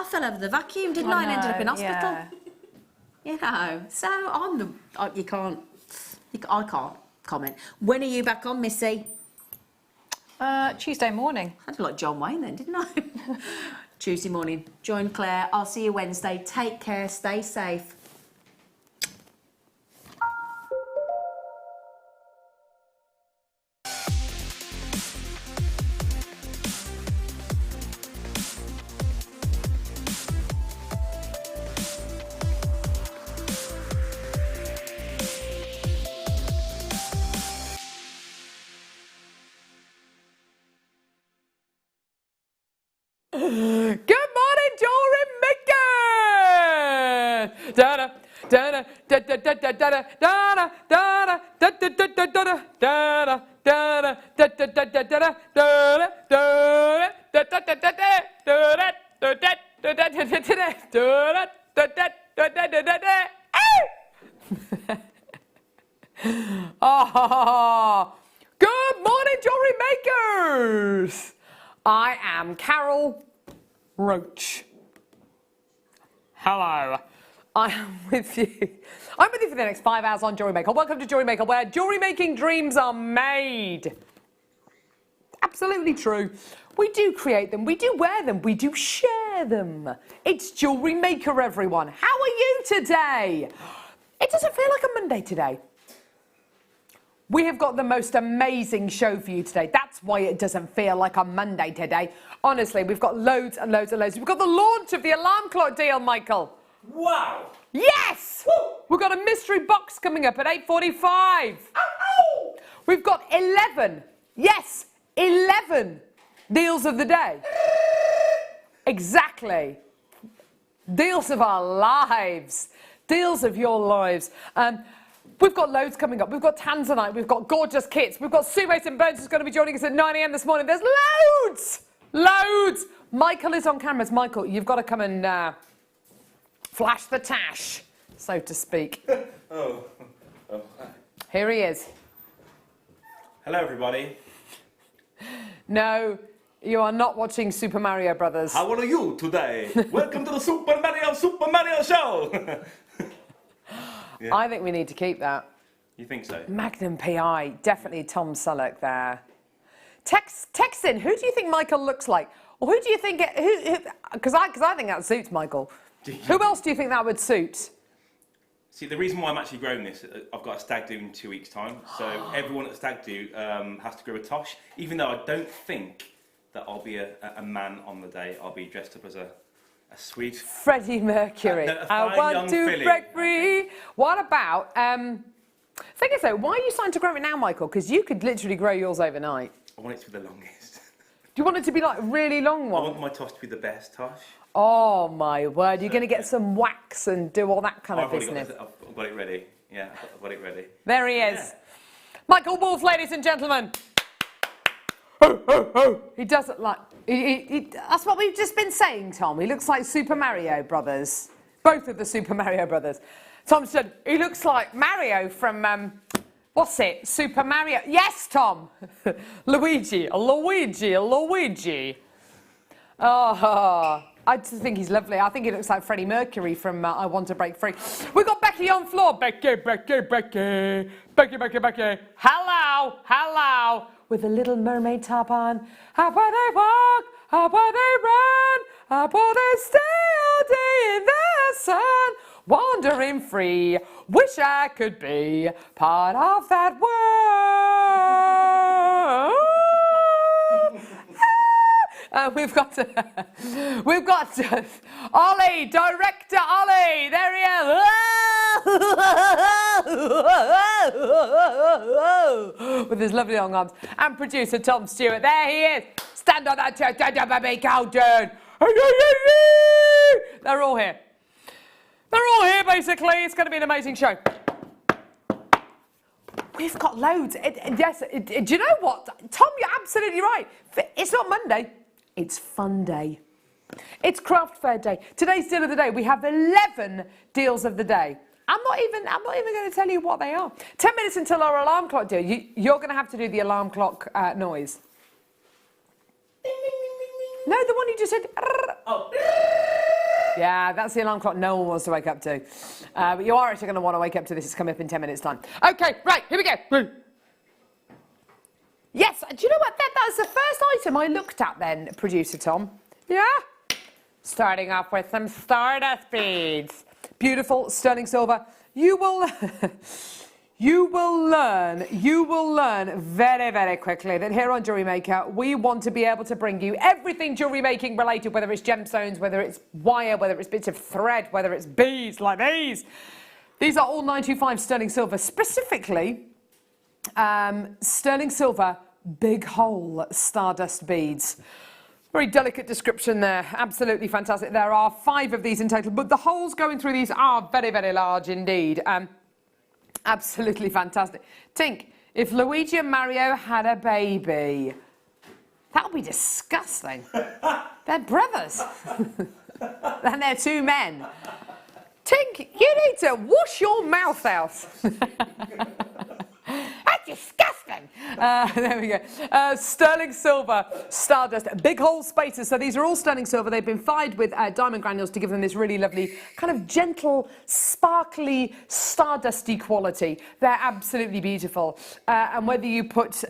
fell over the vacuum, didn't I? And ended up in hospital. Yeah. You know, so I can't comment. When are you back on, Missy? Tuesday morning. I did like John Wayne then, didn't I? Tuesday morning. Join Claire. I'll see you Wednesday. Take care. Stay safe. Good morning, jewellery maker! Da-da, da-da, da-da, da-da, da-da, da-da, da-da, da-da, da-da, da-da, da-da, da-da, da-da, oh, good morning, jewellery makers! I am Carol Roach. Hello. I am with you. I'm with you for the next 5 hours on Jewellery Maker. Welcome to Jewellery Maker, where jewellery making dreams are made. Absolutely true. We do create them, we do wear them, we do share them. It's Jewellery Maker, everyone. How are you today? It doesn't feel like a Monday today. We have got the most amazing show for you today. That's why it doesn't feel like a Monday today. Honestly, we've got loads and loads and loads. We've got the launch of the alarm clock deal, Michael. Wow! Yes! Woo! We've got a mystery box coming up at 8:45. Ow! We've got 11, yes, 11 deals of the day. Exactly. Deals of our lives. Deals of your lives. We've got loads coming up. We've got Tanzanite. We've got gorgeous kits. We've got Sue Mason Burns who's going to be joining us at 9 a.m. this morning. There's loads! Loads! Michael is on cameras. Michael, you've got to come and flash the tash, so to speak. Oh. Here he is. Hello, everybody. No, you are not watching Super Mario Brothers. How are you today? Welcome to the Super Mario Show! Yeah. I think we need to keep that. You think so? Magnum PI, definitely Tom Selleck there. Text in, who do you think Michael looks like? Or who do you think, because I think that suits Michael. Who else do you think that would suit? See, the reason why I'm actually growing this, I've got a stag do in 2 weeks' time. So everyone at stag do has to grow a tosh. Even though I don't think that I'll be a man on the day, I'll be dressed up as a sweet Freddie Mercury. I want to break free. Okay. What about, thing is though, why are you starting to grow it now, Michael? Because you could literally grow yours overnight. I want it to be the longest. Do you want it to be like a really long one? I want my tosh to be the best tosh. Oh my word, you're going to get some wax and do all that kind of business. I've got it ready. Yeah, I've got it ready. There he is. Yeah. Michael Wolf, ladies and gentlemen. Oh, oh, oh. He doesn't like... that's what we've just been saying, Tom. He looks like Super Mario Brothers. Both of the Super Mario Brothers. Tom said, he looks like Mario from, what's it? Super Mario. Yes, Tom. Luigi. Oh, I just think he's lovely. I think he looks like Freddie Mercury from I Want to Break Free. We've got Becky on floor. Becky. Hello. With a little mermaid top on. How about they walk? How about they run? How about they stay all day in the sun? Wandering free. Wish I could be part of that world. We've got Ollie, director Ollie. There he is. With his lovely long arms. And producer Tom Stewart. There he is. Stand on that chair. Stand up, baby. Countdown. They're all here. They're all here, basically. It's going to be an amazing show. We've got loads. Do you know what? Tom, you're absolutely right. It's not Monday. It's fun day. It's craft fair day. Today's deal of the day. We have 11 deals of the day. I'm not even going to tell you what they are. 10 minutes until our alarm clock deal. You're going to have to do the alarm clock noise. Ding, ding, ding, ding, ding. No, the one you just said. Oh. Yeah, that's the alarm clock no one wants to wake up to. But you are actually going to want to wake up to this. It's coming up in 10 minutes' time. Okay, right, here we go. Yes, do you know what? That was the first item I looked at then, Producer Tom. Yeah? Starting off with some Stardust beads. Beautiful, sterling silver. You will learn very, very quickly that here on Jewellery Maker, we want to be able to bring you everything jewellery making related, whether it's gemstones, whether it's wire, whether it's bits of thread, whether it's beads like these. These are all 925 sterling silver, specifically sterling silver big hole Stardust beads. Very delicate description there, absolutely fantastic. There are 5 of these in total, but the holes going through these are very, very large indeed. Absolutely fantastic. Tink, if Luigi and Mario had a baby, that would be disgusting. They're brothers. And they're 2 men. Tink, you need to wash your mouth out. That's disgusting. There we go. Sterling silver, Stardust, big hole spacers. So these are all sterling silver. They've been fired with diamond granules to give them this really lovely, kind of gentle, sparkly, stardusty quality. They're absolutely beautiful. And whether you put these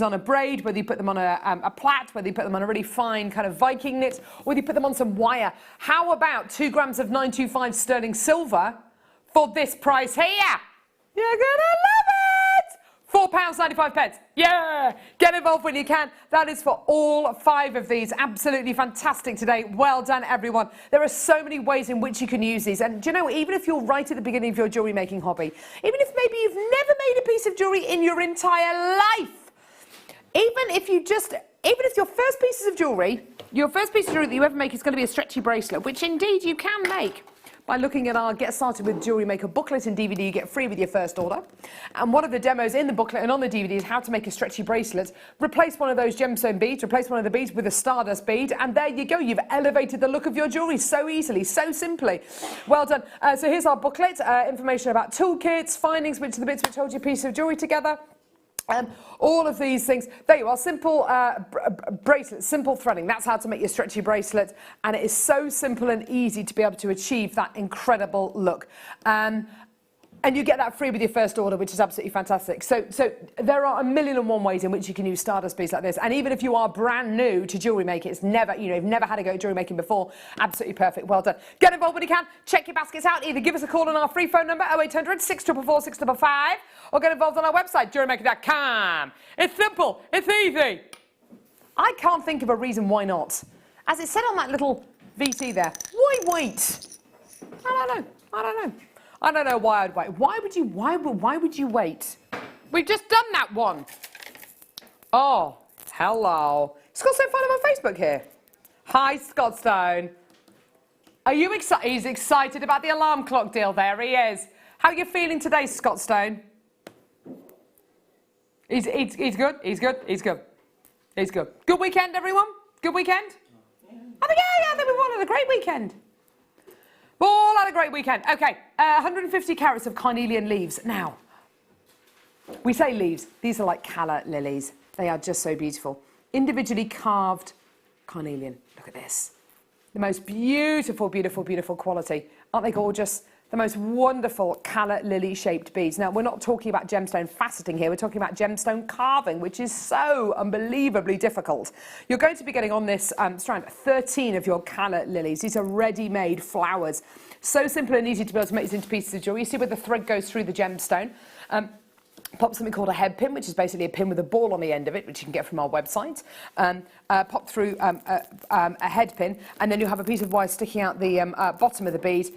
on a braid, whether you put them on a plait, whether you put them on a really fine kind of Viking knit, or whether you put them on some wire. How about 2 grams of 925 sterling silver for this price here? You're gonna love it! £4.95. Yeah! Get involved when you can. That is for all 5 of these. Absolutely fantastic today. Well done, everyone. There are so many ways in which you can use these. And do you know, even if you're right at the beginning of your jewellery making hobby, even if maybe you've never made a piece of jewellery in your entire life, even if your first piece of jewellery that you ever make is going to be a stretchy bracelet, which indeed you can make by looking at our Get Started with Jewellery Maker booklet and DVD you get free with your first order. And one of the demos in the booklet and on the DVD is how to make a stretchy bracelet. Replace one of those gemstone beads, replace one of the beads with a Stardust bead, and there you go. You've elevated the look of your jewellery so easily, so simply. Well done. So here's our booklet, information about toolkits, findings, which are the bits which hold your piece of jewellery together. All of these things, there you are, simple bracelets, simple threading. That's how to make your stretchy bracelet. And it is so simple and easy to be able to achieve that incredible look. And you get that free with your first order, which is absolutely fantastic. So there are 1,000,001 ways in which you can use Stardust beads like this. And even if you are brand new to jewellery making, it's never, you've never had a go at jewellery making before, absolutely perfect. Well done. Get involved when you can. Check your baskets out. Either give us a call on our free phone number, 0800 644 655, or get involved on our website, jewellerymaker.com. It's simple. It's easy. I can't think of a reason why not. As it said on that little VT there, why wait? I don't know. I don't know why I'd wait. Why would you wait? We've just done that one. Oh, hello. Scott Stone, find him on Facebook here. Hi, Scott Stone. Are you excited? He's excited about the alarm clock deal. There he is. How are you feeling today, Scott Stone? He's good. He's good. Good weekend, everyone? Good weekend? I think we all had a great weekend. All had a great weekend. Okay, 150 carats of carnelian leaves. Now, we say leaves. These are like calla lilies. They are just so beautiful. Individually carved carnelian. Look at this. The most beautiful, beautiful, beautiful quality. Aren't they gorgeous? The most wonderful calla lily shaped beads. Now, we're not talking about gemstone faceting here. We're talking about gemstone carving, which is so unbelievably difficult. You're going to be getting on this strand 13 of your calla lilies. These are ready-made flowers. So simple and easy to be able to make these into pieces of jewellery. You see where the thread goes through the gemstone. Pop something called a head pin, which is basically a pin with a ball on the end of it, which you can get from our website. Pop through a head pin, and then you have a piece of wire sticking out the bottom of the bead.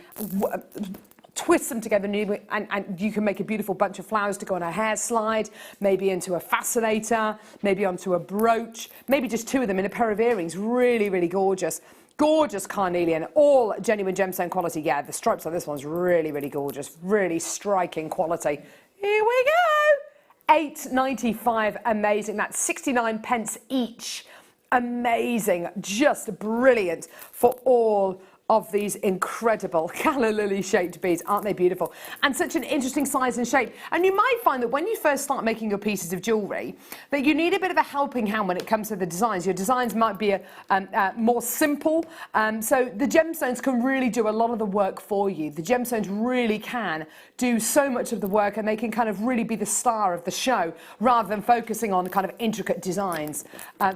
Twist them together, and you can make a beautiful bunch of flowers to go on a hair slide, maybe into a fascinator, maybe onto a brooch, maybe just 2 of them in a pair of earrings. Really, really gorgeous. Gorgeous carnelian, all genuine gemstone quality. Yeah, the stripes on this one's really, really gorgeous. Really striking quality. Here we go. £8.95, amazing. That's 69p each. Amazing, just brilliant for all of these incredible calla lily shaped beads. Aren't they beautiful? And such an interesting size and shape. And you might find that when you first start making your pieces of jewellery, that you need a bit of a helping hand when it comes to the designs. Your designs might be more simple. So the gemstones can really do a lot of the work for you. The gemstones really can do so much of the work, and they can kind of really be the star of the show rather than focusing on kind of intricate designs.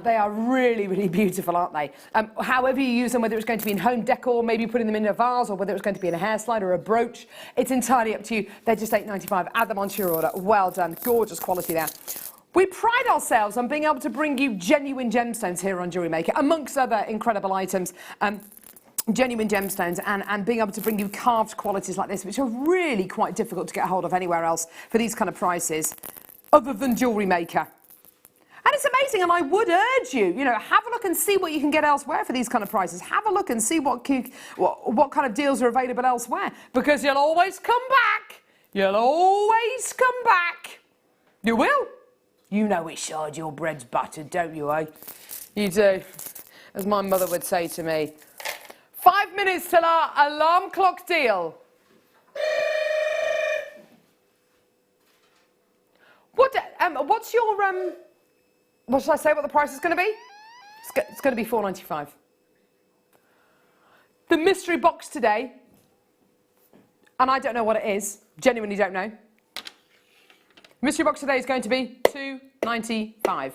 They are really, really beautiful, aren't they? However you use them, whether it's going to be in home decor, maybe putting them in a vase, or whether it's going to be in a hair slide or a brooch, it's entirely up to you. They're just £8.95. Add them onto your order. Well done. Gorgeous quality there. We pride ourselves on being able to bring you genuine gemstones here on Jewellery Maker, amongst other incredible items. Genuine gemstones, and being able to bring you carved qualities like this, which are really quite difficult to get hold of anywhere else for these kind of prices, other than Jewellery Maker. And it's amazing, and I would urge you, have a look and see what you can get elsewhere for these kind of prices. Have a look and see what kind of deals are available elsewhere, because you'll always come back. You'll always come back. You will. You know which side your bread's buttered, don't you, eh? You do. As my mother would say to me, 5 minutes till our alarm clock deal. What's your what should I say? What the price is going to be? It's going to be £4.95. The mystery box today, and I don't know what it is. Genuinely don't know. Mystery box today is going to be £2.95.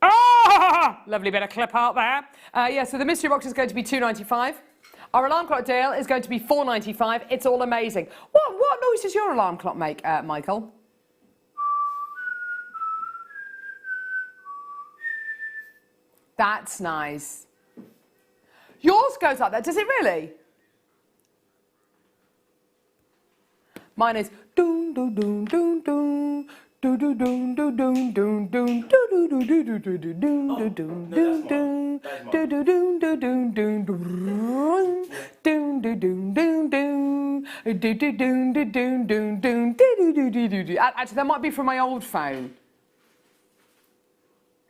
Ah! Lovely bit of clip art there. Yeah, so the mystery box is going to be £2.95. Our alarm clock deal is going to be £4.95. It's all amazing. What noise does your alarm clock make, Michael? That's nice. Yours goes like that, does it really? Mine is doon doon doon doon doon. Do do do do do do do do do do do do do do do do do. Actually, that might be from my old phone.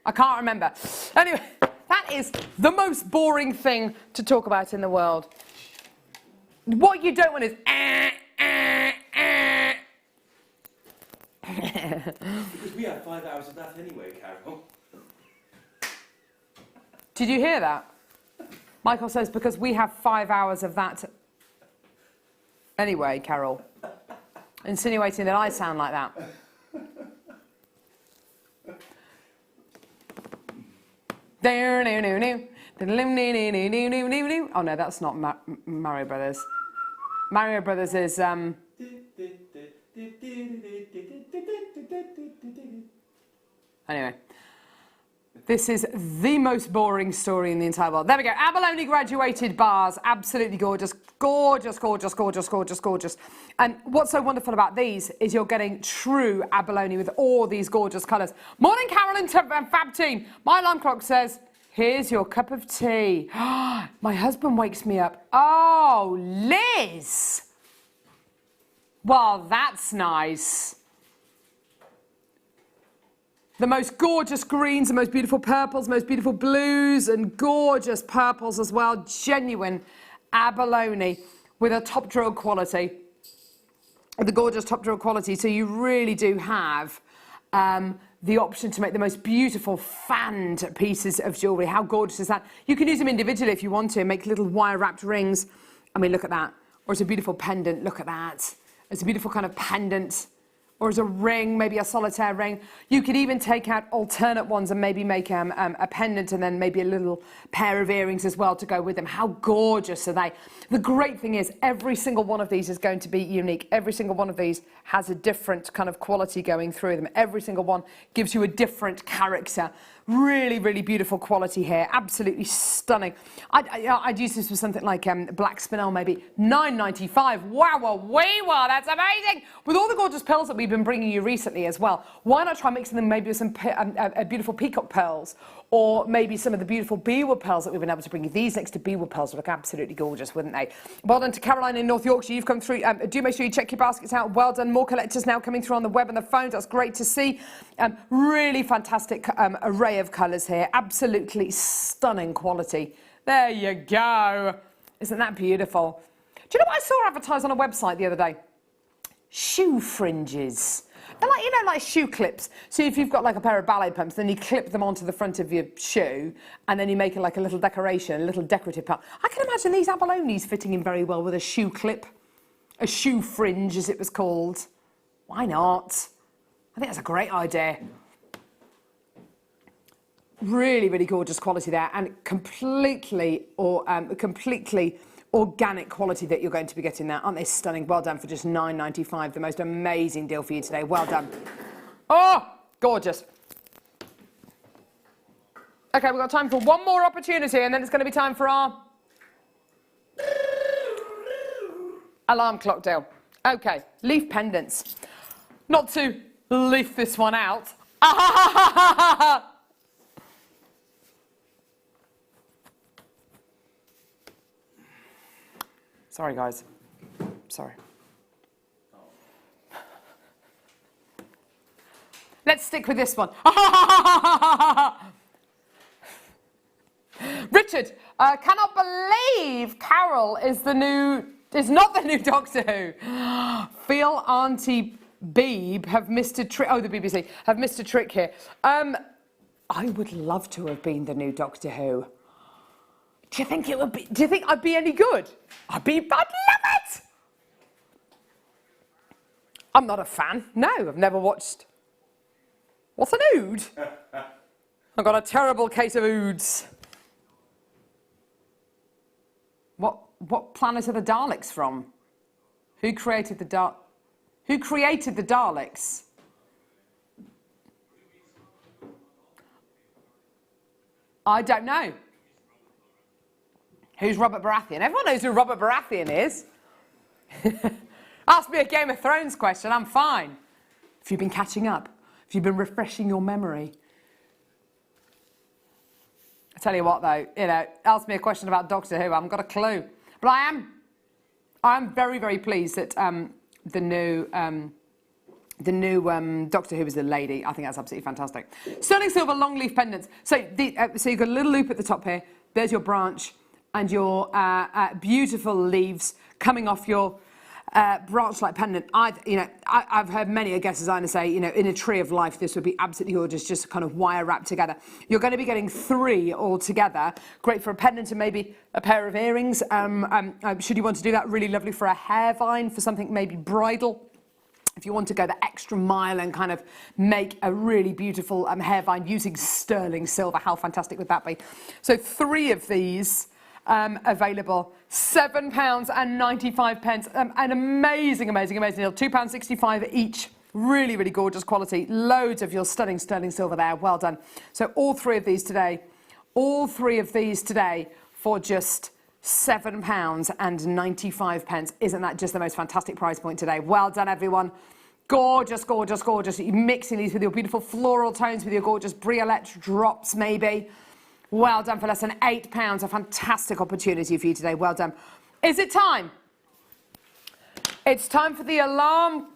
I can't remember. Anyway, that is the most boring thing to talk about in the world. What you don't want is because we have 5 hours of that anyway, Carol. Did you hear that? Michael says because we have 5 hours of that anyway, Carol. Insinuating that I sound like that. Oh no, that's not Mario Brothers. Mario Brothers is anyway. This is the most boring story in the entire world. There we go. Abalone graduated bars. Absolutely gorgeous. Gorgeous, gorgeous, gorgeous, gorgeous, gorgeous. And what's so wonderful about these is you're getting true abalone with all these gorgeous colours. Morning, Carol and Fab team. My alarm clock says, here's your cup of tea. My husband wakes me up. Oh, Liz. Well, that's nice. The most gorgeous greens, the most beautiful purples, most beautiful blues, and gorgeous purples as well. Genuine abalone with a top drill quality. The gorgeous top drill quality. So you really do have the option to make the most beautiful fanned pieces of jewellery. How gorgeous is that? You can use them individually if you want to. Make little wire-wrapped rings. I mean, look at that. Or it's a beautiful pendant. Look at that. It's a beautiful kind of pendant. Or as a ring, maybe a solitaire ring. You could even take out alternate ones and maybe make a pendant and then maybe a little pair of earrings as well to go with them. How gorgeous are they? The great thing is every single one of these is going to be unique. Every single one of these has a different kind of quality going through them. Every single one gives you a different character. Really, really beautiful quality here. Absolutely stunning. I'd use this for something like black spinel, maybe £9.95. Wow, that's amazing. With all the gorgeous pearls that we've been bringing you recently as well, why not try mixing them maybe with some beautiful peacock pearls, or maybe some of the beautiful beewood pearls that we've been able to bring you. These next to beewood pearls would look absolutely gorgeous, wouldn't they? Well done to Caroline in North Yorkshire. You've come through. Do make sure you check your baskets out. Well done. More collectors now coming through on the web and the phones. That's great to see. Really fantastic array of colours here. Absolutely stunning quality. There you go. Isn't that beautiful? Do you know what I saw advertised on a website the other day? Shoe fringes. They're like, like shoe clips. So if you've got like a pair of ballet pumps, then you clip them onto the front of your shoe, and then you make it like a little decoration, a little decorative part. I can imagine these abalones fitting in very well with a shoe clip, a shoe fringe as it was called. Why not? I think that's a great idea. Really, really gorgeous quality there, and completely organic quality that you're going to be getting there. Aren't they stunning? Well done for just £9.95. The most amazing deal for you today. Well done. Oh, gorgeous. Okay, we've got time for one more opportunity, and then it's going to be time for our alarm clock deal. Okay, leaf pendants. Not to leaf this one out. Sorry, guys. Sorry. Let's stick with this one. Richard, cannot believe Carol is not the new Doctor Who. Feel Auntie Beeb have missed a trick. Oh, the BBC have missed a trick here. I would love to have been the new Doctor Who. Do you think it would be? Do you think I'd be any good? I'd love it. I'm not a fan. No, I've never watched. What's an ood? I've got a terrible case of oods. What planet are the Daleks from? Who created the Daleks? I don't know. Who's Robert Baratheon? Everyone knows who Robert Baratheon is. Ask me a Game of Thrones question, I'm fine. Have you been catching up? Have you been refreshing your memory? I tell you what though, ask me a question about Doctor Who, I haven't got a clue. But I am very, very pleased that the new Doctor Who is a lady. I think that's absolutely fantastic. Sterling silver long leaf pendants. So you've got a little loop at the top here. There's your branch and your beautiful leaves coming off your branch-like pendant. I've heard many guest designers say, in a tree of life, this would be absolutely gorgeous, just kind of wire wrapped together. You're going to be getting 3 all together. Great for a pendant and maybe a pair of earrings. Should you want to do that, really lovely for a hairvine, for something maybe bridal. If you want to go the extra mile and kind of make a really beautiful hairvine using sterling silver, how fantastic would that be? So 3 of these available, £7.95. An amazing, amazing, amazing deal. £2.65 each. Really, really gorgeous quality. Loads of your stunning sterling silver there. Well done. So all 3 of these today. All 3 of these today for just £7.95. Isn't that just the most fantastic price point today? Well done, everyone. Gorgeous, gorgeous, gorgeous. You're mixing these with your beautiful floral tones, with your gorgeous briolette drops, maybe. Well done for less than £8. A fantastic opportunity for you today. Well done. Is it time? It's time for the alarm.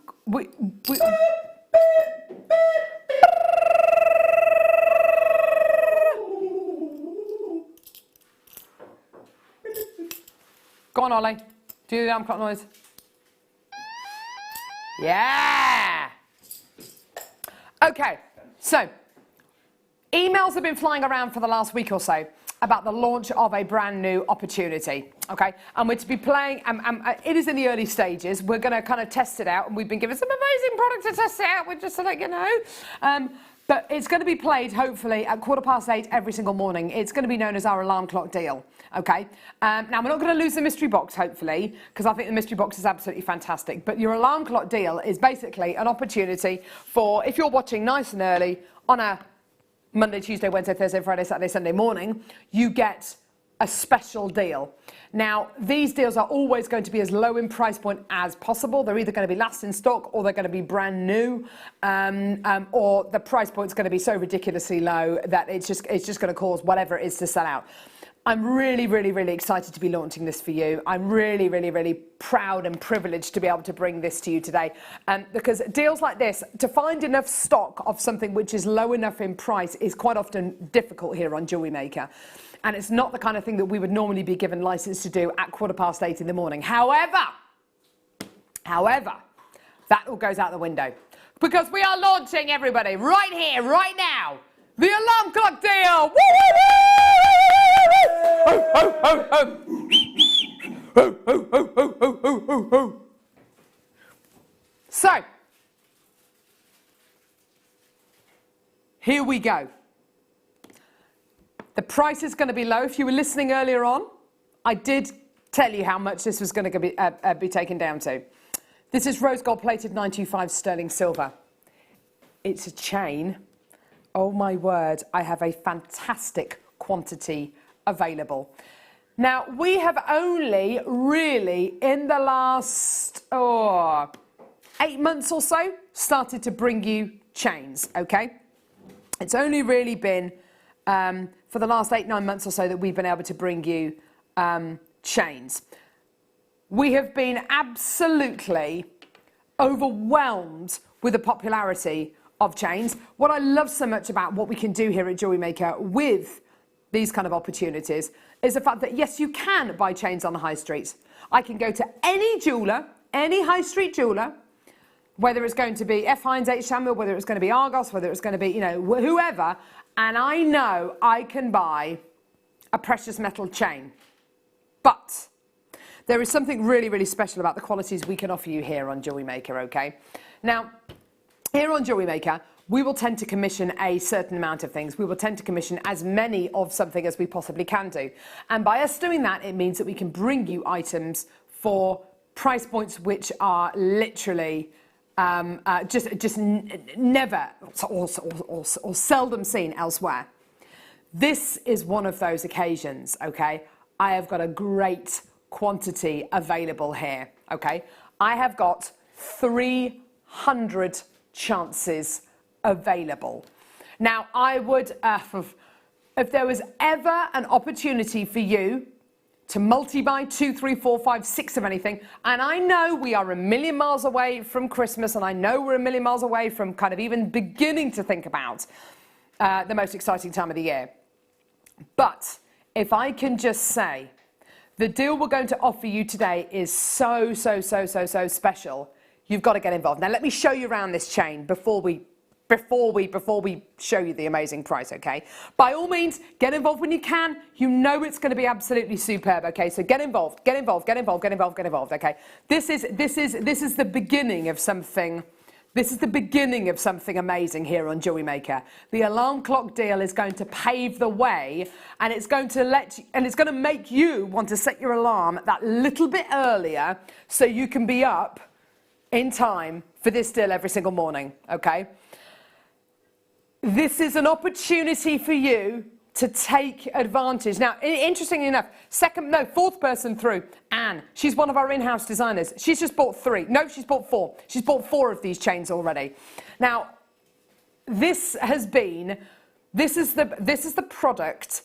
Go on, Ollie. Do the alarm clock noise. Yeah. Okay, so emails have been flying around for the last week or so about the launch of a brand new opportunity, okay? And we're to be playing, it is in the early stages. We're going to kind of test it out, and we've been given some amazing products to test it out with, just to let you know. But it's going to be played, hopefully, at 8:15 every single morning. It's going to be known as our alarm clock deal, okay? Now, we're not going to lose the mystery box, hopefully, because I think the mystery box is absolutely fantastic. But your alarm clock deal is basically an opportunity for, if you're watching nice and early on a Monday, Tuesday, Wednesday, Thursday, Friday, Saturday, Sunday morning, you get a special deal. Now, these deals are always going to be as low in price point as possible. They're either going to be last in stock, or they're going to be brand new, or the price point's going to be so ridiculously low that it's just going to cause whatever it is to sell out. I'm really, really, really excited to be launching this for you. I'm really, really, really proud and privileged to be able to bring this to you today. Because deals like this, to find enough stock of something which is low enough in price is quite often difficult here on JewelleryMaker. And it's not the kind of thing that we would normally be given license to do at 8:15 in the morning. However, that all goes out the window. Because we are launching, everybody, right here, right now, the alarm clock deal! Woo, woo, woo! Ho, ho, ho, ho! Ho, ho, ho, ho, ho, ho, ho, ho! So, here we go. The price is going to be low. If you were listening earlier on, I did tell you how much this was going to be taken down to. This is rose gold plated 925 sterling silver. It's a chain. Oh my word, I have a fantastic quantity available. Now, we have only really, in the last 8 months or so, started to bring you chains, okay? It's only really been for the last 8-9 months or so that we've been able to bring you chains. We have been absolutely overwhelmed with the popularity of chains. What I love so much about what we can do here at JewelleryMaker with these kind of opportunities is the fact that, yes, you can buy chains on the high streets. I can go to any jeweller, any high street jeweller, whether it's going to be F. Hines, H. Samuel, whether it's going to be Argos, whether it's going to be, you know, whoever, and I know I can buy a precious metal chain. But there is something really, really special about the qualities we can offer you here on JewelleryMaker, okay? Now, here on JewelleryMaker, we will tend to commission a certain amount of things. We will tend to commission as many of something as we possibly can do. And by us doing that, it means that we can bring you items for price points which are literally just never or seldom seen elsewhere. This is one of those occasions, okay? I have got a great quantity available here, okay? I have got 300 chances available. Now, I would, if there was ever an opportunity for you to multi-buy 2, 3, 4, 5, 6 of anything, and I know we are a million miles away from Christmas, and I know we're a million miles away from kind of even beginning to think about the most exciting time of the year. But if I can just say, the deal we're going to offer you today is so special. You've got to get involved. Now, let me show you around this chain before we show you the amazing price, okay? By all means, get involved when you can. You know it's going to be absolutely superb, okay? So get involved, okay? This is the beginning of something. This is the beginning of something amazing here on JewelleryMaker. The alarm clock deal is going to pave the way, and it's going to make you want to set your alarm that little bit earlier so you can be up in time for this deal every single morning, okay? This is an opportunity for you to take advantage. Now, interestingly enough, fourth person through, Anne. She's one of our in-house designers. She's just bought 3. No, she's bought 4. She's bought 4 of these chains already. Now, this is the product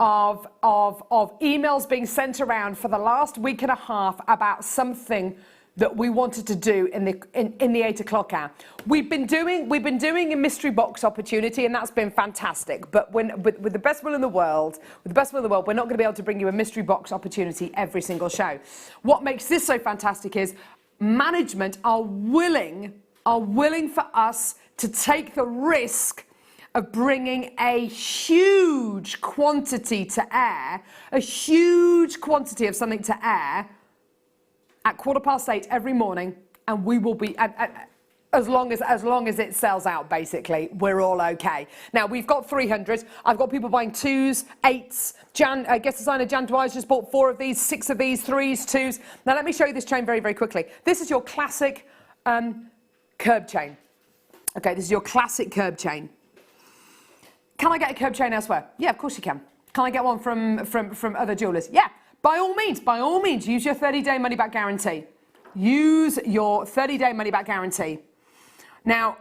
of emails being sent around for the last week and a half about something that we wanted to do in the 8 o'clock hour. We've been doing a mystery box opportunity, and that's been fantastic. But with the best will in the world, we're not going to be able to bring you a mystery box opportunity every single show. What makes this so fantastic is management are willing for us to take the risk of bringing a huge quantity to air, a huge quantity of something to air, at 8:15 every morning, and we will be as long as it sells out. Basically, we're all okay. Now we've got 300. I've got people buying 2s, 8s. Guest designer Jan Dwyer's just bought 4 of these, 6 of these, 3s, 2s. Now let me show you this chain very, very quickly. This is your classic curb chain. Okay, this is your classic curb chain. Can I get a curb chain elsewhere? Yeah, of course you can. Can I get one from other jewellers? Yeah. By all means, use your 30-day money-back guarantee. Use your 30-day money-back guarantee. Now,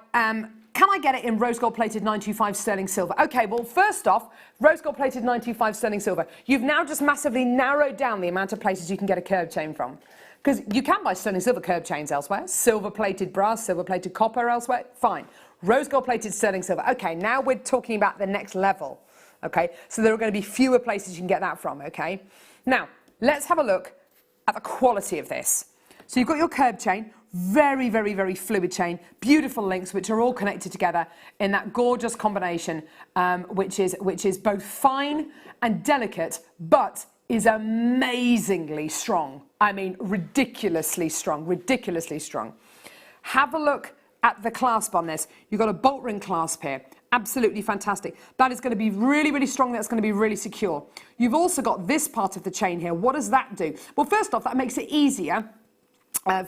can I get it in rose gold plated 925 sterling silver? Okay, well, first off, rose gold plated 925 sterling silver. You've now just massively narrowed down the amount of places you can get a curb chain from. Because you can buy sterling silver curb chains elsewhere, silver plated brass, silver plated copper elsewhere, fine. Rose gold plated sterling silver. Okay, now we're talking about the next level. Okay, so there are going to be fewer places you can get that from, okay? Now, let's have a look at the quality of this. So you've got your curb chain, very, very, very fluid chain, beautiful links which are all connected together in that gorgeous combination, which is both fine and delicate, but is amazingly strong. I mean, ridiculously strong, ridiculously strong. Have a look at the clasp on this. You've got a bolt ring clasp here. Absolutely fantastic. That is going to be really, really strong. That's going to be really secure. You've also got this part of the chain here. What does that do? Well, first off, that makes it easier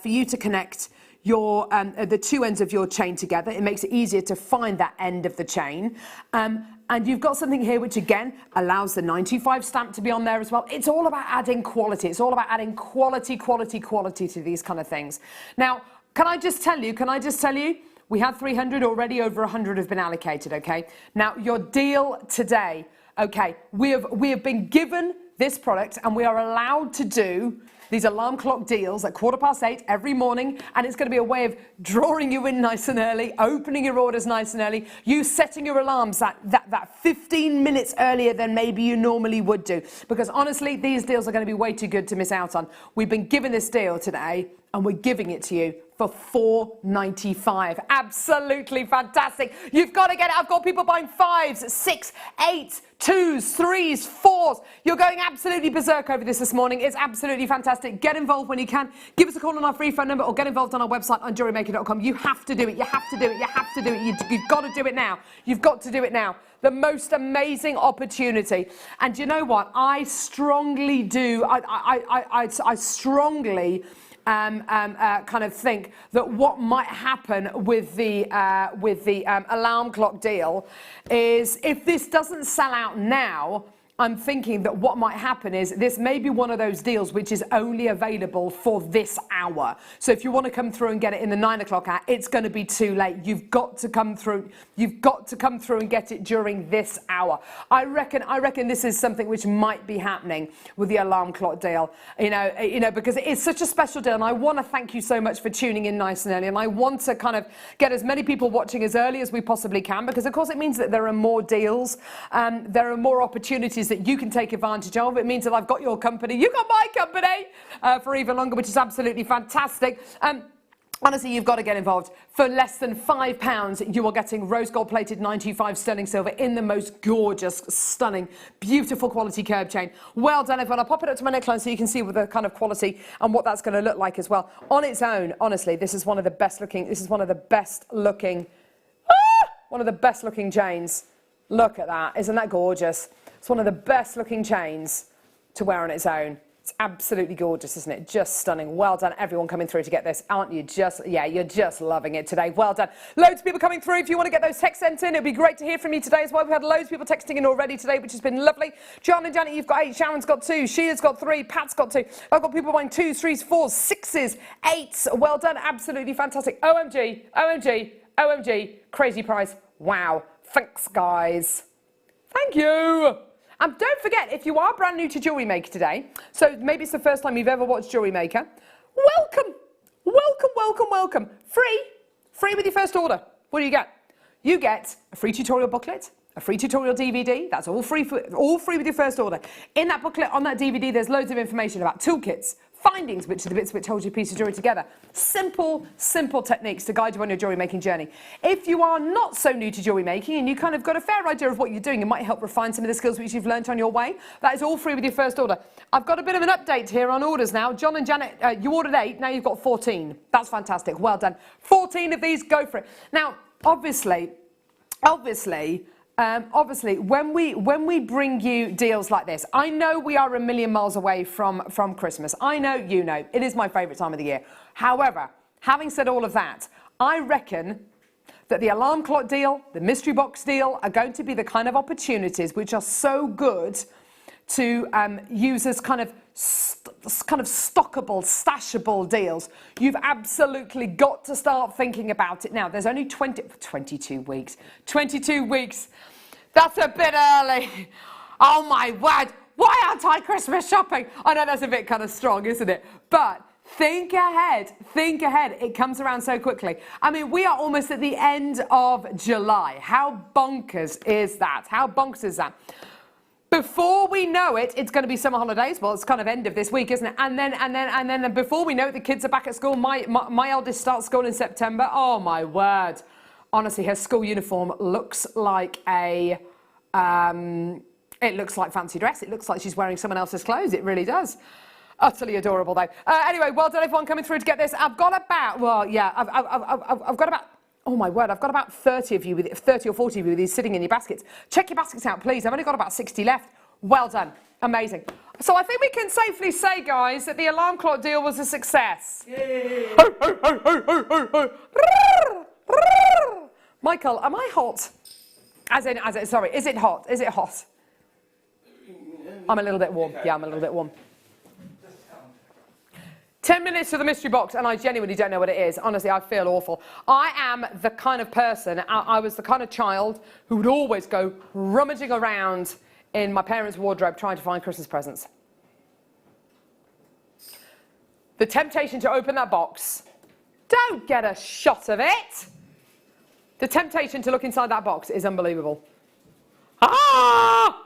for you to connect your the two ends of your chain together. It makes it easier to find that end of the chain. And you've got something here which, again, allows the 925 stamp to be on there as well. It's all about adding quality. It's all about adding quality to these kind of things. Now, can I just tell you, we had 300 already, over 100 have been allocated, okay? Now, your deal today, okay, we have been given this product and we are allowed to do these alarm clock deals at 8:15 every morning, and it's going to be a way of drawing you in nice and early, opening your orders nice and early, you setting your alarms that 15 minutes earlier than maybe you normally would do. Because honestly, these deals are going to be way too good to miss out on. We've been given this deal today, and we're giving it to you for $4.95. Absolutely fantastic. You've got to get it. I've got people buying 5s, 6, 8, 2s, 3s, 4s. You're going absolutely berserk over this morning. It's absolutely fantastic. Get involved when you can. Give us a call on our free phone number or get involved on our website on jewellerymaker.com. You have to do it. You have to do it. You have to do it. You've got to do it now. You've got to do it now. The most amazing opportunity. And you know what? I strongly do. I strongly kind of think that what might happen with the alarm clock deal is, if this doesn't sell out now, I'm thinking that what might happen is this may be one of those deals which is only available for this hour. So if you want to come through and get it in the 9 o'clock hour, it's going to be too late. You've got to come through. You've got to come through and get it during this hour. I reckon this is something which might be happening with the alarm clock deal. You know, because it is such a special deal, and I want to thank you so much for tuning in nice and early. And I want to kind of get as many people watching as early as we possibly can, because of course it means that there are more deals, there are more opportunities that you can take advantage of. It means that I've got your company, you got my company for even longer, which is absolutely fantastic. Honestly, you've got to get involved. For less than £5, you are getting rose gold plated 925 sterling silver in the most gorgeous, stunning, beautiful quality curb chain. Well done, everyone. I'll pop it up to my neckline so you can see with the kind of quality and what that's going to look like as well. On its own, honestly, this is one of the best looking, one of the best looking chains. Look at that. Isn't that gorgeous? It's one of the best looking chains to wear on its own. It's absolutely gorgeous, isn't it? Just stunning. Well done, everyone coming through to get this. Aren't you just, yeah, you're just loving it today. Well done. Loads of people coming through. If you want to get those texts sent in, it'd be great to hear from you today as well. We've had loads of people texting in already today, which has been lovely. John and Janet, you've got 8. Sharon's got 2. Shia's got 3. Pat's got 2. I've got people buying 2s, 3s, 4s, 6s, 8s. Well done. Absolutely fantastic. OMG, OMG, OMG. Crazy price. Wow. Thanks, guys. Thank you. And don't forget, if you are brand new to Jewellery Maker today, so maybe it's the first time you've ever watched Jewellery Maker, welcome, welcome, welcome, welcome. Free with your first order. What do you get? You get a free tutorial booklet, a free tutorial DVD. That's all free with your first order. In that booklet, on that DVD, there's loads of information about toolkits, findings, which are the bits which hold your piece of jewellery together. Simple techniques to guide you on your jewellery making journey. If you are not so new to jewellery making and you kind of got a fair idea of what you're doing, it might help refine some of the skills which you've learnt on your way. That is all free with your first order. I've got a bit of an update here on orders now. John and Janet, you ordered 8, now you've got 14. That's fantastic, well done. 14 of these, go for it. Now, obviously, when we bring you deals like this, I know we are a million miles away from Christmas. I know, you know, it is my favourite time of the year. However, having said all of that, I reckon that the alarm clock deal, the mystery box deal are going to be the kind of opportunities which are so good to use as kind of stockable, stashable deals. You've absolutely got to start thinking about it now. There's only 22 weeks. 22 weeks. That's a bit early. Oh my word. Why aren't I Christmas shopping? I know that's a bit kind of strong, isn't it? But think ahead. Think ahead. It comes around so quickly. I mean, we are almost at the end of July. How bonkers is that? How bonkers is that? Before we know it, it's going to be summer holidays. Well, it's kind of end of this week, isn't it? And then before we know it, the kids are back at school. My eldest starts school in September. Oh my word. Honestly, her school uniform looks like a... it looks like fancy dress. It looks like she's wearing someone else's clothes. It really does. Utterly adorable, though. Anyway, well done, everyone, coming through to get this. I've got about, well, yeah, I've got about, oh my word, I've got about 30 of you, 30 or 40 of you with these sitting in your baskets. Check your baskets out, please. I've only got about 60 left. Well done. Amazing. So I think we can safely say, guys, that the alarm clock deal was a success. Yay. Michael, am I hot? Sorry, is it hot? Is it hot? I'm a little bit warm. Yeah, I'm a little bit warm. 10 minutes to the mystery box, and I genuinely don't know what it is. Honestly, I feel awful. I am the kind of person, I was the kind of child who would always go rummaging around in my parents' wardrobe trying to find Christmas presents. The temptation to open that box, don't get a shot of it. The temptation to look inside that box is unbelievable. Ah!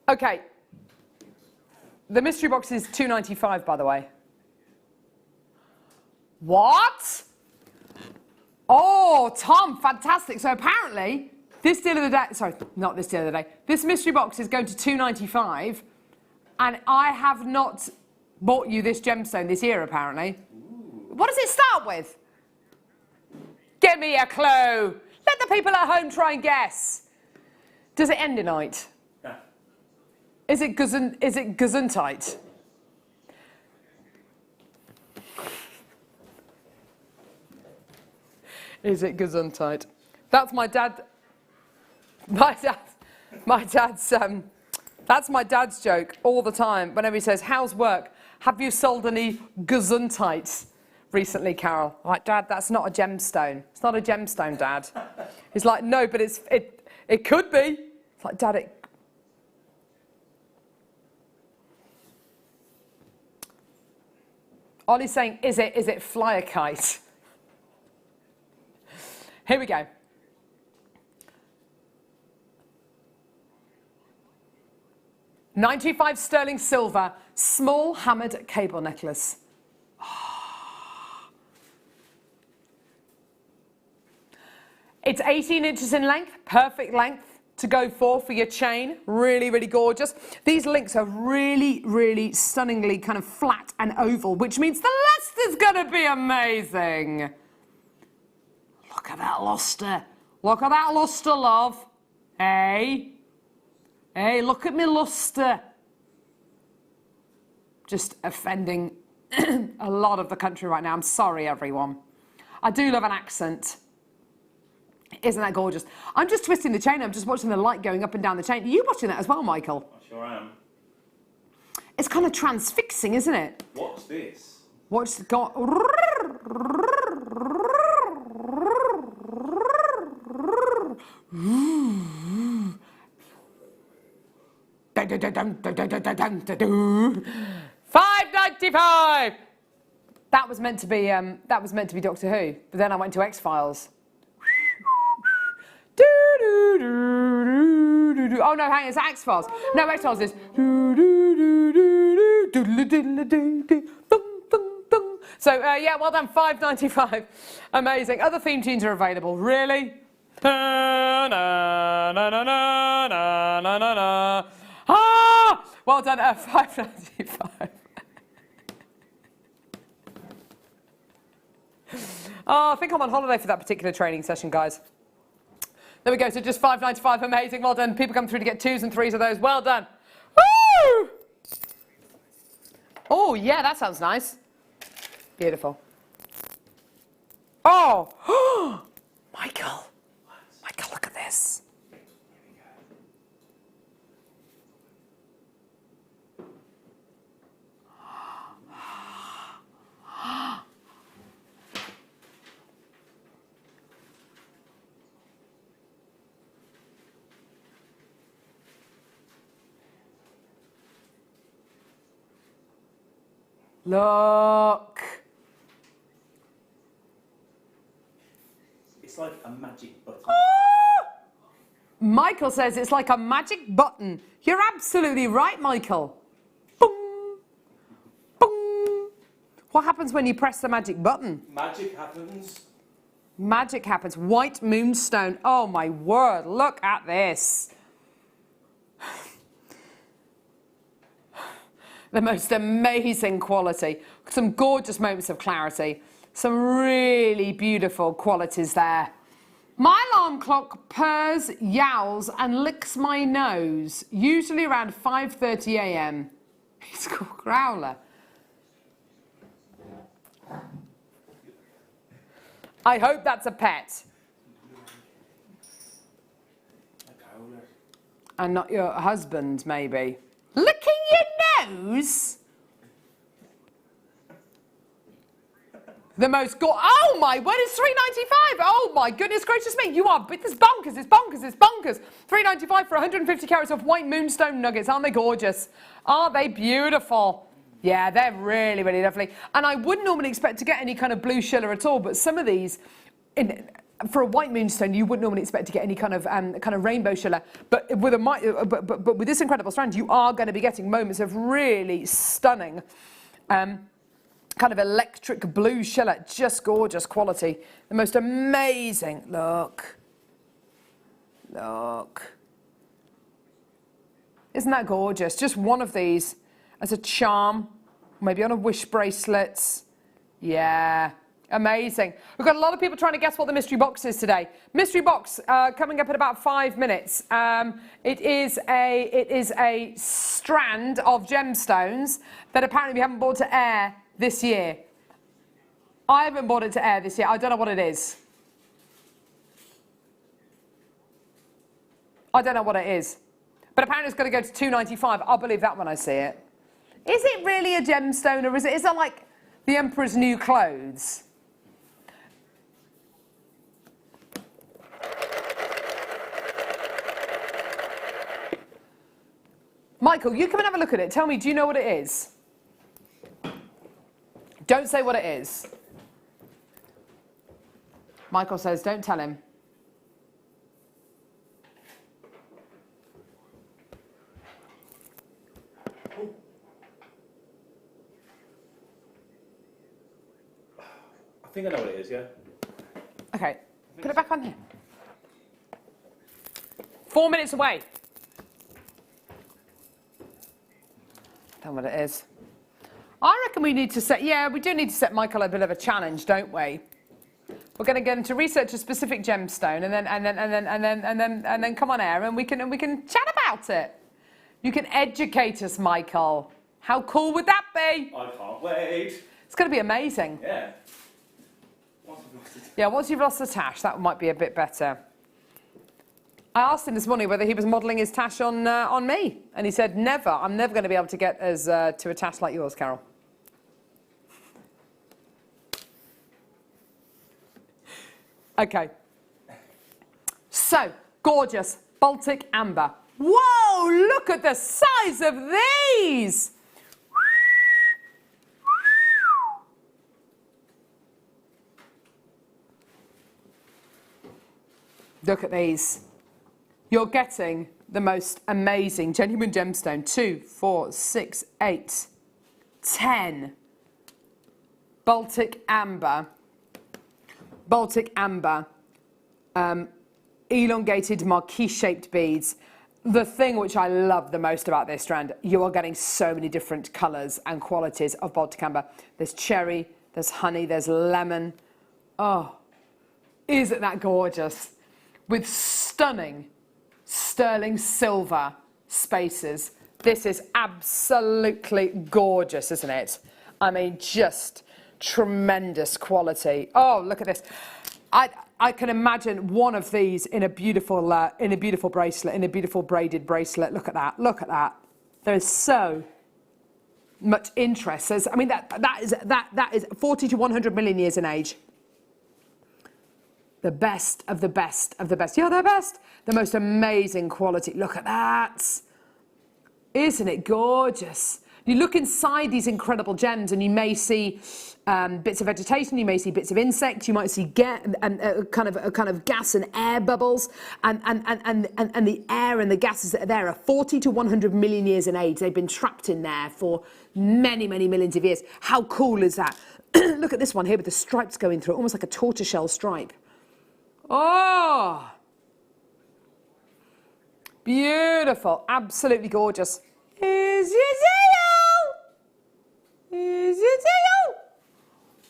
Okay. The mystery box is £2.95, by the way. What? Oh, Tom, fantastic. So apparently, this deal of the day, sorry, not this deal of the day, this mystery box is going to £2.95, and I have not bought you this gemstone this year, apparently. Ooh. What does it start with? Give me a clue. Let the people at home try and guess. Does it end in night? Yeah. Is it gesundheit? Is it gesundheit? That's my dad. That's my dad's joke all the time. Whenever he says, "How's work? Have you sold any gesundheit recently, Carol?" I'm like, "Dad, that's not a gemstone. It's not a gemstone, Dad." He's like, "No, but it could be." It's like, "Dad, it." Ollie's saying, is it fly a kite? Here we go. £95 sterling silver, small hammered cable necklace. Oh. It's 18 inches in length, perfect length to go for your chain. Really, really gorgeous. These links are really, really stunningly kind of flat and oval, which means the luster's going to be amazing. Look at that luster. Look at that luster, love. Hey. Hey, look at me luster. Just offending a lot of the country right now. I'm sorry, everyone. I do love an accent. Isn't that gorgeous? I'm just twisting the chain. I'm just watching the light going up and down the chain. Are you watching that as well, Michael? I sure am. It's kind of transfixing, isn't it? What's this? What's got? £5.95. That was meant to be Doctor Who, but then I went to X-Files. Oh no, hang on, it's X-Files. No, X-Files is. So yeah, well done, £5.95. Amazing. Other theme tunes are available. Really? Ah! Well done at £5.95. Oh, I think I'm on holiday for that particular training session, guys. There we go, so just £5.95, amazing, well done. People come through to get 2s and 3s of those, well done. Woo! Oh, yeah, that sounds nice. Beautiful. Oh! Michael, look at this. Look. It's like a magic button. Michael says it's like a magic button. You're absolutely right, Michael. Boom. Boom. What happens when you press the magic button? Magic happens. Magic happens. White moonstone. Oh my word, look at this. The most amazing quality. Some gorgeous moments of clarity. Some really beautiful qualities there. My alarm clock purrs, yowls and licks my nose, usually around 5:30 a.m. He's called Growler. I hope that's a pet. And not your husband, maybe. Licking your nose? The most oh my word, it's $3.95. Oh my goodness gracious me. You are, it's bonkers, it's bonkers, it's bonkers. $3.95 for 150 carats of white moonstone nuggets. Aren't they gorgeous? Aren't they beautiful? Yeah, they're really, really lovely. And I wouldn't normally expect to get any kind of blue schiller at all, but some of these, for a white moonstone, you wouldn't normally expect to get any kind of rainbow schiller. But with but with this incredible strand, you are going to be getting moments of really stunning, kind of electric blue schiller. Just gorgeous quality. The most amazing. Look. Look. Isn't that gorgeous? Just one of these as a charm, maybe on a wish bracelet. Yeah, amazing. We've got a lot of people trying to guess what the mystery box is today. Mystery box coming up in about 5 minutes. It is a strand of gemstones that apparently we haven't brought to air this year. I haven't brought it to air this year. I don't know what it is. I don't know what it is. But apparently it's going to go to $2.95. I'll believe that when I see it. Is it really a gemstone, or is it like the Emperor's new clothes? Michael, you come and have a look at it. Tell me, do you know what it is? Don't say what it is. Michael says, don't tell him. I think I know what it is, yeah. Okay, put it back on here. 4 minutes away. Don't know what it is. I reckon we need to set, yeah, we do need to set Michael a bit of a challenge, don't we? We're going to get him to research a specific gemstone and then come on air and we can chat about it. You can educate us, Michael. How cool would that be? I can't wait. It's going to be amazing. Yeah. Yeah, once you've lost the tash, that might be a bit better. I asked him this morning whether he was modelling his tash on me, and he said, never. I'm never going to be able to get as to a tash like yours, Carol. Okay. So, gorgeous Baltic amber. Whoa, look at the size of these! Look at these. You're getting the most amazing genuine gemstone. 2, 4, 6, 8, 10. Baltic amber. Baltic amber. Elongated marquise-shaped beads. The thing which I love the most about this strand, you are getting so many different colours and qualities of Baltic amber. There's cherry, there's honey, there's lemon. Oh, isn't that gorgeous? With stunning sterling silver spaces. This is absolutely gorgeous, isn't it? I mean, just tremendous quality. Oh, look at this. I can imagine one of these in a beautiful bracelet, in a beautiful braided bracelet. Look at that. Look at that. There is so much interest. I mean, that is 40 to 100 million years in age. The best of the best of the best. You're the best. The most amazing quality. Look at that. Isn't it gorgeous? You look inside these incredible gems and you may see bits of vegetation, you may see bits of insects, you might see kind of gas and air bubbles, and the air and the gases that are there are 40 to 100 million years in age. They've been trapped in there for many, many millions of years. How cool is that? Look at this one here with the stripes going through it, almost like a tortoiseshell stripe. Oh! Beautiful, absolutely gorgeous. Is your deal? Is your deal?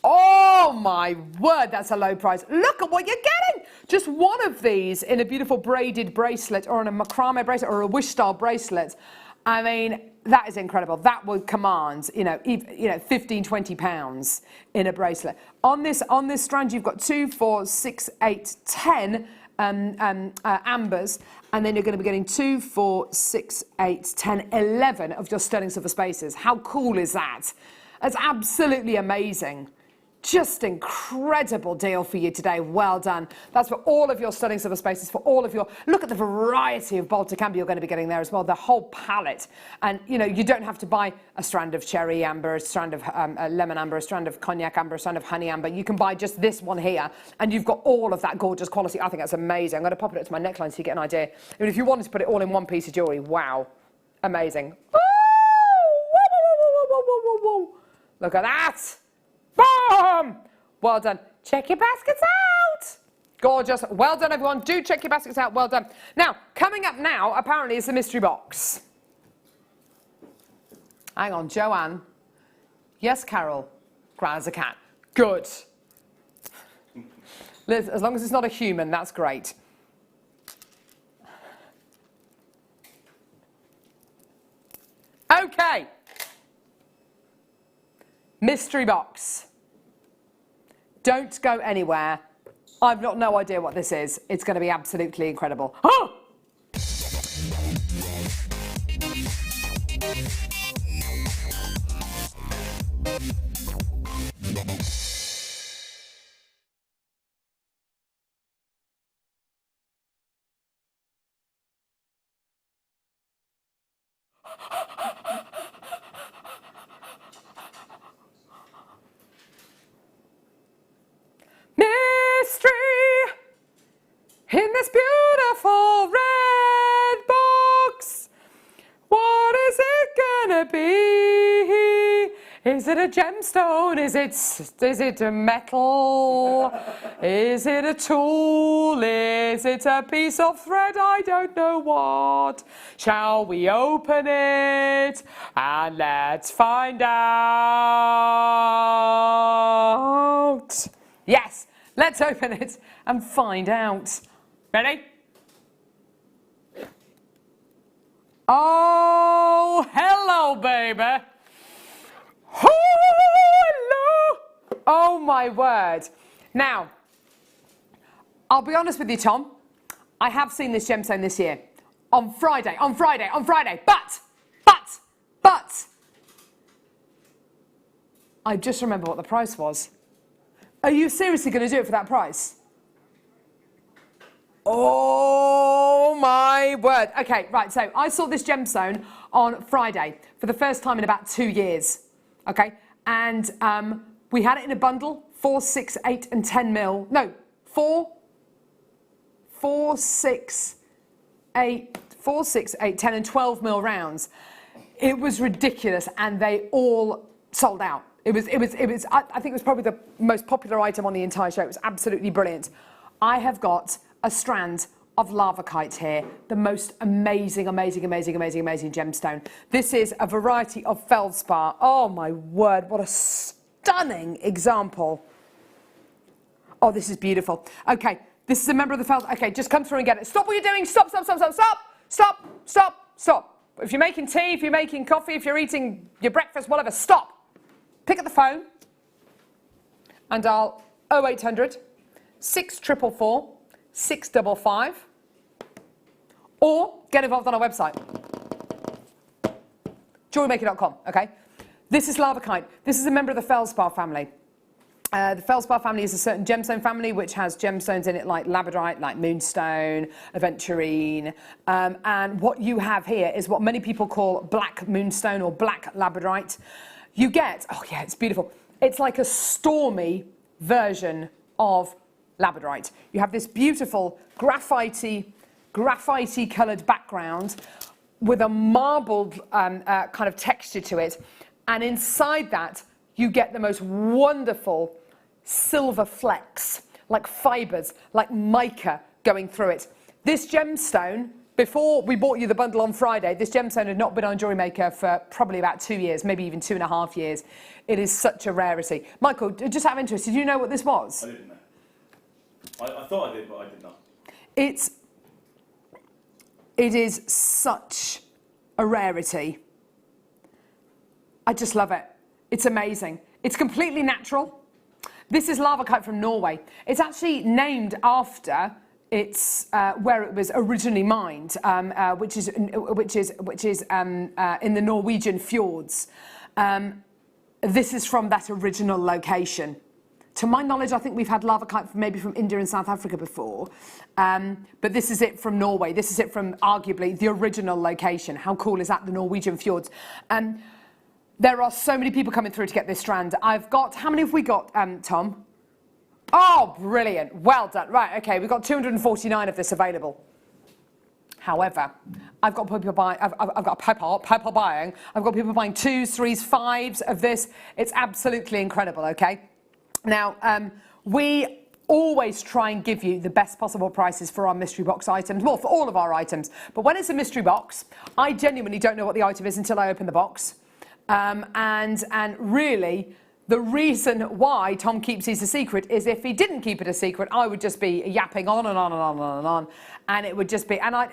Oh my word, that's a low price. Look at what you're getting. Just one of these in a beautiful braided bracelet or in a macrame bracelet or a wish style bracelet. I mean, that is incredible. That would command, 15, 20 pounds in a bracelet. On this strand, you've got 2, 4, 6, 8, 10 ambers, and then you're going to be getting 2, 4, 6, 8, 10, 11 of your sterling silver spaces. How cool is that? That's absolutely amazing. Just incredible deal for you today. Well done. That's for all of your sterling silver spaces, for all of your... Look at the variety of Baltic amber you're going to be getting there as well, the whole palette. And, you don't have to buy a strand of cherry amber, a strand of lemon amber, a strand of cognac amber, a strand of honey amber. You can buy just this one here, and you've got all of that gorgeous quality. I think that's amazing. I'm going to pop it up to my neckline so you get an idea. I mean, if you wanted to put it all in one piece of jewellery, wow. Amazing. Woo! Woo! Look at that. Boom! Well done. Check your baskets out. Gorgeous. Well done, everyone. Do check your baskets out. Well done. Now, coming up now, apparently, is the mystery box. Hang on, Joanne. Yes, Carol. Grand as a cat. Good. Liz, as long as it's not a human, that's great. Okay. Mystery box. Don't go anywhere. I've got no idea what this is. It's going to be absolutely incredible. Oh! Mystery in this beautiful red box. What is it gonna be? Is it a gemstone? Is it a metal? Is it a tool? Is it a piece of thread? I don't know what. Shall we open it and let's find out? Yes, let's open it and find out. Ready? Oh, hello, baby. Oh, hello. Oh, my word. Now, I'll be honest with you, Tom. I have seen this gemstone this year. On Friday. But, I just remember what the price was. Are you seriously going to do it for that price? Oh my word. Okay, right, so I saw this gemstone on Friday for the first time in about 2 years. Okay, and we had it in a bundle, 4, 6, 8 and 10 mil. No, 4, 6, 8, 10 and 12 mil rounds. It was ridiculous and they all sold out. I think it was probably the most popular item on the entire show. It was absolutely brilliant. I have got a strand of lavakite here, the most amazing gemstone. This is a variety of feldspar. Oh my word, what a stunning example. Oh, this is beautiful. Okay, this is a member of the feld. Okay, just come through and get it. Stop what you're doing. Stop. If you're making tea, if you're making coffee, if you're eating your breakfast, whatever, stop. Pick up the phone and dial 0800 644 655 or get involved on our website, jewellerymaker.com, okay? This is lavakite. This is a member of the feldspar family. The feldspar family is a certain gemstone family which has gemstones in it like labradorite, like moonstone, aventurine, and what you have here is what many people call black moonstone or black labradorite. You get, oh yeah, it's beautiful. It's like a stormy version of labradorite. You have this beautiful graphite-y coloured background with a marbled kind of texture to it, and inside that you get the most wonderful silver flecks, like fibres, like mica going through it. This gemstone, before we bought you the bundle on Friday, this gemstone had not been on JewelleryMaker for probably about 2 years, maybe even 2.5 years. It is such a rarity. Michael, just out of interest, did you know what this was? I didn't know. I thought I did, but I did not. It is such a rarity. I just love it. It's amazing. It's completely natural. This is lavakite from Norway. It's actually named after its where it was originally mined, which is in the Norwegian fjords. This is from that original location. To my knowledge, I think we've had lavakite maybe from India and South Africa before, but this is it from Norway. This is it from arguably the original location. How cool is that? The Norwegian fjords. There are so many people coming through to get this strand. I've got, how many have we got, Tom? Oh, brilliant. Well done. Right, okay, we've got 249 of this available. However, I've got people buying, I've got people buying, I've got people buying 2s, 3s, 5s of this. It's absolutely incredible, okay? Now, we always try and give you the best possible prices for our mystery box items, well, for all of our items. But when it's a mystery box, I genuinely don't know what the item is until I open the box. And really, the reason why Tom keeps these a secret is if he didn't keep it a secret, I would just be yapping on and on and on and on and on, and it would just be. And I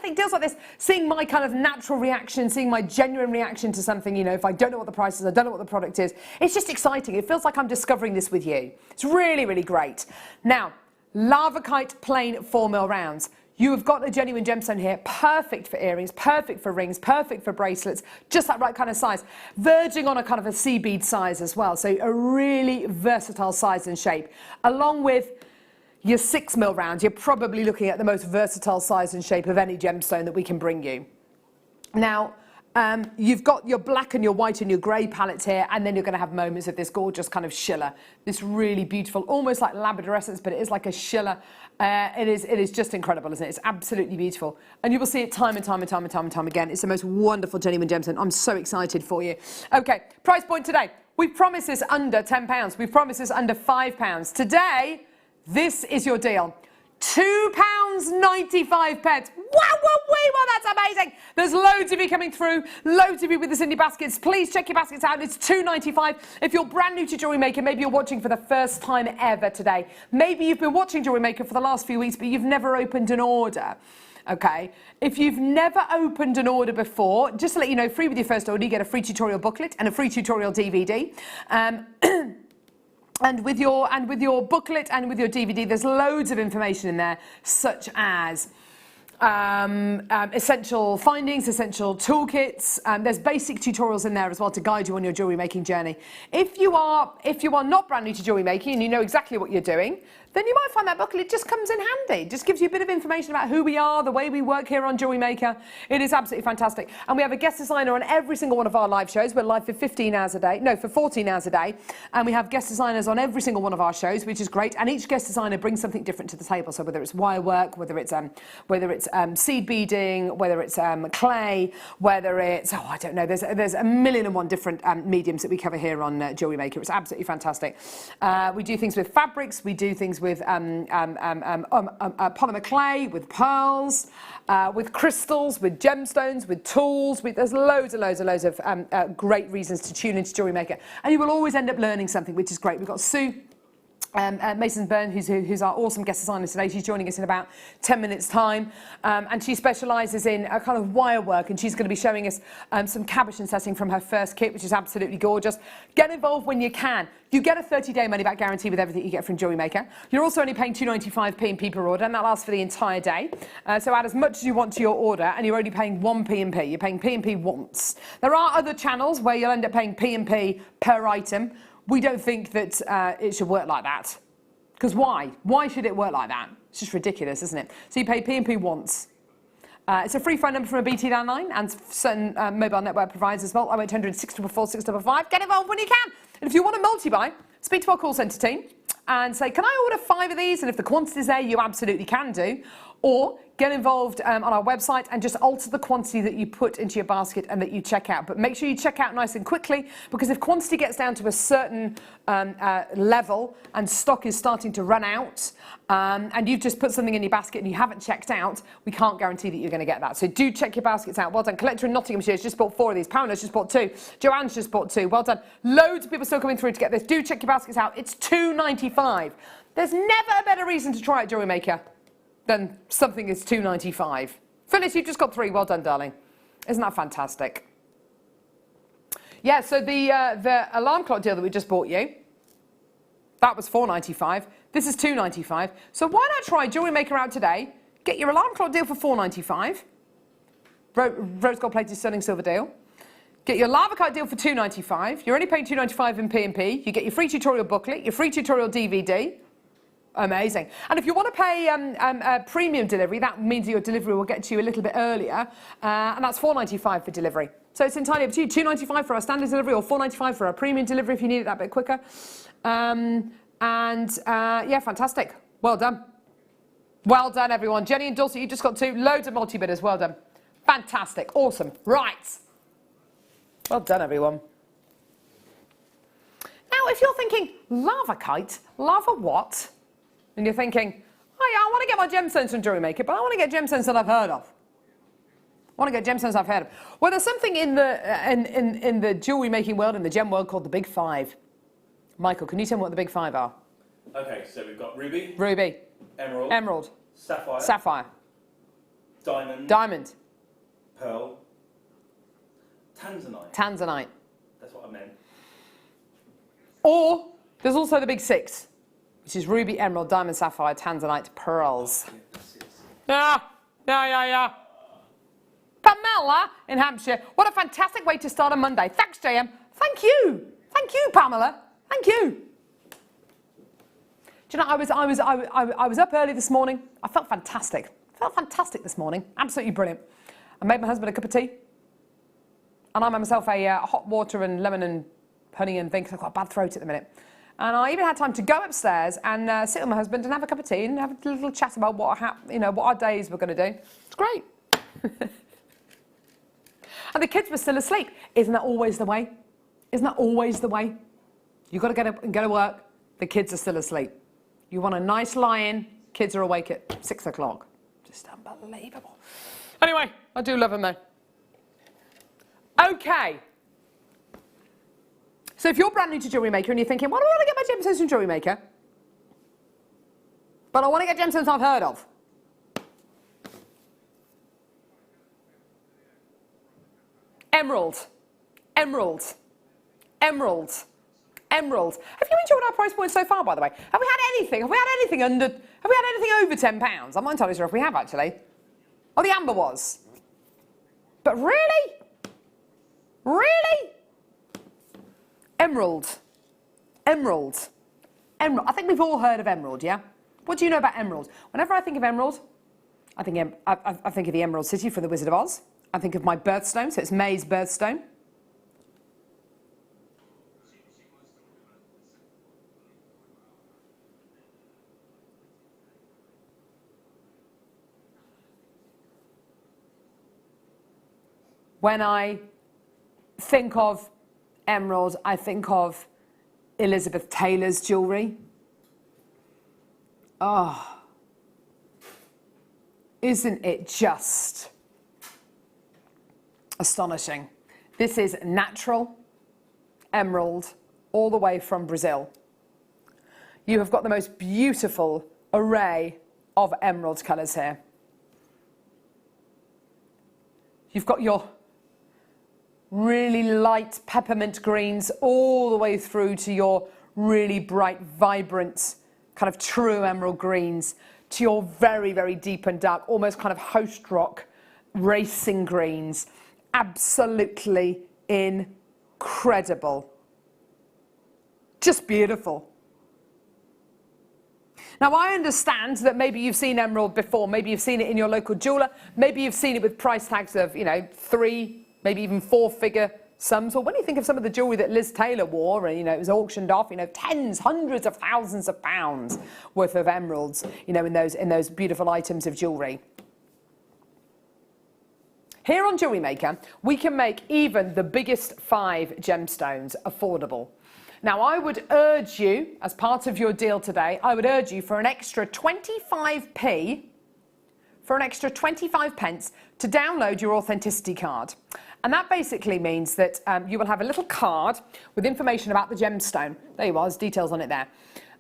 think deals like this, seeing my kind of natural reaction, seeing my genuine reaction to something. You know, if I don't know what the price is, I don't know what the product is. It's just exciting. It feels like I'm discovering this with you. It's really, really great. Now, lavakite plain 4mm rounds. You have got a genuine gemstone here, perfect for earrings, perfect for rings, perfect for bracelets, just that right kind of size. Verging on a kind of a sea bead size as well, so a really versatile size and shape. Along with your 6mm round, you're probably looking at the most versatile size and shape of any gemstone that we can bring you. Now, you've got your black and your white and your grey palettes here, and then you're going to have moments of this gorgeous kind of shiller, this really beautiful, almost like labradorescence, but it is like a shiller. It is just incredible, isn't it? It's absolutely beautiful, and you will see it time and time and time and time and time again. It's the most wonderful genuine gemstone. I'm so excited for you. Okay, price point today. We promise this under £10. We promise this under £5. Today, this is your deal. £2.95. Wow, that's amazing. There's loads of you coming through, loads of you with the Cindy baskets. Please check your baskets out. It's £2.95. If you're brand new to JewelleryMaker, maybe you're watching for the first time ever today. Maybe you've been watching JewelleryMaker for the last few weeks, but you've never opened an order. Okay, if you've never opened an order before, just to let you know, free with your first order, you get a free tutorial booklet and a free tutorial DVD. And with your booklet and with your DVD, there's loads of information in there, such as essential findings, essential toolkits. There's basic tutorials in there as well to guide you on your jewellery making journey. If you are not brand new to jewellery making and you know exactly what you're doing, then you might find that booklet just comes in handy. Just gives you a bit of information about who we are, the way we work here on JewelleryMaker. It is absolutely fantastic. And we have a guest designer on every single one of our live shows. We're live for 14 hours a day. And we have guest designers on every single one of our shows, which is great. And each guest designer brings something different to the table. So whether it's wire work, whether it's seed beading, whether it's clay, whether it's, I don't know, there's a million and one different mediums that we cover here on JewelleryMaker. It's absolutely fantastic. We do things with fabrics. We do things with polymer clay, with pearls, with crystals, with gemstones, with tools. There's loads of great reasons to tune into JewelleryMaker, and you will always end up learning something, which is great. We've got Sue Mason-Byrne, who's our awesome guest designer today. She's joining us in about 10 minutes' time, and she specialises in a kind of wire work, and she's going to be showing us some cabochon setting from her first kit, which is absolutely gorgeous. Get involved when you can. You get a 30-day money-back guarantee with everything you get from JewelleryMaker. You're also only paying £2.95 p per order, and that lasts for the entire day. So add as much as you want to your order, and you're only paying 1 p. You're paying P&P once. There are other channels where you'll end up paying P&P per item. we don't think that it should work like that. Because why? Why should it work like that? It's just ridiculous, isn't it? So you pay P&P once. It's a free phone number from a BT landline and certain mobile network providers as well. 0800 644 655. Get involved when you can. And if you want a multi-buy, speak to our call centre team and say, can I order 5 of these? And if the quantity's there, you absolutely can do. Or get involved on our website and just alter the quantity that you put into your basket and that you check out. But make sure you check out nice and quickly, because if quantity gets down to a certain level and stock is starting to run out, and you've just put something in your basket and you haven't checked out, we can't guarantee that you're going to get that. So do check your baskets out. Well done. Collector in Nottinghamshire has just bought 4 of these. Pamela's just bought 2. Joanne's just bought 2. Well done. Loads of people still coming through to get this. Do check your baskets out. It's £2.95. There's never a better reason to try it, Jewellery Maker, then something is £2.95. Phyllis, you've just got 3. Well done, darling. Isn't that fantastic? Yeah, so the alarm clock deal that we just bought you, that was £4.95. This is £2.95. So why not try Jewellery Maker out today? Get your alarm clock deal for £4.95. Rose gold plated sterling silver deal. Get your lava kite deal for £2.95. You're only paying £2.95 in P&P. You get your free tutorial booklet, your free tutorial DVD. Amazing. And if you want to pay premium delivery, that means your delivery will get to you a little bit earlier, and that's £4.95 for delivery. So it's entirely up to you. £2.95 for our standard delivery, or £4.95 for our premium delivery if you need it that bit quicker. Yeah, fantastic. Well done. Well done, everyone. Jenny and Dulcie, you just got 2. Loads of multi-bidders. Well done. Fantastic. Awesome. Right. Well done, everyone. Now, if you're thinking, lava kite, lava what? And you're thinking, oh yeah, I want to get my gemstones from Jewellery Maker, but I want to get gemstones that I've heard of. I want to get gemstones I've heard of. Well, there's something in the jewellery making world, in the gem world, called the Big 5. Michael, can you tell me what the Big 5 are? Okay, so we've got ruby. Ruby. Emerald. Emerald. Sapphire. Sapphire. Diamond. Diamond. Pearl. Tanzanite. Tanzanite. That's what I meant. Or there's also the Big 6, which is ruby, emerald, diamond, sapphire, tanzanite, pearls. Yeah. Pamela in Hampshire. What a fantastic way to start a Monday. Thanks, JM. Thank you. Thank you, Pamela. Thank you. Do you know, I was up early this morning. I felt fantastic. I felt fantastic this morning. Absolutely brilliant. I made my husband a cup of tea. And I made myself a hot water and lemon and honey and thing, because I've got a bad throat at the minute. And I even had time to go upstairs and sit with my husband and have a cup of tea and have a little chat about what our days were going to do. It's great. And the kids were still asleep. Isn't that always the way? Isn't that always the way? You've got to get up and go to work. The kids are still asleep. You want a nice lie-in. Kids are awake at 6 o'clock. Just unbelievable. Anyway, I do love them though. Okay. So if you're brand new to Jewellery Maker and you're thinking, why do I want to get my gemstones from Jewellery Maker? But I want to get gemstones I've heard of. Emerald. Emerald. Emerald. Emerald. Have you enjoyed our price points so far, by the way? Have we had anything? Have we had anything over £10? I'm not entirely sure if we have, actually. Oh, the amber was. But really? Really? Emerald. Emerald. Emerald. I think we've all heard of emerald, yeah? What do you know about emerald? Whenever I think of emerald, I think of the Emerald City from The Wizard of Oz. I think of my birthstone, so it's May's birthstone. When I think of emerald, I think of Elizabeth Taylor's jewellery. Oh, isn't it just astonishing? This is natural emerald all the way from Brazil. You have got the most beautiful array of emerald colours here. You've got your really light peppermint greens all the way through to your really bright, vibrant, kind of true emerald greens, to your very, very deep and dark, almost kind of host rock racing greens. Absolutely incredible. Just beautiful. Now, I understand that maybe you've seen emerald before. Maybe you've seen it in your local jeweler. Maybe you've seen it with price tags of, you know, 3, maybe even 4-figure sums. Or when you think of some of the jewellery that Liz Taylor wore, and, you know, it was auctioned off, you know, tens, hundreds of thousands of pounds worth of emeralds, you know, in those beautiful items of jewellery. Here on Jewellery Maker, we can make even the biggest 5 gemstones affordable. Now, I would urge you, as part of your deal today, I would urge you for an extra 25p, to download your authenticity card. And that basically means that you will have a little card with information about the gemstone. There you are, there's details on it there.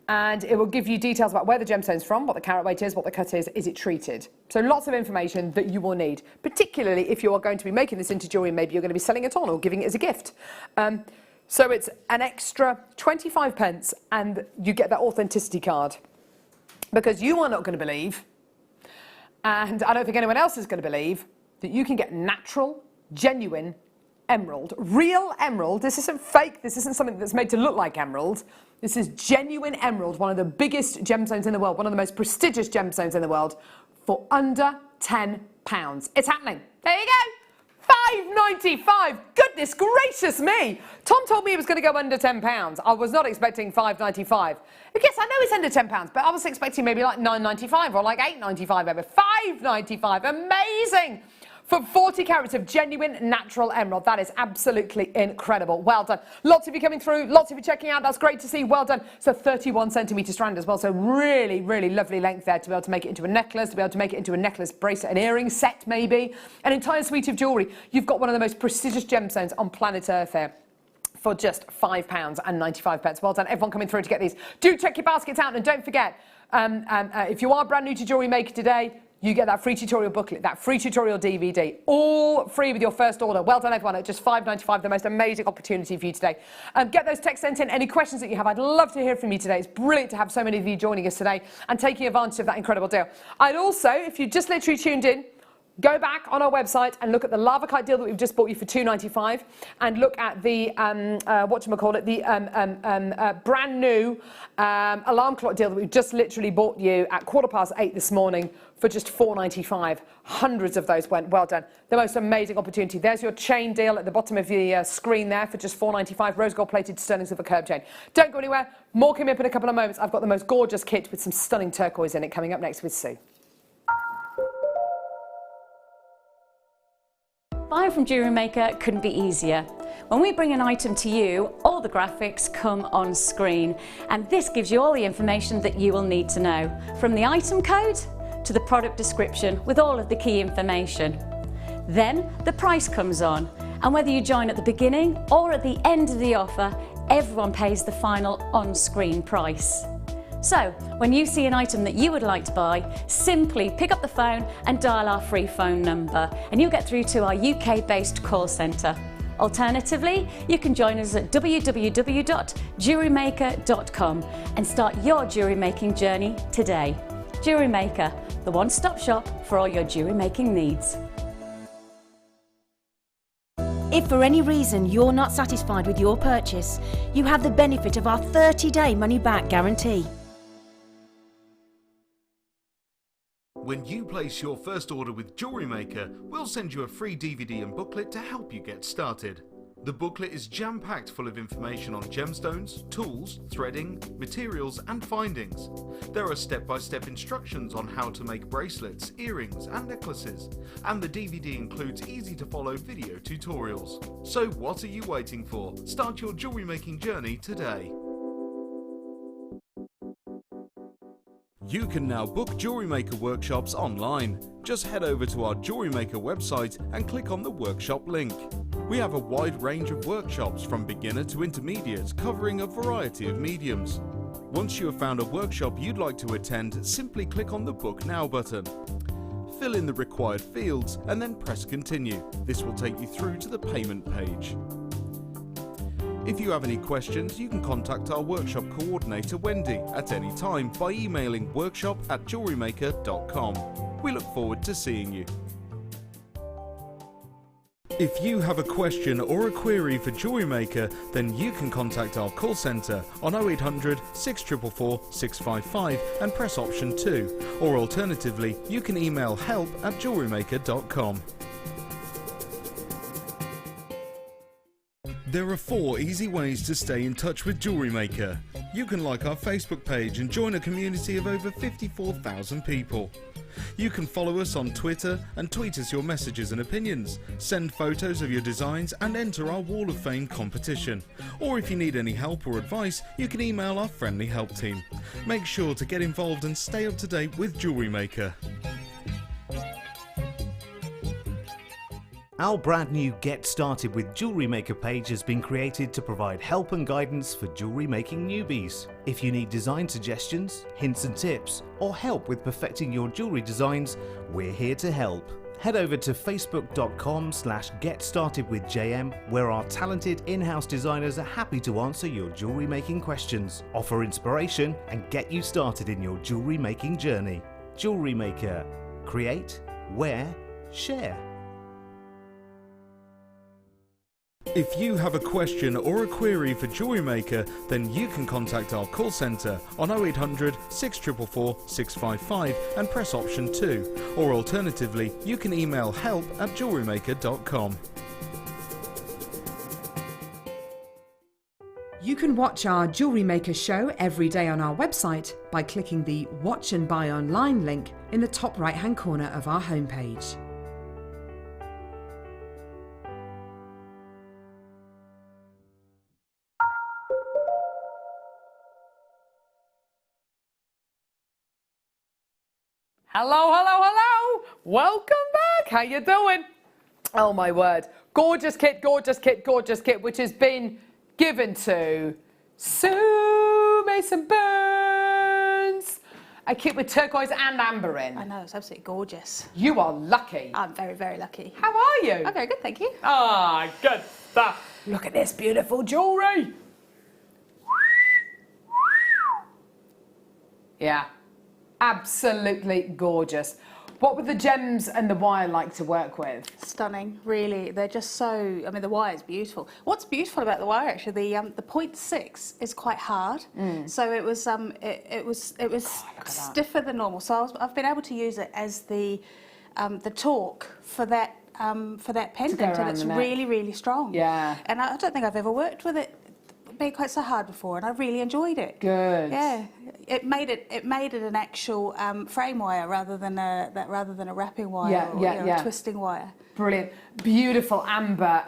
And it will give you details about where the gemstone's from, what the carat weight is, what the cut is it treated. So lots of information that you will need, particularly if you are going to be making this into jewellery, maybe you're going to be selling it on or giving it as a gift. So it's an extra 25p and you get that authenticity card. Because you are not going to believe, and I don't think anyone else is going to believe, that you can get natural, genuine emerald, real emerald. This isn't fake, this isn't something that's made to look like emerald. This is genuine emerald, one of the biggest gemstones in the world, one of the most prestigious gemstones in the world, for under £10. It's happening. There you go. £5.95. Goodness gracious me. Tom told me it was going to go under £10. I was not expecting £5.95. I guess I know it's under £10, but I was expecting maybe like £9.95 or like £8.95 maybe. £5.95. Amazing. For 40 carats of genuine natural emerald. That is absolutely incredible. Well done. Lots of you coming through, lots of you checking out. That's great to see. Well done. It's a 31cm strand as well. So really, really lovely length there to be able to make it into a necklace, to be able to make it into a necklace, bracelet, an earring set maybe. An entire suite of jewellery. You've got one of the most prestigious gemstones on planet Earth here for just £5.95. Well done. Everyone coming through to get these. Do check your baskets out, and don't forget, if you are brand new to Jewellery Maker today, you get that free tutorial booklet, that free tutorial DVD, all free with your first order. Well done, everyone, at just £5.95, the most amazing opportunity for you today. Get those texts sent in, any questions that you have. I'd love to hear from you today. It's brilliant to have so many of you joining us today and taking advantage of that incredible deal. I'd also, if you just literally tuned in, go back on our website and look at the lava kite deal that we've just bought you for £2.95, and look at the brand new alarm clock deal that we've just literally bought you at 8:15 this morning for just £4.95. Hundreds of those went. Well done. The most amazing opportunity. There's your chain deal at the bottom of the screen there for just £4.95. Rose gold plated sterling silver curb chain. Don't go anywhere. More coming up in a couple of moments. I've got the most gorgeous kit with some stunning turquoise in it coming up next with Sue. Buying from Jewellery Maker couldn't be easier. When we bring an item to you, all the graphics come on screen, and this gives you all the information that you will need to know, from the item code to the product description with all of the key information. Then the price comes on, and whether you join at the beginning or at the end of the offer, everyone pays the final on-screen price. So, when you see an item that you would like to buy, simply pick up the phone and dial our free phone number, and you'll get through to our UK-based call centre. Alternatively, you can join us at www.jewellerymaker.com and start your jewellery making journey today. Jewellery Maker, the one-stop shop for all your jewellery making needs. If for any reason you're not satisfied with your purchase, you have the benefit of our 30-day money-back guarantee. When you place your first order with Jewellery Maker, we'll send you a free DVD and booklet to help you get started. The booklet is jam-packed full of information on gemstones, tools, threading, materials and findings. There are step-by-step instructions on how to make bracelets, earrings and necklaces. And the DVD includes easy-to-follow video tutorials. So what are you waiting for? Start your jewellery making journey today. You can now book Jewellery Maker workshops online. Just head over to our Jewellery Maker website and click on the workshop link. We have a wide range of workshops from beginner to intermediate, covering a variety of mediums. Once you have found a workshop you'd like to attend, simply click on the Book Now button. Fill in the required fields and then press Continue. This will take you through to the payment page. If you have any questions, you can contact our workshop coordinator Wendy at any time by emailing workshop@jewellerymaker.com. We look forward to seeing you. If you have a question or a query for JewelleryMaker, then you can contact our call centre on 0800 644 655 and press option 2, or alternatively you can email help@jewellerymaker.com. There are 4 easy ways to stay in touch with JewelleryMaker. You can like our Facebook page and join a community of over 54,000 people. You can follow us on Twitter and tweet us your messages and opinions, send photos of your designs and enter our Wall of Fame competition. Or if you need any help or advice, you can email our friendly help team. Make sure to get involved and stay up to date with JewelleryMaker. Our brand new Get Started with JewelleryMaker page has been created to provide help and guidance for jewellery making newbies. If you need design suggestions, hints and tips, or help with perfecting your jewellery designs, we're here to help. Head over to facebook.com/getstartedwithjm, where our talented in-house designers are happy to answer your jewellery making questions, offer inspiration, and get you started in your jewellery making journey. JewelleryMaker. Create, wear, share. If you have a question or a query for JewelleryMaker, then you can contact our call centre on 0800 644 655 and press option 2, or alternatively you can email help@jewellerymaker.com. You can watch our Jewellery Maker show every day on our website by clicking the Watch and Buy Online link in the top right-hand corner of our homepage. Hello, hello, hello! Welcome back! How you doing? Oh my word. Gorgeous kit, gorgeous kit, gorgeous kit, which has been given to Sue Mason Burns. A kit with turquoise and amber in. I know, it's absolutely gorgeous. You are lucky. I'm very, very lucky. How are you? I'm very good, thank you. Ah, good stuff. Look at this beautiful jewellery. Yeah. Absolutely gorgeous. What were the gems and the wire like to work with? Stunning, really. They're just so, I mean, the wire is beautiful. What's beautiful about the wire, actually, the 0.6 is quite hard. So it was stiffer than normal. So I've been able to use it as the torque for that pendant, and it's really, really strong. Yeah. And I don't think I've ever worked with it being quite so hard before, and I really enjoyed it. Good. Yeah, it made it an actual frame wire rather than a wrapping wire or twisting wire. Brilliant, beautiful amber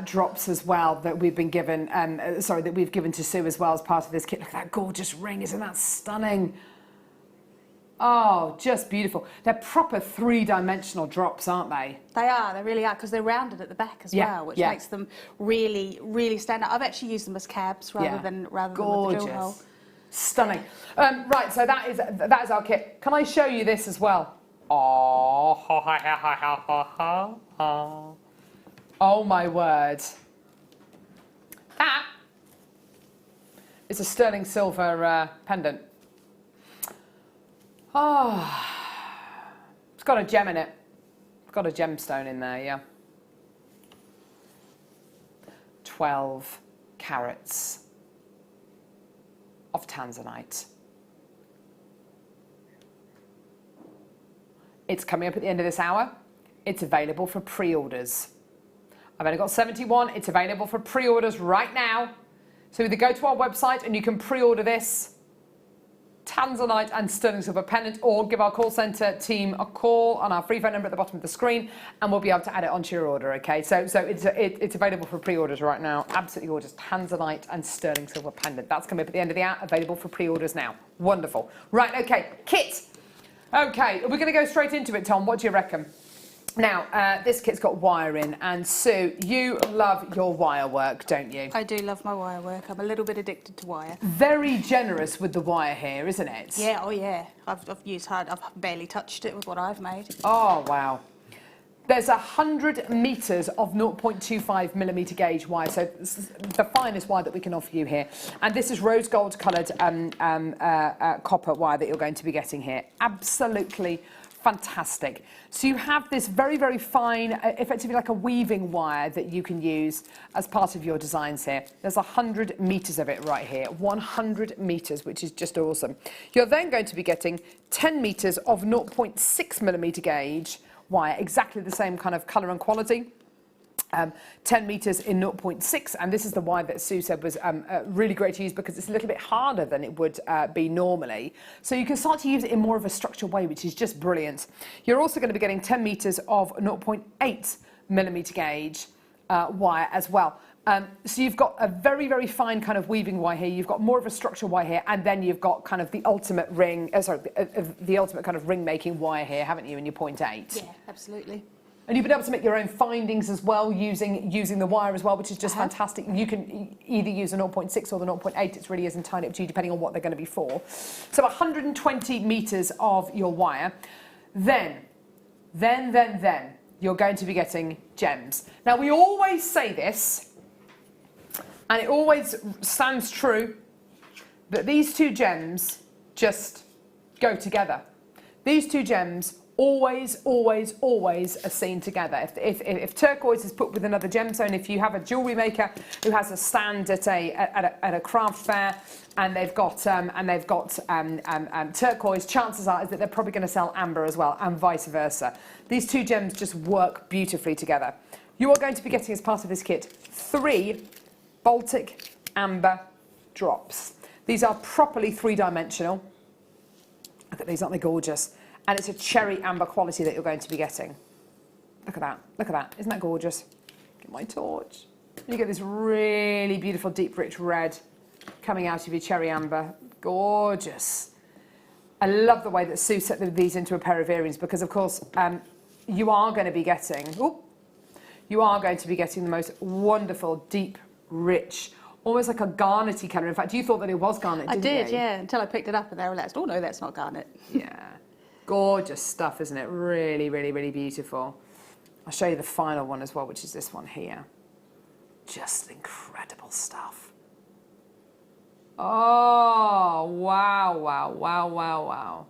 drops as well that we've been given. That we've given to Sue as well as part of this kit. Look at that gorgeous ring! Isn't that stunning? Oh, just beautiful. They're proper 3-dimensional drops, aren't they? They are, they really are, because they're rounded at the back as well, which makes them really, really stand out. I've actually used them as cabs rather than with the drill hole. Stunning. Right, so that is our kit. Can I show you this as well? Oh, oh my word. That is a sterling silver pendant. Oh, it's got a gem in it. It's got a gemstone in there, yeah. 12 carats of tanzanite. It's coming up at the end of this hour. It's available for pre-orders. I've only got 71. It's available for pre-orders right now. So either go to our website and you can pre-order this tanzanite and sterling silver pendant, or give our call centre team a call on our free phone number at the bottom of the screen, and we'll be able to add it onto your order. Okay, so it's available for pre-orders right now. Absolutely gorgeous tanzanite and sterling silver pendant. That's coming up at the end of the hour. Available for pre-orders now. Wonderful. Right. Okay. Kit. Okay, we're going to go straight into it, Tom. What do you reckon? Now, this kit's got wire in, and Sue, you love your wire work, don't you? I do love my wire work. I'm a little bit addicted to wire. Very generous with the wire here, isn't it? Yeah, oh yeah. I've used hard. I've barely touched it with what I've made. Oh, wow. There's 100 metres of 0.25mm gauge wire, so this is the finest wire that we can offer you here. And this is rose gold coloured copper wire that you're going to be getting here. Absolutely Fantastic. So you have this very, very fine, effectively like a weaving wire that you can use as part of your designs here. There's 100 meters of it right here, 100 meters, which is just awesome. You're then going to be getting 10 meters of 0.6 millimeter gauge wire, exactly the same kind of color and quality. 10 meters in 0.6, and this is the wire that Sue said was really great to use because it's a little bit harder than it would be normally. So you can start to use it in more of a structured way, which is just brilliant. You're also going to be getting 10 meters of 0.8 millimeter gauge wire as well. So you've got a very, very fine kind of weaving wire here. You've got more of a structured wire here, and then you've got kind of the ultimate ring, the ultimate kind of ring making wire here, haven't you, in your 0.8? Yeah, absolutely. And you've been able to make your own findings as well using the wire as well, which is just fantastic. You can either use a 0.6 or the 0.8. It really is entirely up to you, depending on what they're going to be for. So 120 meters of your wire. Then you're going to be getting gems. Now, we always say this, and it always stands true, that these two gems just go together. These two gems always are seen together. If turquoise is put with another gemstone, if you have a jewellery maker who has a stand at a craft fair and they've got turquoise, chances are that they're probably going to sell amber as well, and vice versa. These two gems just work beautifully together. You are going to be getting, as part of this kit, 3 Baltic amber drops. These are properly 3-dimensional. Look at these, aren't they gorgeous? And it's a cherry amber quality that you're going to be getting. Look at that, look at that. Isn't that gorgeous? Get my torch. You get this really beautiful deep rich red coming out of your cherry amber. Gorgeous. I love the way that Sue set these into a pair of earrings because, of course, you are going to be getting the most wonderful, deep, rich, almost like a garnety colour. In fact, you thought that it was garnet, didn't you? I did, yeah, until I picked it up and I realised, oh no, that's not garnet. Yeah. Gorgeous stuff, isn't it? Really, really, really beautiful. I'll show you the final one as well, which is this one here. Just incredible stuff. Oh, wow, wow, wow, wow, wow.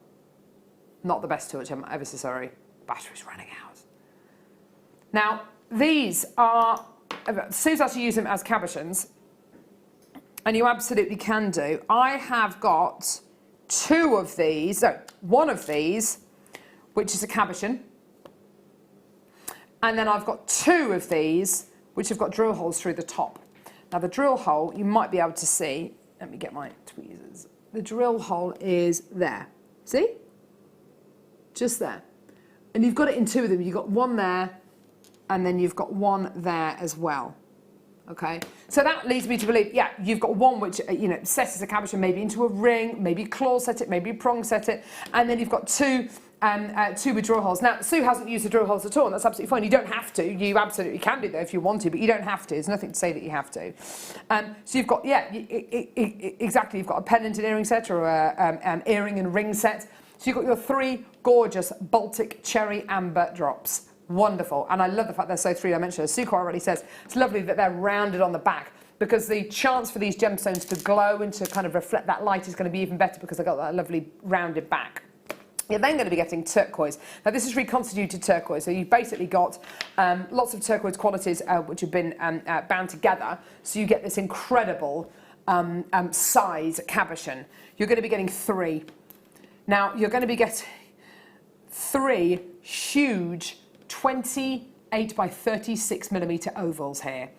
Not the best torch, I'm ever so sorry. Battery's running out. Now, these are, Sue's actually used them as cabochons, and you absolutely can do. I have got 2 of these, no, 1 of these, which is a cabochon, and then I've got 2 of these, which have got drill holes through the top. Now the drill hole, you might be able to see, let me get my tweezers, the drill hole is there, see? Just there. And you've got it in 2 of them, you've got 1 there, and then you've got 1 there as well. Okay, so that leads me to believe, yeah, you've got 1 which, sets as a cabochon, maybe into a ring, maybe claw set it, maybe prong set it, and then you've got 2 with drill holes. Now, Sue hasn't used the drill holes at all, and that's absolutely fine. You don't have to. You absolutely can do though if you want to, but you don't have to. There's nothing to say that you have to. So you've got, yeah, exactly. You've got a pendant and earring set or an earring and ring set. So you've got your 3 gorgeous Baltic cherry amber drops. Wonderful, and I love the fact they're so 3-dimensional. As Sue quite already says, it's lovely that they're rounded on the back because the chance for these gemstones to glow and to kind of reflect that light is going to be even better because they've got that lovely rounded back. You're then going to be getting turquoise. Now this is reconstituted turquoise, so you've basically got lots of turquoise qualities which have been bound together, so you get this incredible size cabochon. You're going to be getting 3. Now you're going to be getting 3 huge 28 by 36 millimeter ovals here.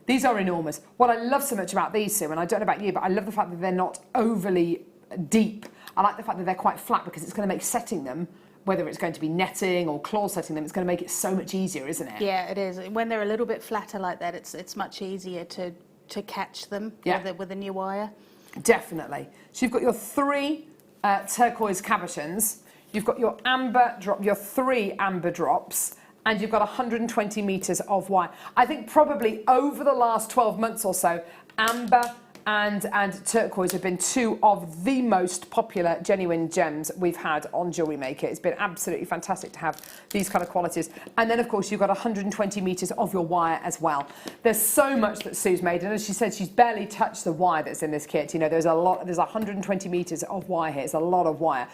These are enormous. What I love so much about these, Sue, and I don't know about you, but I love the fact that they're not overly deep. I like the fact that they're quite flat because it's going to make setting them, whether it's going to be netting or claw setting them, it's going to make it so much easier, isn't it? Yeah, it is. When they're a little bit flatter like that, it's much easier to catch them with a new wire. Definitely. So you've got your 3 turquoise cabochons. You've got your amber drop, your 3 amber drops, and you've got 120 meters of wire. I think probably over the last 12 months or so, amber and turquoise have been two of the most popular genuine gems we've had on Jewellery Maker. It's been absolutely fantastic to have these kind of qualities. And then, of course, you've got 120 metres of your wire as well. There's so much that Sue's made, and as she said, she's barely touched the wire that's in this kit. You know, there's 120 metres of wire here. It's a lot of wire.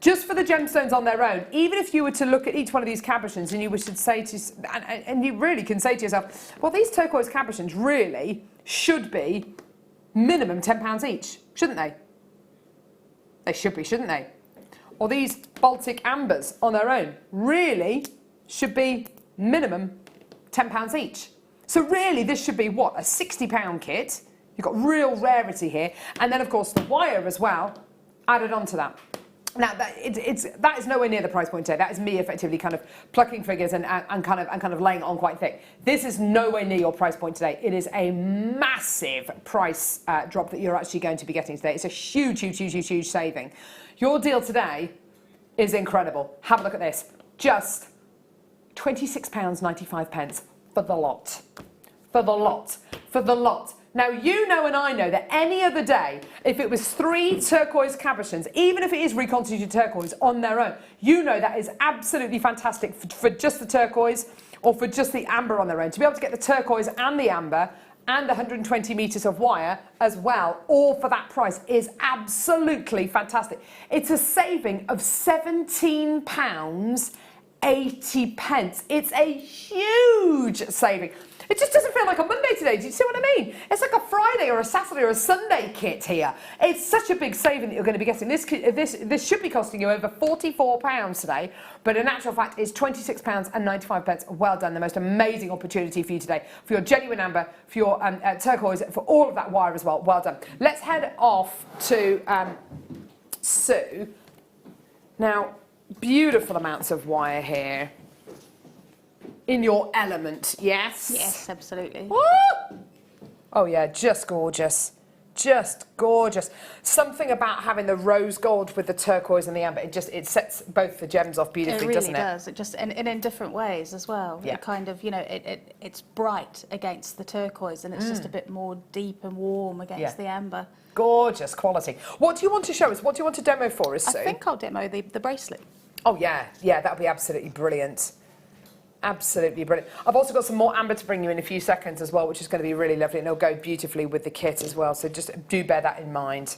Just for the gemstones on their own, even if you were to look at each one of these cabochons and you should say to, and you really can say to yourself, well, these turquoise cabochons really should be minimum £10 each, shouldn't they? They should be, shouldn't they? Or these Baltic ambers on their own really should be minimum £10 each. So really this should be what, a £60 kit? You've got real rarity here, and then of course the wire as well added onto that. Now that is nowhere near the price point today. That is me effectively kind of plucking figures and kind of laying it on quite thick. This is nowhere near your price point today. It is a massive price drop that you're actually going to be getting today. It's a huge, huge, huge, huge, huge saving. Your deal today is incredible. Have a look at this. Just £26.95 for the lot. For the lot. For the lot. Now, you know and I know that any other day, if it was 3 turquoise cabochons, even if it is reconstituted turquoise on their own, you know that is absolutely fantastic for just the turquoise or for just the amber on their own. To be able to get the turquoise and the amber and 120 metres of wire as well, all for that price, is absolutely fantastic. It's a saving of £17.80. It's a huge saving. It just doesn't feel like a Monday today. Do you see what I mean? It's like a Friday or a Saturday or a Sunday kit here. It's such a big saving that you're going to be getting. This should be costing you over £44 today, but in actual fact, it's £26.95. Well done. The most amazing opportunity for you today. For your genuine amber, for your turquoise, for all of that wire as well. Well done. Let's head off to Sue. Now, beautiful amounts of wire here. In your element, yes? Yes, absolutely. Woo! Oh yeah, just gorgeous. Just gorgeous. Something about having the rose gold with the turquoise and the amber, it sets both the gems off beautifully, doesn't it? It really does. It just, and in different ways as well. Yeah. It kind of, you know, it's bright against the turquoise, and it's just a bit more deep and warm against the amber. Gorgeous quality. What do you want to show us? What do you want to demo for us, Sue? I think I'll demo the bracelet. Oh yeah, that would be absolutely brilliant. Absolutely brilliant. I've also got some more amber to bring you in a few seconds as well, which is going to be really lovely, and it'll go beautifully with the kit as well, so just do bear that in mind.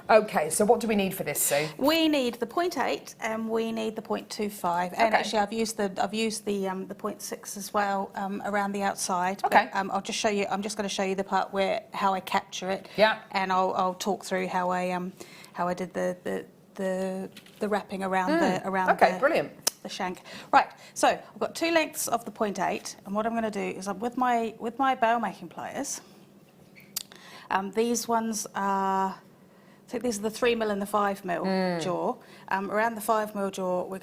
Okay, so what do we need for this, Sue? We need the 0.8 and we need the 0.25. And actually, I've used the 0.6 as well around the outside. Okay. But, I'll just show you. I'm just going to show you the part where how I capture it. Yeah. And I'll talk through how I did the wrapping around brilliant. The shank. Right, so I've got 2 lengths of the 0.8, and what I'm going to do is with my bow making pliers, these ones are, I think these are the 3mm and the 5mm jaw. Around the 5mm jaw, we're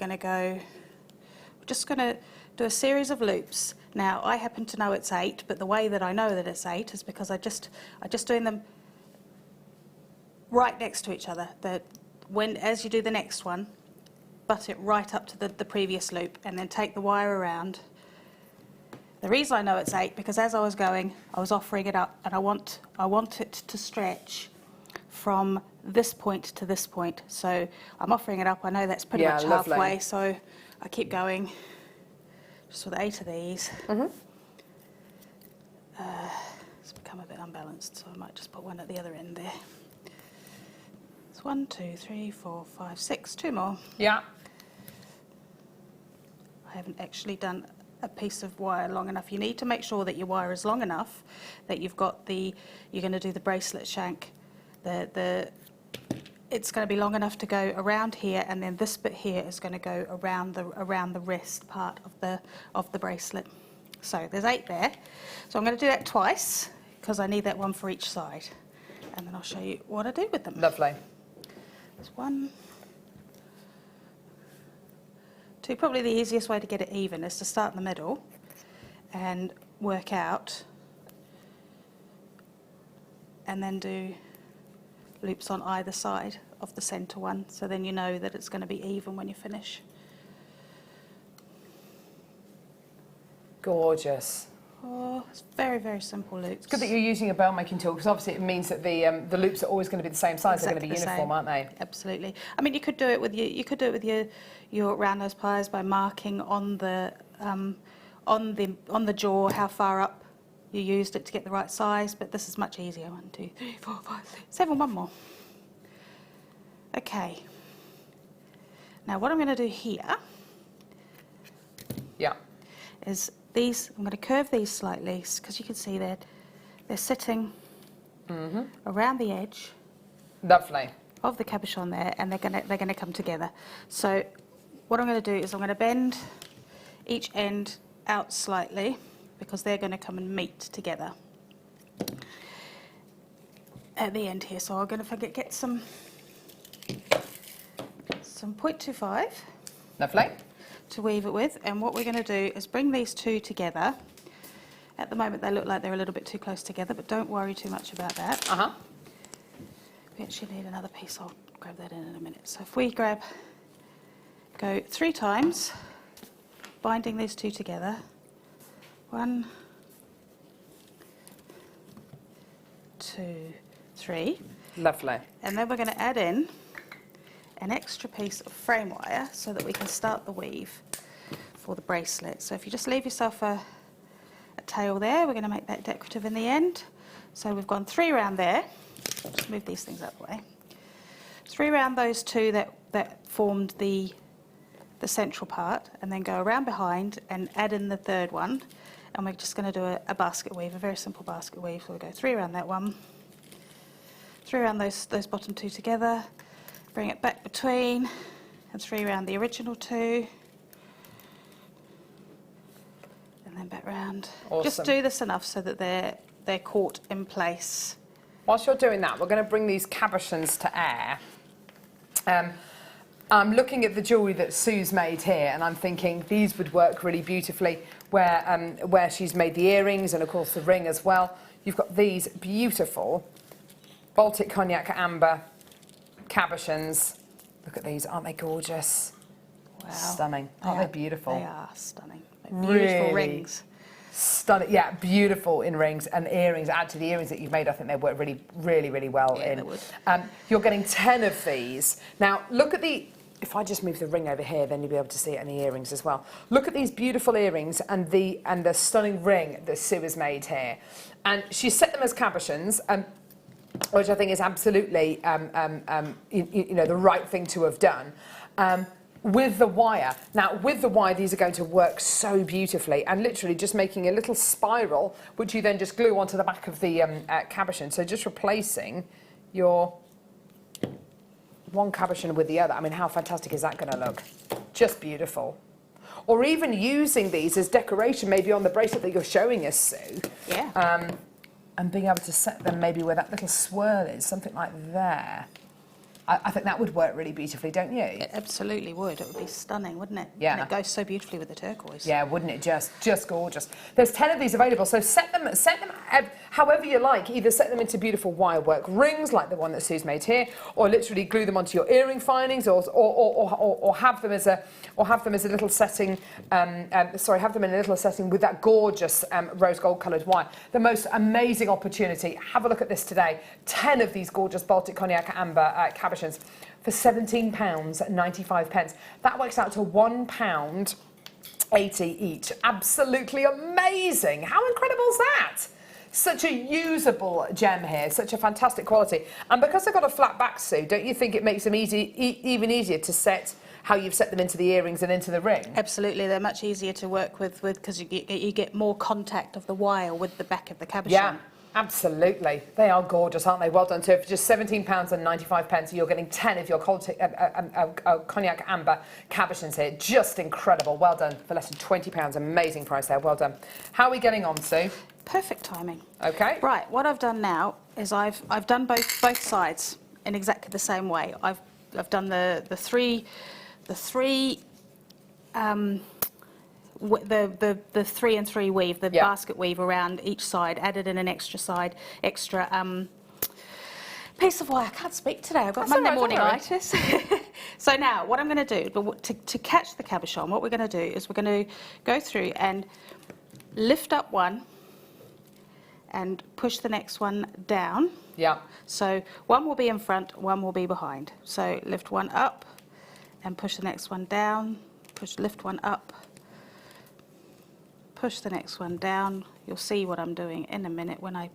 just going to do a series of loops. Now, I happen to know it's 8, but the way that I know that it's 8 is because I just doing them right next to each other. As you do the next one, butt it right up to the previous loop and then take the wire around. The reason I know it's 8, because as I was going, I was offering it up, and I want it to stretch from this point to this point. So I'm offering it up. I know that's pretty much halfway, so I keep going just with 8 of these. It's become a bit unbalanced, so I might just put one at the other end there. It's 1, 2, 3, 4, 5, 6. 2 more. Yeah. I haven't actually done a piece of wire long enough. You need to make sure that your wire is long enough that you're going to do the bracelet shank. It's going to be long enough to go around here, and then this bit here is going to go around the wrist part of the bracelet. So there's 8 there. So I'm going to do that twice because I need that one for each side, and then I'll show you what I do with them. Lovely. There's 1, 2. Probably the easiest way to get it even is to start in the middle and work out, and then do loops on either side of the centre one, so then you know that it's going to be even when you finish. Gorgeous. 4. It's very, very simple loops. Good that you're using a bell making tool, because obviously it means that the loops are always going to be the same size. They're going to be uniform, aren't they? Absolutely. I mean, you could do it with your round nose pliers by marking on the jaw how far up you used it to get the right size, but this is much easier. 1, 2, 3, 4, 5, 6, 7. One more. Okay. Now what I'm going to do here is these. I'm going to curve these slightly because you can see they're sitting around the edge. Lovely. Of the cabochon there, and they're going to come together. So what I'm going to do is I'm going to bend each end out slightly because they're going to come and meet together at the end here. So I'm going to get some 0.25. Lovely. To weave it with, and what we're going to do is bring these two together. At the moment they look like they're a little bit too close together, but don't worry too much about that. We actually need another piece. I'll grab that in a minute. So if we go 3 times, binding these two together. 1, 2, 3. Lovely. And then we're going to add in an extra piece of frame wire so that we can start the weave for the bracelet. So if you just leave yourself a tail there, we're going to make that decorative in the end. So we've gone 3 round there. Just move these things out of the way. 3 round those two that formed the central part, and then go around behind and add in the third one. And we're just going to do a basket weave, a very simple basket weave. So we'll go 3 around that one, 3 around those bottom 2 together, bring it back between, and 3 around the original 2, and then back round. Awesome. Just do this enough so that they're caught in place. Whilst you're doing that, we're going to bring these cabochons to air. I'm looking at the jewellery that Sue's made here, and I'm thinking these would work really beautifully where she's made the earrings and, of course, the ring as well. You've got these beautiful Baltic Cognac Amber cabochons. Look at these, aren't they gorgeous? Wow. Stunning. Aren't they beautiful? They are stunning. They're beautiful Really rings. Stunning, yeah, beautiful in rings and earrings. Add to the earrings that you've made, I think they work really, really, really well Yeah, in. they would. You're getting 10 of these. Now, look at the, if I just move the ring over here, then you'll be able to see it in the earrings as well. Look at these beautiful earrings and the stunning ring that Sue has made here. And she set them as cabochons, which I think is absolutely, you know, the right thing to have done. With the wire. Now, with the wire, these are going to work so beautifully, and literally just making a little spiral, which you then just glue onto the back of the cabochon. So just replacing your one cabochon with the other. I mean, how fantastic is that going to look? Just beautiful. Or even using these as decoration, maybe on the bracelet that you're showing us, Sue. Yeah. And being able to set them maybe where that little swirl is, something like there. I think that would work really beautifully, don't you? It absolutely would. It would be stunning, wouldn't it? Yeah. And it goes so beautifully with the turquoise. Yeah, wouldn't it just gorgeous. There's 10 of these available, so set them however you like. Either set them into beautiful wire work rings like the one that Sue's made here, or literally glue them onto your earring findings, or have them as a little setting. Have them in a little setting with that gorgeous rose gold coloured wire. The most amazing opportunity. Have a look at this today. 10 of these gorgeous Baltic Cognac Amber cabochons for £17.95. That works out to £1.80 each. Absolutely amazing. How incredible is that? Such a usable gem here, such a fantastic quality. And because they've got a flat back, Sue, don't you think it makes them even easier to set how you've set them into the earrings and into the ring? Absolutely, they're much easier to work with because you get more contact of the wire with the back of the cabochon. Yeah. Absolutely. They are gorgeous, aren't they? Well done. So for just £17.95, you're getting 10 of your Cognac Amber cabochons here. Just incredible. Well done. For less than £20. Amazing price there. Well done. How are we getting on, Sue? Perfect timing. Okay. Right, what I've done now is I've done both sides in exactly the same way. I've done the three 3 and 3 weave, the basket weave around each side, added in an extra piece of wire. I can't speak today, I've got Monday morning-itis. So now, what I'm going to do, to catch the cabochon, what we're going to do is we're going to go through and lift up one and push the next one down. Yeah. So one will be in front, one will be behind. So lift one up and push the next one down, lift one up, push the next one down. You'll see what I'm doing in a minute. When I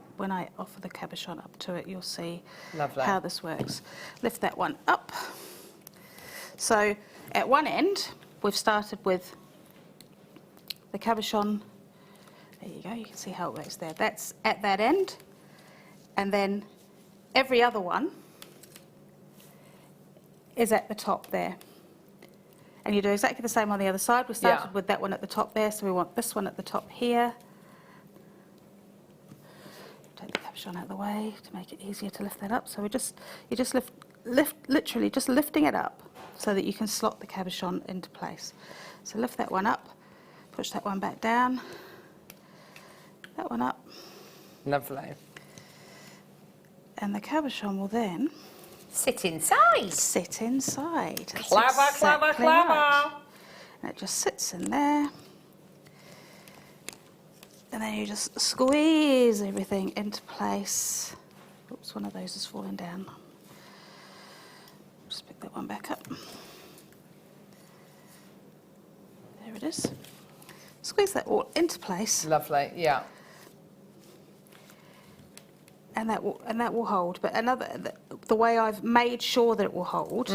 offer the cabochon up to it, you'll see Lovely. how this works. Lift that one up. So at one end, we've started with the cabochon. There you go, you can see how it works there. That's at that end. And then every other one is at the top there. And you do exactly the same on the other side. We started with that one at the top there, so we want this one at the top here. Take the cabochon out of the way to make it easier to lift that up. So you just literally just lifting it up so that you can slot the cabochon into place. So lift that one up, push that one back down, that one up. Lovely. And the cabochon will then Sit inside. sit inside. That's Clever, exactly clever, right. clever. And it just sits in there. And then you just squeeze everything into place. Oops, one of those is falling down. Just pick that one back up. There it is. Squeeze that all into place. Lovely, yeah. And that will hold. But the way I've made sure that it will hold,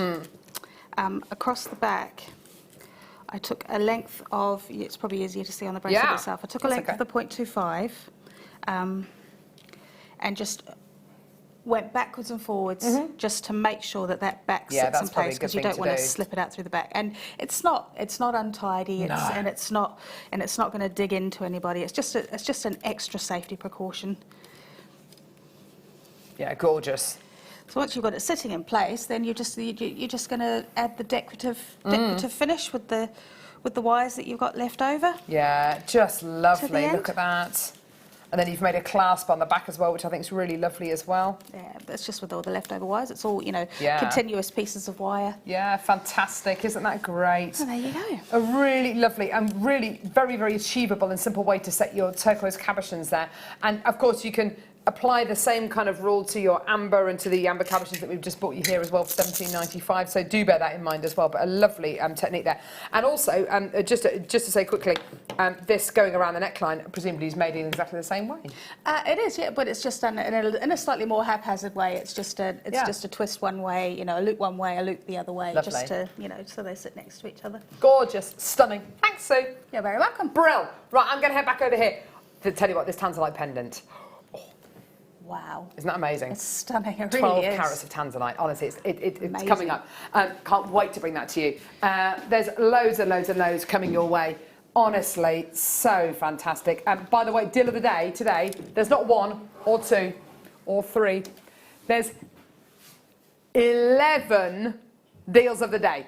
across the back, I took a length of, it's probably easier to see on the bracelet itself, I took a length of the 0.25 and just went backwards and forwards just to make sure that back sits in place, because you don't want to slip it out through the back. And it's not untidy, and it's not going to dig into anybody. It's just an extra safety precaution. Yeah, gorgeous. So once you've got it sitting in place, then you're just going to add the decorative finish with the wires that you've got left over. Yeah, just lovely. end. Look at that. And then you've made a clasp on the back as well, which I think is really lovely as well. Yeah, that's just with all the leftover wires. It's all, continuous pieces of wire. Yeah, fantastic. Isn't that great? So there you go. A really lovely and really very, very achievable and simple way to set your turquoise cabochons there. And of course you can apply the same kind of rule to your amber and to the amber cabochons that we've just bought you here as well for £17.95. So do bear that in mind as well. But a lovely technique there. And also, just to say quickly, this going around the neckline presumably is made in exactly the same way. It is, yeah, but it's just done in a slightly more haphazard way. It's just a twist one way, a loop one way, a loop the other way, Lovely. just to so they sit next to each other. Gorgeous, stunning. Thanks, Sue. You're very welcome. Brill. Right, I'm going to head back over here to tell you what, this tanzanite pendant. Wow. Isn't that amazing? It's stunning, it really 12 is. carats of tanzanite. Honestly, it's Amazing. coming up. Can't wait to bring that to you. There's loads and loads and loads coming your way. Honestly, so fantastic. By the way, deal of the day today, there's not one or two or three. There's 11 deals of the day.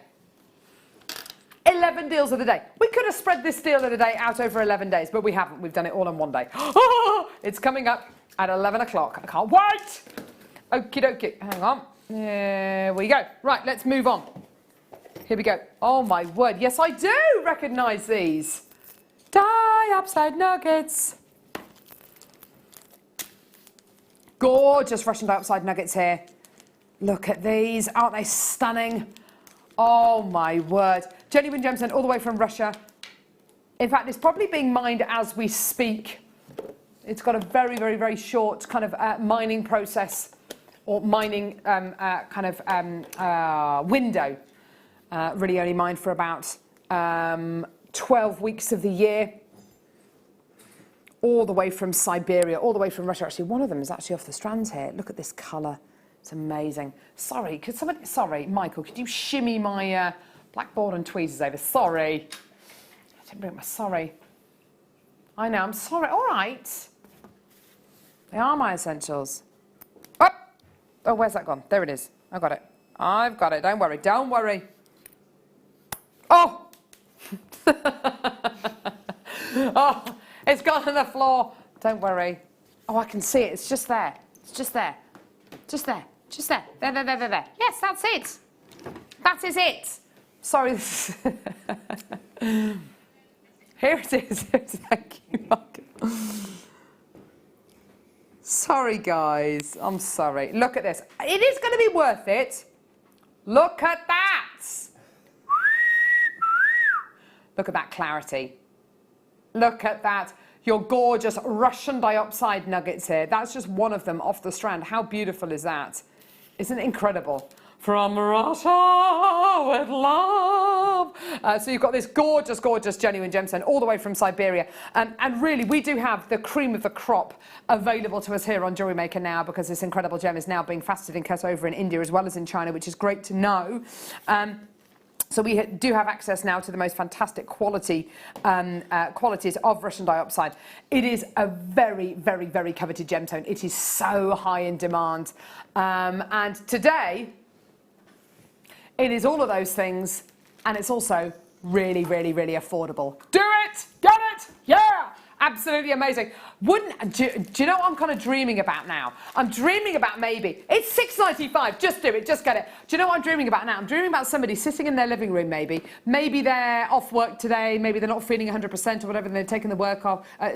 11 deals of the day. We could have spread this deal of the day out over 11 days, but we haven't. We've done it all in one day. It's coming up at 11 o'clock. I can't wait. Okie dokie. Hang on. There we go. Right, let's move on. Here we go. Oh my word. Yes, I do recognise these. Die-upside nuggets. Gorgeous Russian die-upside nuggets here. Look at these. Aren't they stunning? Oh my word. Genuine gemstone all the way from Russia. In fact, it's probably being mined as we speak. It's got a very, very, very short kind of mining process or mining window. Really only mined for about 12 weeks of the year. All the way from Siberia, all the way from Russia. Actually, one of them is actually off the strands here. Look at this colour. It's amazing. Sorry, Michael, could you shimmy my blackboard and tweezers over? Sorry. I didn't bring my sorry. I know, I'm sorry. All right. They are my essentials. Oh, where's that gone? There it is. I've got it. I've got it. Don't worry. Don't worry. Oh! Oh, it's gone on the floor. Don't worry. Oh, I can see it. It's just there. It's just there. Just there. Just there. There. Yes, that's it. That is it. Sorry. Here it is. Thank you, Michael. Sorry, guys. I'm sorry. Look at this. It is going to be worth it. Look at that. Look at that clarity. Look at that. Your gorgeous Russian dioxide nuggets here. That's just one of them off the strand. How beautiful is that? Isn't it incredible? From Russia with love. So you've got this gorgeous, gorgeous genuine gemstone all the way from Siberia. And really, we do have the cream of the crop available to us here on Jewellery Maker now, because this incredible gem is now being faceted and cut over in India as well as in China, which is great to know. So we do have access now to the most fantastic qualities of Russian dioxide. It is a very, very, very coveted gemstone. It is so high in demand. And today, it is all of those things, and it's also really, really, really affordable. Do it! Get it! Yeah! Absolutely amazing. Do you know what I'm kind of dreaming about now? I'm dreaming about maybe, it's $6.95, just do it, just get it. Do you know what I'm dreaming about now? I'm dreaming about somebody sitting in their living room maybe. Maybe they're off work today, maybe they're not feeling 100% or whatever, and they're taking the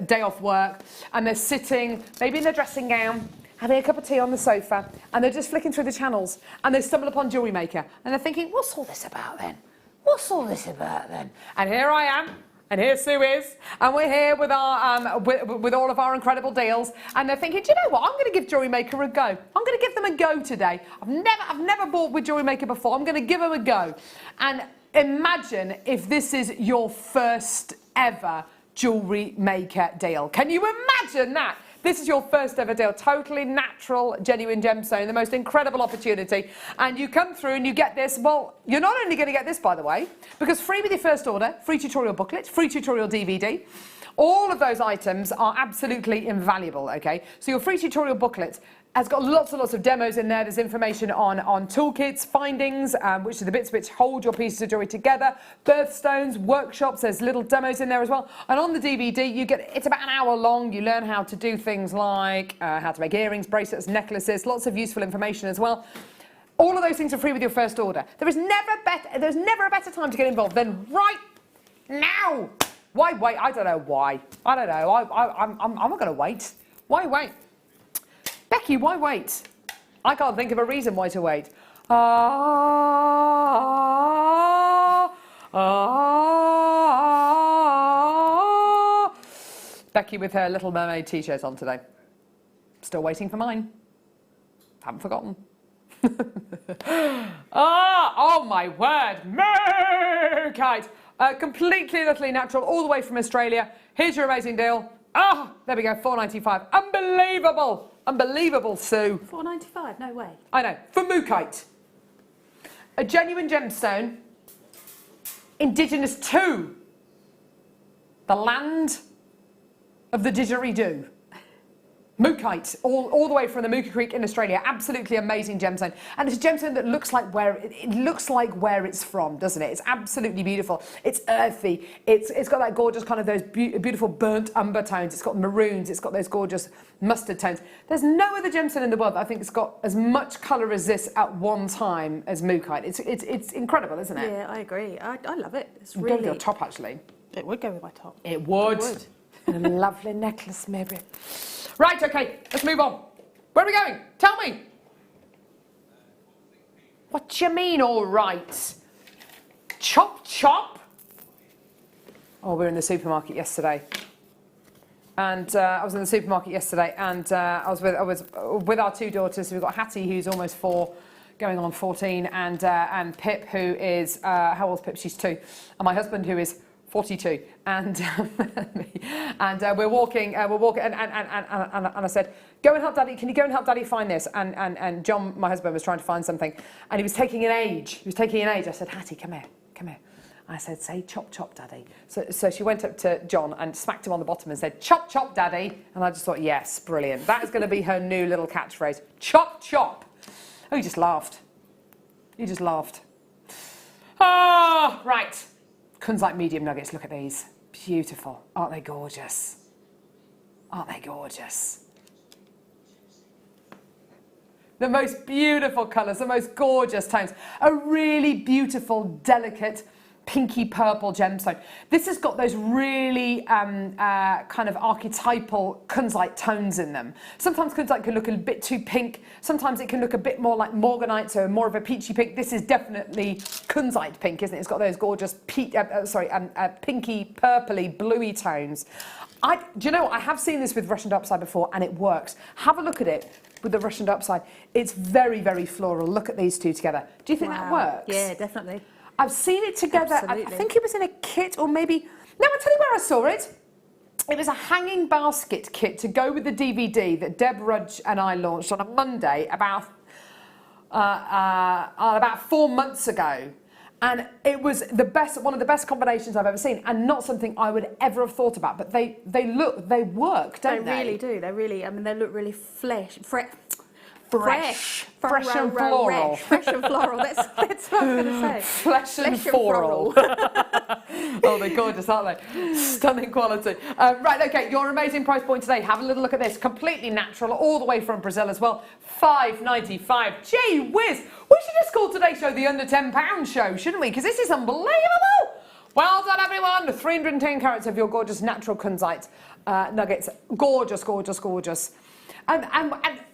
day off work, and they're sitting, maybe in their dressing gown, having a cup of tea on the sofa, and they're just flicking through the channels, and they stumble upon Jewellery Maker, and they're thinking, what's all this about then? What's all this about then? And here I am. And here Sue is, and we're here with our with all of our incredible deals. And they're thinking, do you know what? I'm going to give Jewellery Maker a go. I'm going to give them a go today. I've never bought with Jewellery Maker before. I'm going to give them a go. And imagine if this is your first ever Jewellery Maker deal. Can you imagine that? This is your first ever deal, totally natural, genuine gemstone, the most incredible opportunity. And you come through and you get this. Well, you're not only going to get this, by the way, because free with your first order, free tutorial booklet, free tutorial DVD. All of those items are absolutely invaluable, okay? So your free tutorial booklet has got lots and lots of demos in there. There's information on toolkits, findings, which are the bits which hold your pieces of jewellery together, birthstones, workshops. There's little demos in there as well. And on the DVD, you get, it's about an hour long. You learn how to do things like how to make earrings, bracelets, necklaces, lots of useful information as well. All of those things are free with your first order. There's never a better time to get involved than right now. Why wait? I don't know why. I don't know. I'm not going to wait. Why wait? Becky, why wait? I can't think of a reason why to wait. Becky with her Little Mermaid t-shirt on today. Still waiting for mine. Haven't forgotten. Oh my word. Mookaite. Completely and utterly natural, all the way from Australia. Here's your amazing deal. There we go, $4.95. Unbelievable. Unbelievable, Sue. $4.95, no way. I know. For Mookaite. A genuine gemstone, indigenous to the land of the didgeridoo. Mookaite, all the way from the Mooka Creek in Australia. Absolutely amazing gemstone. And it's a gemstone that looks like where it's from, doesn't it? It's absolutely beautiful. It's earthy. It's got that gorgeous kind of those beautiful burnt umber tones. It's got maroons. It's got those gorgeous mustard tones. There's no other gemstone in the world that I think it's got as much colour as this at one time as Mookaite. It's incredible, isn't it? Yeah, I agree. I love it. It's It would really... go with your top, actually. It would go with my top. It would. It would. And a lovely necklace, maybe. Right, okay, let's move on. Where are we going? Tell me. What do you mean, all right? Chop, chop? Oh, we were in the supermarket yesterday. And I was in the supermarket yesterday, and I was with our two daughters. We've got Hattie, who's almost 4, going on 14, and Pip, who is, how old's Pip? She's 2. And my husband, who is 42, and we're walking, and I said, go and help Daddy. Can you go and help Daddy find this? And John, my husband, was trying to find something, and he was taking an age. I said, Hattie, come here. I said, say chop chop, Daddy. So she went up to John and smacked him on the bottom and said, chop chop, Daddy. And I just thought, yes, brilliant. That is going to be her new little catchphrase. Chop chop. Oh, he just laughed. Right. Kunzite medium nuggets, look at these. Beautiful. Aren't they gorgeous? The most beautiful colours, the most gorgeous tones. A really beautiful, delicate pinky purple gemstone. This has got those really kind of archetypal kunzite tones in them. Sometimes kunzite can look a bit too pink. Sometimes it can look a bit more like morganite, so more of a peachy pink. This is definitely kunzite pink, isn't it? It's got those gorgeous pinky, purpley, bluey tones. Do you know what? I have seen this with Russian Dupside before, and it works. Have a look at it with the Russian Dupside. It's very, very floral. Look at these two together. Do you think that works? Yeah, definitely. I've seen it together. I think it was in a kit, or maybe... No, I'll tell you where I saw it. It was a hanging basket kit to go with the DVD that Deb Rudge and I launched on a Monday about 4 months ago. And it was the best, one of the best combinations I've ever seen, and not something I would ever have thought about. But they work, don't they? They really do. They really, I mean, they look really fresh and floral. Fresh and floral. That's what I'm going to say. Flesh and floral. Oh, they're gorgeous, aren't they? Stunning quality. Right, okay, your amazing price point today. Have a little look at this. Completely natural, all the way from Brazil as well. $5.95. Gee whiz. We should just call today's show the Under £10 show, shouldn't we? Because this is unbelievable. Well done, everyone. 310 carats of your gorgeous natural kunzite nuggets. Gorgeous, gorgeous, gorgeous. And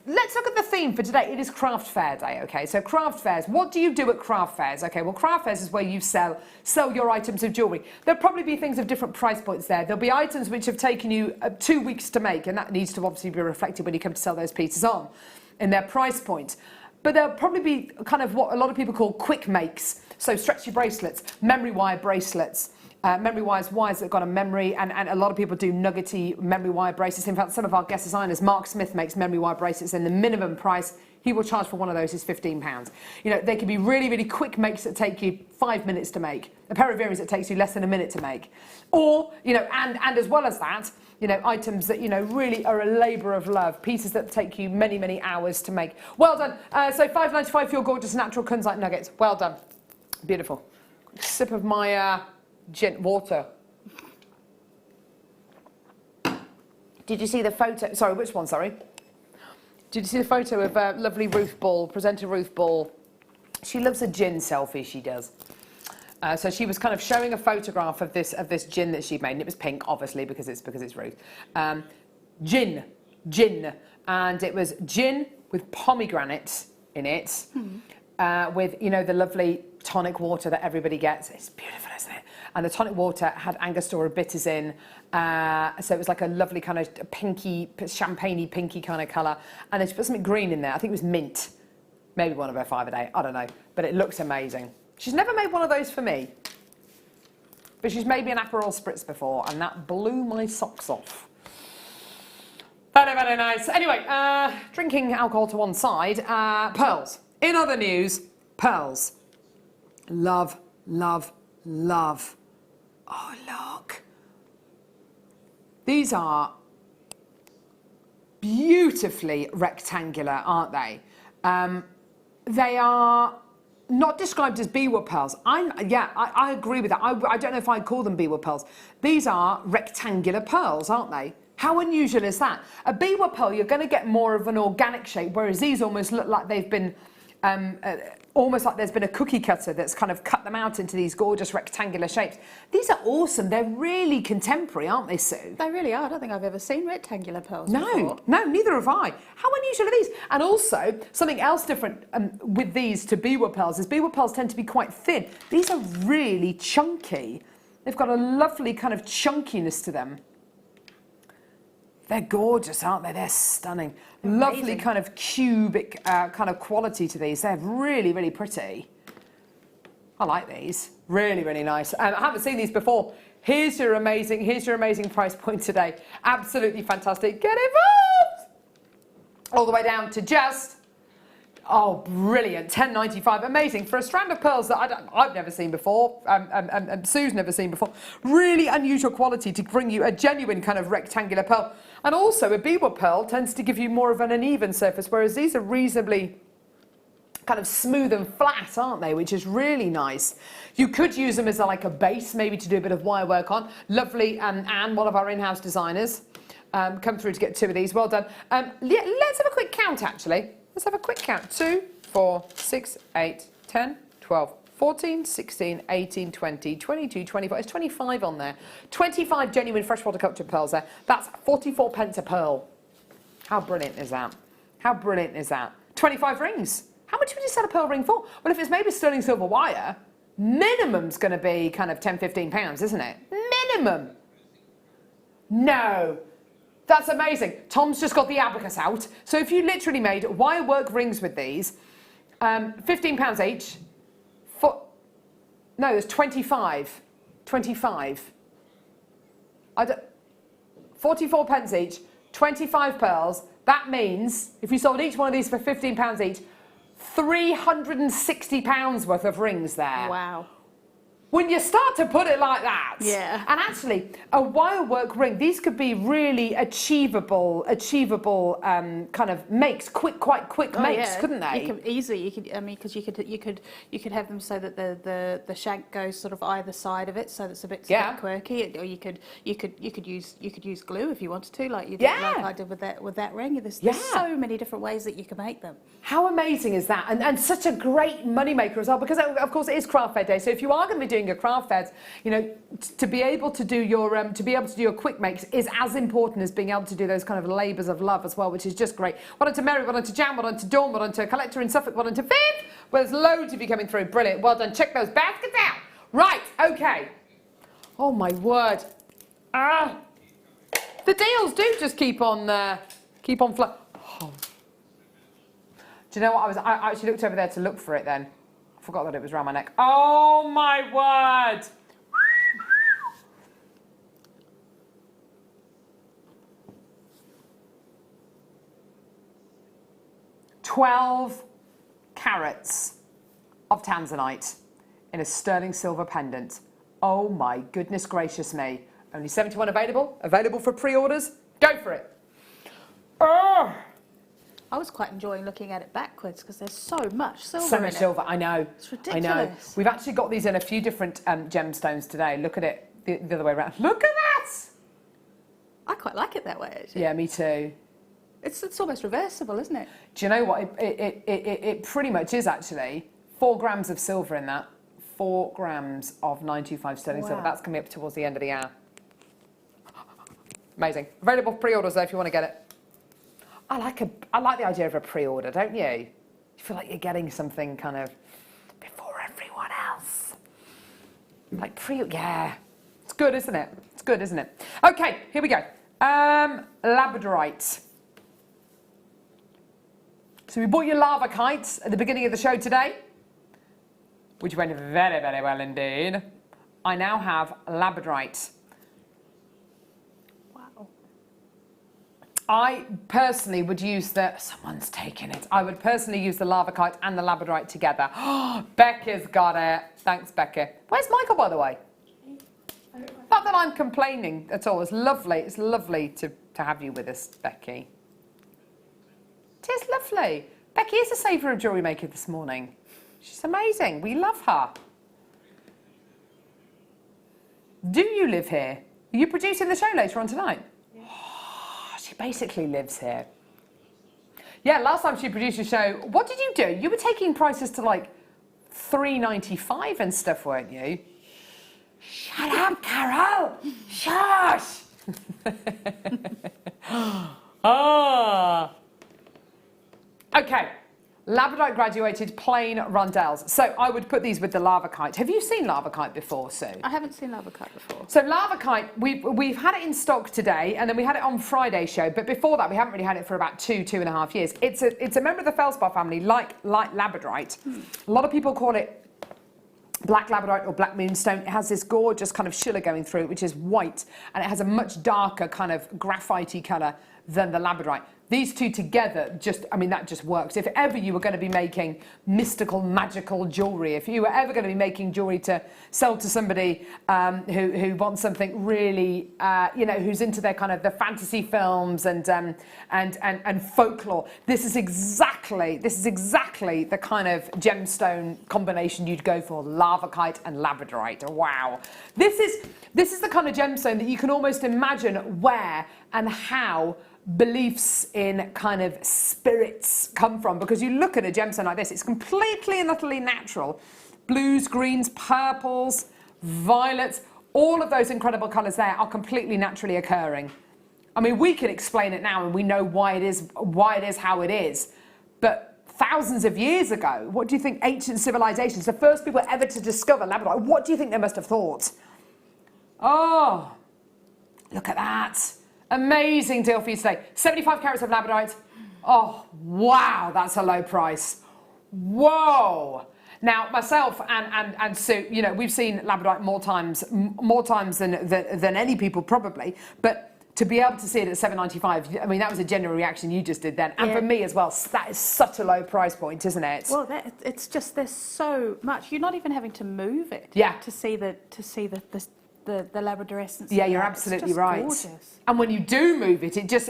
let's look at the theme for today. It is craft fair day, okay? So craft fairs, what do you do at craft fairs? Okay, well, craft fairs is where you sell your items of jewellery. There'll probably be things of different price points there. There'll be items which have taken you 2 weeks to make, and that needs to obviously be reflected when you come to sell those pieces on in their price point. But there'll probably be kind of what a lot of people call quick makes. So stretchy bracelets, memory wire bracelets, memory wires that have got a memory, and a lot of people do nuggety memory wire bracelets. In fact, some of our guest designers, Mark Smith, makes memory wire bracelets, and the minimum price he will charge for one of those is £15. You know, they can be really, really quick makes that take you 5 minutes to make. A pair of earrings that takes you less than a minute to make. Or, you know, and as well as that, you know, items that, you know, really are a labour of love, pieces that take you many, many hours to make. Well done. So £5.95 for your gorgeous natural kunzite nuggets. Well done. Beautiful. Sip of my gin water. Did you see the photo? Sorry, which one? Sorry. Did you see the photo of lovely Ruth Ball, presenter Ruth Ball? She loves a gin selfie, she does. So she was kind of showing a photograph of this gin that she'd made, and it was pink, obviously, because it's Ruth. Gin, and it was gin with pomegranate in it, with, you know, the lovely tonic water that everybody gets. It's beautiful, isn't it? And the tonic water had Angostura bitters in, so it was like a lovely kind of pinky, champagne-y pinky kind of colour. And then she put something green in there. I think it was mint. Maybe one of her 5 a day, I don't know. But it looks amazing. She's never made one of those for me. But she's made me an Aperol Spritz before, and that blew my socks off. Very, very nice. Anyway, drinking alcohol to one side. Pearls. In other news, pearls. Love, love, love. Oh, look. These are beautifully rectangular, aren't they? They are not described as beewood pearls. I agree with that. I don't know if I'd call them beewood pearls. These are rectangular pearls, aren't they? How unusual is that? A beewood pearl, you're going to get more of an organic shape, whereas these almost look like they've been almost like there's been a cookie cutter that's kind of cut them out into these gorgeous rectangular shapes. These are awesome. They're really contemporary, aren't they, Sue? They really are. I don't think I've ever seen rectangular pearls before. No, neither have I. How unusual are these? And also, something else different with these to beewood pearls is beewood pearls tend to be quite thin. These are really chunky. They've got a lovely kind of chunkiness to them. They're gorgeous, aren't they? They're stunning. Amazing. Lovely kind of cubic kind of quality to these. They're really, really pretty. I like these. Really, really nice. I haven't seen these before. Here's your amazing price point today. Absolutely fantastic. Get involved! All the way down to just... Oh, brilliant. $10.95. Amazing. For a strand of pearls that I've never seen before, Sue's never seen before. Really unusual quality to bring you a genuine kind of rectangular pearl. And also, a beewood pearl tends to give you more of an uneven surface, whereas these are reasonably kind of smooth and flat, aren't they? Which is really nice. You could use them as like a base, maybe to do a bit of wire work on. Lovely Anne, one of our in-house designers, come through to get 2 of these. Well done. Let's have a quick count, actually. Let's have a quick count. 2, 4, 6, 8, 10, 12, 14, 16, 18, 20, 22, 25. It's 25 on there. 25 genuine freshwater cultured pearls there. That's 44 pence a pearl. How brilliant is that? How brilliant is that? 25 rings. How much would you sell a pearl ring for? Well, if it's made with sterling silver wire, minimum's going to be kind of 10, 15 pounds, isn't it? Minimum. No. That's amazing. Tom's just got the abacus out. So if you literally made wire work rings with these, £15 each. No, there's 25. 25. 44 pence each, 25 pearls. That means if you sold each one of these for £15 each, £360 worth of rings there. Wow. When you start to put it like that, Yeah. and actually a wire work ring, these could be really achievable kind of makes, quite quick makes, couldn't they? You could easily, I mean, because you could have them so that the shank goes sort of either side of it, so that's a bit quirky. Or you could use glue if you wanted to, like you did, like I did with that ring. There's so many different ways that you can make them. How amazing is that? And such a great money maker as well, because of course it is craft fair day. So if you are going to be doing your craft fairs, you know, to be able to do your quick makes is as important as being able to do those kind of labours of love as well, which is just great. Well done to Mary, well done to Jan, well done to Dawn, well done to Collector in Suffolk, well done to Viv. Well, there's loads of you coming through. Brilliant. Well done. Check those baskets out. Right. Okay. Oh my word. The deals do just keep on flowing. Oh. Do you know what? I actually looked over there to look for it then. I forgot that it was around my neck. Oh my word! $12 carats of tanzanite in a sterling silver pendant. Oh my goodness gracious me. Only 71 available. Available for pre-orders. Go for it. Oh! I was quite enjoying looking at it backwards because there's so much silver So in much it. silver, I know. It's ridiculous. I know. We've actually got these in a few different gemstones today. Look at it the other way around. Look at that! I quite like it that way, actually. Yeah, me too. It's almost reversible, isn't it? Do you know what? It pretty much is actually. 4 grams of silver in that. 4 grams of 925 sterling silver. That's coming up towards the end of the hour. Amazing. Available for pre-orders though if you want to get it. I like the idea of a pre-order, don't you? You feel like you're getting something kind of before everyone else. Like yeah. It's good, isn't it? It's good, isn't it? Okay, here we go. Labradorite. So we bought your lava kites at the beginning of the show today, which went very, very well indeed. I now have labradorite. I personally would use someone's taken it. I would personally use the lava kite and the labradorite together. Oh, Becca's got it. Thanks, Becca. Where's Michael, by the way? Not that I'm complaining at all. It's lovely to have you with us, Becky. It is lovely. Becky is a saviour of Jewellery Maker this morning. She's amazing. We love her. Do you live here? Are you producing the show later on tonight? She basically lives here. Yeah, last time she produced a show, what did you do? You were taking prices to like $3.95 and stuff, weren't you? Shut up, Carol! Shush! Okay, labradorite graduated plain rondelles. So I would put these with the lava kite. Have you seen lava kite before, Sue? I haven't seen lava kite before. So lava kite, we've had it in stock today, and then we had it on Friday's show. But before that, we haven't really had it for about 2.5 years. It's a member of the feldspar family, like labradorite. A lot of people call it black labradorite or black moonstone. It has this gorgeous kind of schiller going through it, which is white, and it has a much darker kind of graphite-y colour than the labradorite. These two together that just works. If ever you were going to be making mystical, magical jewellery, if you were ever going to be making jewellery to sell to somebody who wants something really, who's into their kind of the fantasy films and folklore, this is exactly the kind of gemstone combination you'd go for: lava kite and labradorite. Wow, this is the kind of gemstone that you can almost imagine where and how beliefs in kind of spirits come from, because you look at a gemstone like this, it's completely and utterly natural, blues, greens, purples, violets, all of those incredible colours there are completely naturally occurring. I mean, we can explain it now and we know why it is how it is. But thousands of years ago, what do you think ancient civilizations, the first people ever to discover labradorite, what do you think they must have thought? Oh, look at that. Amazing deal for you today. 75 carats of labradorite. Oh, wow, that's a low price. Whoa. Now, myself and Sue, you know, we've seen labradorite more times than any people probably, but to be able to see it at $7.95, I mean, that was a genuine reaction you just did then. And for me as well, that is such a low price point, isn't it? Well, it's just, there's so much. You're not even having to move it to see the labradorescence. Yeah, you're absolutely right. Gorgeous. And when you do move it, it just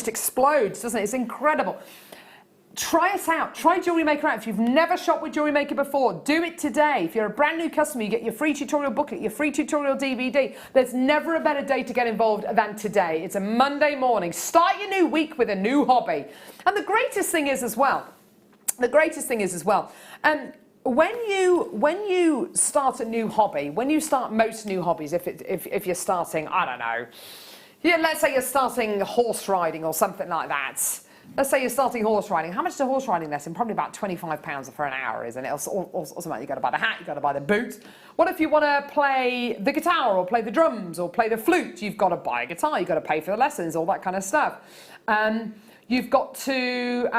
explodes, doesn't it? It's incredible. Try us out. Try Jewellery Maker out. If you've never shopped with Jewellery Maker before, do it today. If you're a brand new customer, you get your free tutorial booklet, your free tutorial DVD. There's never a better day to get involved than today. It's a Monday morning. Start your new week with a new hobby. And the greatest thing is as well, when you start a new hobby, when you start most new hobbies, if you're starting, I don't know, let's say you're starting horse riding or something like that. Let's say you're starting horse riding. How much is a horse riding lesson? Probably about £25 for an hour, isn't it? Or something. You've got to buy the hat, you've got to buy the boots. What if you want to play the guitar or play the drums or play the flute? You've got to buy a guitar, you've got to pay for the lessons, all that kind of stuff. You've got to,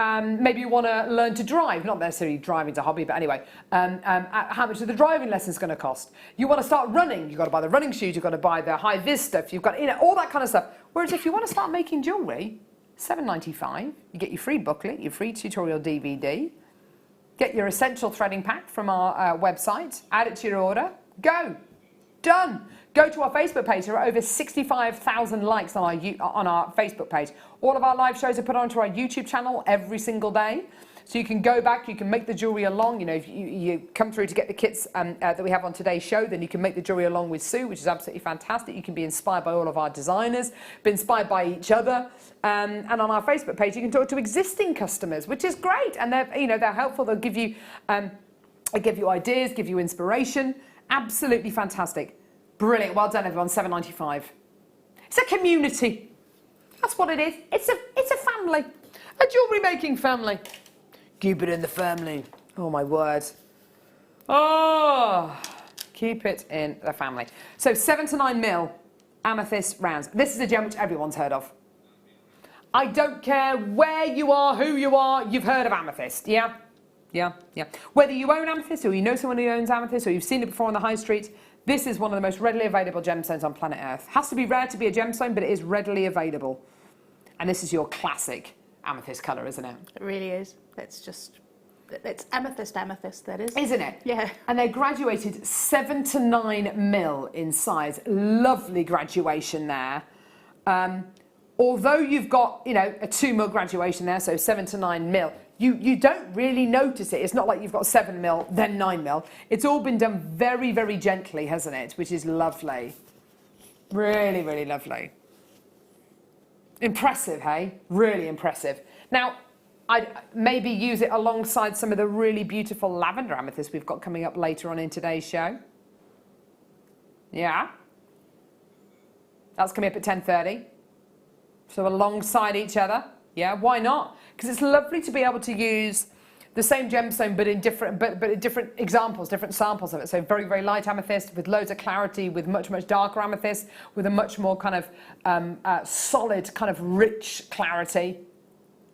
maybe you want to learn to drive, not necessarily driving's a hobby, but anyway, how much are the driving lessons going to cost? You want to start running, you've got to buy the running shoes, you've got to buy the high-vis stuff, you've got, you know, all that kind of stuff. Whereas if you want to start making jewellery, $7.95, you get your free booklet, your free tutorial DVD, get your essential threading pack from our website, add it to your order, go, done. Go to our Facebook page. There are over 65,000 likes on our Facebook page. All of our live shows are put onto our YouTube channel every single day. So you can go back, you can make the jewellery along. You know, if you come through to get the kits that we have on today's show, then you can make the jewellery along with Sue, which is absolutely fantastic. You can be inspired by all of our designers, be inspired by each other. And on our Facebook page, you can talk to existing customers, which is great. And they're helpful. They'll give you ideas, give you inspiration. Absolutely fantastic. Brilliant. Well done, everyone. $7.95. It's a community. That's what it is. It's a family. A jewellery making family. Keep it in the family. Oh, my word. Oh, keep it in the family. So 7 to 9 mil amethyst rounds. This is a gem which everyone's heard of. I don't care where you are, who you are, you've heard of amethyst. Yeah? Yeah, yeah. Whether you own amethyst or you know someone who owns amethyst or you've seen it before on the high street, this is one of the most readily available gemstones on planet Earth. Has to be rare to be a gemstone, but it is readily available. And this is your classic amethyst colour, isn't it? It really is. It's amethyst, that is. Isn't it? Yeah. And they graduated 7 to 9 mil in size. Lovely graduation there. Although you've got, you know, a 2 mil graduation there, so 7 to 9 mil, you don't really notice it. It's not like you've got 7 mil, then 9 mil. It's all been done very, very gently, hasn't it? Which is lovely. Really, really lovely. Impressive, hey? Really impressive. Now, I'd maybe use it alongside some of the really beautiful lavender amethyst we've got coming up later on in today's show. Yeah. That's coming up at 10:30. So alongside each other. Yeah, why not? Because it's lovely to be able to use the same gemstone but in different different examples, different samples of it. So very, very light amethyst with loads of clarity, with much, much darker amethyst, with a much more kind of solid, kind of rich clarity.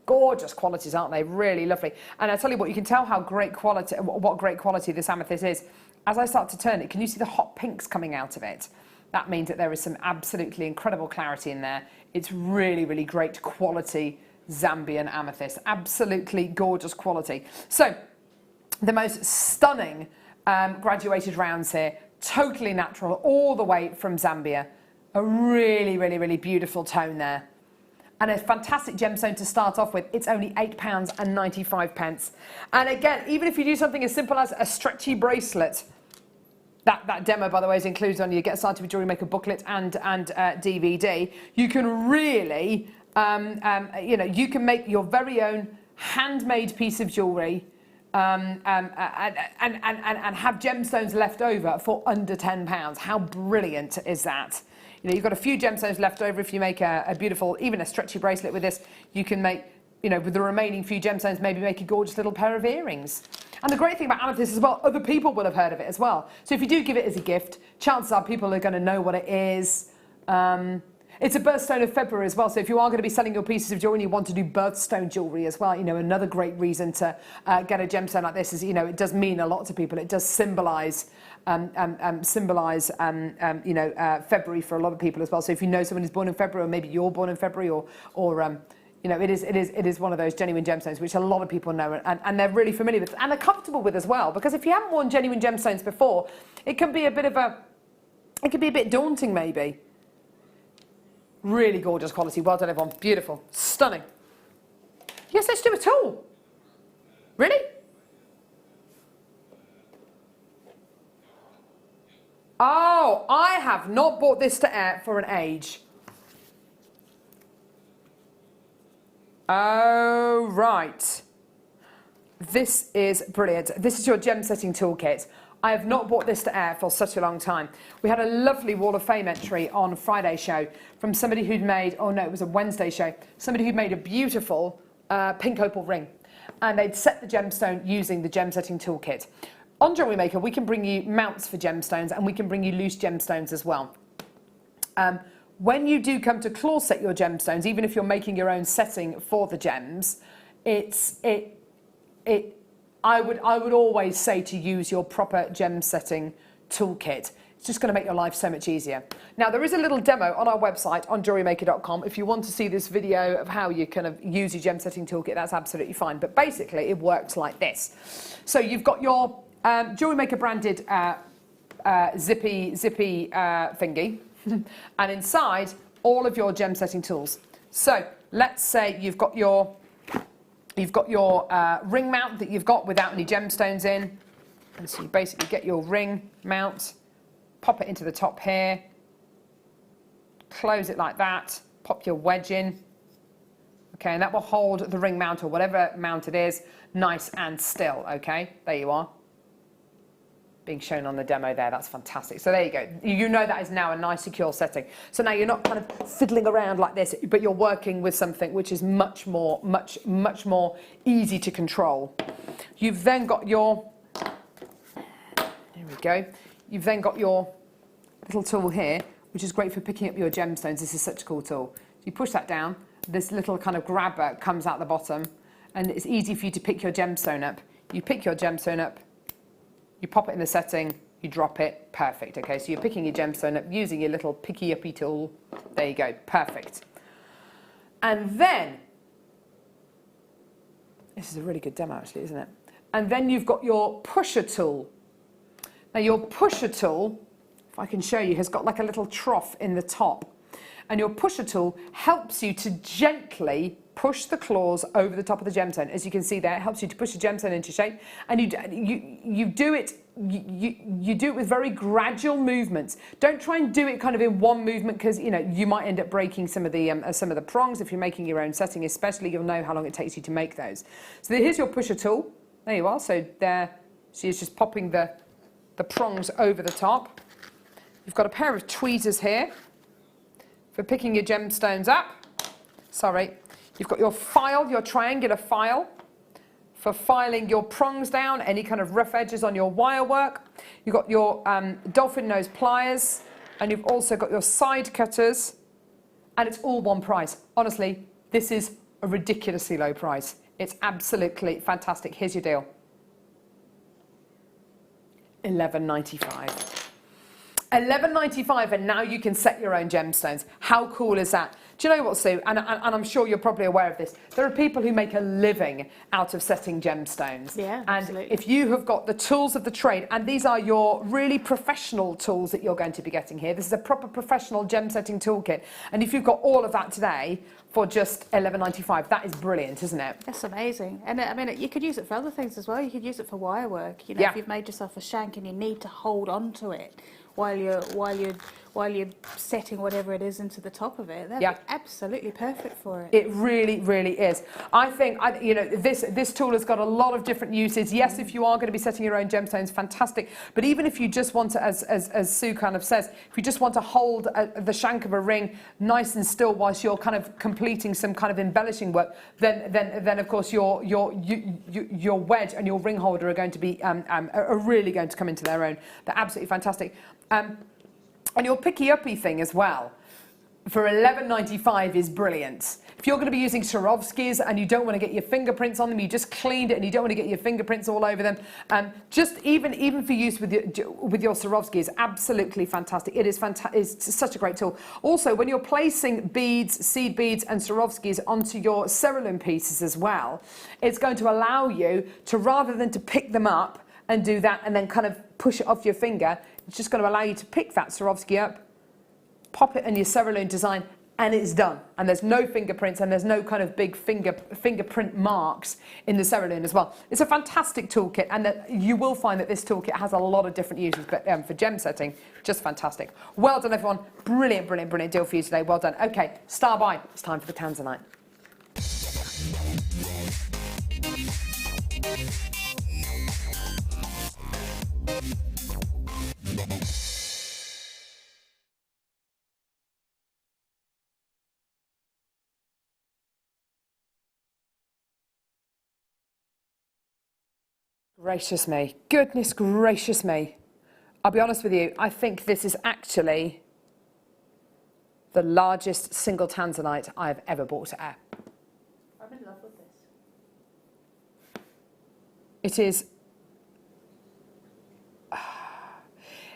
Gorgeous qualities, aren't they? Really lovely. And I tell you what, you can tell how great quality, what great quality this amethyst is. As I start to turn it, can you see the hot pinks coming out of it? That means that there is some absolutely incredible clarity in there. It's really, really great quality Zambian amethyst. Absolutely gorgeous quality. So, the most stunning graduated rounds here. Totally natural, all the way from Zambia. A really, really, really beautiful tone there. And a fantastic gemstone to start off with. It's only £8.95. And again, even if you do something as simple as a stretchy bracelet, that demo, by the way, is included on your Get Started with Jewellery Maker booklet and DVD. You can really, you know, you can make your very own handmade piece of jewellery and have gemstones left over for under £10. How brilliant is that? You know, you've got a few gemstones left over. If you make a beautiful, even a stretchy bracelet with this, you can make, you know, with the remaining few gemstones, maybe make a gorgeous little pair of earrings. And the great thing about amethyst as well, other people will have heard of it as well. So if you do give it as a gift, chances are people are going to know what it is. It's a birthstone of February as well, so if you are going to be selling your pieces of jewellery and you want to do birthstone jewellery as well, you know, another great reason to get a gemstone like this is, you know, it does mean a lot to people. It does symbolise, February for a lot of people as well. So if you know someone who's born in February, or maybe you're born in February, or you know, it is one of those genuine gemstones which a lot of people know and they're really familiar with and are comfortable with as well. Because if you haven't worn genuine gemstones before, it can be a bit daunting maybe. Really gorgeous quality. Well done, everyone. Beautiful. Stunning. Yes, let's do a tool. Really? Oh, I have not bought this to air for an age. Oh, right. This is brilliant. This is your gem setting toolkit. I have not bought this to air for such a long time. We had a lovely Wall of Fame entry on Friday's show from somebody who'd made, oh no, it was a Wednesday show, somebody who'd made a beautiful pink opal ring. And they'd set the gemstone using the gem setting toolkit. On Jewellery Maker, we can bring you mounts for gemstones and we can bring you loose gemstones as well. When you do come to claw set your gemstones, even if you're making your own setting for the gems, I would always say to use your proper gem setting toolkit. It's just going to make your life so much easier. Now, there is a little demo on our website on jewellerymaker.com. If you want to see this video of how you kind of use your gem setting toolkit, that's absolutely fine. But basically, it works like this. So you've got your Jewellery Maker branded zippy thingy, and inside all of your gem setting tools. So let's say you've got your ring mount that you've got without any gemstones in. And so you basically get your ring mount, pop it into the top here, close it like that, pop your wedge in. Okay, and that will hold the ring mount or whatever mount it is nice and still. Okay, there you are. Being shown on the demo there, that's fantastic. So there you go. You know that is now a nice secure setting. So now you're not kind of fiddling around like this, but you're working with something which is much more easy to control. You've then got your, there we go. You've then got your little tool here, which is great for picking up your gemstones. This is such a cool tool. You push that down, this little kind of grabber comes out the bottom, and it's easy for you to pick your gemstone up. You pick your gemstone up, you pop it in the setting, you drop it, perfect. Okay, so you're picking your gemstone up using your little picky-uppy tool. There you go, perfect. And then, this is a really good demo actually, isn't it? And then you've got your pusher tool. Now your pusher tool, if I can show you, has got like a little trough in the top. And your pusher tool helps you to gently push the claws over the top of the gemstone. As you can see there, it helps you to push the gemstone into shape. And you do it with very gradual movements. Don't try and do it kind of in one movement, because you know you might end up breaking some of the prongs if you're making your own setting. Especially, you'll know how long it takes you to make those. So here's your pusher tool. There you are. So there, she's just popping the prongs over the top. You've got a pair of tweezers here for picking your gemstones up. Sorry. You've got your file, your triangular file, for filing your prongs down, any kind of rough edges on your wire work. You've got your dolphin nose pliers, and you've also got your side cutters, and it's all one price. Honestly, this is a ridiculously low price. It's absolutely fantastic. Here's your deal. $11.95. $11.95, and now you can set your own gemstones. How cool is that? Do you know what, Sue? And I'm sure you're probably aware of this. There are people who make a living out of setting gemstones. Yeah, and absolutely. if you have got the tools of the trade, and these are your really professional tools that you're going to be getting here. This is a proper professional gem setting toolkit. And if you've got all of that today for just $11.95, that is brilliant, isn't it? That's amazing. And I mean, you could use it for other things as well. You could use it for wire work. You know, Yeah. if you've made yourself a shank and you need to hold on to it while you're while you're setting whatever it is into the top of it. That'd Yeah. be absolutely perfect for it. It really, really is. I think, you know, this tool has got a lot of different uses. Yes, if you are going to be setting your own gemstones, fantastic. But even if you just want to, as Sue kind of says, if you just want to hold the shank of a ring nice and still whilst you're kind of completing some kind of embellishing work, then of course your wedge and your ring holder are going to be are really going to come into their own. They're absolutely fantastic. And your picky-uppy thing as well, for $11.95 is brilliant. If you're going to be using Swarovskis and you don't want to get your fingerprints on them, you just cleaned it and you don't want to get your fingerprints all over them, just even for use with your Swarovski is absolutely fantastic. It is it's such a great tool. Also, when you're placing beads, seed beads and Swarovskis onto your cerulean pieces as well, it's going to allow you to, rather than to pick them up and do that and then kind of push it off your finger, it's just going to allow you to pick that Swarovski up, pop it in your cerulean design, and it's done. And there's no fingerprints and there's no kind of big fingerprint marks in the cerulean as well. It's a fantastic toolkit, and that you will find that this toolkit has a lot of different uses, but for gem setting, just fantastic. Well done, everyone. Brilliant, brilliant, brilliant deal for you today. Well done. Okay, star buy. It's time for the Tanzanite. Gracious me, goodness gracious me. I'll be honest with you, I think this is actually the largest single Tanzanite I've ever bought at Air. I'm in love with this.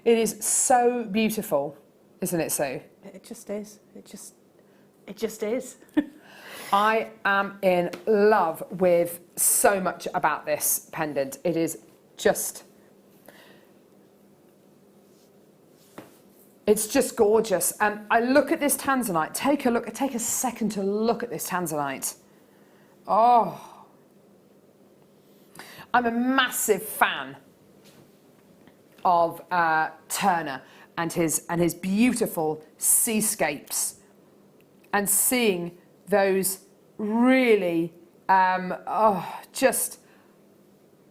It is so beautiful, isn't it, Sue? It just is. It just is. I am in love with so much about this pendant. It is just, it's just gorgeous. And I look at this Tanzanite, take a second to look at this Tanzanite. Oh, I'm a massive fan of Turner and his beautiful seascapes, and seeing those really just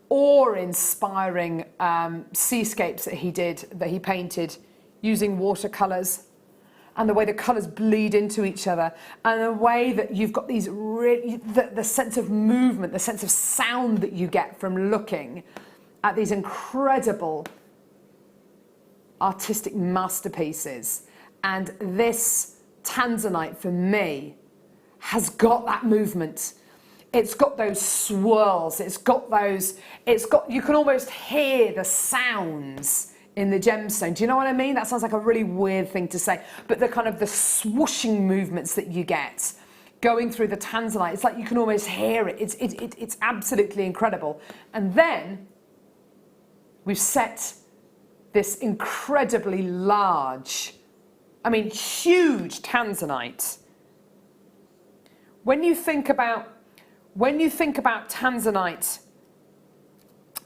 awe-inspiring seascapes that he painted using watercolours, and the way the colours bleed into each other, and the way that you've got these the sense of movement, the sense of sound that you get from looking at these incredible artistic masterpieces. And this Tanzanite, for me, has got that movement. It's got those swirls. You can almost hear the sounds in the gemstone. Do you know what I mean? That sounds like a really weird thing to say, but the kind of the swooshing movements that you get going through the Tanzanite, it's like you can almost hear it. It's absolutely incredible. And then we've set this incredibly large, I mean, huge Tanzanite. When you think about Tanzanite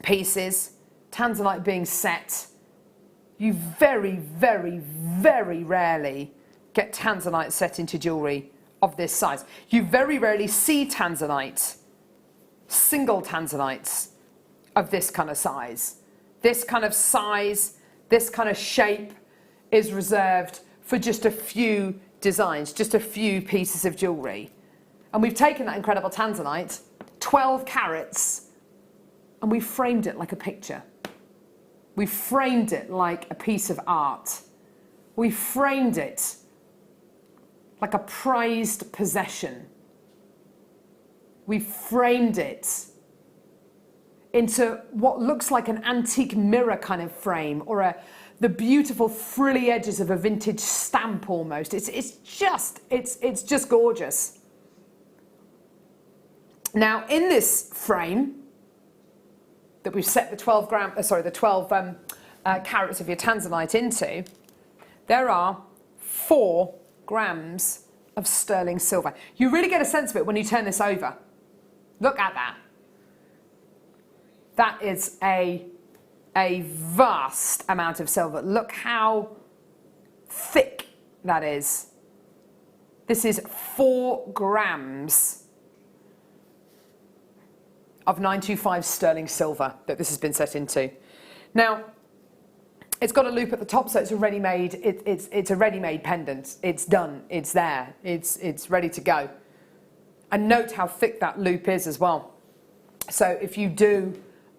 pieces, Tanzanite being set, you very, very, very rarely get Tanzanite set into jewellery of this size. You very rarely see Tanzanite, single Tanzanites of this kind of size. This kind of size, this kind of shape is reserved for just a few designs, just a few pieces of jewellery. And we've taken that incredible Tanzanite, 12 carats, and we framed it like a picture. We framed it like a piece of art. We framed it like a prized possession. We framed it into what looks like an antique mirror kind of frame, or the beautiful frilly edges of a vintage stamp almost. It's just gorgeous. Now, in this frame that we've set the 12 carats of your Tanzanite into, there are 4 grams of sterling silver. You really get a sense of it when you turn this over. Look at that. That is a vast amount of silver. Look how thick that is. This is 4 grams of 925 sterling silver that this has been set into. Now, it's got a loop at the top, so it's a ready-made. It's a ready-made pendant. It's done. It's there. It's ready to go. And note how thick that loop is as well. So if you do,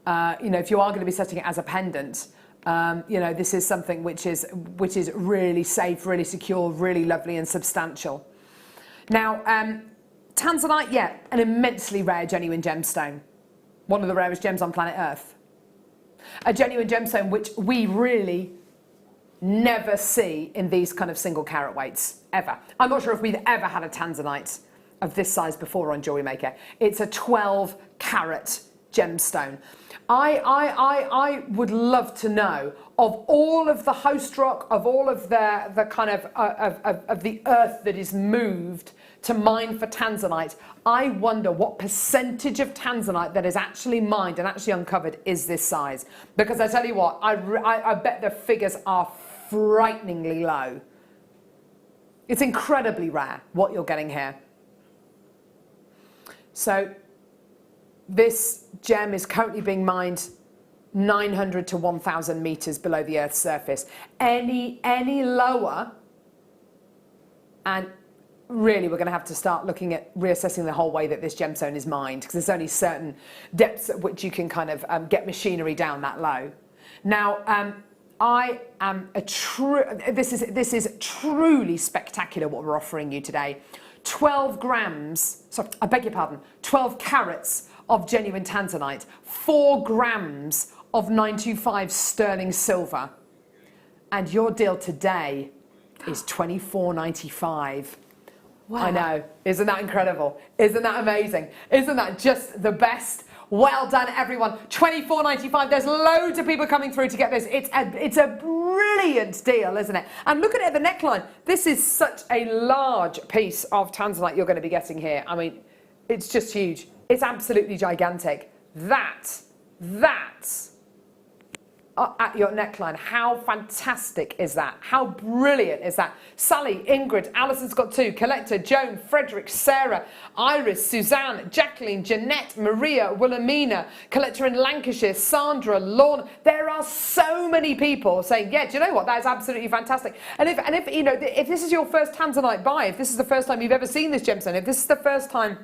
if you are going to be setting it as a pendant, this is something which is really safe, really secure, really lovely and substantial. Now, tanzanite, yeah, an immensely rare genuine gemstone. One of the rarest gems on planet Earth. A genuine gemstone which we really never see in these kind of single carat weights, ever. I'm not sure if we've ever had a tanzanite of this size before on Jewellery Maker. It's a 12 carat gemstone. I would love to know, of all of the host rock, of all of the kind of the earth that is moved to mine for tanzanite, I wonder what percentage of tanzanite that is actually mined and actually uncovered is this size. Because I tell you what, I bet the figures are frighteningly low. It's incredibly rare what you're getting here. So this gem is currently being mined 900 to 1,000 meters below the Earth's surface. Any lower, and really we're going to have to start looking at reassessing the whole way that this gemstone is mined, because there's only certain depths at which you can kind of get machinery down that low. Now, I am this is truly spectacular what we're offering you today. 12 grams, sorry, I beg your pardon, 12 carats of genuine tanzanite, 4 grams of 925 sterling silver, and your deal today is $24.95. Wow. I know, isn't that incredible? Isn't that amazing? Isn't that just the best? Well done, everyone. $24.95. There's loads of people coming through to get this. It's a brilliant deal, isn't it? And look at it at the neckline. This is such a large piece of tanzanite you're going to be getting here. I mean, it's just huge. It's absolutely gigantic. That's at your neckline. How fantastic is that? How brilliant is that? Sally, Ingrid, Alison's got 2, Collector, Joan, Frederick, Sarah, Iris, Suzanne, Jacqueline, Jeanette, Maria, Wilhelmina, Collector in Lancashire, Sandra, Lorna. There are so many people saying, yeah, do you know what? That is absolutely fantastic. And if this is your first tanzanite buy, if this is the first time you've ever seen this gemstone, if this is the first time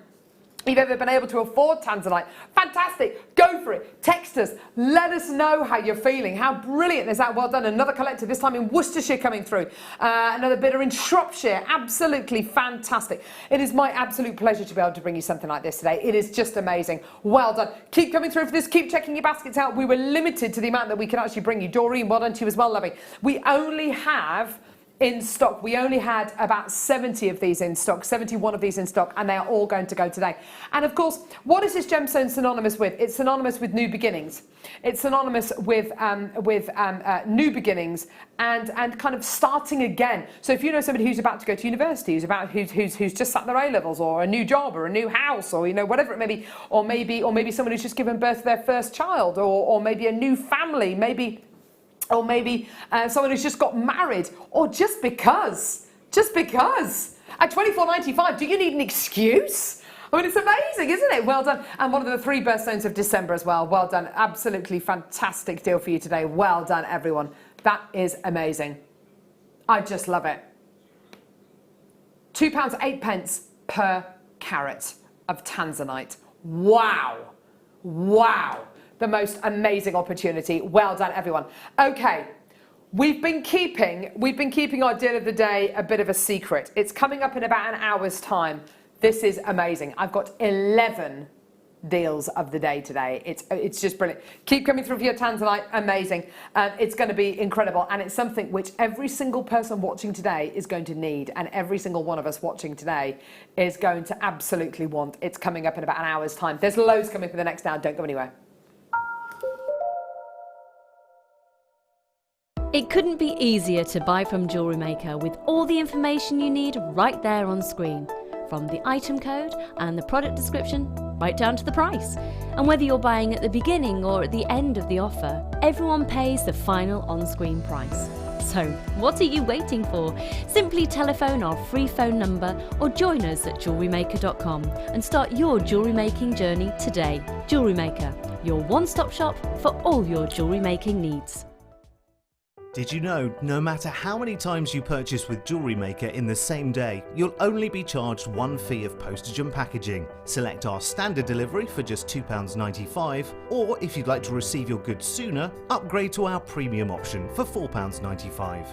you've ever been able to afford tanzanite, fantastic, go for it. Text us, let us know how you're feeling. How brilliant is that? Well done. Another collector, this time in Worcestershire coming through. Another bidder in Shropshire, absolutely fantastic. It is my absolute pleasure to be able to bring you something like this today. It is just amazing. Well done. Keep coming through for this, keep checking your baskets out. We were limited to the amount that we can actually bring you. Doreen, well done to you as well, lovely. We only have in stock. We only had about 70 of these in stock, 71 of these in stock, and they are all going to go today. And of course, what is this gemstone synonymous with? It's synonymous with new beginnings. It's synonymous with new beginnings and kind of starting again. So if you know somebody who's about to go to university, who's just sat their A-levels, or a new job, or a new house, or whatever it may be, or maybe someone who's just given birth to their first child, or maybe a new family, or maybe someone who's just got married, or just because. At $24.95, do you need an excuse? I mean, it's amazing, isn't it? Well done. And one of the 3 birthstones of December as well. Well done. Absolutely fantastic deal for you today. Well done, everyone. That is amazing. I just love it. £2.08 per carat of tanzanite. Wow. Wow. The most amazing opportunity. Well done, everyone. Okay, we've been keeping our deal of the day a bit of a secret. It's coming up in about an hour's time. This is amazing. I've got 11 deals of the day today. It's just brilliant. Keep coming through for your tanzanite. Amazing. It's going to be incredible, and it's something which every single person watching today is going to need, and every single one of us watching today is going to absolutely want. It's coming up in about an hour's time. There's loads coming for the next hour. Don't go anywhere. It couldn't be easier to buy from Jewellery Maker with all the information you need right there on screen, from the item code and the product description right down to the price. And whether you're buying at the beginning or at the end of the offer, everyone pays the final on-screen price. So, what are you waiting for? Simply telephone our free phone number or join us at jewellerymaker.com and start your jewellery making journey today. Jewellery Maker, your one-stop shop for all your jewellery making needs. Did you know, no matter how many times you purchase with Jewellery Maker in the same day, you'll only be charged one fee of postage and packaging. Select our standard delivery for just £2.95, or if you'd like to receive your goods sooner, upgrade to our premium option for £4.95.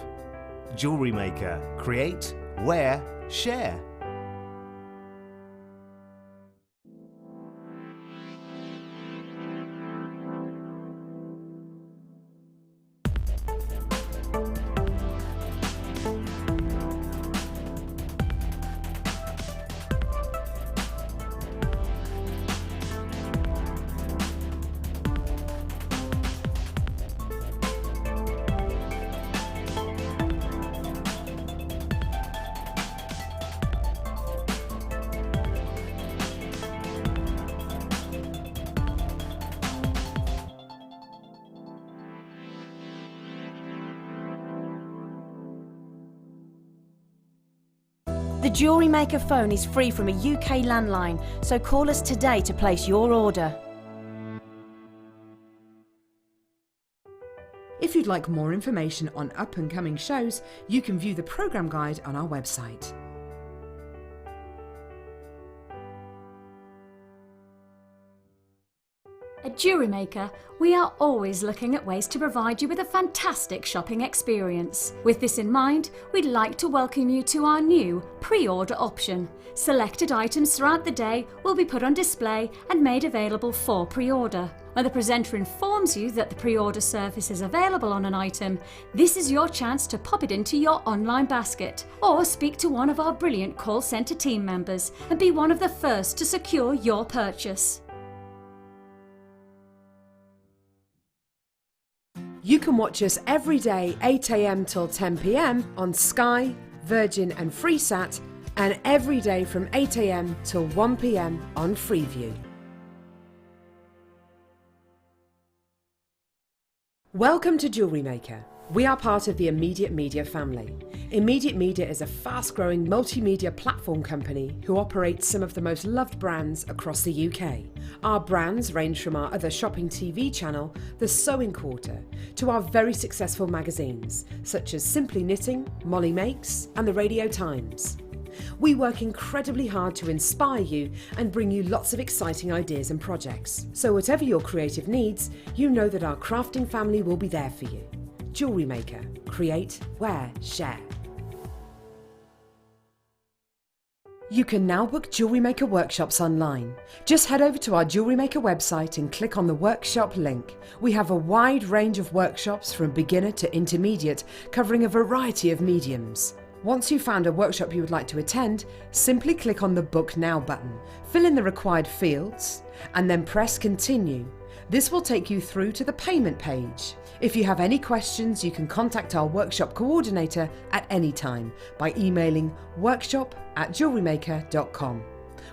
Jewellery Maker. Create, wear, share. The Jewellery Maker phone is free from a UK landline, so call us today to place your order. If you'd like more information on up-and-coming shows, you can view the programme guide on our website. At Jewellery Maker, we are always looking at ways to provide you with a fantastic shopping experience. With this in mind, we'd like to welcome you to our new pre-order option. Selected items throughout the day will be put on display and made available for pre-order. When the presenter informs you that the pre-order service is available on an item, this is your chance to pop it into your online basket or speak to one of our brilliant call centre team members and be one of the first to secure your purchase. You can watch us every day 8 AM till 10 PM on Sky, Virgin and Freesat, and every day from 8 AM till 1 PM on Freeview. Welcome to Jewellery Maker. We are part of the Immediate Media family. Immediate Media is a fast-growing multimedia platform company who operates some of the most loved brands across the UK. Our brands range from our other shopping TV channel, The Sewing Quarter, to our very successful magazines, such as Simply Knitting, Molly Makes, and The Radio Times. We work incredibly hard to inspire you and bring you lots of exciting ideas and projects. So whatever your creative needs, you know that our crafting family will be there for you. Jewellery Maker. Create, wear, share. You can now book Jewellery Maker workshops online. Just head over to our Jewellery Maker website and click on the workshop link. We have a wide range of workshops from beginner to intermediate, covering a variety of mediums. Once you've found a workshop you would like to attend, simply click on the Book Now button, fill in the required fields, and then press Continue. This will take you through to the payment page. If you have any questions, you can contact our workshop coordinator at any time by emailing workshop@jewellerymaker.com.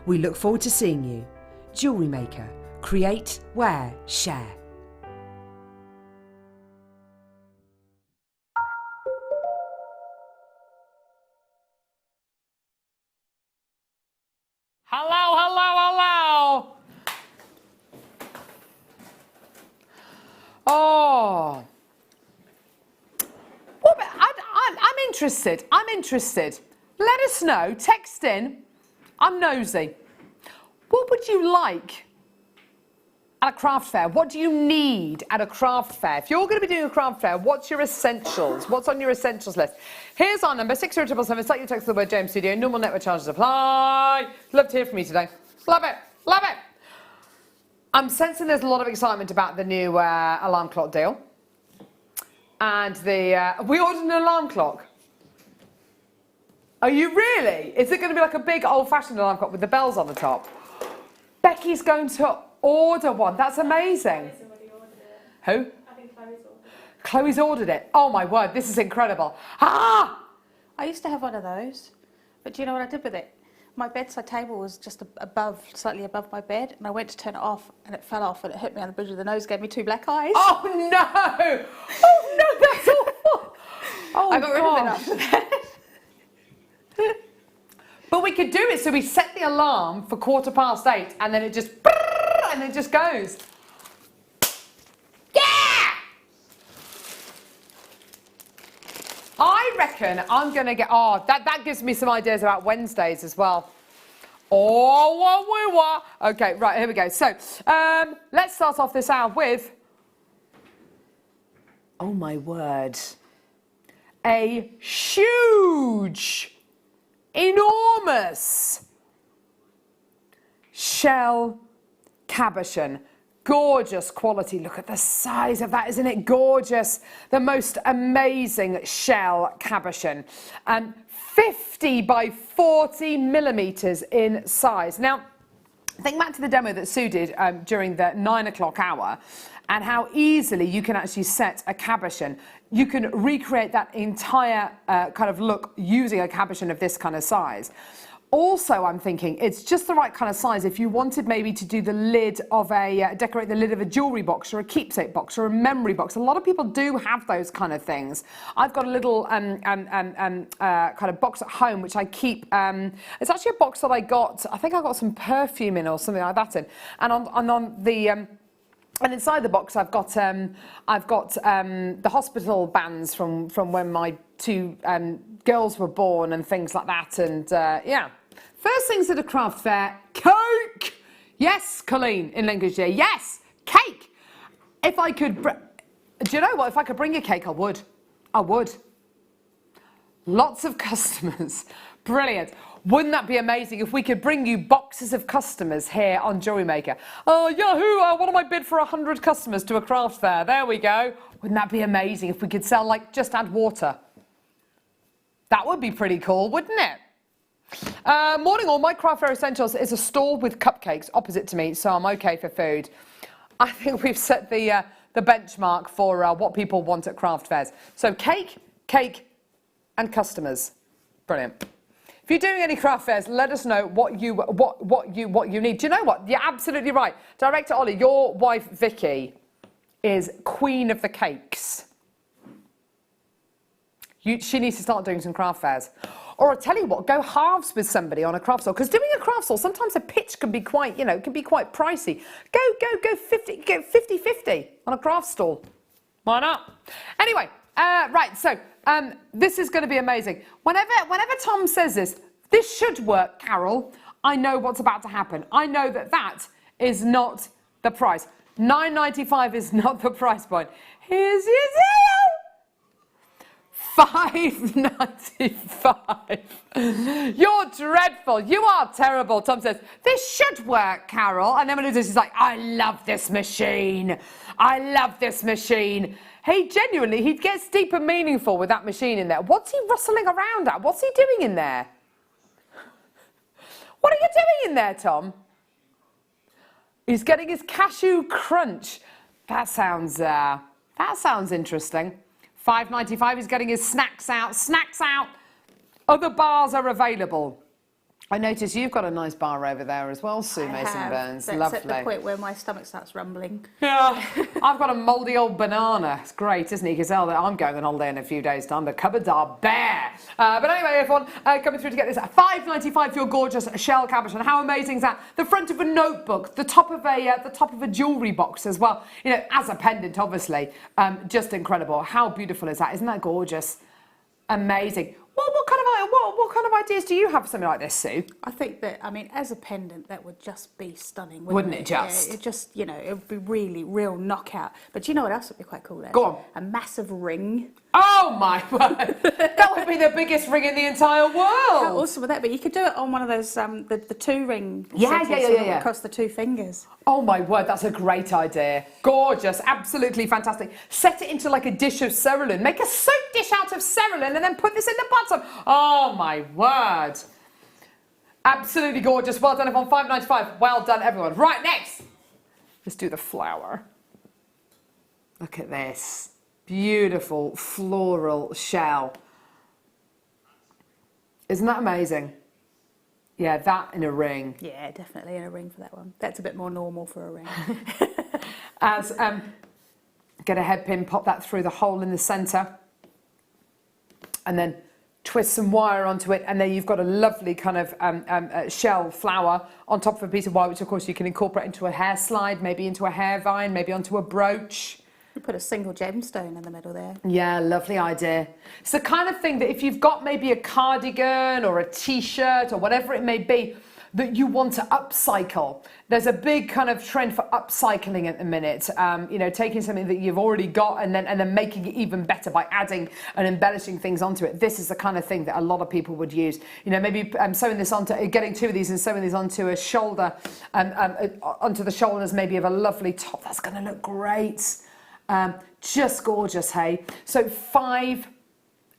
We look forward to seeing you. Jewellery Maker. Create, wear, share. Hello, hello, hello. Oh. Well, but I'm interested. I'm interested. Let us know. Text in. I'm nosy. What would you like at a craft fair? What do you need at a craft fair? If you're going to be doing a craft fair, what's your essentials? What's on your essentials list? Here's our number, 60777. Start your text to the word James Studio. Normal network charges apply. Love to hear from you today. Love it. Love it. I'm sensing there's a lot of excitement about the new alarm clock deal. And we ordered an alarm clock. Are you really? Is it going to be like a big old-fashioned alarm clock with the bells on the top? Becky's going to order one. That's amazing. Who? I think Chloe's ordered it. Chloe's ordered it. Oh my word, this is incredible. Ah! I used to have one of those, but do you know what I did with it? My bedside table was just slightly above my bed, and I went to turn it off, and it fell off, and it hit me on the bridge of the nose, gave me 2 black eyes. Oh no! Oh no, that's awful! Oh, I got rid of it gosh. after that. But we could do it, so we set the alarm for 8:15 and then it just, and it just goes. Yeah! I reckon I'm going to get, that gives me some ideas about Wednesdays as well. Oh, what? Okay, right, here we go. So, let's start off this hour with, oh my word, a huge, enormous shell cabochon. Gorgeous quality. Look at the size of that, isn't it gorgeous? The most amazing shell cabochon. 50 by 40 millimeters in size. Now, think back to the demo that Sue did during the 9 o'clock hour and how easily you can actually set a cabochon. You can recreate that entire kind of look using a cabochon of this kind of size. Also, I'm thinking it's just the right kind of size if you wanted maybe to do the lid of a, decorate the lid of a jewellery box or a keepsake box or a memory box. A lot of people do have those kind of things. I've got a little kind of box at home which I keep, it's actually a box that I got, I think I got some perfume in or something like that in. And on the, and inside the box I've got the hospital bands from when my two girls were born and things like that, and yeah. First things at a craft fair, cake! Yes, Colleen in Lincolnshire, yes, cake! If I could, do you know what, if I could bring you cake, I would. I would. Lots of customers, brilliant. Wouldn't that be amazing if we could bring you boxes of customers here on Jewellery Maker? Oh, yahoo, what am I bid for 100 customers to a craft fair? There we go. Wouldn't that be amazing if we could sell, like, just add water? That would be pretty cool, wouldn't it? Morning all, my Craft Fair Essentials is a stall with cupcakes opposite to me, so I'm okay for food. I think we've set the benchmark for what people want at craft fairs. So cake, and customers. Brilliant. If you're doing any craft fairs, let us know what you need. Do you know what? You're absolutely right. Director Ollie, your wife Vicky is queen of the cakes. She needs to start doing some craft fairs. Or I'll tell you what, go halves with somebody on a craft stall. Because doing a craft stall, sometimes a pitch can be quite, can be quite pricey. Go 50-50 on a craft stall. Why not? Anyway, right, so this is going to be amazing. Whenever Tom says this should work, Carol, I know what's about to happen. I know that is not the price. £9.95 is not the price point. Here's your deal. £5.95. You're dreadful. You are terrible. Tom says, this should work, Carol. And then when it does, she's like, I love this machine. I love this machine. He genuinely, he gets deep and meaningful with that machine in there. What's he rustling around at? What's he doing in there? What are you doing in there, Tom? He's getting his cashew crunch. That sounds interesting. £5.95, he's getting his snacks out. Snacks out. Other bars are available. I notice you've got a nice bar over there as well, Sue Mason-Burns. Lovely. That's at the point where my stomach starts rumbling. Yeah, I've got a mouldy old banana. It's great, isn't it? You can tell that I'm going on holiday in a few days' time. The cupboards are bare. But anyway, everyone, coming through to get this at £5.95 for your gorgeous shell cabochon. How amazing is that? The front of a notebook, the top of a jewellery box as well. As a pendant, obviously. Just incredible. How beautiful is that? Isn't that gorgeous? Amazing. What kind of ideas do you have for something like this, Sue? I think that, as a pendant, that would just be stunning, wouldn't it just? Yeah, it just, it would be really, real knockout. But you know what else would be quite cool then? Go on. A massive ring. Oh my word! That would be the biggest ring in the entire world. How awesome would that be? You could do it on one of those, the two ring. Yeah. Across the two fingers. Oh my word, that's a great idea. Gorgeous, absolutely fantastic. Set it into like a dish of cerulean. Make a soap dish out of cerulean and then put this in the bottom. Oh my word. Absolutely gorgeous. Well done, everyone. £5.95. Well done, everyone. Right, next. Let's do the flower. Look at this. Beautiful floral shell. Isn't that amazing? Yeah, that in a ring. Yeah, definitely in a ring for that one. That's a bit more normal for a ring. Get a head pin, pop that through the hole in the centre. and then twist some wire onto it, and then you've got a lovely kind of shell flower on top of a piece of wire, which of course you can incorporate into a hair slide, maybe into a hair vine, maybe onto a brooch. You put a single gemstone in the middle there. Yeah, lovely idea. It's the kind of thing that if you've got maybe a cardigan or a t-shirt or whatever it may be that you want to upcycle. There's a big kind of trend for upcycling at the minute. You know, taking something that you've already got and then making it even better by adding and embellishing things onto it. This is the kind of thing that a lot of people would use. You know, maybe sewing this onto, getting two of these and sewing these onto a shoulder, onto the shoulders maybe of a lovely top. That's going to look great. Just gorgeous, hey? So a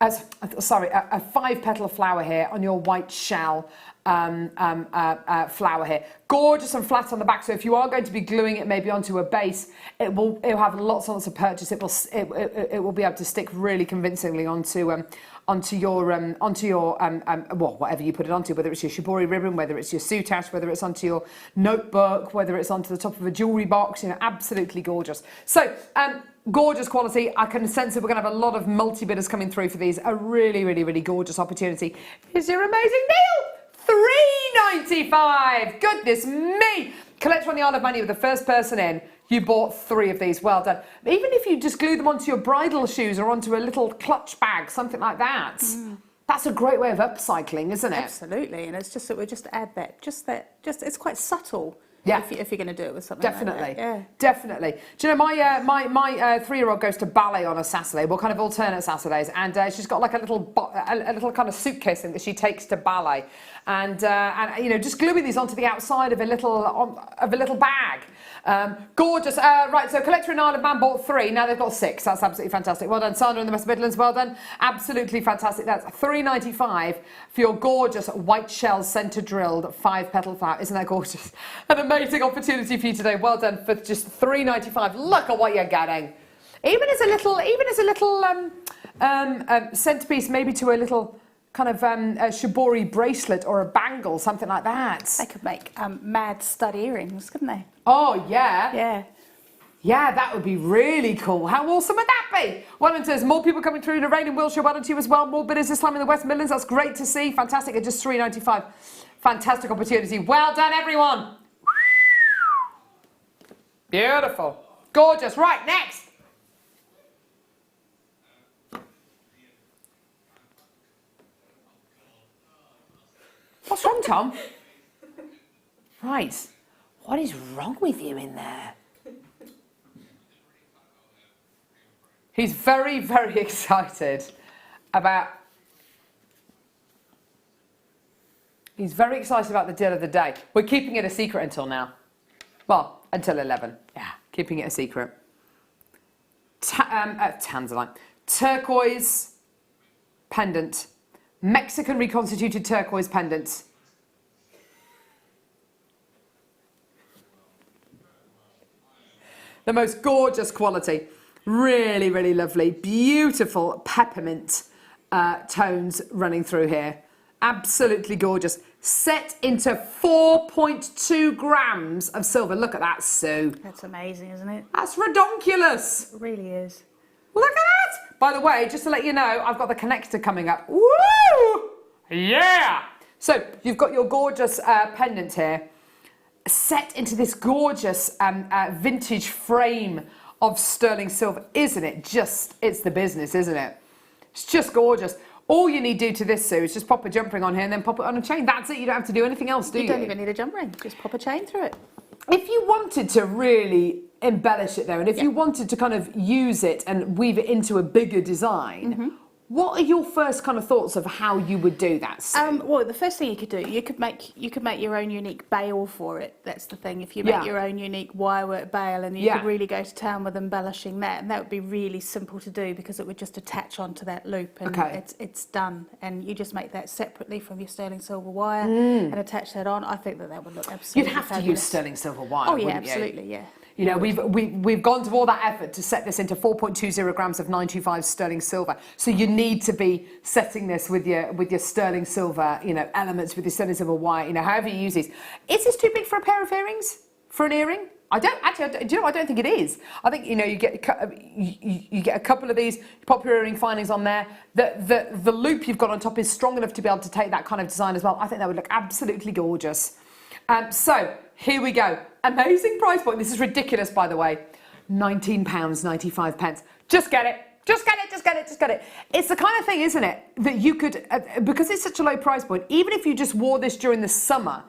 5-petal flower here on your white shell flower here. Gorgeous and flat on the back. So if you are going to be gluing it maybe onto a base, it'll have lots and lots of purchase. It will be able to stick really convincingly onto your well, whatever you put it onto, whether it's your shibori ribbon, whether it's your soutache, whether it's onto your notebook, whether it's onto the top of a jewellery box, you know, absolutely gorgeous. So, gorgeous quality. I can sense that we're going to have a lot of multi-bidders coming through for these. A really, really, really gorgeous opportunity. Is your amazing deal? $3.95. Goodness me. Collector on the Isle of Man, you were the first person in. You bought 3 of these. Well done. Even if you just glue them onto your bridal shoes or onto a little clutch bag, something like that, that's a great way of upcycling, isn't it? Absolutely, and it's just that we just add that, it's quite subtle. Yeah. If you're going to do it with something Definitely. like that. Yeah. Definitely. Do you know, my 3-year-old goes to ballet on a Saturday, well, kind of alternate Saturdays, and she's got like a little kind of suitcase thing that she takes to ballet, and you know, just gluing these onto the outside of a little bag. Gorgeous. Right, so Collector in Isle of Man bought 3. Now they've got 6. That's absolutely fantastic. Well done, Sandra in the West Midlands. Well done. Absolutely fantastic. That's $3.95 for your gorgeous white shell centre drilled 5-petal flower. Isn't that gorgeous? An amazing opportunity for you today. Well done for just $3.95. Look at what you're getting. Even as a little centrepiece, maybe to a little kind of a shibori bracelet or a bangle, something like that. They could make mad stud earrings, couldn't they? Oh, yeah. Yeah. Yeah, that would be really cool. How awesome would that be? Well done, there's more people coming through. Lorraine in Wiltshire, well done to you as well. More bidders this time in the West Midlands. That's great to see. Fantastic at just $3.95. Fantastic opportunity. Well done, everyone. Beautiful. Gorgeous. Right, next. What's wrong, Tom? Right. What is wrong with you in there? He's very, very excited about... He's very excited about the deal of the day. We're keeping it a secret until now. Well, until 11. Yeah, keeping it a secret. Tanzanite. Turquoise pendant. Mexican reconstituted turquoise pendant. The most gorgeous quality. Really, really lovely. Beautiful peppermint tones running through here. Absolutely gorgeous. Set into 4.2 grams of silver. Look at that, Sue. That's amazing, isn't it? That's redonkulous. It really is. Look at that. By the way, just to let you know, I've got the connector coming up. Woo! Yeah! So you've got your gorgeous pendant here, set into this gorgeous vintage frame of sterling silver. Isn't it just, it's the business, isn't it? It's just gorgeous. All you need to do to this, Sue, is just pop a jump ring on here and then pop it on a chain. That's it. You don't have to do anything else, do you? You don't even need a jump ring. Just pop a chain through it. If you wanted to really embellish it, though, and if you wanted to kind of use it and weave it into a bigger design, what are your first kind of thoughts of how you would do that, Sue? Well, the first thing you could do, you could make your own unique bail for it. That's the thing. If you make your own unique wirework bail, and you could really go to town with embellishing that, and that would be really simple to do because it would just attach onto that loop, and it's done. And you just make that separately from your sterling silver wire and attach that on. I think that would look absolutely You'd have fabulous. to use sterling silver wire. Oh yeah, wouldn't absolutely, you? yeah. You know, we've gone to all that effort to set this into 4.20 grams of 925 sterling silver. So you need to be setting this with your sterling silver, you know, elements, with your sterling silver wire, you know, however you use these. Is this too big for a pair of earrings? For an earring? do you know? I don't think it is. I think you get you get a couple of these, you pop your earring findings on there. The loop you've got on top is strong enough to be able to take that kind of design as well. I think that would look absolutely gorgeous. So here we go. Amazing price point. This is ridiculous, by the way. £19.95. Just get it. Just get it, just get it, just get it. It's the kind of thing, isn't it, that you could, because it's such a low price point, even if you just wore this during the summer,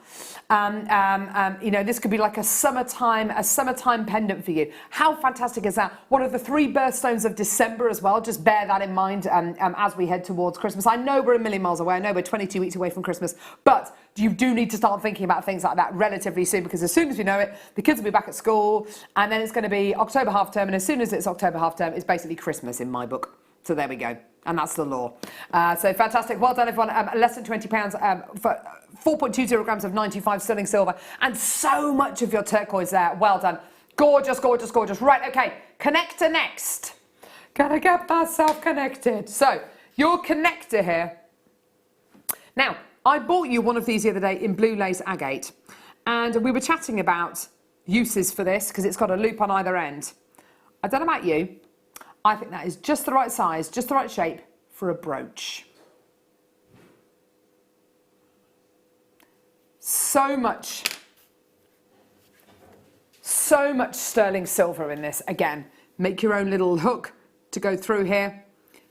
this could be like a summertime pendant for you. How fantastic is that? One of the 3 birthstones of December as well. Just bear that in mind as we head towards Christmas. I know we're a million miles away. I know we're 22 weeks away from Christmas, but you do need to start thinking about things like that relatively soon, because as soon as we know it, the kids will be back at school, and then it's going to be October half term, and as soon as it's October half term, it's basically Christmas in my book. So there we go. And that's the law. So fantastic. Well done, everyone. Less than £20 for 4.20 grams of 95 sterling silver, and so much of your turquoise there. Well done. Gorgeous, gorgeous, gorgeous. Right, okay. Connector next. Gotta get myself connected. So, your connector here. Now, I bought you one of these the other day in blue lace agate, and we were chatting about uses for this because it's got a loop on either end. I don't know about you. I think that is just the right size, just the right shape for a brooch. So much sterling silver in this. Again, make your own little hook to go through here,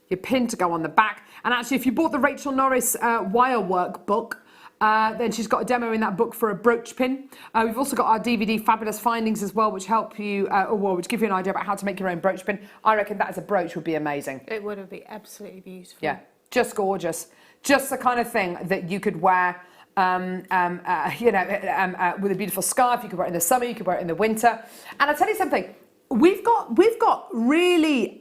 your pin to go on the back. And actually, if you bought the Rachel Norris wire work book, then she's got a demo in that book for a brooch pin. We've also got our DVD Fabulous Findings as well, which help you, which give you an idea about how to make your own brooch pin. I reckon that as a brooch would be amazing. It would be absolutely beautiful. Yeah, just gorgeous. Just the kind of thing that you could wear, with a beautiful scarf. You could wear it in the summer, you could wear it in the winter. And I'll tell you something. We've got really,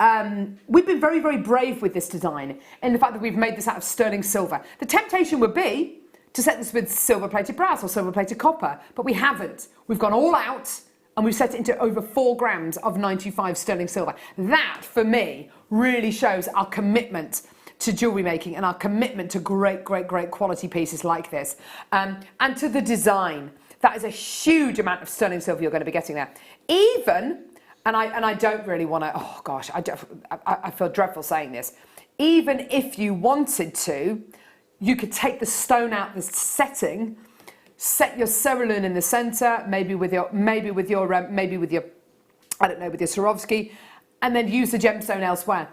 we've been very, very brave with this design in the fact that we've made this out of sterling silver. The temptation would be to set this with silver-plated brass or silver-plated copper, but we haven't. We've gone all out and we've set it into over 4 grams of 95 sterling silver. That, for me, really shows our commitment to jewellery making and our commitment to great, great, great quality pieces like this. And to the design. That is a huge amount of sterling silver you're going to be getting there. Even... And I don't really want to, oh gosh, I feel dreadful saying this. Even if you wanted to, you could take the stone out the setting, set your cerulean in the centre, maybe with your Swarovski, and then use the gemstone elsewhere.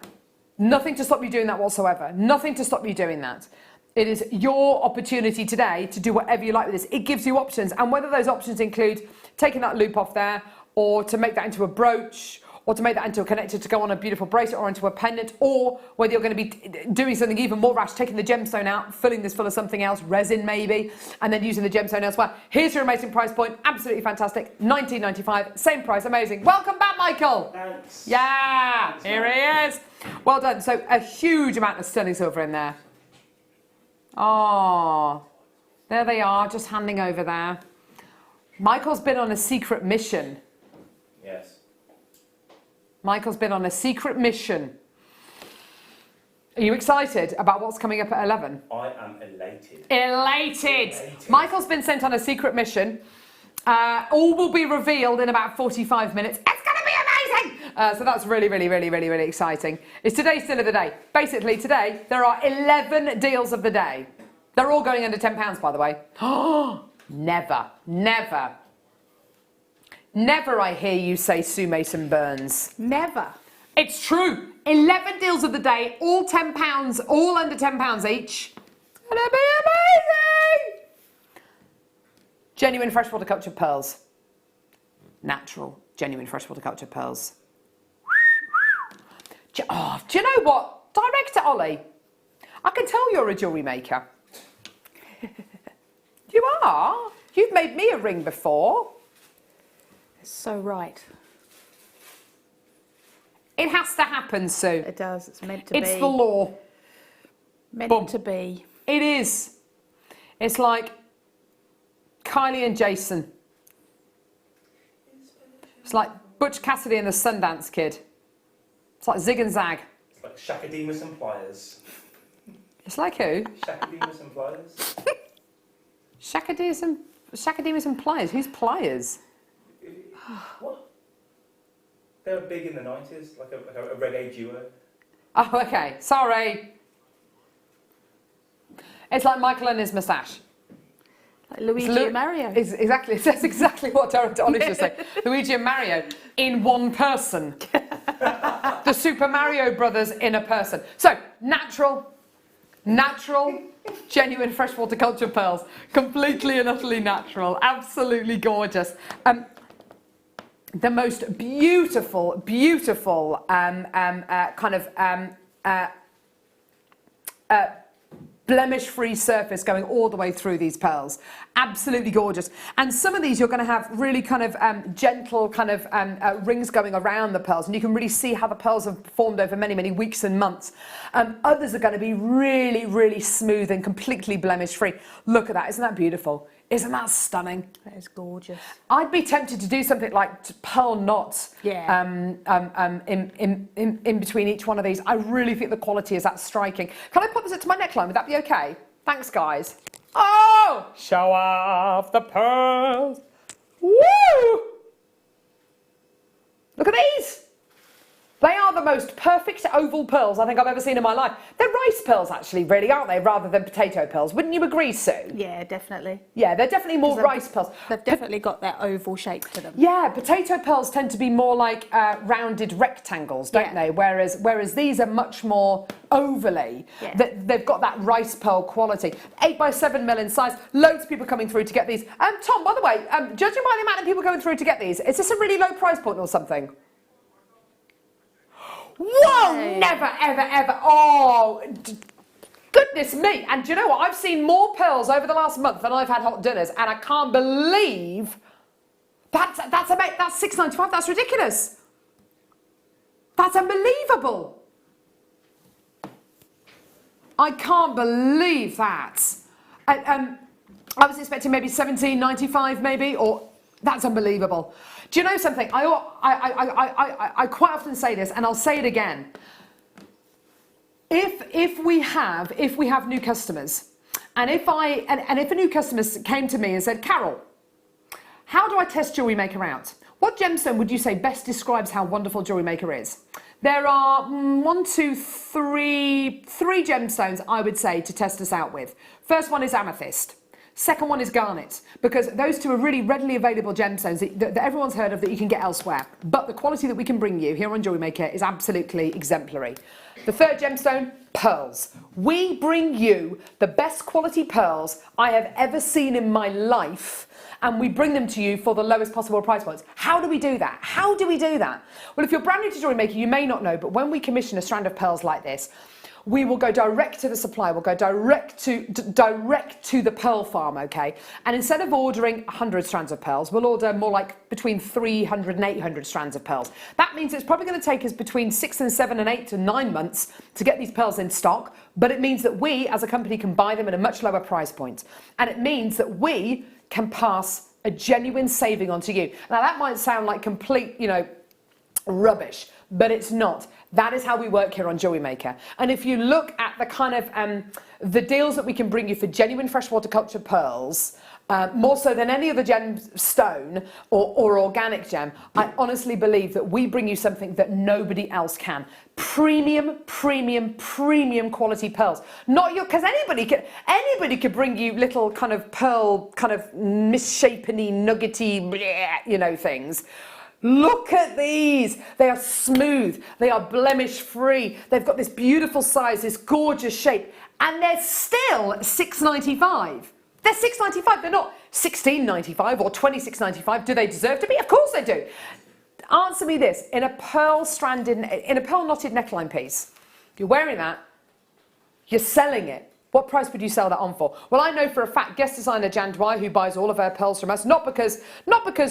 Nothing to stop you doing that whatsoever. Nothing to stop you doing that. It is your opportunity today to do whatever you like with this. It gives you options, and whether those options include taking that loop off there, or to make that into a brooch, or to make that into a connector to go on a beautiful bracelet or into a pendant, or whether you're going to be doing something even more rash, taking the gemstone out, filling this full of something else, resin maybe, and then using the gemstone elsewhere. Here's your amazing price point, absolutely fantastic, £19.95, same price, amazing. Welcome back, Michael. Thanks. Yeah, thanks, here he is. Well done. So a huge amount of sterling silver in there. Oh, there they are, just handing over there. Michael's been on a secret mission. Yes. Michael's been on a secret mission. Are you excited about what's coming up at 11? I am elated. Elated! Michael's been sent on a secret mission. All will be revealed in about 45 minutes. It's going to be amazing! So that's really, really, really, really, really exciting. It's today's still of the day. Basically, today, there are 11 deals of the day. They're all going under £10, by the way. Oh, never, never. Never I hear you say Sue Mason Burns. Never. It's true. 11 deals of the day, all £10, all under £10 each. It's gonna be amazing. Genuine freshwater cultured pearls. Natural, genuine freshwater cultured pearls. Do you know what? Director Ollie, I can tell you're a jewellery maker. You are. You've made me a ring before. It's so right. It has to happen, Sue. It does. It's meant to be. It's the law. Meant to be. It is. It's like Kylie and Jason. It's like Butch Cassidy and the Sundance Kid. It's like Zig and Zag. It's like Shakademus and Pliers. It's like who? Shakademus and Pliers. Shakademus and Pliers. Who's Pliers? What? They were big in the 90s, like a reggae duo. Oh, okay. Sorry. It's like Michael and his moustache. Like Luigi and Mario. Exactly. That's exactly what Derek Dolly's just saying. Luigi and Mario in one person. The Super Mario Brothers in a person. So, natural, genuine freshwater culture pearls. Completely and utterly natural. Absolutely gorgeous. The most beautiful, blemish-free surface going all the way through these pearls. Absolutely gorgeous. And some of these you're going to have really kind of gentle kind of rings going around the pearls, and you can really see how the pearls have formed over many, many weeks and months. Others are going to be really, really smooth and completely blemish-free. Look at that. Isn't that beautiful? Isn't that stunning? That is gorgeous. I'd be tempted to do something like pearl knots in between each one of these. I really think the quality is that striking. Can I put this into my neckline? Would that be okay? Thanks, guys. Oh! Show off the pearls. Woo! Look at these. They are the most perfect oval pearls I think I've ever seen in my life. They're rice pearls, actually, really, aren't they, rather than potato pearls? Wouldn't you agree, Sue? Yeah, definitely. Yeah, they're definitely more rice pearls. They've definitely got that oval shape to them. Yeah, potato pearls tend to be more like rounded rectangles, don't they? Whereas these are much more ovally. Yeah. They've got that rice pearl quality. 8 by 7 mil in size. Loads of people coming through to get these. Tom, by the way, judging by the amount of people going through to get these, is this a really low price point or something? Whoa, never, ever, ever. Oh, goodness me. And do you know what? I've seen more pearls over the last month than I've had hot dinners, and I can't believe that's $6.95. That's ridiculous. That's unbelievable. I can't believe that. I was expecting maybe $17.95 maybe, or that's unbelievable. Do you know something? I quite often say this, and I'll say it again. If we have new customers, and if a new customer came to me and said, Carol, how do I test JewelleryMaker out? What gemstone would you say best describes how wonderful JewelleryMaker is? There are three gemstones I would say to test us out with. First one is amethyst. Second one is garnet, because those two are really readily available gemstones that everyone's heard of that you can get elsewhere. But the quality that we can bring you here on JewelleryMaker is absolutely exemplary. The third gemstone, pearls. We bring you the best quality pearls I have ever seen in my life, and we bring them to you for the lowest possible price points. How do we do that? How do we do that? Well, if you're brand new to JewelleryMaker, you may not know, but when we commission a strand of pearls like this, we will go direct to the supplier, we'll go direct to the pearl farm, okay? And instead of ordering 100 strands of pearls, we'll order more like between 300 and 800 strands of pearls. That means it's probably going to take us between 6 and 7 and 8 to 9 months to get these pearls in stock, but it means that we, as a company, can buy them at a much lower price point. And it means that we can pass a genuine saving on to you. Now, that might sound like complete, rubbish, but it's not. That is how we work here on JewelleryMaker. And if you look at the kind of the deals that we can bring you for genuine freshwater culture pearls, more so than any other gemstone or organic gem, I honestly believe that we bring you something that nobody else can. Premium quality pearls. Not your, because anybody could bring you little kind of pearl, kind of misshapen-y, nuggety, bleh, things. Look at these. They are smooth. They are blemish-free. They've got this beautiful size, this gorgeous shape, and they're still $6.95. They're $6.95. They're not $16.95 or $26.95. Do they deserve to be? Of course they do. Answer me this: in a pearl knotted neckline piece, you're wearing that, you're selling it. What price would you sell that on for? Well, I know for a fact guest designer Jan Dwyer, who buys all of her pearls from us, not because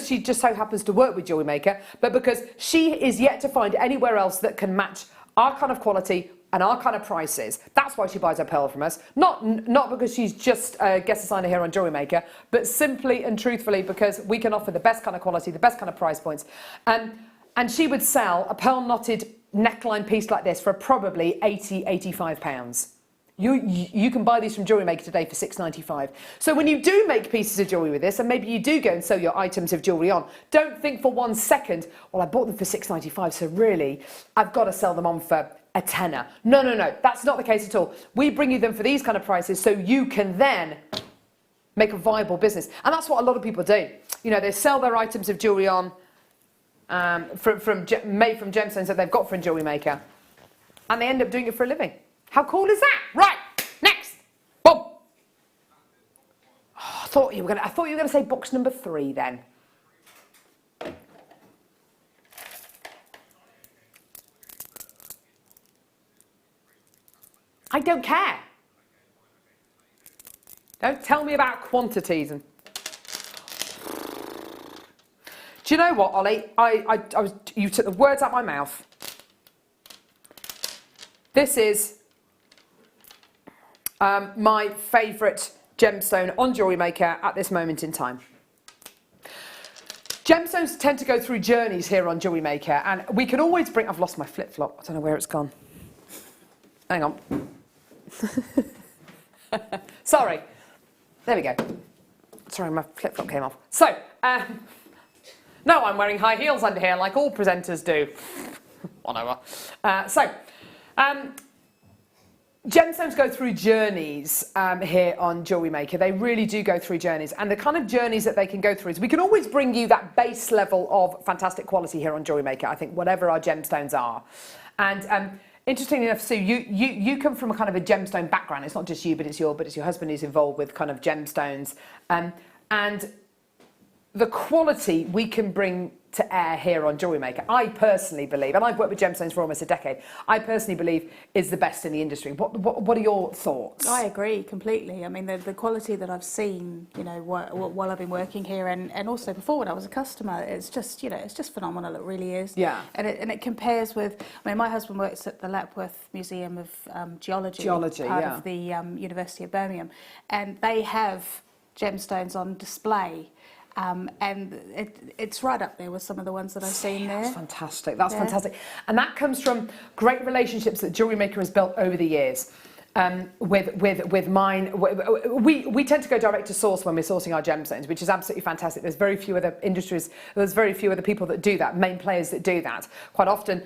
she just so happens to work with JewelleryMaker, but because she is yet to find anywhere else that can match our kind of quality and our kind of prices. That's why she buys her pearl from us. Not because she's just a guest designer here on JewelleryMaker, but simply and truthfully because we can offer the best kind of quality, the best kind of price points. And she would sell a pearl knotted neckline piece like this for probably £80, £85. You can buy these from Jewellery Maker today for £6.95. So when you do make pieces of jewellery with this, and maybe you do go and sew your items of jewellery on, don't think for 1 second, well, I bought them for £6.95, so really, I've got to sell them on for a tenner. No, no, no, that's not the case at all. We bring you them for these kind of prices so you can then make a viable business. And that's what a lot of people do. You know, they sell their items of jewellery on made from gemstones that they've got from Jewellery Maker, and they end up doing it for a living. How cool is that? Right, next. Boom. Oh, I thought you were going to say box number 3 then. I don't care. Don't tell me about quantities. And do you know what, Ollie? You took the words out of my mouth. This is my favourite gemstone on Jewellery Maker at this moment in time. Gemstones tend to go through journeys here on Jewellery Maker, and we can always bring... I've lost my flip-flop. I don't know where it's gone. Hang on. Sorry. There we go. Sorry, my flip-flop came off. So, no, I'm wearing high heels under here like all presenters do. Whatever. Gemstones go through journeys here on Jewellery Maker. They really do go through journeys. And the kind of journeys that they can go through is we can always bring you that base level of fantastic quality here on Jewellery Maker, I think, whatever our gemstones are. And interestingly enough, Sue, you come from a kind of a gemstone background. It's not just you, but it's your husband who's involved with kind of gemstones. And the quality we can bring to air here on Jewellery Maker, I personally believe, and I've worked with gemstones for almost a decade, I personally believe is the best in the industry. What are your thoughts? I agree completely. I mean, the quality that I've seen, you know, while I've been working here, and also before when I was a customer, it's just, you know, it's just phenomenal. It really is. Yeah. And it compares with. I mean, my husband works at the Lapworth Museum of Geology, part of the University of Birmingham, and they have gemstones on display. And it's right up there with some of the ones that I've seen there. That's fantastic. That's fantastic. And that comes from great relationships that Jewellery Maker has built over the years. With mine, we tend to go direct to source when we're sourcing our gemstones, which is absolutely fantastic. There's very few other industries, there's very few other people that do that, main players that do that. Quite often,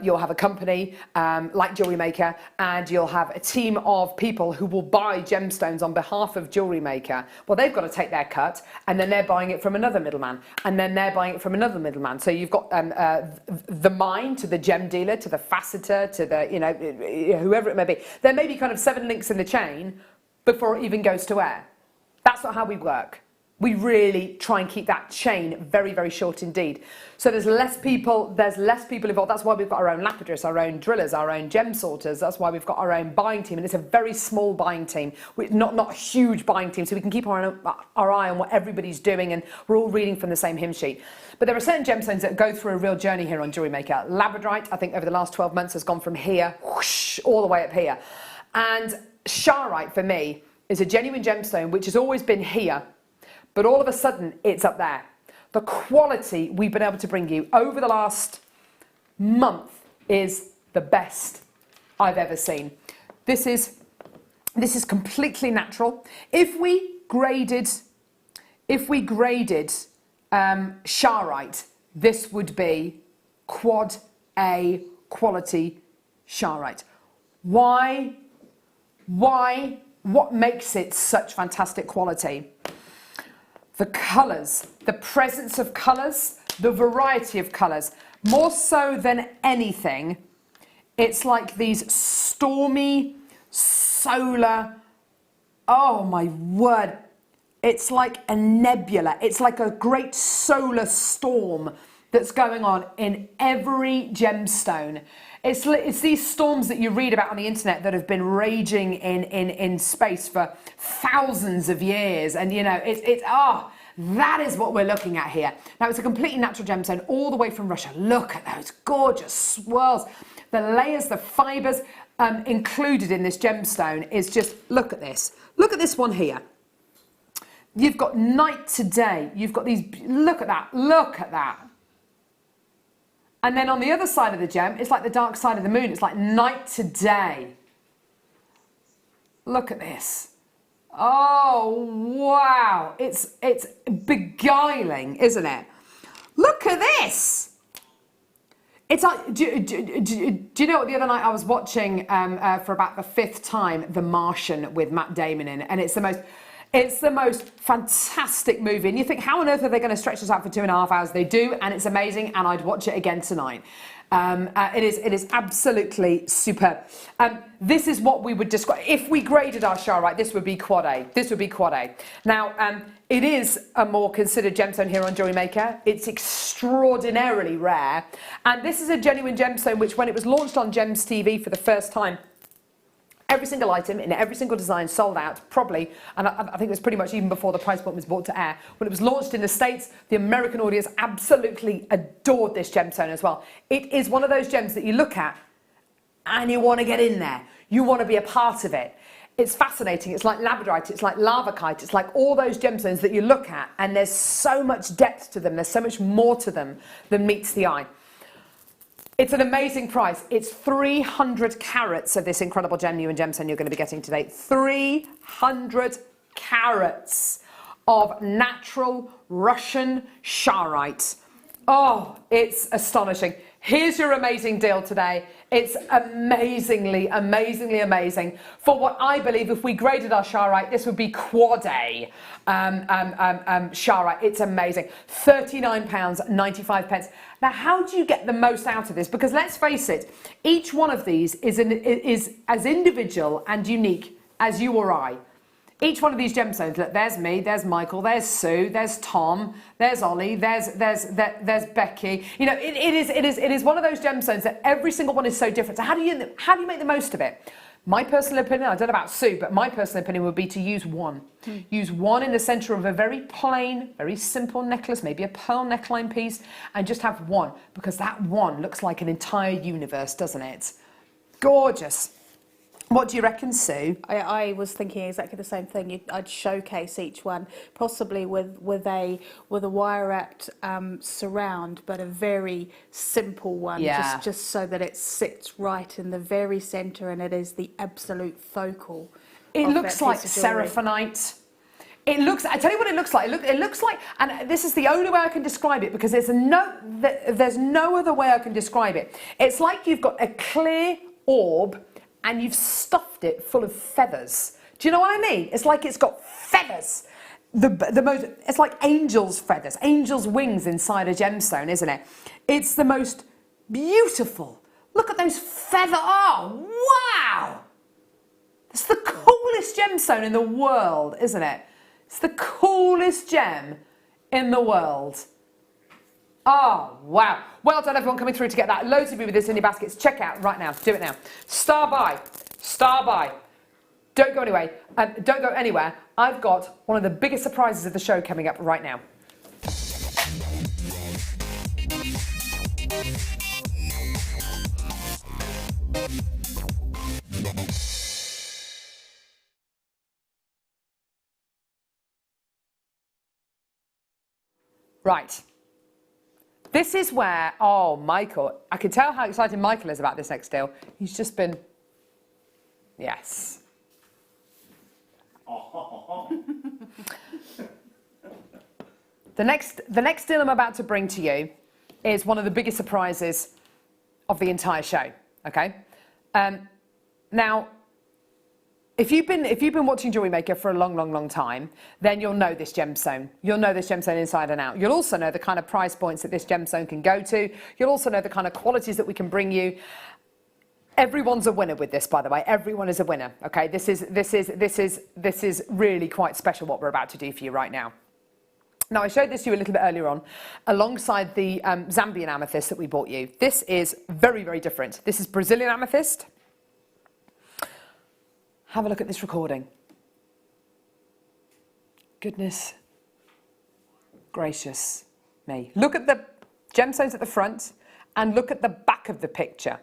you'll have a company like Jewellery Maker, and you'll have a team of people who will buy gemstones on behalf of Jewellery Maker. Well, they've got to take their cut, and then they're buying it from another middleman, and then they're buying it from another middleman. So you've got the mine to the gem dealer, to the faceter, to the, you know, whoever it may be. There may be kind of 7 links in the chain before it even goes to air. That's not how we work. We really try and keep that chain very, very short indeed. So there's less people involved. That's why we've got our own lapidarists, our own drillers, our own gem sorters. That's why we've got our own buying team, and it's a very small buying team, not a huge buying team, so we can keep our eye on what everybody's doing, and we're all reading from the same hymn sheet. But there are certain gemstones that go through a real journey here on Jewellery Maker. Labradorite, I think over the last 12 months has gone from here, whoosh, all the way up here. And Charite, for me, is a genuine gemstone which has always been here, but all of a sudden it's up there. The quality we've been able to bring you over the last month is the best I've ever seen. This is completely natural. If we graded Charite, this would be quad A quality Charite. Why? What makes it such fantastic quality? The colours, the presence of colours, the variety of colours. More so than anything, it's like these stormy, solar, oh my word, it's like a nebula. It's like a great solar storm that's going on in every gemstone. It's these storms that you read about on the internet that have been raging in space for thousands of years, and you know that is what we're looking at here. Now it's a completely natural gemstone all the way from Russia. Look at those gorgeous swirls, the layers, the fibres included in this gemstone is just, look at this one here. You've got night to day. You've got these. Look at that. And then on the other side of the gem, it's like the dark side of the moon. It's like night to day. Look at this. Oh, wow. It's beguiling, isn't it? Look at this. It's like, do you know what, the other night I was watching for about the 5th time The Martian with Matt Damon in, and it's the most fantastic movie. And you think, how on earth are they going to stretch this out for 2.5 hours? They do, and it's amazing, and I'd watch it again tonight. It is absolutely superb. This is what we would describe, if we graded our Charoite, this would be quad A. This would be quad A. Now, it is a more considered gemstone here on Jewellery Maker. It's extraordinarily rare. And this is a genuine gemstone which, when it was launched on Gems TV for the first time, every single item in every single design sold out, probably, and I think it was pretty much even before the price point was brought to air. When it was launched in the States, the American audience absolutely adored this gemstone as well. It is one of those gems that you look at and you want to get in there. You want to be a part of it. It's fascinating. It's like labradorite, it's like lavakite, it's like all those gemstones that you look at, and there's so much depth to them, there's so much more to them than meets the eye. It's an amazing price. It's 300 carats of this incredible genuine gemstone you're going to be getting today. 300 carats of natural Russian Charoite. Oh, it's astonishing. Here's your amazing deal today. It's amazingly, amazingly amazing. For what I believe, if we graded our Charoite, this would be quad A Charoite. It's amazing. £39.95. Now, how do you get the most out of this? Because let's face it, each one of these is as individual and unique as you or I. Each one of these gemstones, look, there's me, there's Michael, there's Sue, there's Tom, there's Ollie, there's Becky. You know, it is one of those gemstones that every single one is so different. So how do you make the most of it? My personal opinion, I don't know about Sue, but my personal opinion would be to use one. Use one in the centre of a very plain, very simple necklace, maybe a pearl neckline piece, and just have one, because that one looks like an entire universe, doesn't it? Gorgeous. What do you reckon, Sue? I was thinking exactly the same thing. I'd showcase each one, possibly with a wire wrapped surround, but a very simple one, Yeah. just so that it sits right in the very centre and it is the absolute focal. It of looks that like piece of jewellery. seraphinite. It looks, I tell you what it looks like. It looks like, and this is the only way I can describe it, because there's no other way I can describe it. It's like you've got a clear orb and you've stuffed it full of feathers. Do you know what I mean? It's like it's got feathers. It's like angels' feathers, angels' wings inside a gemstone, isn't it? It's the most beautiful. Look at those feathers. Oh, wow! It's the coolest gemstone in the world, isn't it? It's the coolest gem in the world. Oh, wow. Well done, everyone coming through to get that. Loads of you with this in your baskets. Check out right now. Do it now. Star by. Star by. Don't go anyway. Don't go anywhere. I've got one of the biggest surprises of the show coming up right now. Right. This is where, oh, Michael, I can tell how excited Michael is about this next deal. He's just been, yes. The next deal I'm about to bring to you is one of the biggest surprises of the entire show, okay? Now, if you've been watching Jewellery Maker for a long time, then you'll know this gemstone. You'll know this gemstone inside and out. You'll also know the kind of price points that this gemstone can go to. You'll also know the kind of qualities that we can bring you. Everyone's a winner with this, by the way. Everyone is a winner. Okay, this is really quite special what we're about to do for you right now. Now, I showed this to you a little bit earlier on, alongside the Zambian amethyst that we bought you. This is very different. This is Brazilian amethyst. Have a look at this recording. Goodness gracious me. Look at the gemstones at the front and look at the back of the picture.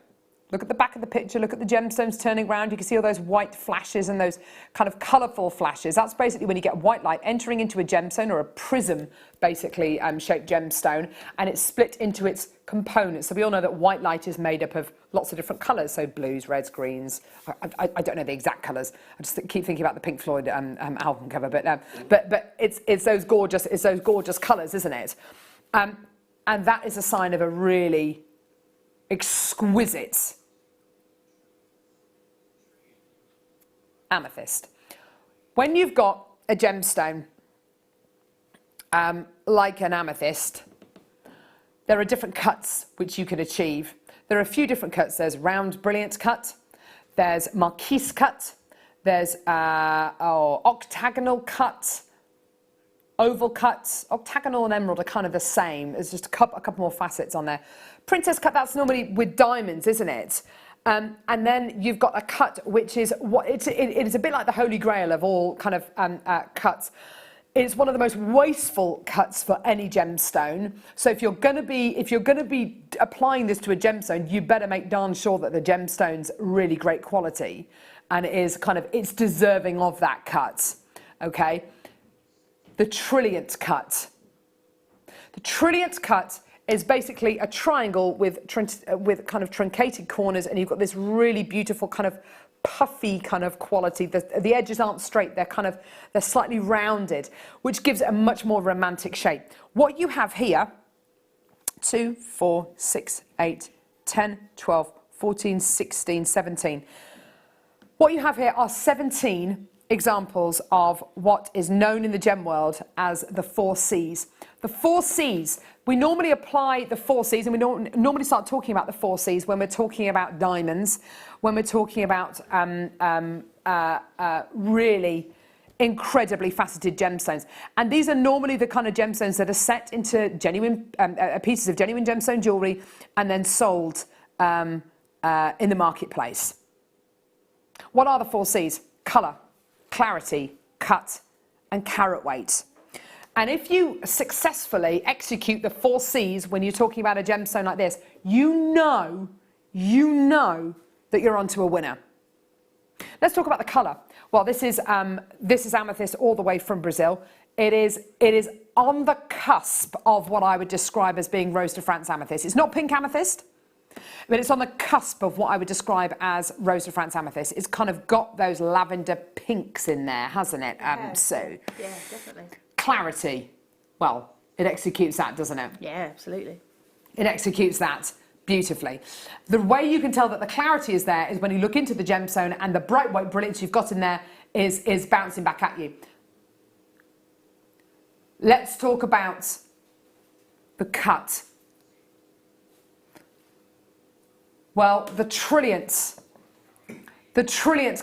Look at the back of the picture, look at the gemstones turning around. You can see all those white flashes and those kind of colourful flashes. That's basically when you get white light entering into a gemstone, or a prism, basically, shaped gemstone, and it's split into its components. So we all know that white light is made up of lots of different colours, so blues, reds, greens. I don't know the exact colours. I just keep thinking about the Pink Floyd album cover, but it's those gorgeous colours, isn't it? And that is a sign of a really exquisite amethyst. When you've got a gemstone like an amethyst, there are different cuts which you can achieve. There are a few different cuts. There's round brilliant cut, there's marquise cut, there's octagonal cut, oval cut. Octagonal and emerald are kind of the same. There's just a couple more facets on there. Princess cut, that's normally with diamonds, isn't it? And then you've got a cut which is it is a bit like the holy grail of all kind of cuts. It's one of the most wasteful cuts for any gemstone. So if you're going to be applying this to a gemstone, you better make darn sure that the gemstone's really great quality and it's deserving of that cut. Okay. The trillionth cut. The trillionth cut is basically a triangle with kind of truncated corners, and you've got this really beautiful kind of puffy kind of quality. The edges aren't straight, they're slightly rounded, which gives it a much more romantic shape. What you have here, 2, 4, 6, 8, 10, 12, 14, 16, 17. What you have here are 17 examples of what is known in the gem world as the 4 C's. The 4 C's, we normally apply the 4 C's, and we normally start talking about the 4 C's when we're talking about diamonds, when we're talking about really incredibly faceted gemstones. And these are normally the kind of gemstones that are set into genuine pieces of genuine gemstone jewellery and then sold in the marketplace. What are the 4 C's? Colour, clarity, cut, and carat weight. And if you successfully execute the 4 C's when you're talking about a gemstone like this, you know that you're onto a winner. Let's talk about the colour. Well, this is amethyst all the way from Brazil. It is on the cusp of what I would describe as being Rose de France amethyst. It's not pink amethyst, but it's on the cusp of what I would describe as Rose de France amethyst. It's kind of got those lavender pinks in there, hasn't it? Yeah, so yeah, definitely. Clarity, well, it executes that, doesn't it? Yeah, absolutely. It executes that beautifully. The way you can tell that the clarity is there is when you look into the gemstone and the bright white brilliance you've got in there is bouncing back at you. Let's talk about the cut. Well, the trillionth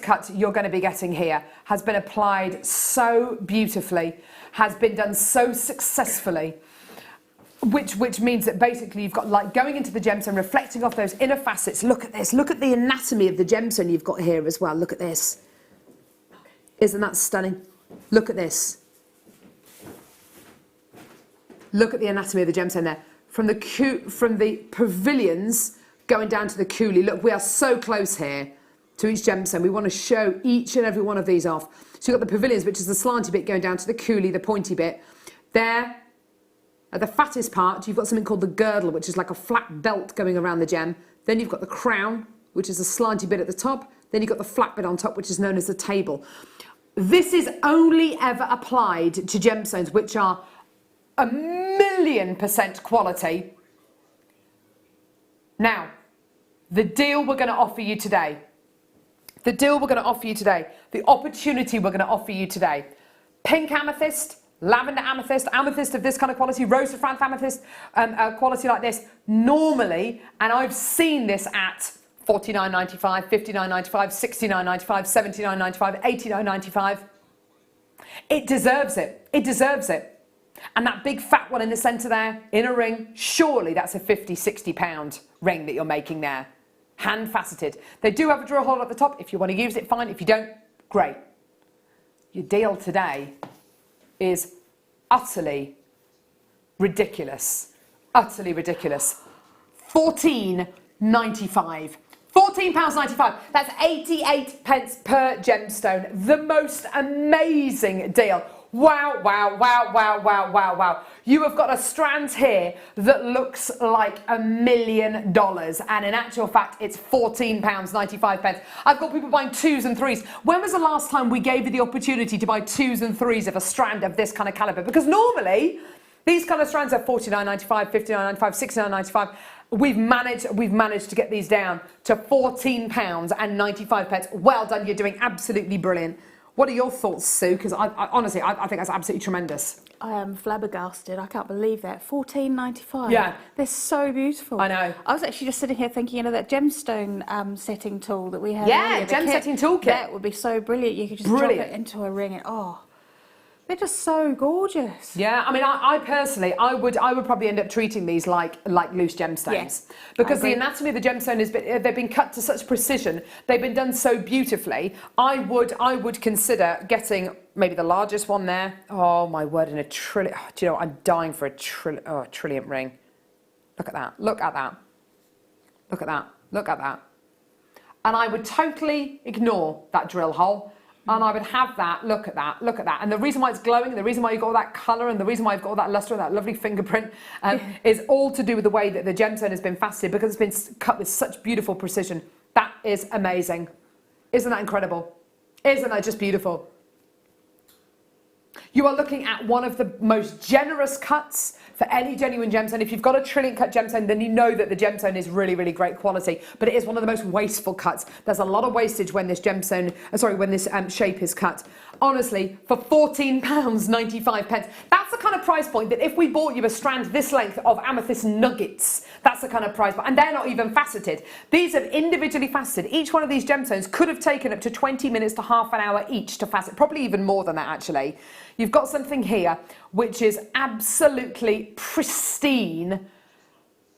cut you're going to be getting here has been applied so beautifully, has been done so successfully, which means that basically you've got like going into the gemstone, reflecting off those inner facets. Look at this. Look at the anatomy of the gemstone you've got here as well. Look at this. Isn't that stunning? Look at this. Look at the anatomy of the gemstone there. From the pavilions going down to the coulis. Look, we are so close here to each gemstone. We want to show each and every one of these off. So you've got the pavilions, which is the slanty bit going down to the coulis, the pointy bit. There, at the fattest part, you've got something called the girdle, which is like a flat belt going around the gem. Then you've got the crown, which is a slanty bit at the top. Then you've got the flat bit on top, which is known as the table. This is only ever applied to gemstones, which are 1,000,000% quality. Now, the deal we're going to offer you today. The deal we're going to offer you today. The opportunity we're going to offer you today. Pink amethyst, lavender amethyst, amethyst of this kind of quality, Rose de France amethyst, quality like this, normally, and I've seen this at $49.95, $59.95, $69.95, $79.95, $89.95. It deserves it. It deserves it. And that big fat one in the centre there, in a ring, surely that's a 50, 60 pound ring that you're making there. Hand faceted. They do have a drill hole at the top. If you want to use it, fine. If you don't, great. Your deal today is utterly ridiculous. Utterly ridiculous. $14.95. $14.95. £14.95. That's 88 pence per gemstone. The most amazing deal. Wow, wow, wow, wow, wow, wow, wow. You have got a strand here that looks like $1 million. And in actual fact, it's £14.95. I've got people buying 2s and 3s. When was the last time we gave you the opportunity to buy 2s and 3s of a strand of this kind of caliber? Because normally, these kind of strands are $49.95, $59.95, $69.95. We've managed to get these down to £14.95. Well done, you're doing absolutely brilliant. What are your thoughts, Sue? Because honestly, I think that's absolutely tremendous. I am flabbergasted. I can't believe that. £14.95. Yeah. They're so beautiful. I know. I was actually just sitting here thinking, you know, that gemstone setting tool that we had Yeah, earlier, the gem kit, setting toolkit. That would be so brilliant. You could just drop it into a ring and they're just so gorgeous. Yeah, I mean, I personally, I would probably end up treating these like loose gemstones. Yes, because the anatomy of the gemstone is, they've been cut to such precision, they've been done so beautifully. I would consider getting maybe the largest one there. Oh my word, in a trillion. Oh, do you know what? I'm dying for a trilliant ring. Look at that. Look at that. Look at that. Look at that. And I would totally ignore that drill hole. And I would have that, look at that, look at that. And the reason why it's glowing, the reason why you've got all that colour, and the reason why you've got all that lustre and that lovely fingerprint is all to do with the way that the gemstone has been faceted, because it's been cut with such beautiful precision. That is amazing. Isn't that incredible? Isn't that just beautiful? You are looking at one of the most generous cuts for any genuine gemstone. If you've got a trilliant cut gemstone, then you know that the gemstone is really, really great quality. But it is one of the most wasteful cuts. There's a lot of wastage when this gemstone, when this shape is cut. Honestly, for £14.95, that's the kind of price point that if we bought you a strand this length of amethyst nuggets, that's the kind of price point. And they're not even faceted. These are individually faceted. Each one of these gemstones could have taken up to 20 minutes to half an hour each to facet, probably even more than that actually. You've got something here which is absolutely pristine,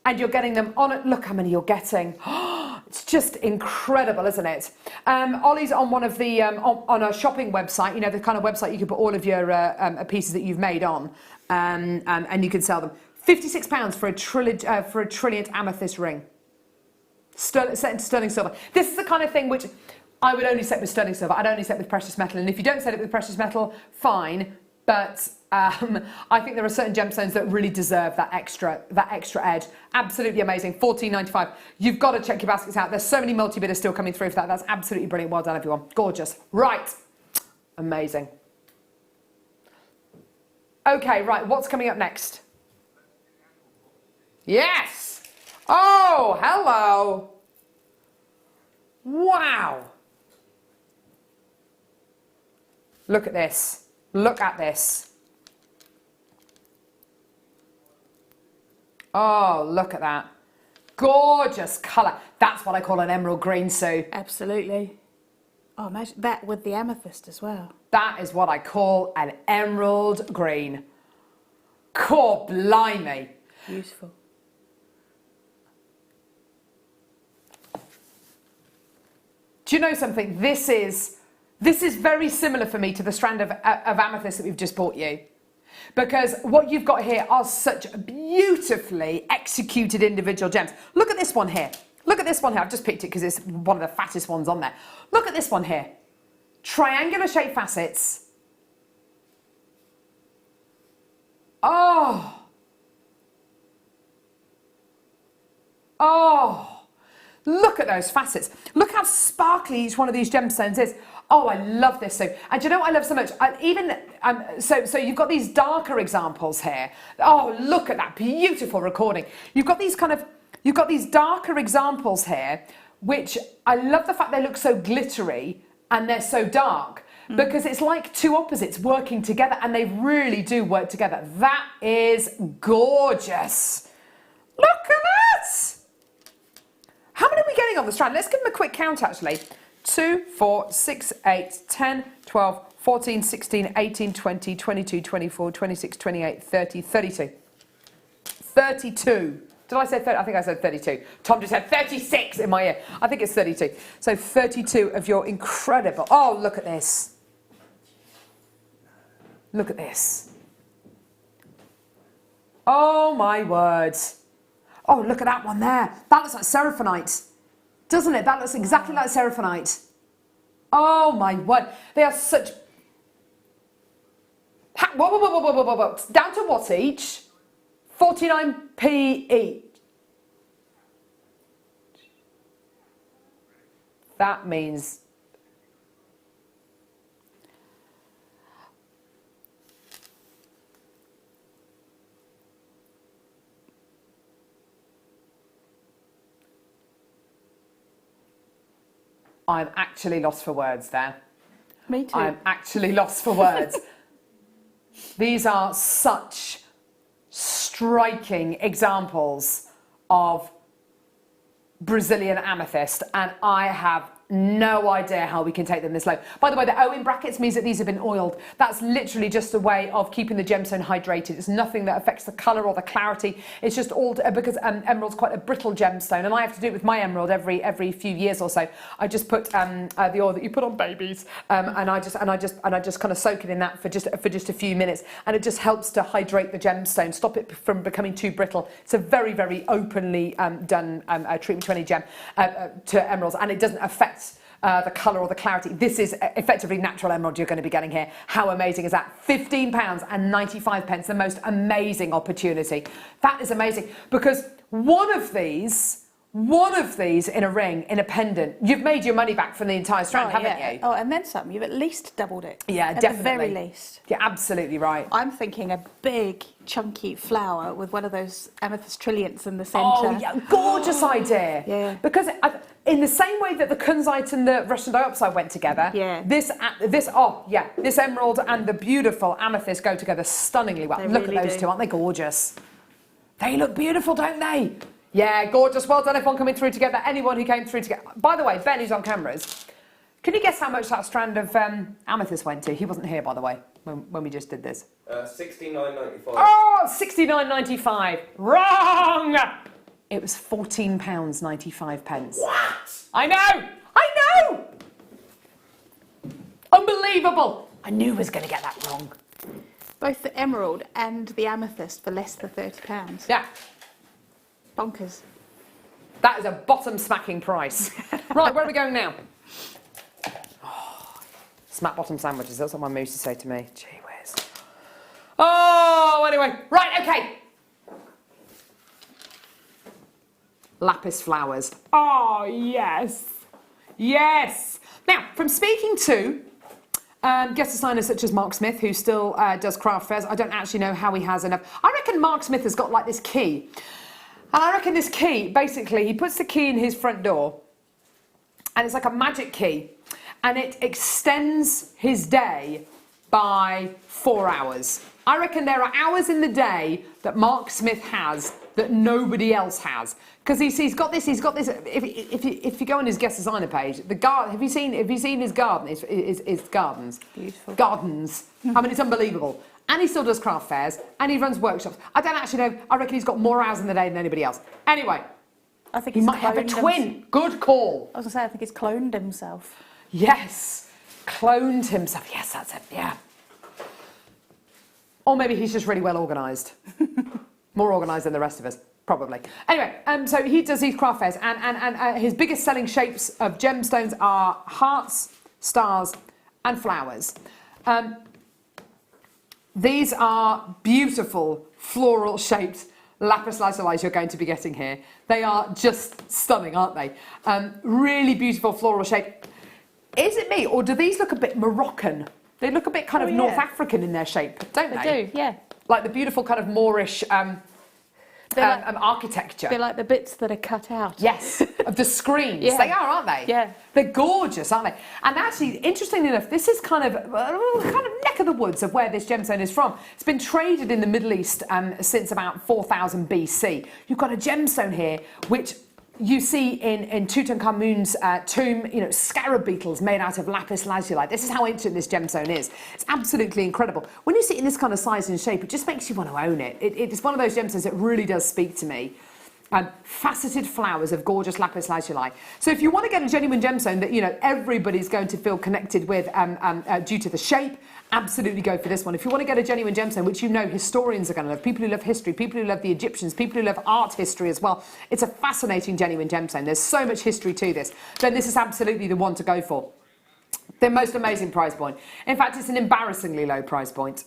and you're getting them on it. Look how many you're getting. It's just incredible, isn't it? Ollie's on one of the on a shopping website, you know, the kind of website you can put all of your pieces that you've made on, and you can sell them. £56 for a trilliant amethyst ring, set in sterling silver. This is the kind of thing which I would only set with sterling silver. I'd only set with precious metal, and if you don't set it with precious metal, fine. But I think there are certain gemstones that really deserve that extra edge. Absolutely amazing. £14.95. You've got to check your baskets out. There's so many multi-bidders still coming through for that. That's absolutely brilliant. Well done, everyone. Gorgeous. Right. Amazing. Okay, right. What's coming up next? Yes. Oh, hello. Wow. Look at this. Look at this. Oh, look at that. Gorgeous colour. That's what I call an emerald green, Sue. Absolutely. Oh, imagine that with the amethyst as well. That is what I call an emerald green. Core blimey. Beautiful. Do you know something? This is very similar for me to the strand of amethyst that we've just bought you. Because what you've got here are such beautifully executed individual gems. Look at this one here. Look at this one here. I've just picked it because it's one of the fattest ones on there. Look at this one here. Triangular shaped facets. Oh. Oh. Look at those facets. Look how sparkly each one of these gemstones is. Oh, I love this, Sue. And do you know what I love so much? So you've got these darker examples here. Oh, look at that beautiful recording. You've got these darker examples here, which I love the fact they look so glittery and they're so dark, because it's like two opposites working together, and they really do work together. That is gorgeous. Look at that. How many are we getting on the strand? Let's give them a quick count, actually. 2, 4, 6, 8, 10, 12, 14, 16, 18, 20, 22, 24, 26, 28, 30, 32. 32. Did I say 30? I think I said 32. Tom just said 36 in my ear. I think it's 32. So 32 of your incredible... Oh, look at this. Look at this. Oh, my words. Oh, look at that one there. That looks like seraphonite. Doesn't it? That looks exactly like seraphinite. Oh my word. They are such... Whoa. Down to what each? 49p each. That means... I'm actually lost for words there. Me too. I'm actually lost for words. These are such striking examples of Brazilian amethyst, and I have no idea how we can take them this low. By the way, the O in brackets means that these have been oiled. That's literally just a way of keeping the gemstone hydrated. It's nothing that affects the colour or the clarity. It's just all because emerald's quite a brittle gemstone, and I have to do it with my emerald every few years or so. I just put the oil that you put on babies, and I just kind of soak it in that for just a few minutes, and it just helps to hydrate the gemstone, stop it from becoming too brittle. It's a very, very openly done treatment to any gem to emeralds, and it doesn't affect the colour or the clarity. This is effectively natural emerald you're going to be getting here. How amazing is that? £15.95, the most amazing opportunity. That is amazing, because one of these in a ring, in a pendant, you've made your money back from the entire strand, haven't you? Oh, and then some. You've at least doubled it. Yeah, at definitely. the very least. You're absolutely right. I'm thinking a big, chunky flower with one of those amethyst trilliants in the centre. Oh, yeah, gorgeous idea. Yeah. Because in the same way that the kunzite and the Russian diopside went together, yeah. this emerald and the beautiful amethyst go together stunningly well. They Look really at those do. two, aren't they gorgeous? They look beautiful, don't they? Yeah, gorgeous. Well done, everyone coming through together. Anyone who came through together. By the way, Ben, who's on cameras, can you guess how much that strand of amethyst went to? He wasn't here, by the way, when we just did this. £69.95. Oh, £69.95. Wrong! It was £14.95. What? I know! Unbelievable! I knew I was going to get that wrong. Both the emerald and the amethyst for less than £30. Yeah. Bonkers. That is a bottom-smacking price. Right, where are we going now? Oh, smack bottom sandwiches, that's what my moose used to say to me. Gee whiz. Oh, anyway. Right, okay. Lapis flowers. Oh, yes. Yes. Now, from speaking to guest designers such as Mark Smith, who still does craft fairs, I don't actually know how he has enough. I reckon Mark Smith has got like this key. And I reckon this key, basically, he puts the key in his front door, and it's like a magic key, and it extends his day by 4 hours. I reckon there are hours in the day that Mark Smith has that nobody else has, because he's got this. If you go on his guest designer page, the garden. Have you seen his garden? His gardens. Beautiful gardens. I mean, it's unbelievable. And he still does craft fairs, and he runs workshops. I don't actually know. I reckon he's got more hours in the day than anybody else. Anyway, I think he he's might have a cloned twin. Good call. I was going to say, I think he's cloned himself. Yes, cloned himself. Yes, that's it. Yeah. Or maybe he's just really well organised. More organised than the rest of us, probably. Anyway, so he does these craft fairs, and his biggest selling shapes of gemstones are hearts, stars, and flowers. These are beautiful floral shaped lapis lazuli you're going to be getting here. They are just stunning, aren't they? Really beautiful floral shape. Is it me, or do these look a bit Moroccan? They look a bit kind of North African in their shape, don't they? They do, yeah. Like the beautiful kind of Moorish architecture. They're like the bits that are cut out. Yes, of the screens. Yeah. They are, aren't they? Yeah. They're gorgeous, aren't they? And actually, interestingly enough, this is kind of neck of the woods of where this gemstone is from. It's been traded in the Middle East since about 4000 BC. You've got a gemstone here which you see in Tutankhamun's tomb, scarab beetles made out of lapis lazuli. This is how ancient this gemstone is. It's absolutely incredible. When you see it in this kind of size and shape, it just makes you want to own it. It's one of those gemstones that really does speak to me. faceted flowers of gorgeous lapis lazuli. So if you want to get a genuine gemstone that, you know, everybody's going to feel connected with due to the shape, absolutely go for this one. If you want to get a genuine gemstone, which you know historians are going to love, people who love history, people who love the Egyptians, people who love art history as well, it's a fascinating genuine gemstone. There's so much history to this. Then this is absolutely the one to go for. The most amazing price point. In fact, it's an embarrassingly low price point.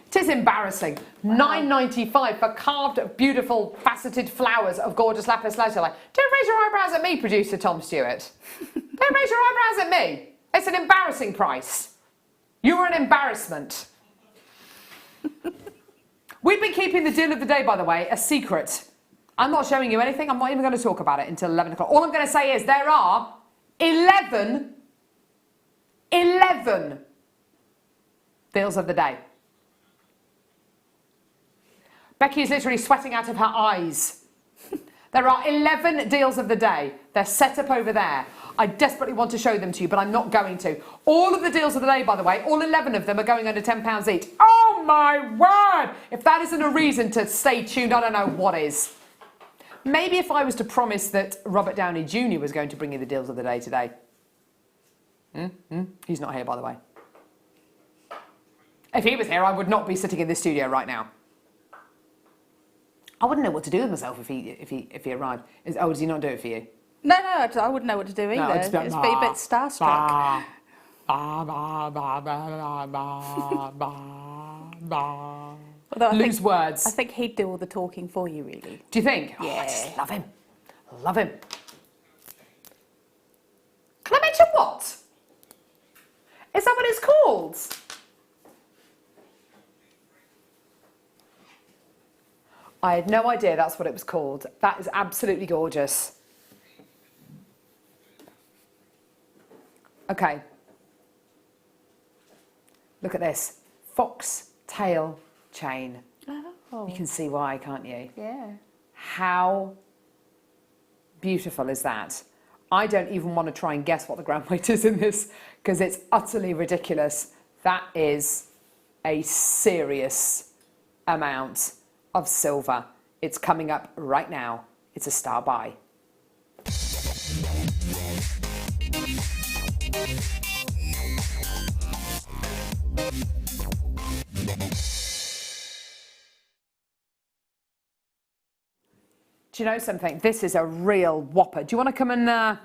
It is embarrassing. £9.95 for carved, beautiful, faceted flowers of gorgeous lapis lazuli. Don't raise your eyebrows at me, producer Tom Stewart. Don't raise your eyebrows at me. It's an embarrassing price. You're an embarrassment. We've been keeping the deal of the day, by the way, a secret. I'm not showing you anything. I'm not even going to talk about it until 11 o'clock. All I'm going to say is there are 11 deals of the day. Becky is literally sweating out of her eyes. There are 11 deals of the day. They're set up over there. I desperately want to show them to you, but I'm not going to. All of the deals of the day, by the way, all 11 of them are going under £10 each. Oh my word! If that isn't a reason to stay tuned, I don't know what is. Maybe if I was to promise that Robert Downey Jr. was going to bring you the deals of the day today. He's not here, by the way. If he was here, I would not be sitting in this studio right now. I wouldn't know what to do with myself if he arrived. Does he not do it for you? No, I wouldn't know what to do either. It's It's be a bit starstruck. Although Lose words. I think he'd do all the talking for you, really. Do you think? Yeah. Oh, I just love him. Love him. Can I mention what? Is that what it's called? I had no idea that's what it was called. That is absolutely gorgeous. Okay. Look at this. Foxtail chain. Oh. You can see why, can't you? Yeah. How beautiful is that? I don't even want to try and guess what the gram weight is in this because it's utterly ridiculous. That is a serious amount of silver. It's coming up right now. It's a star buy. Do you know something? This is a real whopper. Do you want to come and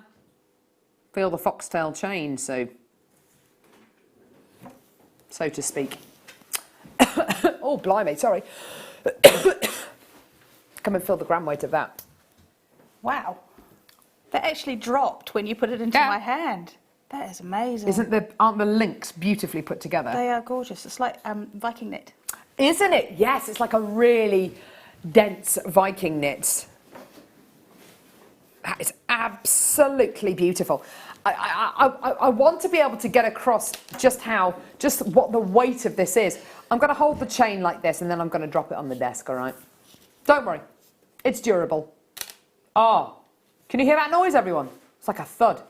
feel the foxtail chain, so to speak? Oh, blimey, sorry. Come and feel the gram weight of that. Wow. That actually dropped when you put it into my hand. That is amazing. Aren't the links beautifully put together? They are gorgeous. It's like Viking knit. Isn't it? Yes, it's like a really dense Viking knit. That is absolutely beautiful. I want to be able to get across just what the weight of this is. I'm going to hold the chain like this and then I'm going to drop it on the desk, all right? Don't worry. It's durable. Oh, can you hear that noise, everyone? It's like a thud.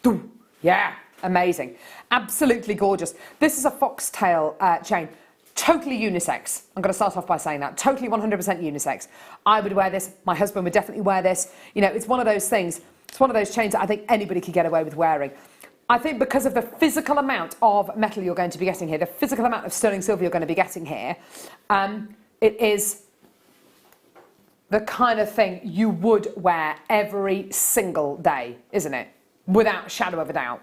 Doom. Yeah, amazing. Absolutely gorgeous. This is a foxtail chain. Totally unisex. I'm going to start off by saying that. Totally 100% unisex. I would wear this. My husband would definitely wear this. You know, it's one of those things. It's one of those chains that I think anybody could get away with wearing. I think because of the physical amount of metal you're going to be getting here, the physical amount of sterling silver you're going to be getting here, it is the kind of thing you would wear every single day, isn't it? Without a shadow of a doubt.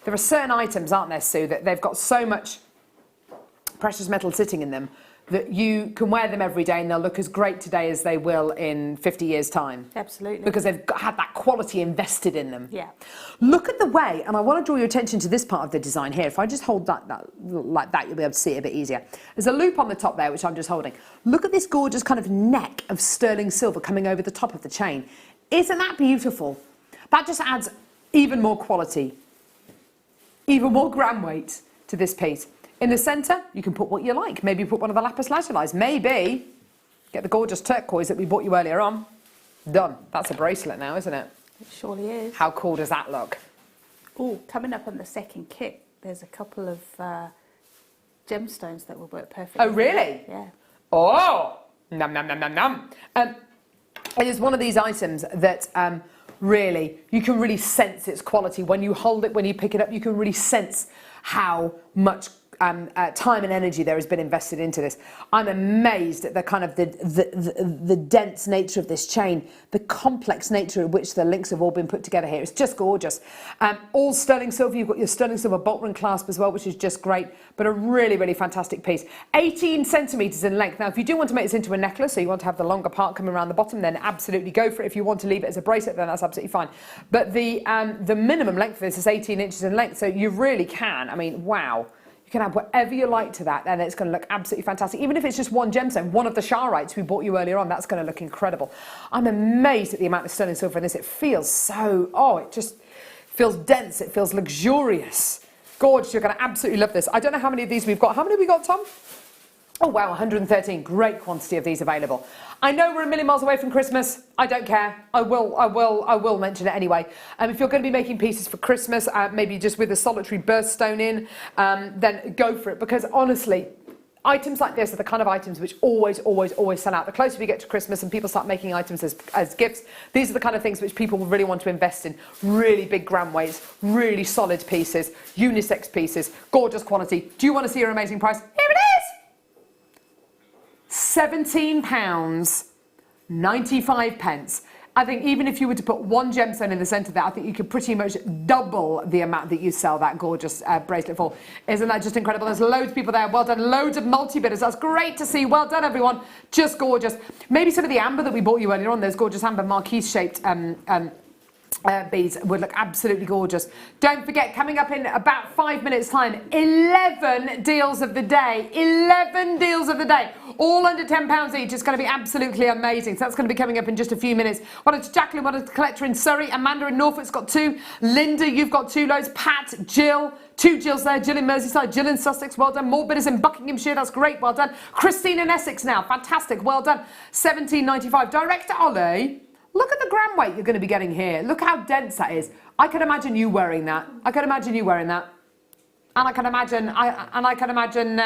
There are certain items, aren't there, Sue, that they've got so much precious metal sitting in them that you can wear them every day and they'll look as great today as they will in 50 years' time. Absolutely. Because they've had that quality invested in them. Yeah. Look at the way, and I want to draw your attention to this part of the design here. If I just hold that like that, you'll be able to see it a bit easier. There's a loop on the top there, which I'm just holding. Look at this gorgeous kind of neck of sterling silver coming over the top of the chain. Isn't that beautiful? That just adds even more quality, even more gram weight to this piece. In the centre, you can put what you like. Maybe put one of the lapis lazuli. Maybe get the gorgeous turquoise that we bought you earlier on. Done. That's a bracelet now, isn't it? It surely is. How cool does that look? Oh, coming up on the second kit, there's a couple of gemstones that will work perfectly. Oh, really? Yeah. Oh, Nom, nom, nom, nom, nom. It is one of these items that really, you can really sense its quality. When you hold it, when you pick it up, you can really sense how much time and energy there has been invested into this. I'm amazed at the kind of the dense nature of this chain, the complex nature at which the links have all been put together here. It's just gorgeous. All sterling silver. You've got your sterling silver bolt ring clasp as well, which is just great, but a really, really fantastic piece. 18 centimetres in length. Now, if you do want to make this into a necklace, so you want to have the longer part coming around the bottom, then absolutely go for it. If you want to leave it as a bracelet, then that's absolutely fine. But the minimum length for this is 18 inches in length, so you really can. I mean, wow. You can add whatever you like to that, and it's going to look absolutely fantastic. Even if it's just one gemstone, one of the Sharites we bought you earlier on, that's going to look incredible. I'm amazed at the amount of sterling silver in this. It feels so, it just feels dense. It feels luxurious. Gorgeous. You're going to absolutely love this. I don't know how many of these we've got. How many have we got, Tom? Oh, wow, 113. Great quantity of these available. I know we're a million miles away from Christmas. I don't care. I will mention it anyway. If you're going to be making pieces for Christmas, maybe just with a solitary birthstone in, then go for it. Because honestly, items like this are the kind of items which always sell out. The closer we get to Christmas and people start making items as gifts, these are the kind of things which people really want to invest in. Really big gram weights, really solid pieces, unisex pieces, gorgeous quality. Do you want to see your amazing price? Here it is! £17.95. I think even if you were to put one gemstone in the centre there, I think you could pretty much double the amount that you sell that gorgeous bracelet for. Isn't that just incredible? There's loads of people there. Well done. Loads of multi-bidders. That's great to see. Well done, everyone. Just gorgeous. Maybe some of the amber that we bought you earlier on, those gorgeous amber marquise-shaped beads would look absolutely gorgeous. Don't forget, coming up in about 5 minutes time, 11 deals of the day. 11 deals of the day, all under £10 each. It's going to be absolutely amazing. So that's going to be coming up in just a few minutes. Well, it's Jacqueline, what is the collector in Surrey? Amanda in Norfolk's got 2. Linda, you've got 2 loads. Pat, Jill, 2 Jills there. Jill in Merseyside, Jill in Sussex, well done. More bidders in Buckinghamshire, that's great, well done. Christine in Essex now, fantastic, well done. £17.95. Director Ollie, look at the gram weight you're going to be getting here. Look how dense that is. I can imagine you wearing that. I can imagine you wearing that. And I can imagine,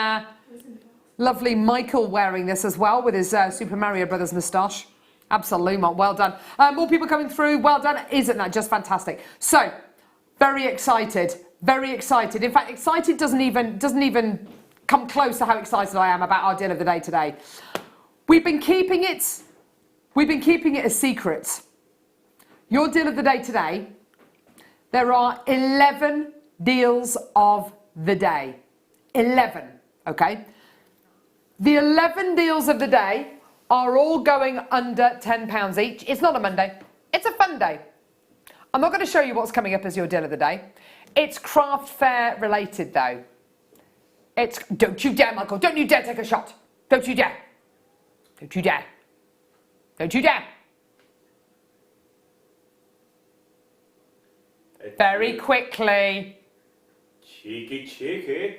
lovely Michael wearing this as well with his Super Mario Brothers moustache. Absolutely, well done. More people coming through, well done. Isn't that just fantastic? So, very excited, very excited. In fact, excited doesn't even come close to how excited I am about our deal of the day today. We've been keeping it a secret. Your deal of the day today, there are 11 deals of the day. 11, okay? The 11 deals of the day are all going under £10 each. It's not a Monday. It's a fun day. I'm not going to show you what's coming up as your deal of the day. It's craft fair related though. Don't you dare, Michael. Don't you dare take a shot. Don't you dare. Don't you dare. Don't you dare. Very quickly. Cheeky, cheeky.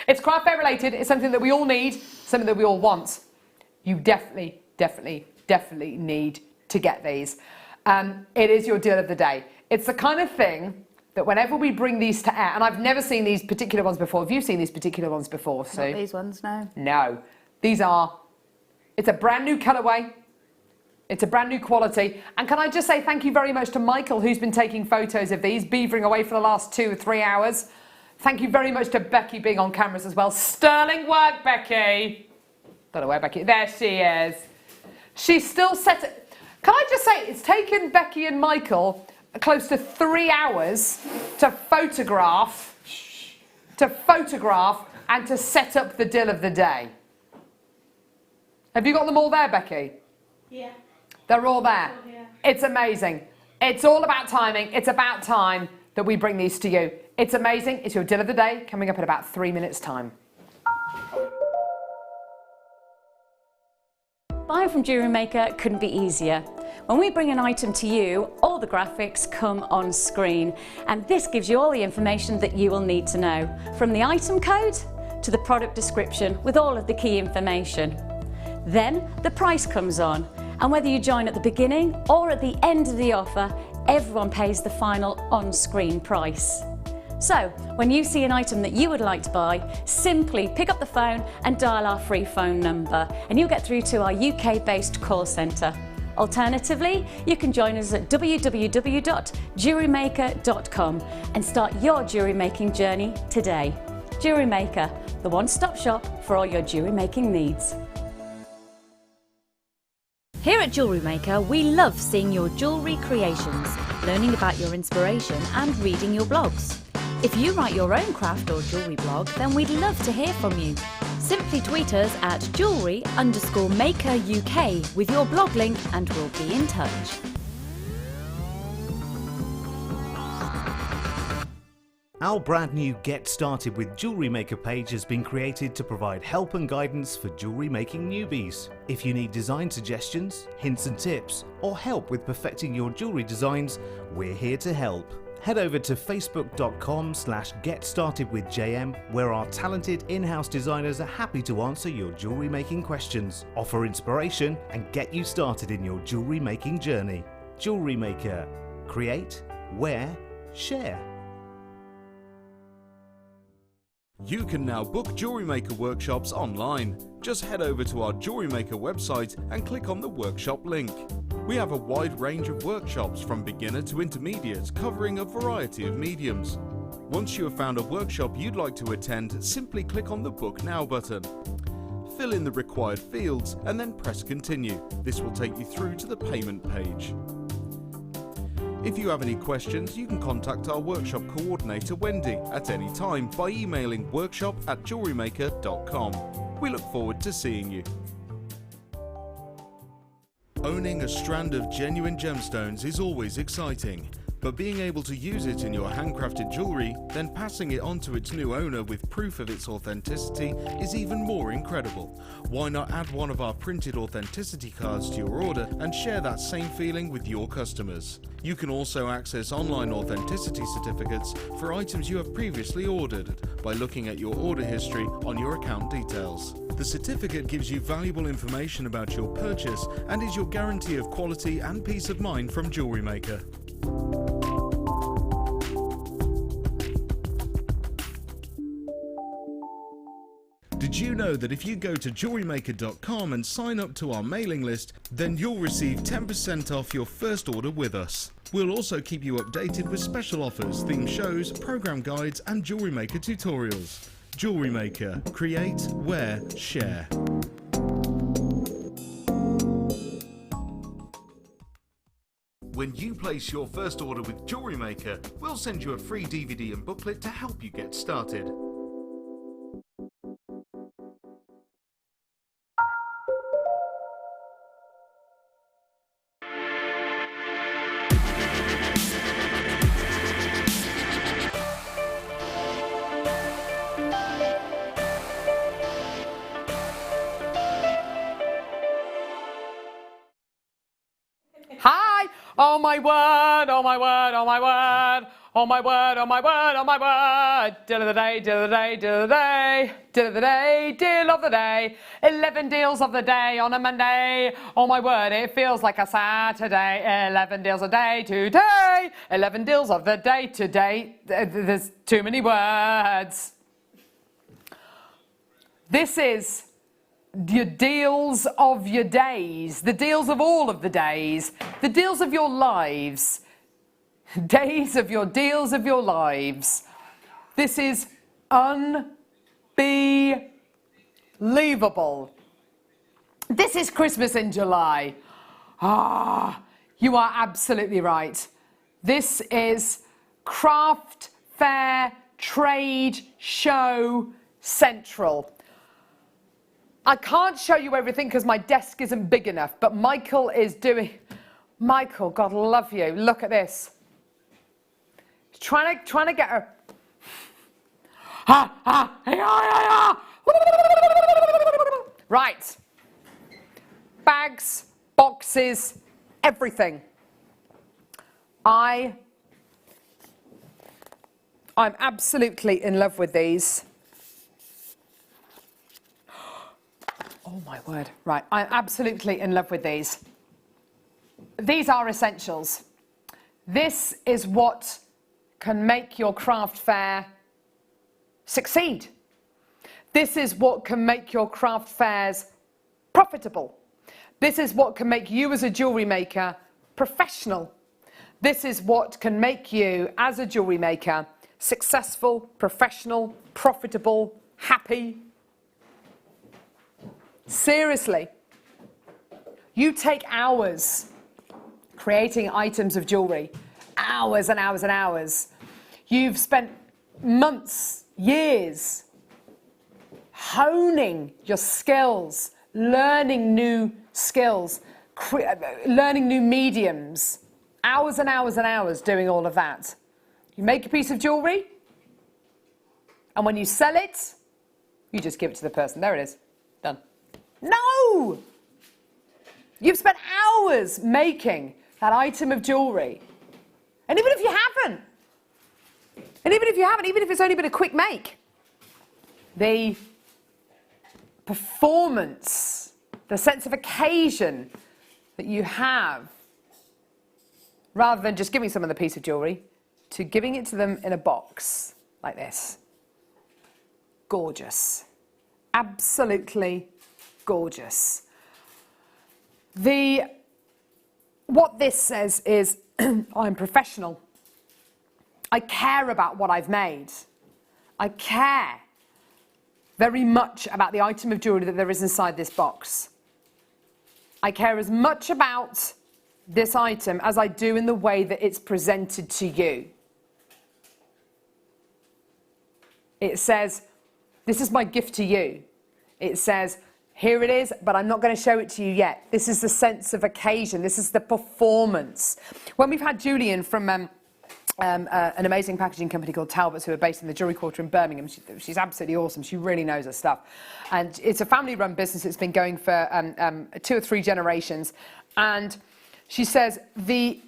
It's craft fair related. It's something that we all need, something that we all want. You definitely need to get these. It is your deal of the day. It's the kind of thing that whenever we bring these to air, and I've never seen these particular ones before. Have you seen these particular ones before, Sue? Not these ones, no. No. It's a brand new colourway. It's a brand new quality. And can I just say thank you very much to Michael, who's been taking photos of these, beavering away for the last 2 or 3 hours. Thank you very much to Becky being on cameras as well. Sterling work, Becky. Don't know where Becky, there she is. She's still set it. Can I just say, it's taken Becky and Michael close to 3 hours to photograph and to set up the deal of the day. Have you got them all there, Becky? Yeah. They're all there. Oh, yeah. It's amazing. It's all about timing. It's about time that we bring these to you. It's amazing. It's your deal of the day, coming up in about 3 minutes' time. Buying from JewelleryMaker couldn't be easier. When we bring an item to you, all the graphics come on screen, and this gives you all the information that you will need to know, from the item code to the product description with all of the key information. Then the price comes on, and whether you join at the beginning or at the end of the offer, everyone pays the final on-screen price. So, when you see an item that you would like to buy, simply pick up the phone and dial our free phone number, and you'll get through to our UK-based call centre. Alternatively, you can join us at www.jewellerymaker.com and start your jewellery making journey today. Jewellery Maker, the one-stop shop for all your jewellery making needs. Here at Jewellery Maker, we love seeing your jewellery creations, learning about your inspiration and reading your blogs. If you write your own craft or jewellery blog, then we'd love to hear from you. Simply tweet us at jewellery_maker UK with your blog link and we'll be in touch. Our brand new Get Started with Jewellery Maker page has been created to provide help and guidance for jewellery making newbies. If you need design suggestions, hints and tips, or help with perfecting your jewellery designs, we're here to help. Head over to facebook.com/getstartedwithjm, where our talented in-house designers are happy to answer your jewellery making questions, offer inspiration, and get you started in your jewellery making journey. Jewellery Maker. Create, wear, share. You can now book Jewellery Maker workshops online. Just head over to our Jewellery Maker website and click on the workshop link. We have a wide range of workshops from beginner to intermediate, covering a variety of mediums. Once you have found a workshop you'd like to attend, simply click on the Book Now button. Fill in the required fields and then press Continue. This will take you through to the payment page. If you have any questions, you can contact our workshop coordinator Wendy at any time by emailing workshop@jewellerymaker.com. We look forward to seeing you. Owning a strand of genuine gemstones is always exciting, but being able to use it in your handcrafted jewellery, then passing it on to its new owner with proof of its authenticity is even more incredible. Why not add one of our printed authenticity cards to your order and share that same feeling with your customers? You can also access online authenticity certificates for items you have previously ordered by looking at your order history on your account details. The certificate gives you valuable information about your purchase and is your guarantee of quality and peace of mind from Jewellery Maker. Did you know that if you go to jewellerymaker.com and sign up to our mailing list, then you'll receive 10% off your first order with us. We'll also keep you updated with special offers, theme shows, program guides and Jewellery Maker tutorials. Jewellery Maker. Create, wear, share. When you place your first order with Jewellery Maker, we'll send you a free DVD and booklet to help you get started. Hi! Oh my word, oh my word, oh my word, oh my word, oh my word, oh my word. Deal of the day, deal of the day, deal of the day, deal of the day, deal of the day. 11 deals of the day on a Monday. Oh my word, it feels like a Saturday. 11 deals a day today. 11 deals of the day today. There's too many words. This is your deals of your days, the deals of all of the days, the deals of your lives, days of your deals of your lives. This is unbelievable. This is Christmas in July. Ah, you are absolutely right. This is Craft Fair Trade Show Central. I can't show you everything because my desk isn't big enough, but Michael is doing... Michael, God love you, look at this. Trying to get her... Right. Bags, boxes, everything. I'm absolutely in love with these. Oh my word. Right, I'm absolutely in love with these. These are essentials. This is what can make your craft fair succeed. This is what can make your craft fairs profitable. This is what can make you as a jewellery maker professional. This is what can make you as a jewellery maker successful, professional, profitable, happy. Seriously, you take hours creating items of jewellery, hours and hours and hours. You've spent months, years honing your skills, learning new skills, learning new mediums, hours and hours and hours doing all of that. You make a piece of jewellery, and when you sell it, you just give it to the person. There it is. Done. No! You've spent hours making that item of jewellery. And even if you haven't, even if it's only been a quick make, the performance, the sense of occasion that you have, rather than just giving someone the piece of jewellery, to giving it to them in a box like this. Gorgeous. Absolutely gorgeous. What this says is, I'm professional. I care about what I've made. I care very much about the item of jewellery that there is inside this box. I care as much about this item as I do in the way that it's presented to you. It says, this is my gift to you. It says, here it is, but I'm not going to show it to you yet. This is the sense of occasion. This is the performance. When we've had Julian from an amazing packaging company called Talbots, who are based in the Jewellery Quarter in Birmingham, she's absolutely awesome. She really knows her stuff. And it's a family-run business. It's been going for 2 or 3 generations. And she says the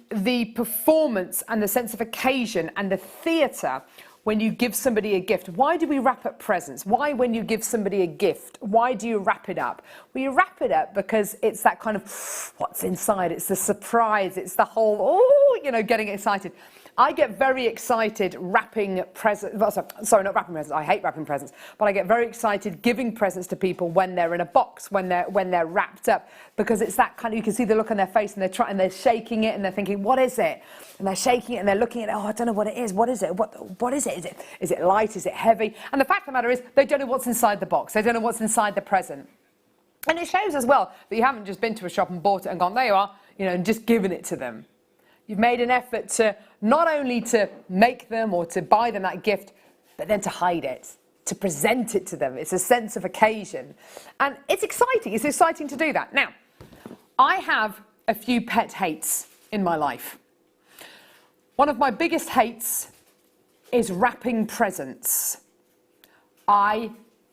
performance and the sense of occasion and the theatre when you give somebody a gift. Why do we wrap up presents? Why, when you give somebody a gift, why do you wrap it up? Well, you wrap it up because it's that kind of what's inside. It's the surprise. It's the whole, getting excited. I get very excited wrapping presents. Sorry, not wrapping presents. I hate wrapping presents. But I get very excited giving presents to people when they're in a box, when they're wrapped up, because it's that kind of, you can see the look on their face, and they're shaking it, and they're thinking, what is it? And they're shaking it, and they're looking at it. Oh, I don't know what it is. What is it? What is it? Is it light? Is it heavy? And the fact of the matter is, they don't know what's inside the box. They don't know what's inside the present. And it shows as well that you haven't just been to a shop and bought it and gone, there you are, and just given it to them. You've made an effort to not only to make them or to buy them that gift, but then to hide it, to present it to them. It's a sense of occasion. And it's exciting. It's exciting to do that. Now, I have a few pet hates in my life. One of my biggest hates is wrapping presents. I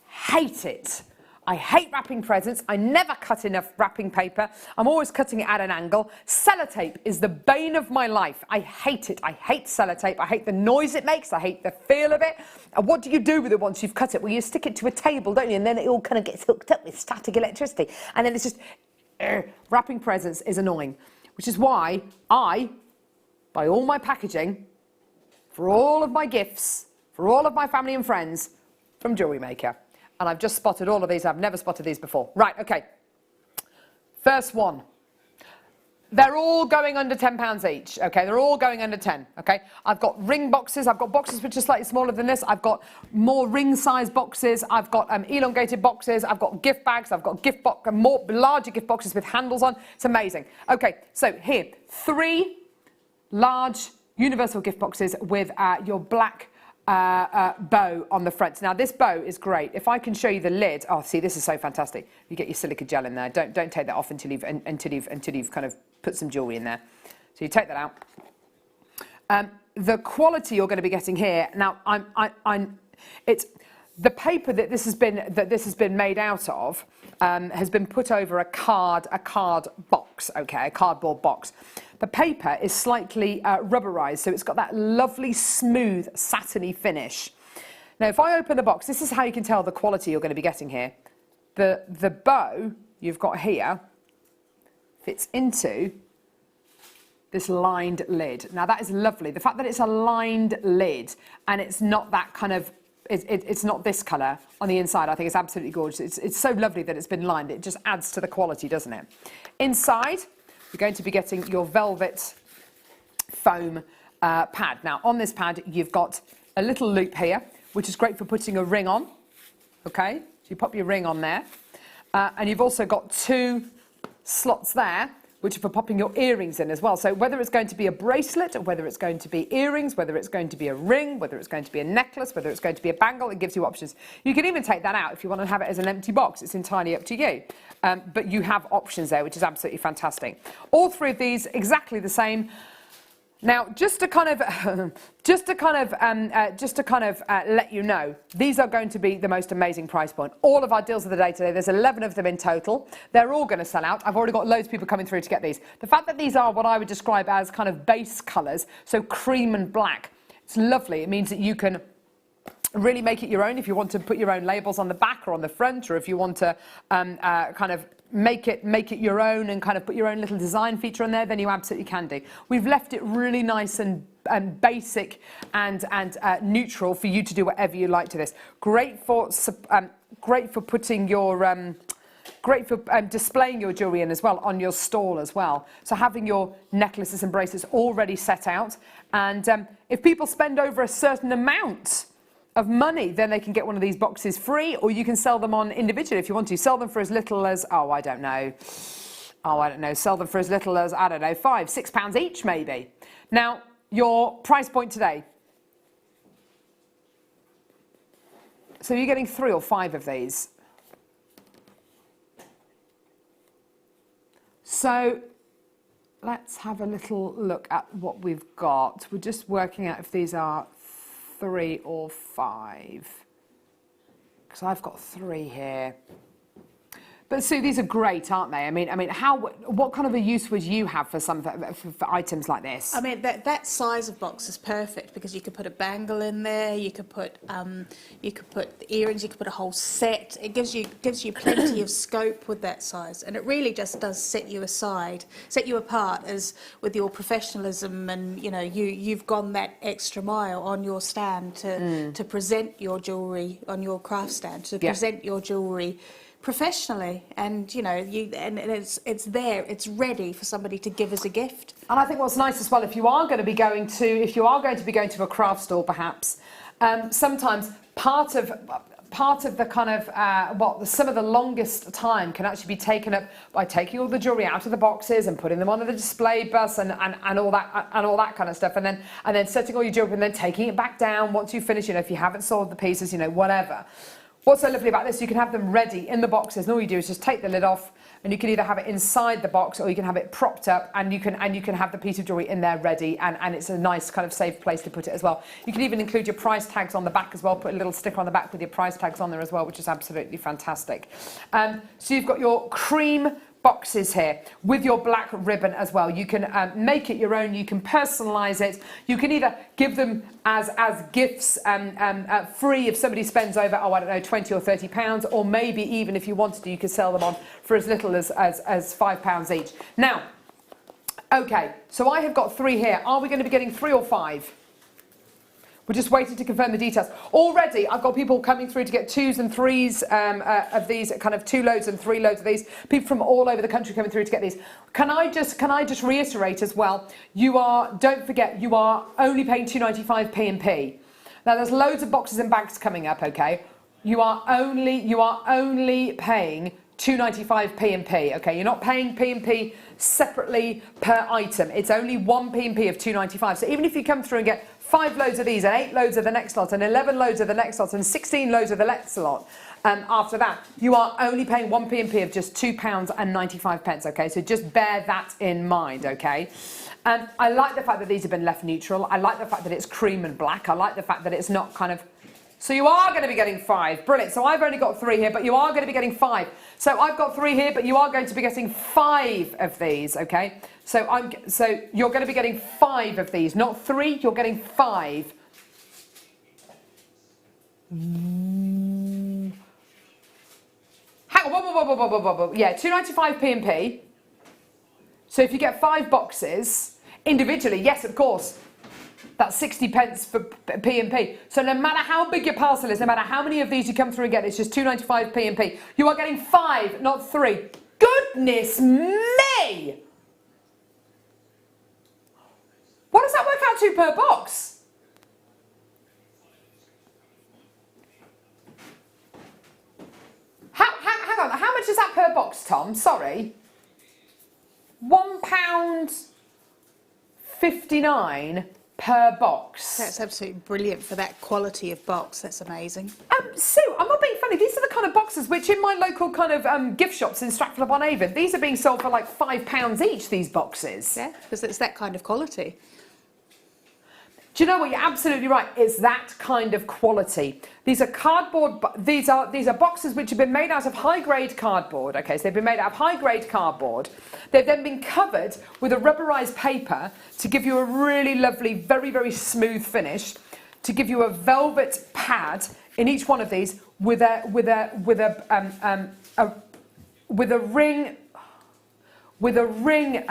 hate it. I hate wrapping presents. I never cut enough wrapping paper. I'm always cutting it at an angle. Sellotape is the bane of my life. I hate it. I hate sellotape. I hate the noise it makes. I hate the feel of it. And what do you do with it once you've cut it? Well, you stick it to a table, don't you? And then it all kind of gets hooked up with static electricity. And then it's just, wrapping presents is annoying. Which is why I buy all my packaging for all of my gifts, for all of my family and friends, from JewelleryMaker. And I've just spotted all of these. I've never spotted these before. Right, okay. First one. They're all going under £10 each, okay? They're all going under 10, okay? I've got ring boxes. I've got boxes which are slightly smaller than this. I've got more ring-size boxes. I've got elongated boxes. I've got gift bags. I've got more larger gift boxes with handles on. It's amazing. Okay, so here, 3 large universal gift boxes with your black bow on the front. Now this bow is great. If I can show you the lid, oh, see, this is so fantastic. You get your silica gel in there. Don't take that off until you've kind of put some jewelry in there. So you take that out. The quality you're going to be getting here. Now, it's the paper that this has been made out of has been put over a card box. Okay, a cardboard box. The paper is slightly rubberized, so it's got that lovely, smooth, satiny finish. Now, if I open the box, this is how you can tell the quality you're going to be getting here. The bow you've got here fits into this lined lid. Now that is lovely. The fact that it's a lined lid and it's not that kind of, it's not this colour on the inside, I think it's absolutely gorgeous. It's so lovely that it's been lined. It just adds to the quality, doesn't it? Inside, you're going to be getting your velvet foam pad. Now on this pad, you've got a little loop here, which is great for putting a ring on. Okay, so you pop your ring on there. And you've also got 2 slots there, which are for popping your earrings in as well. So whether it's going to be a bracelet, or whether it's going to be earrings, whether it's going to be a ring, whether it's going to be a necklace, whether it's going to be a bangle, it gives you options. You can even take that out if you want to have it as an empty box. It's entirely up to you. But you have options there, which is absolutely fantastic. All 3 of these exactly the same. Now, just to kind of let you know, these are going to be the most amazing price point. All of our deals of the day today, there's 11 of them in total. They're all going to sell out. I've already got loads of people coming through to get these. The fact that these are what I would describe as kind of base colours, so cream and black, it's lovely. It means that you can really make it your own if you want to put your own labels on the back or on the front, or if you want to kind of make it your own and kind of put your own little design feature on there, then you absolutely can do. We've left it really nice and basic and neutral for you to do whatever you like to this. Great for putting your great for displaying your jewellery in as well on your stall as well. So having your necklaces and bracelets already set out, and if people spend over a certain amount of money, then they can get one of these boxes free, or you can sell them on individually if you want to. Sell them for as little as, I don't know, sell them for as little as, I don't know, £5, £6 each maybe. Now, your price point today. So you're getting 3 or 5 of these. So let's have a little look at what we've got. We're just working out if these are 3 or 5, because I've got 3 here. But Sue, these are great, aren't they? I mean, what kind of a use would you have for for items like this? I mean, that size of box is perfect because you could put a bangle in there, you could put earrings, you could put a whole set. It gives you plenty of scope with that size, and it really just does set you apart as with your professionalism, and you've gone that extra mile on your stand to present your jewellery on your craft stand, to present your jewellery professionally, and it's there, it's ready for somebody to give as a gift. And I think what's nice as well, if you are going to be going to a craft store, perhaps sometimes part of the kind of some of the longest time can actually be taken up by taking all the jewellery out of the boxes and putting them on the display bus and all that kind of stuff, and then setting all your jewellery and then taking it back down once you finish. If you haven't sold the pieces, whatever. What's so lovely about this, you can have them ready in the boxes, and all you do is just take the lid off, and you can either have it inside the box or you can have it propped up, and you can have the piece of jewellery in there ready, and it's a nice kind of safe place to put it as well. You can even include your price tags on the back as well, put a little sticker on the back with your price tags on there as well, which is absolutely fantastic. So you've got your cream boxes here with your black ribbon as well. You can make it your own, you can personalise it, you can either give them as gifts free if somebody spends over, I don't know, £20 or £30, or maybe even if you wanted to, you could sell them on for as little as £5 each. Now, okay, so I have got 3 here. Are we going to be getting 3 or 5? We're just waiting to confirm the details. Already, I've got people coming through to get 2s and 3s of these, kind of 2 loads and 3 loads of these. People from all over the country coming through to get these. Can I just reiterate as well? Don't forget, you are only paying £2.95 P&P. Now, there's loads of boxes and bags coming up. Okay, you are only paying £2.95 P&P. Okay, you're not paying P&P separately per item. It's only one P&P of £2.95. So even if you come through and get 5 loads of these and 8 loads of the next lot and 11 loads of the next lot and 16 loads of the next lot, after that, you are only paying one P&P of just £2.95. Okay, so just bear that in mind. Okay, I like the fact that these have been left neutral. I like the fact that it's cream and black. I like the fact that it's not kind of. So you are going to be getting 5. Brilliant. So I've only got 3 here, but you are going to be getting 5. So I've got 3 here, but you are going to be getting 5 of these, okay? So you're going to be getting 5 of these, not 3, you're getting 5. Hang on, whoa. Yeah, £2.95 P&P. So if you get 5 boxes, Individually, yes, of course. That's 60 pence for P&P. So no matter how big your parcel is, no matter how many of these you come through and get, it's just 2.95 P&P. You are getting 5, not 3. Goodness me! What does that work out to per box? Hang on, how much is that per box, Tom? Sorry. £1.59 per box. That's absolutely brilliant for that quality of box. That's amazing. Sue, I'm not being funny. These are the kind of boxes which in my local kind of gift shops in Stratford-upon-Avon, these are being sold for like £5 each, these boxes. Yeah, because it's that kind of quality. Do you know what? You're absolutely right. It's that kind of quality. These are cardboard. These are boxes which have been made out of high-grade cardboard. Okay, so they've been made out of high-grade cardboard. They've then been covered with a rubberized paper to give you a really lovely, very, very smooth finish. To give you a velvet pad in each one of these with a ring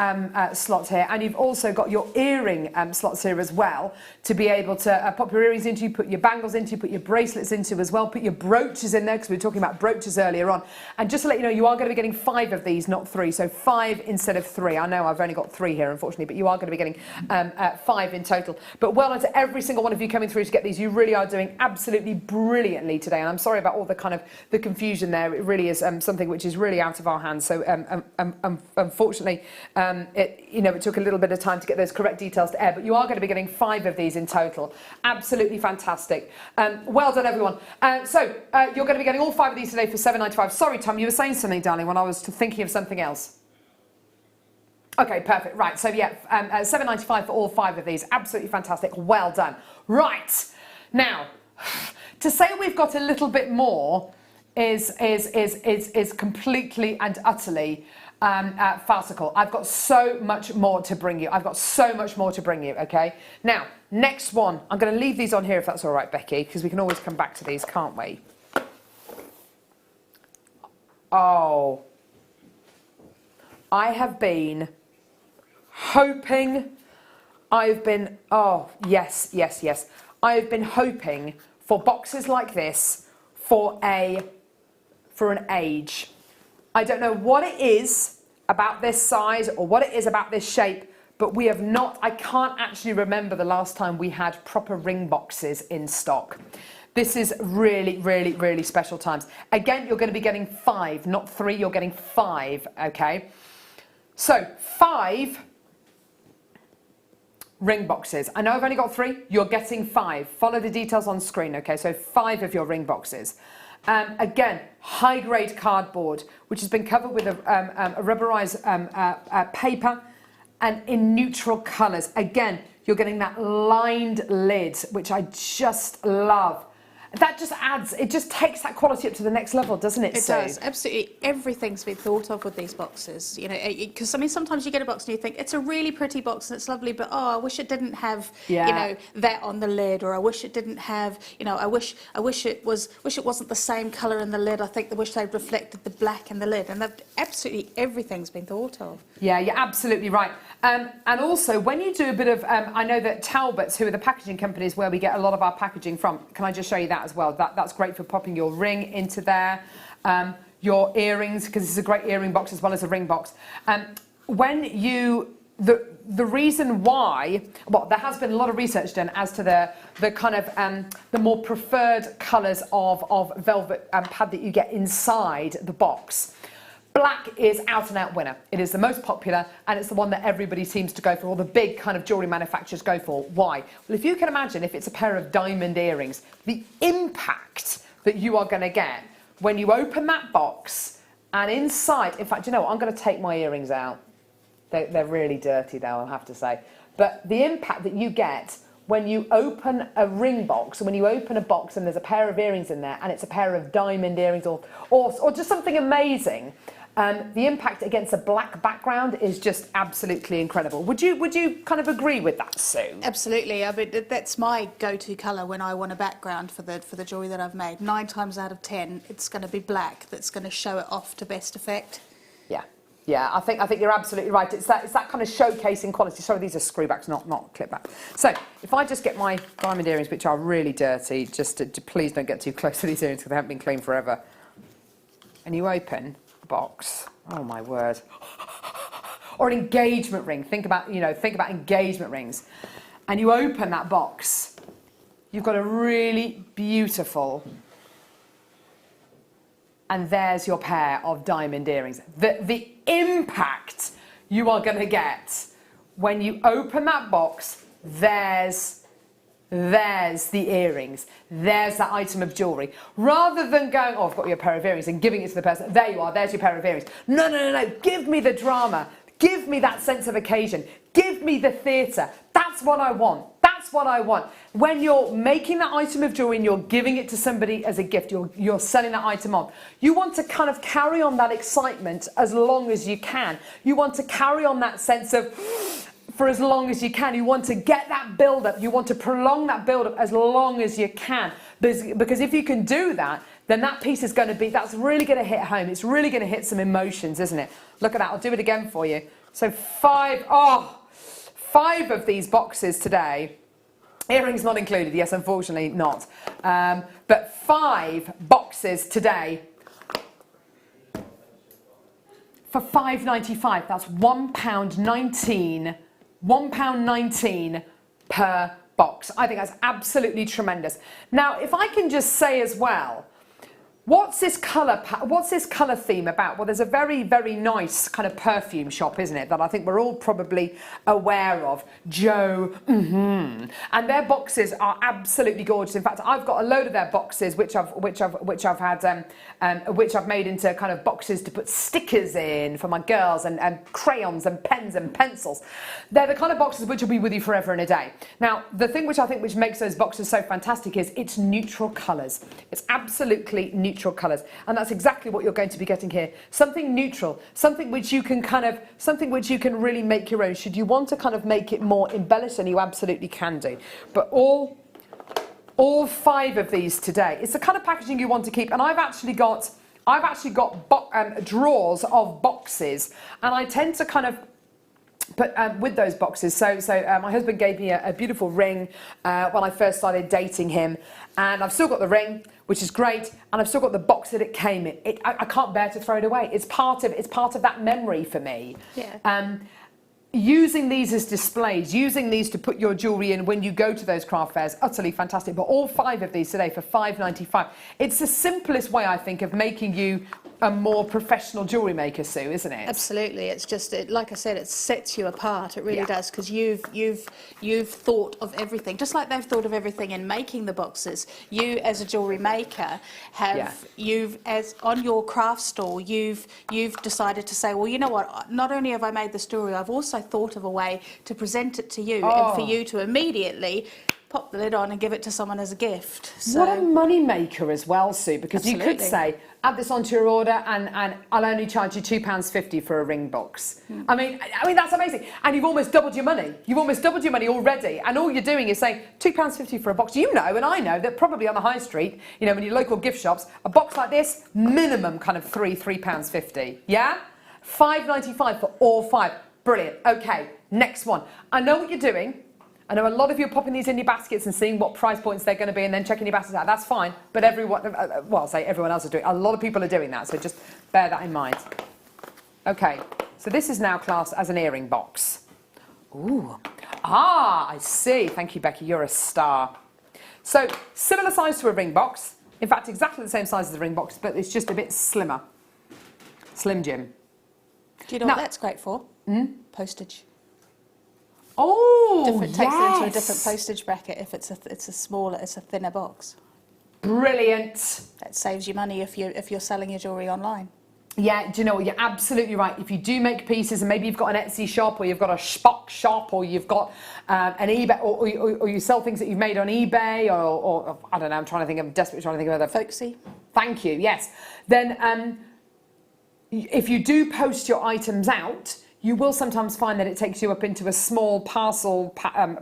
slot here, and you've also got your earring slots here as well to be able to pop your earrings into, put your bangles into, put your bracelets into as well, put your brooches in there because we were talking about brooches earlier on. And just to let you know, you are going to be getting 5 of these, not 3, so 5 instead of 3. I know I've only got 3 here, unfortunately, but you are going to be getting 5 in total. But well done to every single one of you coming through to get these. You really are doing absolutely brilliantly today, and I'm sorry about all the kind of the confusion there. It really is something which is really out of our hands. So unfortunately, it took a little bit of time to get those correct details to air, but you are going to be getting 5 of these in total. Absolutely fantastic. Well done, everyone. So you're going to be getting all 5 of these today for £7.95. Sorry, Tom, you were saying something, darling, when I was thinking of something else. Okay, perfect. Right, so yeah, £7.95 for all 5 of these. Absolutely fantastic. Well done. Right, now, to say we've got a little bit more is completely and utterly farcical. I've got so much more to bring you. Okay? Now, next one. I'm going to leave these on here if that's all right, Becky, because we can always come back to these, can't we? Oh. I have been hoping... Oh, yes. I have been hoping for boxes like this for an age. I don't know what it is about this size or what it is about this shape, but we have not, I can't actually remember the last time we had proper ring boxes in stock. This is really, really, really special times. Again, you're going to be getting 5, not 3, you're getting 5, okay? So, 5 ring boxes. I know I've only got 3, you're getting 5. Follow the details on screen, okay? So 5 of your ring boxes. Again, high-grade cardboard, which has been covered with a rubberized paper and in neutral colours. Again, you're getting that lined lid, which I just love. That just adds, it just takes that quality up to the next level, doesn't it, Sue? It does, absolutely. Everything's been thought of with these boxes, you know, because I mean, sometimes you get a box and you think, it's a really pretty box and it's lovely, but oh, I wish it didn't have, you know, that on the lid, or I wish it didn't have, you know, I wish it wasn't the same colour in the lid. I wish they'd reflected the black in the lid, and absolutely everything's been thought of. Yeah, you're absolutely right. And also, when you do a bit of, I know that Talbots, who are the packaging companies where we get a lot of our packaging from, can I just show you that as well? That's great for popping your ring into there, your earrings, because this is a great earring box as well as a ring box. When you, the reason why, well, there has been a lot of research done as to the kind of the more preferred colours of velvet pad that you get inside the box. Black is out and out winner. It is the most popular, and it's the one that everybody seems to go for, or the big kind of jewellery manufacturers go for. Why? Well, if you can imagine, if it's a pair of diamond earrings, the impact that you are going to get when you open that box and inside, in fact, you know what, I'm going to take my earrings out. They're really dirty though, I'll have to say. But the impact that you get when you open a ring box, when you open a box and there's a pair of earrings in there and it's a pair of diamond earrings or just something amazing, the impact against a black background is just absolutely incredible. Would you kind of agree with that, Sue? Absolutely. I mean, that's my go-to colour when I want a background for the jewellery that I've made. 9 times out of 10, it's going to be black that's going to show it off to best effect. Yeah. Yeah, I think you're absolutely right. It's that kind of showcasing quality. Sorry, these are screwbacks, not clipback. So if I just get my diamond earrings, which are really dirty, just to please don't get too close to these earrings because they haven't been cleaned forever. And you open the box. Oh my word. Or an engagement ring. Think about engagement rings. And you open that box. You've got a really beautiful, and there's your pair of diamond earrings. The impact you are going to get when you open that box, there's the earrings, there's that item of jewellery. Rather than going, oh, I've got you a pair of earrings and giving it to the person, there you are, there's your pair of earrings. No, give me the drama, give me that sense of occasion, give me the theatre. That's what I want. That's what I want. When you're making that item of jewellery and you're giving it to somebody as a gift, you're selling that item on, you want to kind of carry on that excitement as long as you can. You want to carry on that sense of, for as long as you can. You want to get that build-up. You want to prolong that build-up as long as you can. Because if you can do that, then that piece is going to be, that's really going to hit home. It's really going to hit some emotions, isn't it? Look at that. I'll do it again for you. So 5 of these boxes today. Earrings not included, yes, unfortunately not. But 5 boxes today for £5.95. That's £1.19. £1.19 per box. I think that's absolutely tremendous. Now, if I can just say as well, what's this colour theme about? Well, there's a very, very nice kind of perfume shop, isn't it, that I think we're all probably aware of. And their boxes are absolutely gorgeous. In fact, I've got a load of their boxes which I've made into kind of boxes to put stickers in for my girls and crayons and pens and pencils. They're the kind of boxes which will be with you forever and a day. Now, the thing which I think which makes those boxes so fantastic is it's neutral colours. It's absolutely neutral colours, and that's exactly what you're going to be getting here. Something neutral, something which you can really make your own. Should you want to kind of make it more embellished, and you absolutely can do. But all 5 of these today, it's the kind of packaging you want to keep. And I've actually got drawers of boxes, and I tend to kind of put with those boxes. So my husband gave me a beautiful ring when I first started dating him, and I've still got the ring, which is great, and I've still got the box that it came in. I can't bear to throw it away. It's part of that memory for me. Yeah. Using these as displays, using these to put your jewellery in when you go to those craft fairs, utterly fantastic. But all 5 of these today for £5.95. It's the simplest way, I think, of making you a more professional jewellery maker, Sue, isn't it? Absolutely. It's just, like I said, it sets you apart. It really does, because you've thought of everything, just like they've thought of everything in making the boxes. You, as a jewellery maker, as on your craft store, you've decided to say, well, you know what? Not only have I made the story, I've also thought of a way to present it to you, and for you to immediately pop the lid on and give it to someone as a gift. So, what a money maker as well, Sue, because absolutely. You could say, add this onto your order and I'll only charge you £2.50 for a ring box. I mean that's amazing. And you've almost doubled your money. You've almost doubled your money already. And all you're doing is saying £2.50 for a box. You know, and I know that probably on the high street, you know, in your local gift shops, a box like this, minimum kind of £3.50. Yeah? £5.95 for all 5. Brilliant. Okay, next one. I know what you're doing. I know a lot of you are popping these in your baskets and seeing what price points they're going to be and then checking your baskets out. That's fine, but everyone else is doing it. A lot of people are doing that, so just bear that in mind. Okay, so this is now classed as an earring box. Ooh, I see. Thank you, Becky, you're a star. So, similar size to a ring box. In fact, exactly the same size as the ring box, but it's just a bit slimmer. Slim Jim. Do you know what that's great for? Postage. Oh, takes it into a different postage bracket if it's a thinner box. Brilliant. That saves you money if you're selling your jewellery online. Yeah, do you know what? You're absolutely right. If you do make pieces, and maybe you've got an Etsy shop, or you've got a Spock shop, or you've got an eBay, or you sell things that you've made on eBay, or I don't know. I'm desperately trying to think of other. Folksy. Thank you. Yes. Then, if you do post your items out, You will sometimes find that it takes you up into a small parcel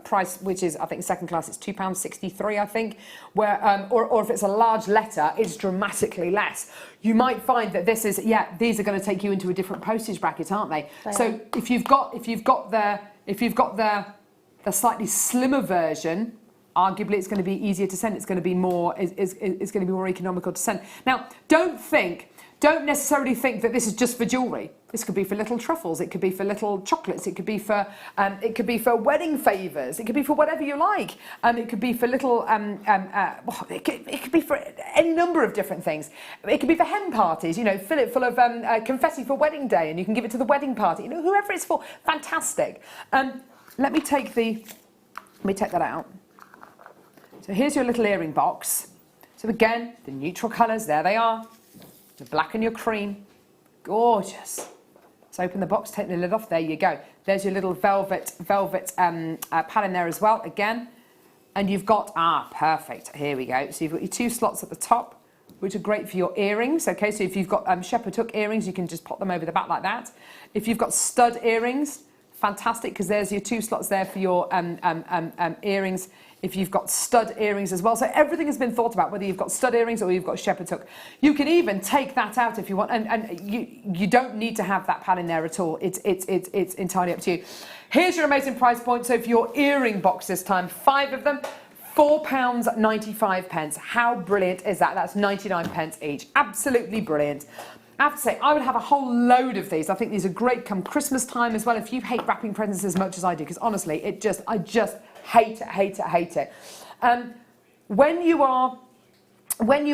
price, which is, I think, second class, it's £2.63, I think, where, or if it's a large letter, it's dramatically less. You might find that this is, yeah, these are going to take you into a different postage bracket, aren't they? So if you've got the slightly slimmer version, arguably it's going to be easier to send. It's going to be more, it's going to be more economical to send. Now, don't necessarily think that this is just for jewellery. This could be for little truffles. It could be for little chocolates. It could be for wedding favours. It could be for whatever you like. It could be for little. It could be for any number of different things. It could be for hen parties. You know, fill it full of confetti for wedding day, and you can give it to the wedding party. You know, whoever it's for. Fantastic. Let me take that out. So here's your little earring box. So again, the neutral colours. There they are. The black and your cream. Gorgeous. Let's open the box, take the lid off. There you go. There's your little velvet pad in there as well, again. And you've got, perfect. Here we go. So you've got your 2 slots at the top, which are great for your earrings. Okay, so if you've got shepherd hook earrings, you can just pop them over the back like that. If you've got stud earrings, fantastic, because there's your 2 slots there for your earrings. If you've got stud earrings as well. So everything has been thought about, whether you've got stud earrings or you've got shepherd's hook. You can even take that out if you want, and you don't need to have that pad in there at all. It's entirely up to you. Here's your amazing price point. So for your earring box this time, 5 of them, £4.95. How brilliant is that? That's 99p each. Absolutely brilliant. I have to say, I would have a whole load of these. I think these are great come Christmas time as well, if you hate wrapping presents as much as I do, because honestly, I just hate it. When you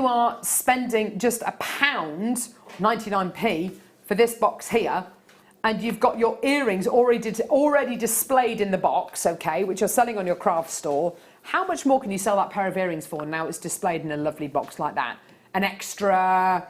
are spending just £1, 99p for this box here, and you've got your earrings already displayed in the box, okay, which you're selling on your craft store, how much more can you sell that pair of earrings for now it's displayed in a lovely box like that? An extra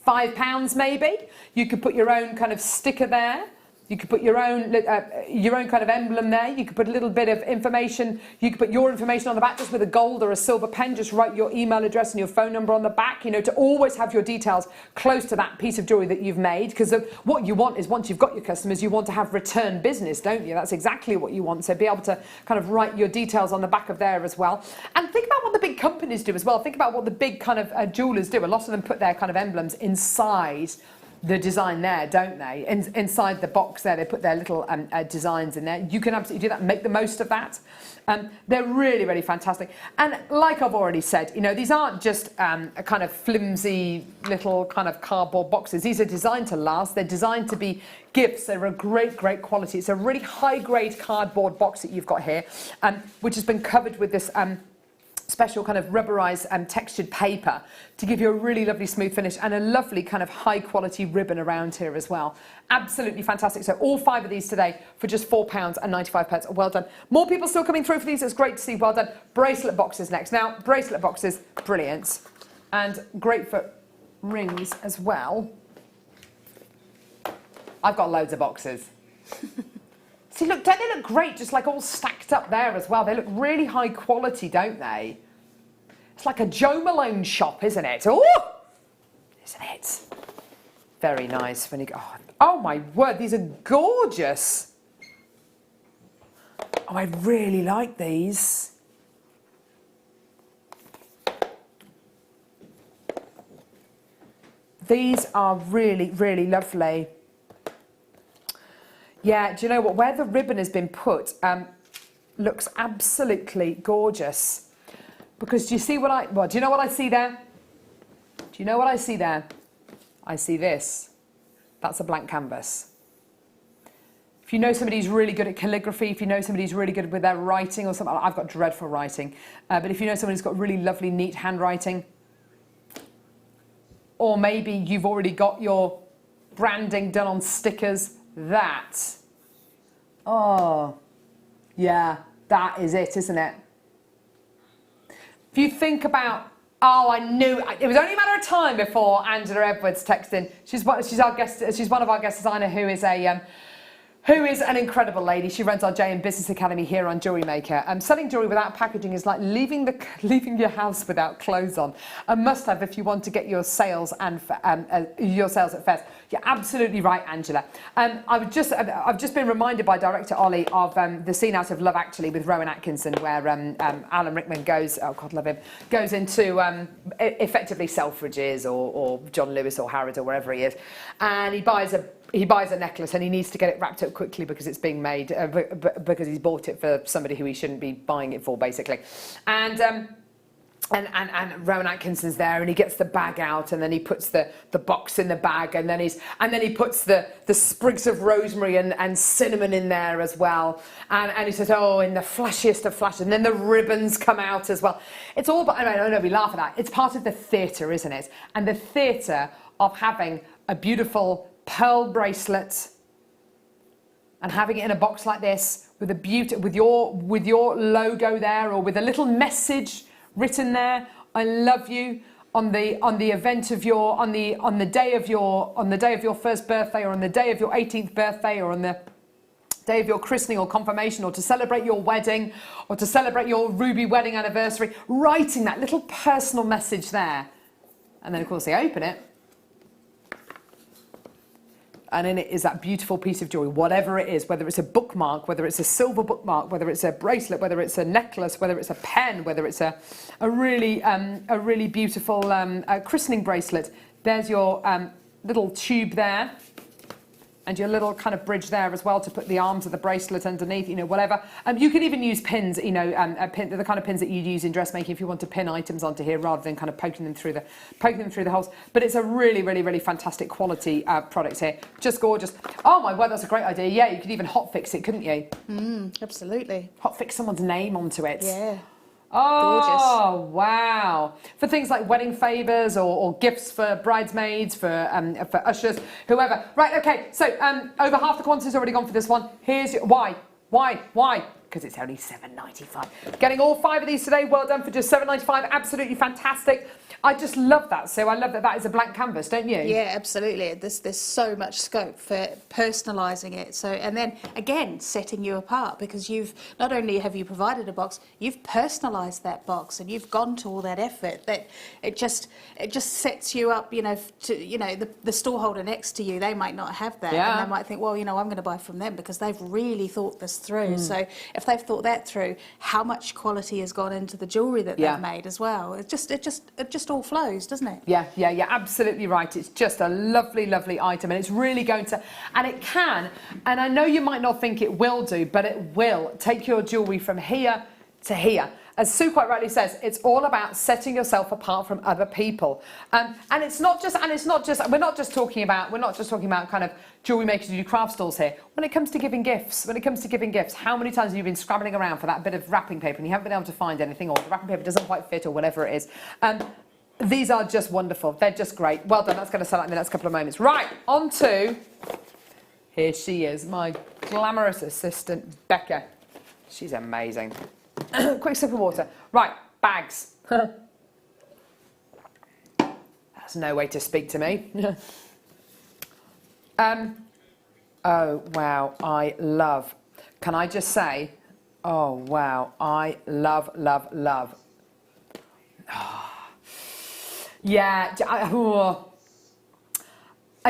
£5 maybe? You could put your own kind of sticker there. You could put your own kind of emblem there. You could put a little bit of information. You could put your information on the back just with a gold or a silver pen. Just write your email address and your phone number on the back, you know, to always have your details close to that piece of jewellery that you've made. Because what you want is, once you've got your customers, you want to have return business, don't you? That's exactly what you want. So be able to kind of write your details on the back of there as well. And think about what the big companies do as well. Think about what the big kind of jewellers do. A lot of them put their kind of emblems inside the design there, don't they? Inside the box there, they put their little designs in there. You can absolutely do that, make the most of that. They're really, really fantastic. And like I've already said, you know, these aren't just a kind of flimsy little kind of cardboard boxes. These are designed to last. They're designed to be gifts. They're a great, great quality. It's a really high-grade cardboard box that you've got here, which has been covered with this special kind of rubberized textured paper to give you a really lovely smooth finish, and a lovely kind of high quality ribbon around here as well. Absolutely fantastic. So all 5 of these today for just £4.95. Well done. More people still coming through for these. It's great to see. Well done. Bracelet boxes next. Now, bracelet boxes, brilliant, and great for rings as well. I've got loads of boxes. See, look, don't they look great, just like all stacked up there as well? They look really high quality, don't they? It's like a Jo Malone shop, isn't it? Oh, isn't it? Very nice when you go, oh my word, these are gorgeous. Oh, I really like these. These are really, really lovely. Yeah, do you know what? Where the ribbon has been put looks absolutely gorgeous. Because do you see what do you know what I see there? Do you know what I see there? I see this. That's a blank canvas. If you know somebody's really good at calligraphy, if you know somebody's really good with their writing or something, I've got dreadful writing, but if you know somebody who's got really lovely, neat handwriting, or maybe you've already got your branding done on stickers, oh, yeah, that is it, isn't it? If you think about, oh, I knew, it was only a matter of time before Angela Edwards texted in. She's our guest, she's one of our guest designers who who is an incredible lady. She runs our JM Business Academy here on Jewellery Maker. Selling jewellery without packaging is like leaving your house without clothes on. A must-have if you want to get your sales and your sales at fairs. You're absolutely right, Angela. I've just been reminded by director Ollie of the scene out of Love Actually with Rowan Atkinson, where Alan Rickman goes, oh God love him, goes into effectively Selfridges or John Lewis or Harrods or wherever he is, and he buys a necklace and he needs to get it wrapped up quickly because it's being made because he's bought it for somebody who he shouldn't be buying it for, basically. And Rowan Atkinson's there and he gets the bag out and then he puts the box in the bag and then he puts the sprigs of rosemary and cinnamon in there as well, and he says, oh, in the flashiest of flashes, and then the ribbons come out as well. It's all, but I know we laugh at that. It's part of the theatre, isn't it? And the theatre of having a beautiful pearl bracelet and having it in a box like this with your logo there, or with a little message written there, I love you, on the event of your on the day of your first birthday, or on the day of your 18th birthday, or on the day of your christening or confirmation, or to celebrate your wedding, or to celebrate your ruby wedding anniversary, writing that little personal message there. And then of course they open it, and in it is that beautiful piece of jewellery, whatever it is, whether it's a bookmark, whether it's a silver bookmark, whether it's a bracelet, whether it's a necklace, whether it's a pen, whether it's a really beautiful christening bracelet. There's your little tube there, and your little kind of bridge there as well to put the arms of the bracelet underneath, whatever. You can even use pins, the kind of pins that you'd use in dressmaking if you want to pin items onto here rather than kind of poking them through the holes. But it's a really, really, really fantastic quality product here. Just gorgeous. Oh my word, that's a great idea. Yeah, you could even hot fix it, couldn't you? Absolutely. Hot fix someone's name onto it. Yeah. Oh, gorgeous. Wow. For things like wedding favours or gifts for bridesmaids, for ushers, whoever. Right, okay, so over half the quantity's already gone for this one. Here's your, why? Because it's only £7.95. Getting all 5 of these today, well done for just £7.95, absolutely fantastic. I just love that. So I love that is a blank canvas, don't you? Yeah, absolutely. There's so much scope for personalising it. So, and then again, setting you apart, because you've not only have you provided a box, you've personalised that box, and you've gone to all that effort. That it just sets you up. The storeholder next to you, they might not have that, and they might think, well, I'm going to buy from them because they've really thought this through. So if they've thought that through, how much quality has gone into the jewellery that they've made as well? It just all flows, doesn't it? Yeah, absolutely right. It's just a lovely, lovely item, and it's really going to, and it can, and I know you might not think it will do, but it will take your jewellery from here to here. As Sue quite rightly says, it's all about setting yourself apart from other people, and it's not just. We're not just talking about kind of jewellery makers who do craft stalls here. When it comes to giving gifts, how many times have you been scrabbling around for that bit of wrapping paper and you haven't been able to find anything, or the wrapping paper doesn't quite fit, or whatever it is? These are just wonderful. They're just great. Well done. That's going to sell out in the next couple of moments. Right, on to, here she is, my glamorous assistant, Becca. She's amazing. Quick sip of water. Right, bags. That's no way to speak to me. Oh, wow, I love. Can I just say, oh, wow, I love. Yeah, I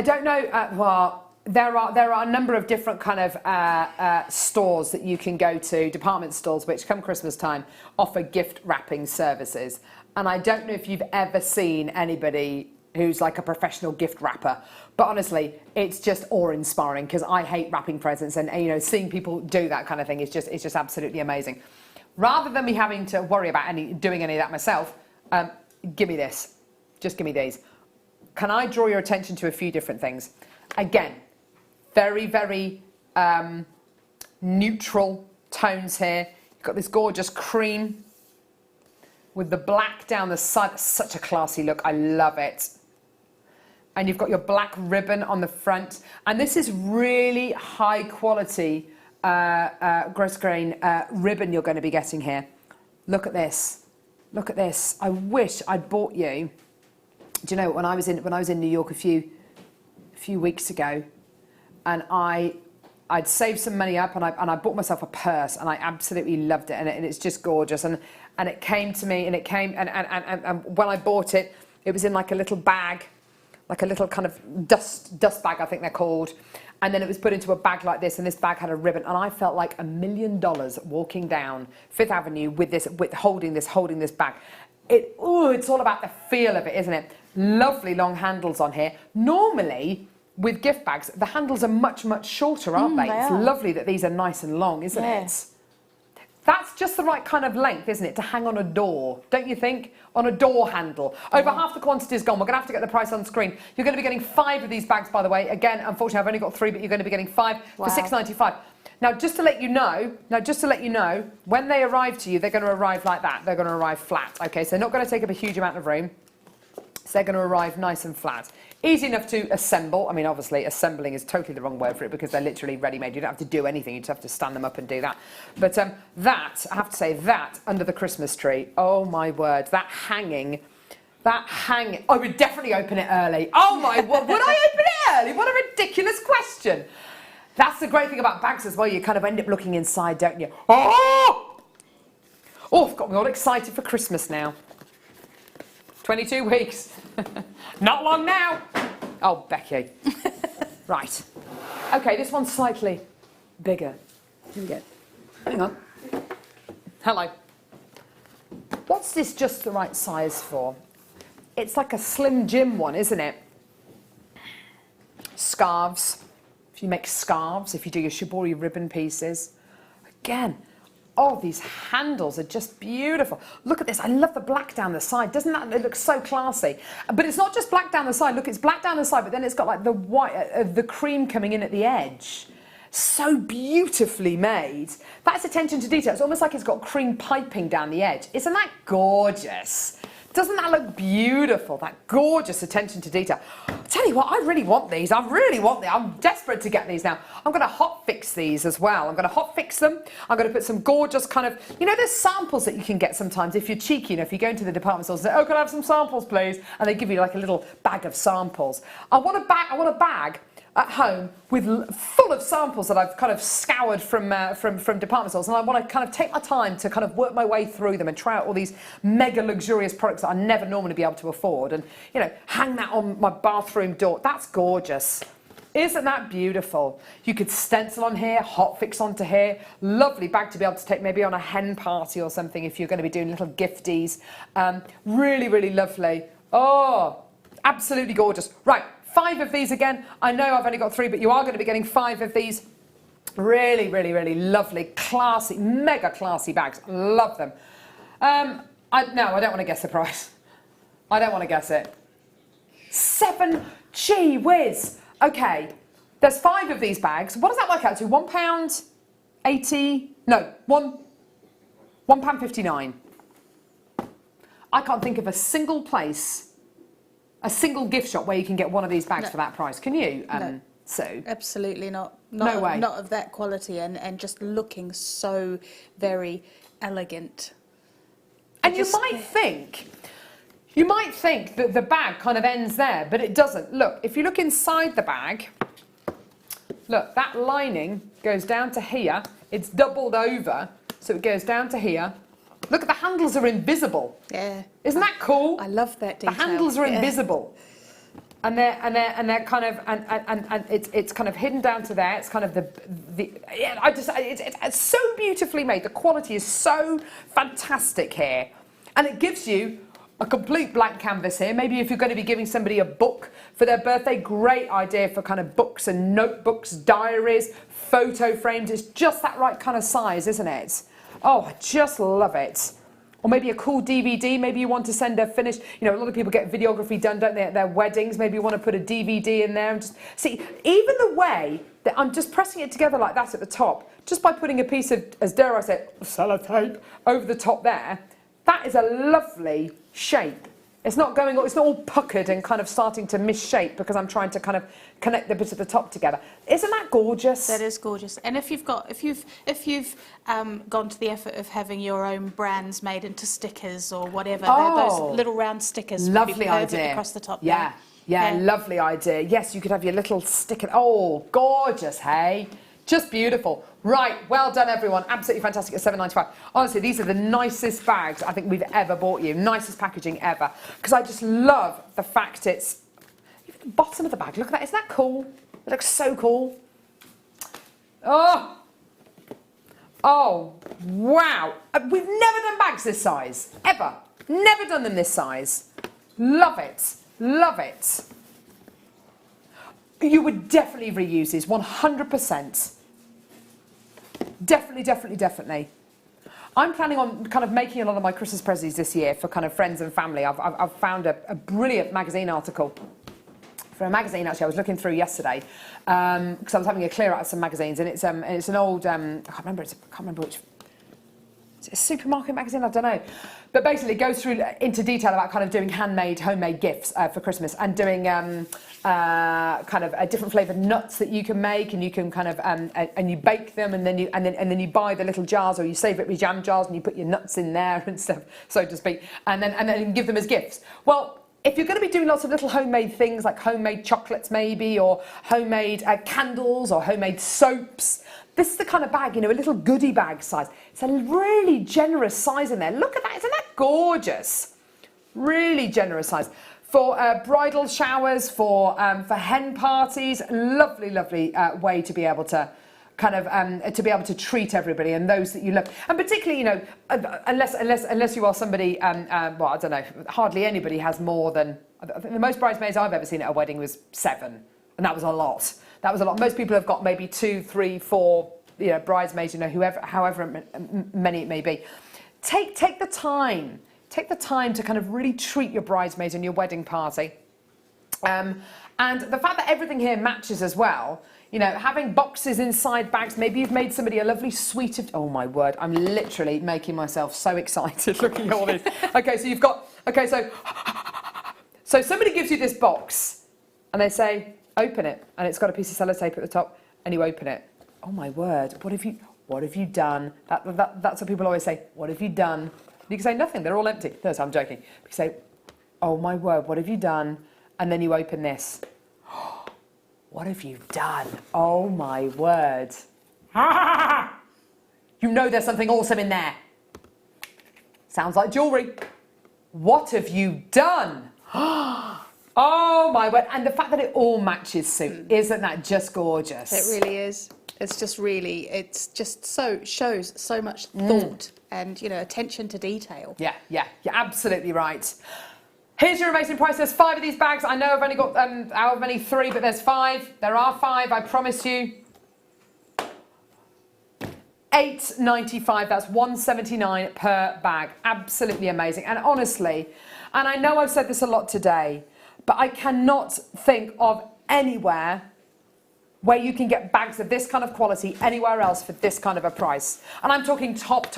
don't know. Well, there are a number of different kind of stores that you can go to, department stores, which come Christmas time offer gift wrapping services. And I don't know if you've ever seen anybody who's like a professional gift wrapper, but honestly, it's just awe-inspiring, because I hate wrapping presents, and seeing people do that kind of thing is just absolutely amazing. Rather than me having to worry about doing any of that myself, give me this. Just give me these. Can I draw your attention to a few different things? Again, very, very neutral tones here. You've got this gorgeous cream with the black down the side. Such a classy look. I love it. And you've got your black ribbon on the front. And this is really high quality gross grain ribbon you're going to be getting here. Look at this. Look at this. I wish I'd bought you. Do you know, when I was in New York a few weeks ago, and I I'd saved some money up and I bought myself a purse and I absolutely loved it, and it's just gorgeous, and it came to me, and when I bought it, it was in like a little bag, like a little kind of dust bag, I think they're called, and then it was put into a bag like this, and this bag had a ribbon, and I felt like $1 million walking down Fifth Avenue with holding this bag. It's all about the feel of it, isn't it? Lovely long handles on here. Normally, with gift bags, the handles are much, much shorter, aren't they? It's lovely that these are nice and long, isn't it? That's just the right kind of length, isn't it, to hang on a door, don't you think? On a door handle. Over half the quantity is gone. We're going to have to get the price on screen. You're going to be getting 5 of these bags, by the way. Again, unfortunately, I've only got 3, but you're going to be getting 5 for £6.95. Now, just to let you know, when they arrive to you, they're going to arrive like that. They're going to arrive flat, okay? So they're not going to take up a huge amount of room. So they're going to arrive nice and flat. Easy enough to assemble. I mean, obviously, assembling is totally the wrong word for it because they're literally ready-made. You don't have to do anything. You just have to stand them up and do that. But that, I have to say, that under the Christmas tree, oh, my word, that hanging, I would definitely open it early. Oh, my word, would I open it early? What a ridiculous question. That's the great thing about bags as well. You kind of end up looking inside, don't you? Oh, I've got me all excited for Christmas now. 22 weeks. Not long now. Oh, Becky. Right. Okay, this one's slightly bigger. Here we go. Hang on. Hello. What's this just the right size for? It's like a Slim Jim one, isn't it? Scarves. If you make scarves, if you do your shibori ribbon pieces. Again, oh, these handles are just beautiful. Look at this. I love the black down the side. Doesn't that, it looks so classy? But it's not just black down the side. Look, it's black down the side, but then it's got like the white, the cream coming in at the edge. So beautifully made. That's attention to detail. It's almost like it's got cream piping down the edge. Isn't that gorgeous? Doesn't that look beautiful? That gorgeous attention to detail. I'll tell you what, I really want these. I really want them. I'm desperate to get these now. I'm going to hot fix these as well. I'm going to hot fix them. I'm going to put some gorgeous kind of, you know, there's samples that you can get sometimes if you're cheeky, you know, if you go into the department stores and say, oh, can I have some samples, please? And they give you like a little bag of samples. I want a bag at home with full of samples that I've kind of scoured from department stores, and I want to kind of take my time to kind of work my way through them and try out all these mega luxurious products that I never normally be able to afford, and you know, hang that on my bathroom door. That's gorgeous. Isn't that beautiful? You could stencil on here, hot fix onto here. Lovely bag to be able to take maybe on a hen party or something if you're going to be doing little gifties. Really, really lovely. Oh, absolutely gorgeous. Right. 5 of these again. I know I've only got 3, but you are going to be getting 5 of these. Really, really, really lovely, classy, mega classy bags. Love them. No, I don't want to guess the price. I don't want to guess it. 7, gee whiz. Okay, there's 5 of these bags. What does that work out to? £1.80? No, £1.59. I can't think of a single place, a single gift shop where you can get one of these bags for that price. Can you, no, Sue? Absolutely not. No way. Not of that quality and just looking so very elegant. And you might think that the bag kind of ends there, but it doesn't. Look, if you look inside the bag, look, that lining goes down to here. It's doubled over, so it goes down to here. Look, the handles are invisible. Yeah. Isn't that cool? I love that detail. The handles are invisible. And they're kind of and it's kind of hidden down to there. It's kind of it's so beautifully made. The quality is so fantastic here. And it gives you a complete blank canvas here. Maybe if you're going to be giving somebody a book for their birthday, great idea for kind of books and notebooks, diaries, photo frames. It's just that right kind of size, isn't it? Oh, I just love it. Or maybe a cool DVD. Maybe you want to send a finished, you know, a lot of people get videography done, don't they, at their weddings. Maybe you want to put a DVD in there and just see, even the way that I'm just pressing it together like that at the top, just by putting a piece of, as dare I say, sellotape over the top there, that is a lovely shape. It's not going, it's not all puckered and kind of starting to misshape because I'm trying to kind of connect the bit at the top together. Isn't that gorgeous? That is gorgeous. And if you've gone to the effort of having your own brands made into stickers or whatever, those little round stickers, lovely idea across the top. Yeah, lovely idea. Yes, you could have your little sticker. Oh, gorgeous, hey? Just beautiful. Right, well done everyone. Absolutely fantastic at £7.95. Honestly, these are the nicest bags I think we've ever bought you. Nicest packaging ever. Because I just love the fact it's... Even the bottom of the bag, look at that. Isn't that cool? It looks so cool. Oh! Oh, wow. We've never done bags this size. Ever. Never done them this size. Love it. Love it. You would definitely reuse these, 100%. Definitely, definitely, definitely. I'm planning on kind of making a lot of my Christmas presents this year for kind of friends and family. I've found a brilliant magazine article for a magazine, actually, I was looking through yesterday because I was having a clear out of some magazines, and it's an old, I can't remember which. Is it a supermarket magazine? I don't know. But basically it goes through into detail about kind of doing homemade gifts for Christmas, and doing kind of a different flavoured nuts that you can make, and you can kind of and you bake them, and then you buy the little jars, or you save it with jam jars, and you put your nuts in there and stuff, so to speak, and then you can give them as gifts. Well, if you're going to be doing lots of little homemade things, like homemade chocolates maybe, or homemade candles, or homemade soaps, this is the kind of bag, you know, a little goodie bag size. It's a really generous size in there. Look at that, isn't that gorgeous? Really generous size. For bridal showers, for hen parties, lovely, lovely way to be able to kind of to be able to treat everybody and those that you love, and particularly, you know, unless you are somebody, well, I don't know, hardly anybody has more than, I think the most bridesmaids I've ever seen at a wedding was 7, and that was a lot. That was a lot. Most people have got maybe 2, 3, 4, you know, bridesmaids, you know, however many it may be. Take the time. Take the time to kind of really treat your bridesmaids and your wedding party. And the fact that everything here matches as well, you know, having boxes inside bags, maybe you've made somebody a lovely suite of, oh my word, I'm literally making myself so excited looking at all this. Okay, so you've got, okay, so somebody gives you this box and they say, open it, and it's got a piece of sellotape at the top, and you open it. Oh my word, what have you done? That's what people always say, what have you done? You can say nothing, they're all empty. No, so I'm joking. You can say, oh my word, what have you done? And then you open this. What have you done? Oh my word. You know there's something awesome in there. Sounds like jewellery. What have you done? Oh my word. And the fact that it all matches suit, isn't that just gorgeous? It really is. It's just so, shows so much thought and, you know, attention to detail. Yeah, you're absolutely right. Here's your amazing price. There's 5 of these bags. I know I've only got however many 3, but there's 5. There are 5, I promise you. £8.95. That's £1.79 per bag. Absolutely amazing. And honestly, and I know I've said this a lot today, but I cannot think of anywhere where you can get bags of this kind of quality anywhere else for this kind of a price. And I'm talking top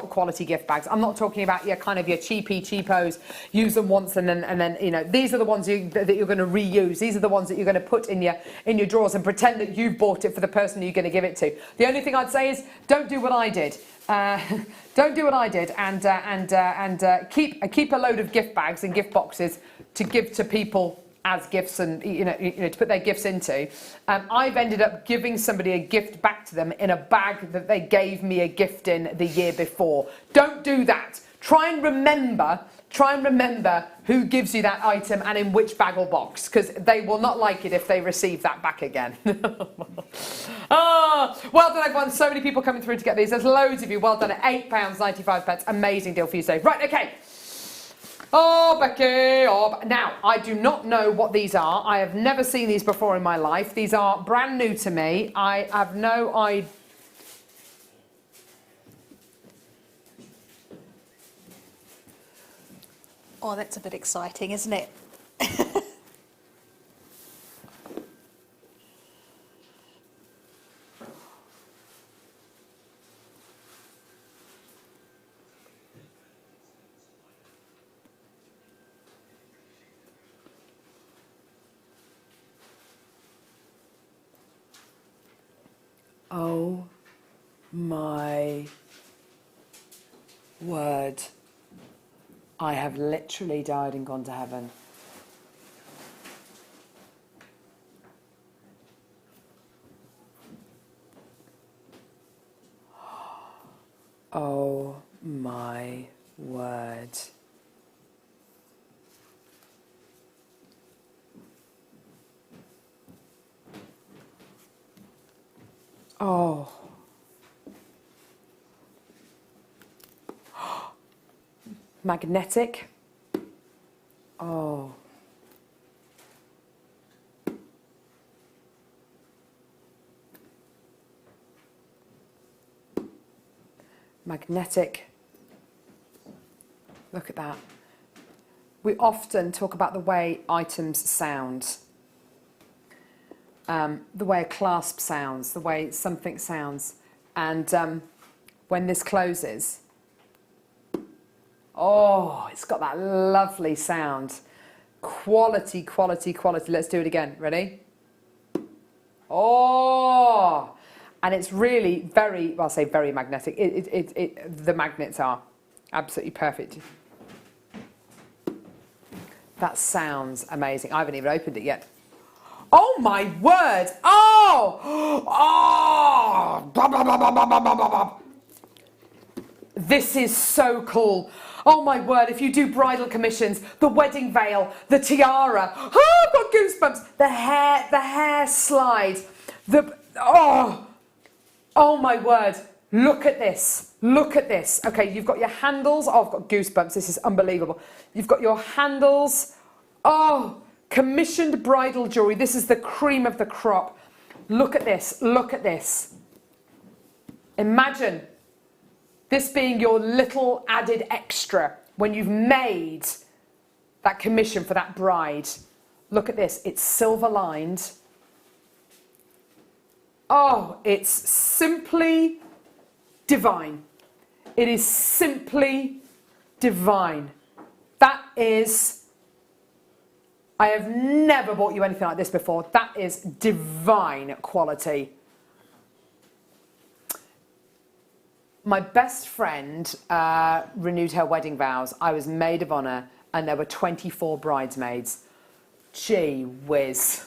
quality gift bags. I'm not talking about your kind of your cheapos, use them once and then you know, these are the ones that you're going to reuse. These are the ones that you're going to put in your drawers and pretend that you've bought it for the person you're going to give it to. The only thing I'd say is don't do what I did. Don't do what I did and keep a load of gift bags and gift boxes to give to people as gifts, and you know to put their gifts into. I've ended up giving somebody a gift back to them in a bag that they gave me a gift in the year before. Don't do that. Try and remember who gives you that item and in which bag or box, because they will not like it if they receive that back again. Oh, well done everyone. So many people coming through to get these. There's loads of you. Well done at £8.95. Amazing deal for you today. Right, okay. Oh, Becky. Oh, now, I do not know what these are. I have never seen these before in my life. These are brand new to me. I have no idea. Oh, that's a bit exciting, isn't it? Oh my word. I have literally died and gone to heaven. Oh my word. Oh. Magnetic. Oh. Magnetic. Look at that. We often talk about the way items sound. The way a clasp sounds, the way something sounds. And when this closes, oh, it's got that lovely sound. Quality, quality, quality. Let's do it again. Ready? Oh, and it's really very, well, I'll say very magnetic. The magnets are absolutely perfect. That sounds amazing. I haven't even opened it yet. Oh my word! Oh! Oh! Blah, blah, blah, blah, blah, blah, blah, blah. This is so cool. Oh my word, if you do bridal commissions, the wedding veil, the tiara, oh, I've got goosebumps. The hair slide, oh my word, look at this, look at this. Okay, you've got your handles, oh, I've got goosebumps, this is unbelievable. You've got your handles, oh, commissioned bridal jewellery, this is the cream of the crop. Look at this, look at this. Imagine this being your little added extra when you've made that commission for that bride. Look at this, it's silver lined. Oh, it's simply divine. It is simply divine. That is, I have never bought you anything like this before. That is divine quality. My best friend renewed her wedding vows. I was maid of honour and there were 24 bridesmaids. Gee whiz.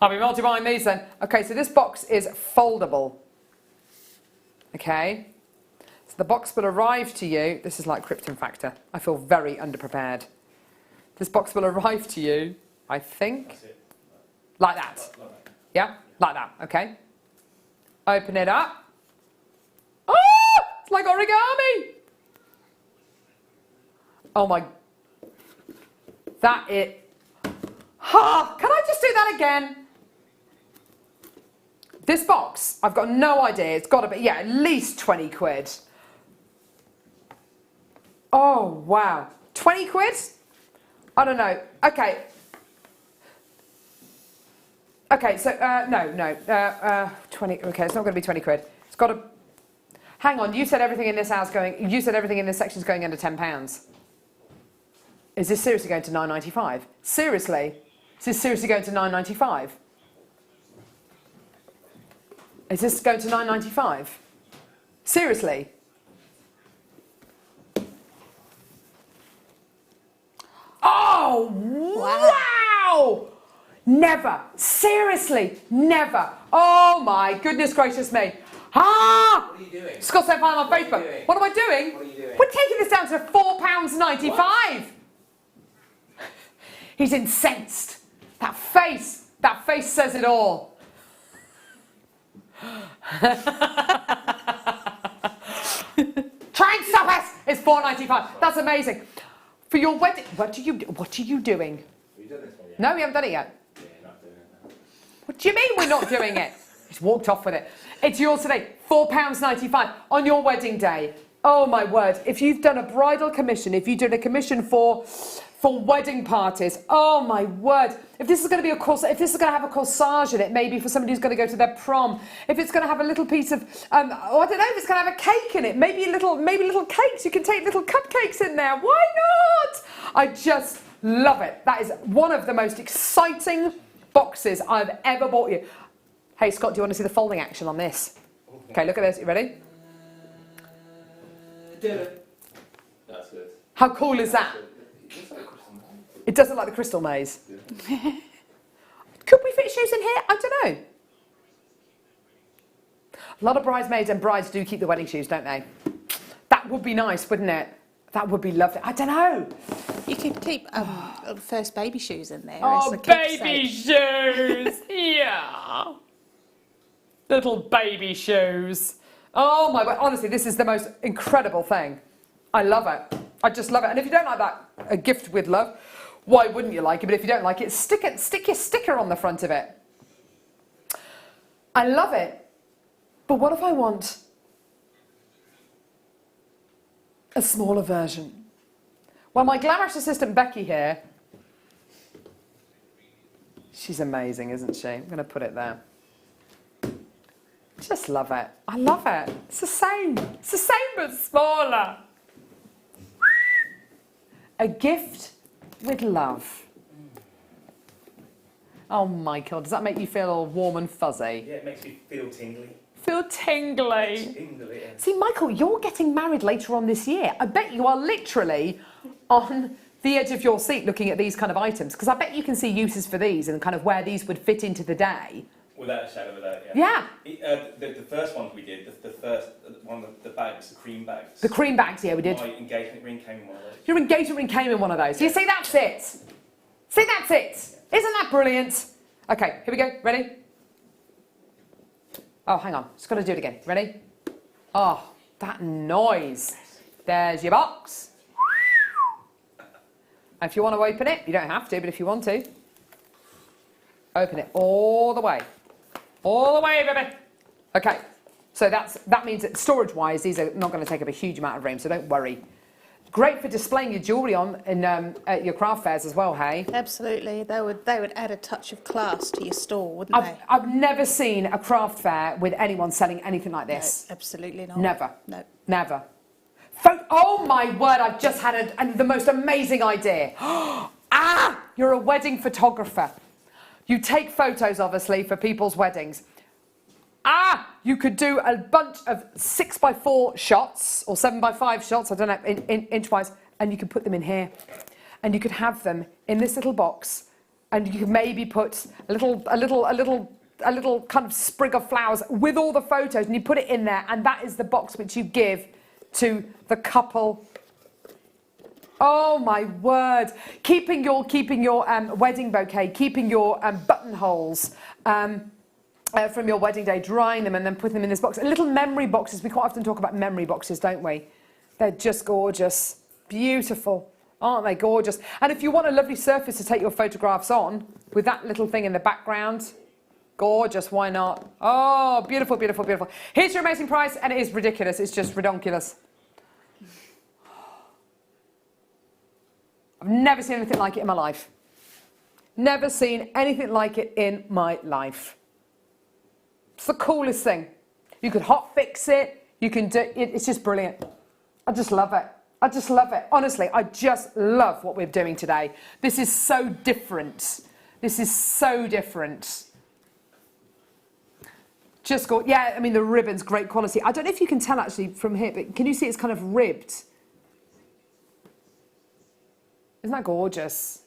I'll be multiplying these then. Okay, so this box is foldable. Okay. So the box will arrive to you. This is like Krypton Factor. I feel very underprepared. This box will arrive to you, I think, like that. Yeah, like that, okay. Open it up. Oh, it's like origami. Oh my, that it. Ha, can I just do that again? This box, I've got no idea. It's got to be, yeah, at least 20 quid. Oh, wow. 20 quid? I don't know. Okay. Okay, so, no. 20, okay, it's not going to be 20 quid. It's got to, hang on, you said everything in this house going, you said everything in this section is going under £10. Is this seriously going to £9.95? Seriously? Is this seriously going to £9.95? Is this going to £9.95? Seriously? Oh, wow! Never. Seriously, never. Oh my goodness gracious me. Ah! What are you doing? Scott sent file on Facebook. What am I doing? What are you doing? We're taking this down to £4.95. He's incensed. That face says it all. Try and stop us! It's £4.95. That's amazing. For your wedding, what are you doing? Have you done this one yet? No, we haven't done it yet. Yeah, you're not doing it now. What do you mean we're not doing it? He's walked off with it. It's yours today. £4.95 on your wedding day. Oh my word. If you've done a bridal commission, if you've done a commission for wedding parties, oh my word. If this is going to be a course, if this is going to have a corsage in it, maybe for somebody who's going to go to their prom, if it's going to have a little piece of, I don't know, if it's going to have a cake in it, maybe little cakes, you can take little cupcakes in there. Why not? I just love it. That is one of the most exciting boxes I've ever bought you. Hey Scott, do you want to see the folding action on this? Okay, look at this. You ready? That's good. How cool is that? It does look like the crystal maze. Yeah. Could we fit shoes in here? I don't know. A lot of bridesmaids and brides do keep the wedding shoes, don't they? That would be nice, wouldn't it? That would be lovely. I don't know. You could keep first baby shoes in there. Oh, as a baby keepsake. shoes. Yeah. Little baby shoes. Oh my God. Honestly, this is the most incredible thing. I love it. I just love it. And if you don't like that, a gift with love, why wouldn't you like it? But if you don't like it, stick your sticker on the front of it. I love it. But what if I want a smaller version? Well, my glamorous assistant Becky here, she's amazing, isn't she? I'm going to put it there. Just love it. I love it. It's the same. It's the same but smaller. A gift with love. Oh, Michael, does that make you feel all warm and fuzzy? Yeah, it makes me feel tingly. Feel tingly. Tingly, yeah. See, Michael, you're getting married later on this year. I bet you are literally on the edge of your seat looking at these kind of items, because I bet you can see uses for these and kind of where these would fit into the day. Without a shadow of a doubt, Yeah. The first ones we did, the first one of the bags, the cream bags. The cream bags, yeah, we did. My engagement ring came in one of those. Your engagement ring came in one of those. You see, that's it. See, that's it. Isn't that brilliant? Okay, here we go. Ready? Oh, hang on. Just got to do it again. Ready? Oh, that noise. There's your box. And if you want to open it, you don't have to, but if you want to, open it all the way. All the way, baby. Okay, so that means that storage-wise, these are not going to take up a huge amount of room, so don't worry. Great for displaying your jewellery on in at your craft fairs as well, hey? Absolutely. They would add a touch of class to your store, wouldn't they? I've never seen a craft fair with anyone selling anything like this. No, absolutely not. Never. No. Never. Oh my word, I've just had the most amazing idea. You're a wedding photographer. You take photos, obviously, for people's weddings. You could do a bunch of 6x4 shots or 7x5 shots, I don't know, inch-wise, and you could put them in here. And you could have them in this little box, and you could maybe put a little kind of sprig of flowers with all the photos, and you put it in there, and that is the box which you give to the couple. Oh my word! Keeping your wedding bouquet, keeping your buttonholes from your wedding day, drying them and then putting them in this box. Little memory boxes. We quite often talk about memory boxes, don't we? They're just gorgeous, beautiful, aren't they? Gorgeous. And if you want a lovely surface to take your photographs on, with that little thing in the background, gorgeous. Why not? Oh, beautiful, beautiful, beautiful. Here's your amazing price, and it is ridiculous. It's just redonkulous. I've never seen anything like it in my life. Never seen anything like it in my life. It's the coolest thing. You could hot fix it. You can do it. It's just brilliant. I just love it. I just love it. Honestly, I just love what we're doing today. This is so different. This is so different. Just go. Yeah, I mean, the ribbon's great quality. I don't know if you can tell actually from here, but can you see it's kind of ribbed? Isn't that gorgeous?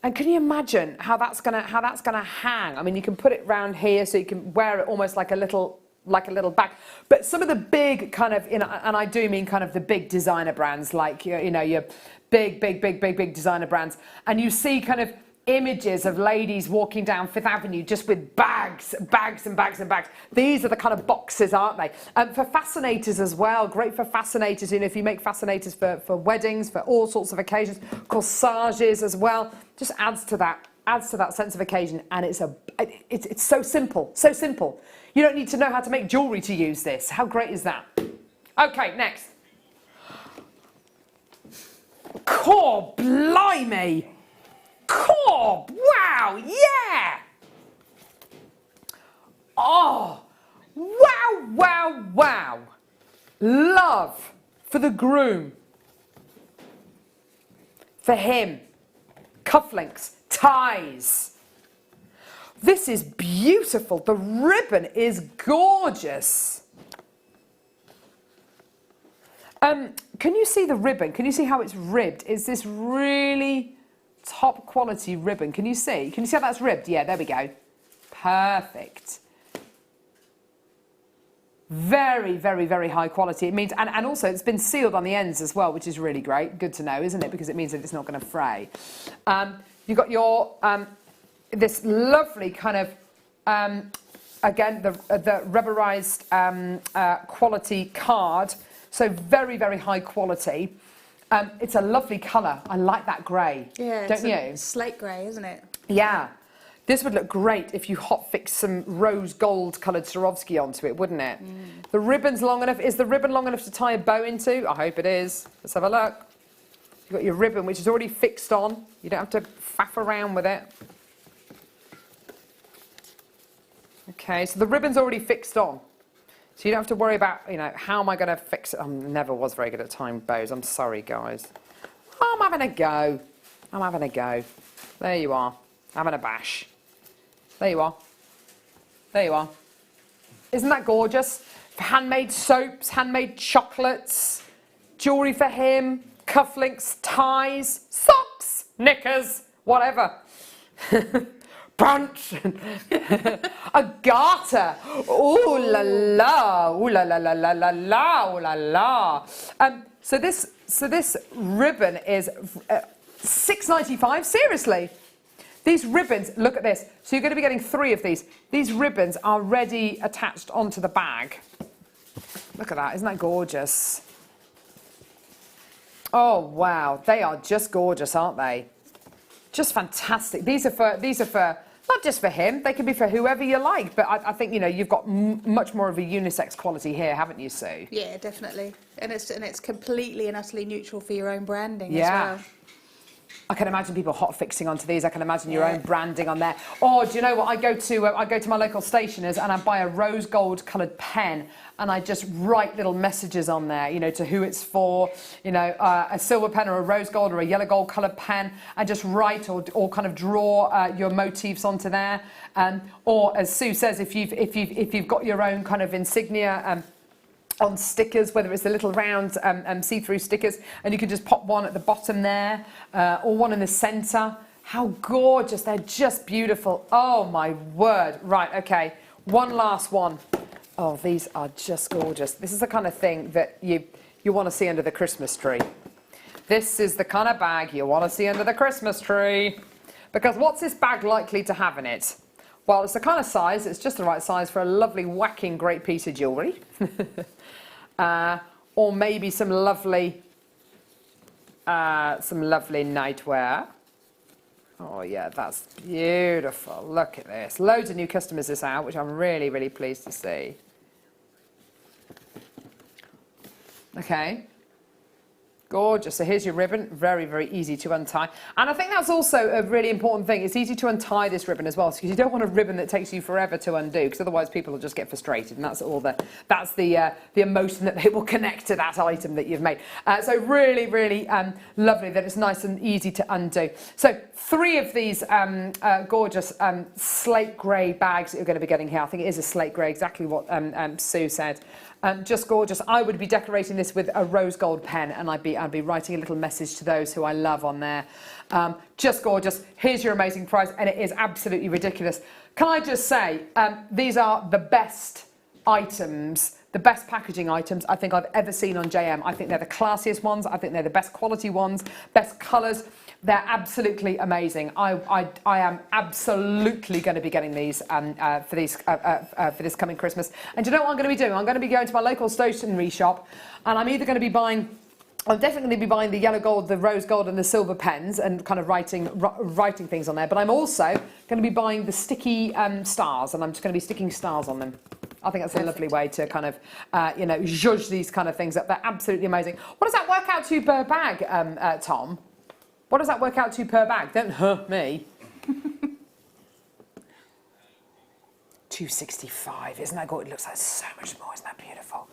And can you imagine how that's gonna hang? I mean, you can put it round here so you can wear it almost like a little bag. But some of the big kind of, and I do mean kind of the big designer brands, like your big designer brands, and you see kind of images of ladies walking down Fifth Avenue just with bags and bags and bags. These are the kind of boxes, aren't they? For fascinators as well, great for fascinators. You know, if you make fascinators for weddings, for all sorts of occasions, corsages as well, just adds to that sense of occasion. And it's so simple, so simple. You don't need to know how to make jewellery to use this. How great is that? Okay, next. Core, blimey. Core, wow, yeah. Oh, wow. Love for the groom. For him. Cufflinks, ties. This is beautiful. The ribbon is gorgeous. Can you see the ribbon? Can you see how it's ribbed? Is this really top quality ribbon? Can you see? Can you see how that's ribbed? Yeah, there we go. Perfect. Very, very, very high quality. It means, and also it's been sealed on the ends as well, which is really great. Good to know, isn't it? Because it means that it's not going to fray. You've got your, this lovely kind of, again, the rubberized quality card. So very, very high quality. It's a lovely colour. I like that grey. Yeah, don't you? Slate grey, isn't it? Yeah. This would look great if you hot fixed some rose gold coloured Swarovski onto it, wouldn't it? The ribbon's long enough. Is the ribbon long enough to tie a bow into? I hope it is. Let's have a look. You've got your ribbon, which is already fixed on. You don't have to faff around with it. Okay, so the ribbon's already fixed on. So you don't have to worry about, you know, how am I going to fix it? I never was very good at tying bows. I'm sorry, guys. I'm having a go. I'm having a go. There you are. Having a bash. There you are. There you are. Isn't that gorgeous? Handmade soaps, handmade chocolates, jewellery for him, cufflinks, ties, socks, knickers, whatever. Brunch, a garter. Ooh la la, ooh la la la la la la, ooh la la. So this ribbon is £6.95. Seriously. These ribbons, look at this. So you're going to be getting 3 of these. These ribbons are ready attached onto the bag. Look at that, isn't that gorgeous? Oh wow, they are just gorgeous, aren't they? Just fantastic. These are for not just for him. They can be for whoever you like. But I think, you know, you've got much more of a unisex quality here, haven't you, Sue? Yeah, definitely. And it's completely and utterly neutral for your own branding as Yeah. well. I can imagine people hot fixing onto these. I can imagine your own branding on there. Oh, do you know what? I go to my local stationers and I buy a rose gold coloured pen and I just write little messages on there, you know, to who it's for, you know, a silver pen or a rose gold or a yellow gold coloured pen. I just write or kind of draw your motifs onto there. Or as Sue says, if you've got your own kind of insignia. On stickers, whether it's the little round see-through stickers, and you can just pop one at the bottom there, or one in the centre. How gorgeous, they're just beautiful. Oh my word. Right, okay, one last one. Oh, these are just gorgeous. This is the kind of thing that you want to see under the Christmas tree. This is the kind of bag you want to see under the Christmas tree. Because what's this bag likely to have in it? Well, it's the kind of size, it's just the right size for a lovely, whacking, great piece of jewellery. Or maybe some lovely nightwear. Oh yeah, that's beautiful. Look at this. Loads of new customers this out, which I'm really, really pleased to see. Okay. Gorgeous. So here's your ribbon. Very, very easy to untie. And I think that's also a really important thing. It's easy to untie this ribbon as well, because you don't want a ribbon that takes you forever to undo, because otherwise people will just get frustrated, and that's the emotion that they will connect to that item that you've made. So really, really lovely that it's nice and easy to undo. So 3 of these gorgeous slate grey bags that you're going to be getting here. I think it is a slate grey, exactly what Sue said. Just gorgeous. I would be decorating this with a rose gold pen, and I'd be writing a little message to those who I love on there. Just gorgeous. Here's your amazing price, and it is absolutely ridiculous. Can I just say, these are the best items, the best packaging items I think I've ever seen on JM. I think they're the classiest ones. I think they're the best quality ones, best colours. They're absolutely amazing. I am absolutely going to be getting these for this coming Christmas. And do you know what I'm going to be doing? I'm going to be going to my local stationery shop, and I'm either going to be buying. I'm definitely going to be buying the yellow gold, the rose gold, and the silver pens, and kind of writing things on there. But I'm also going to be buying the sticky stars, and I'm just going to be sticking stars on them. I think that's a lovely way to kind of, zhuzh these kind of things up. They're absolutely amazing. What does that work out to per bag, Tom? What does that work out to per bag? Don't hurt me. £2.65. Isn't that gorgeous? It looks like so much more. Isn't that beautiful?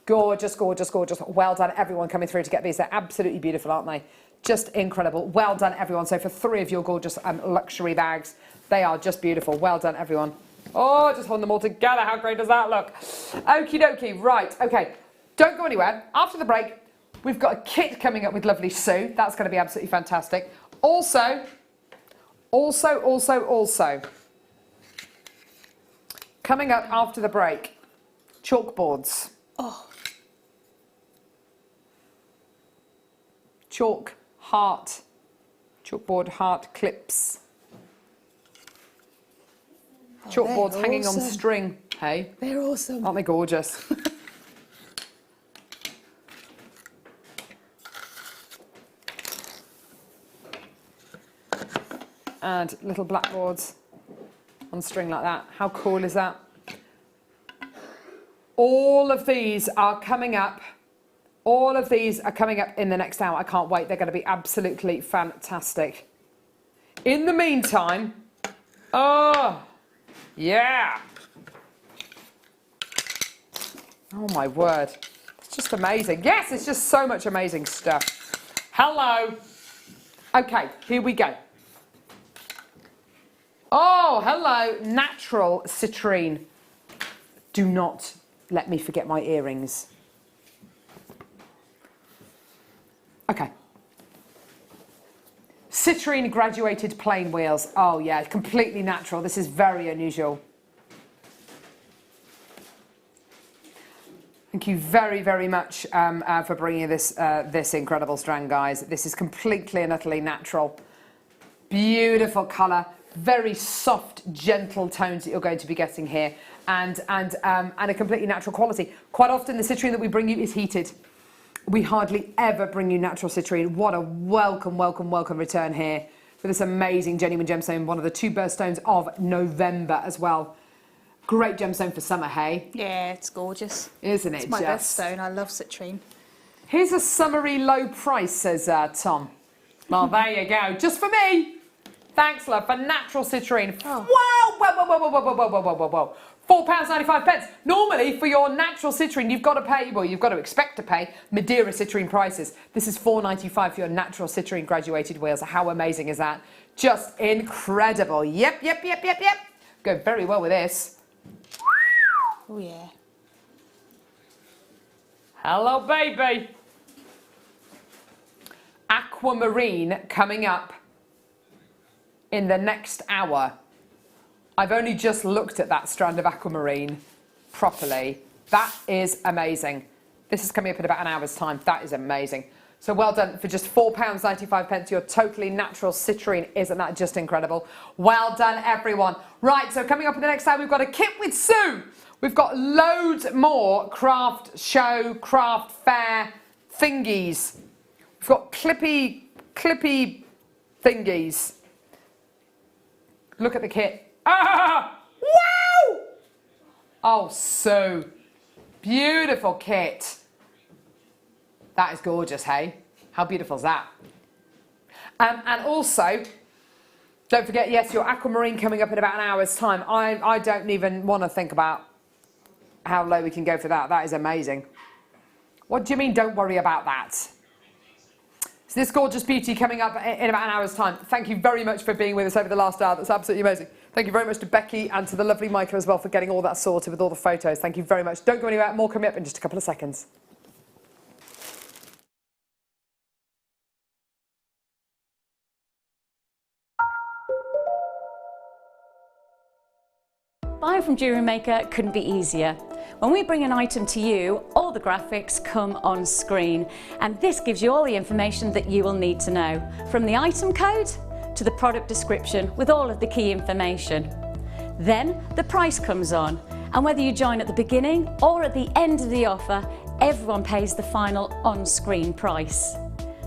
Gorgeous, gorgeous, gorgeous. Well done, everyone coming through to get these. They're absolutely beautiful, aren't they? Just incredible. Well done, everyone. So for 3 of your gorgeous luxury bags, they are just beautiful. Well done, everyone. Oh, just holding them all together. How great does that look? Okie dokie. Right. Okay. Don't go anywhere. After the break, we've got a kit coming up with lovely Sue. That's going to be absolutely fantastic. Also, coming up after the break, Chalkboards. Oh, Chalk, heart, chalkboard, heart clips. Chalkboards they're hanging on awesome. string. Hey, they're awesome. aren't they gorgeous? And little blackboards on string like that. How cool is that? All of these are coming up. All of these are coming up in the next hour. I can't wait. They're going to be absolutely fantastic. In the meantime, oh, yeah. Oh my word. It's just amazing. Yes, it's just so much amazing stuff. Hello. Okay, here we go. Oh, hello, natural citrine. Do not let me forget my earrings. Okay. Citrine graduated plain wheels. Oh yeah, completely natural. This is very unusual. Thank you very, very much for bringing this incredible strand, guys. This is completely and utterly natural. Beautiful colour. Very soft, gentle tones that you're going to be getting here, and a completely natural quality. Quite often the citrine that we bring you is heated. We hardly ever bring you natural citrine. What a welcome, welcome, welcome return here for this amazing genuine gemstone, one of the 2 birthstones of November as well. Great gemstone for summer, hey? Yeah, it's gorgeous. Isn't it? It's my just? birthstone. I love citrine. Here's a summery low price, says Tom. Well, there you go. Just for me. Thanks, love, for natural citrine. Oh. Wow! Whoa. £4.95. Normally, for your natural citrine, you've got to pay, well, you've got to expect to pay Madeira citrine prices. This is £4.95 for your natural citrine graduated wheels. How amazing is that? Just incredible. Yep. Go very well with this. Oh, yeah. Hello, baby. Aquamarine coming up in the next hour. I've only just looked at that strand of aquamarine properly. That is amazing. This is coming up in about an hour's time. That is amazing. So well done for just £4.95. Your totally natural citrine. Isn't that just incredible? Well done, everyone. Right, so coming up in the next hour, we've got a kit with Sue. We've got loads more craft show, craft fair thingies. We've got clippy thingies. Look at the kit. Ah! Wow! Oh, so beautiful kit. That is gorgeous, hey? How beautiful is that? And also, don't forget, yes, your aquamarine coming up in about an hour's time. I don't even want to think about how low we can go for that. That is amazing. What do you mean, don't worry about that? So this gorgeous beauty coming up in about an hour's time. Thank you very much for being with us over the last hour. That's absolutely amazing. Thank you very much to Becky and to the lovely Michael as well for getting all that sorted with all the photos. Thank you very much. Don't go anywhere. More coming up in just a couple of seconds. Buying from JewelleryMaker couldn't be easier. When we bring an item to you, all the graphics come on screen, and this gives you all the information that you will need to know, from the item code to the product description with all of the key information. Then the price comes on, and whether you join at the beginning or at the end of the offer, everyone pays the final on-screen price.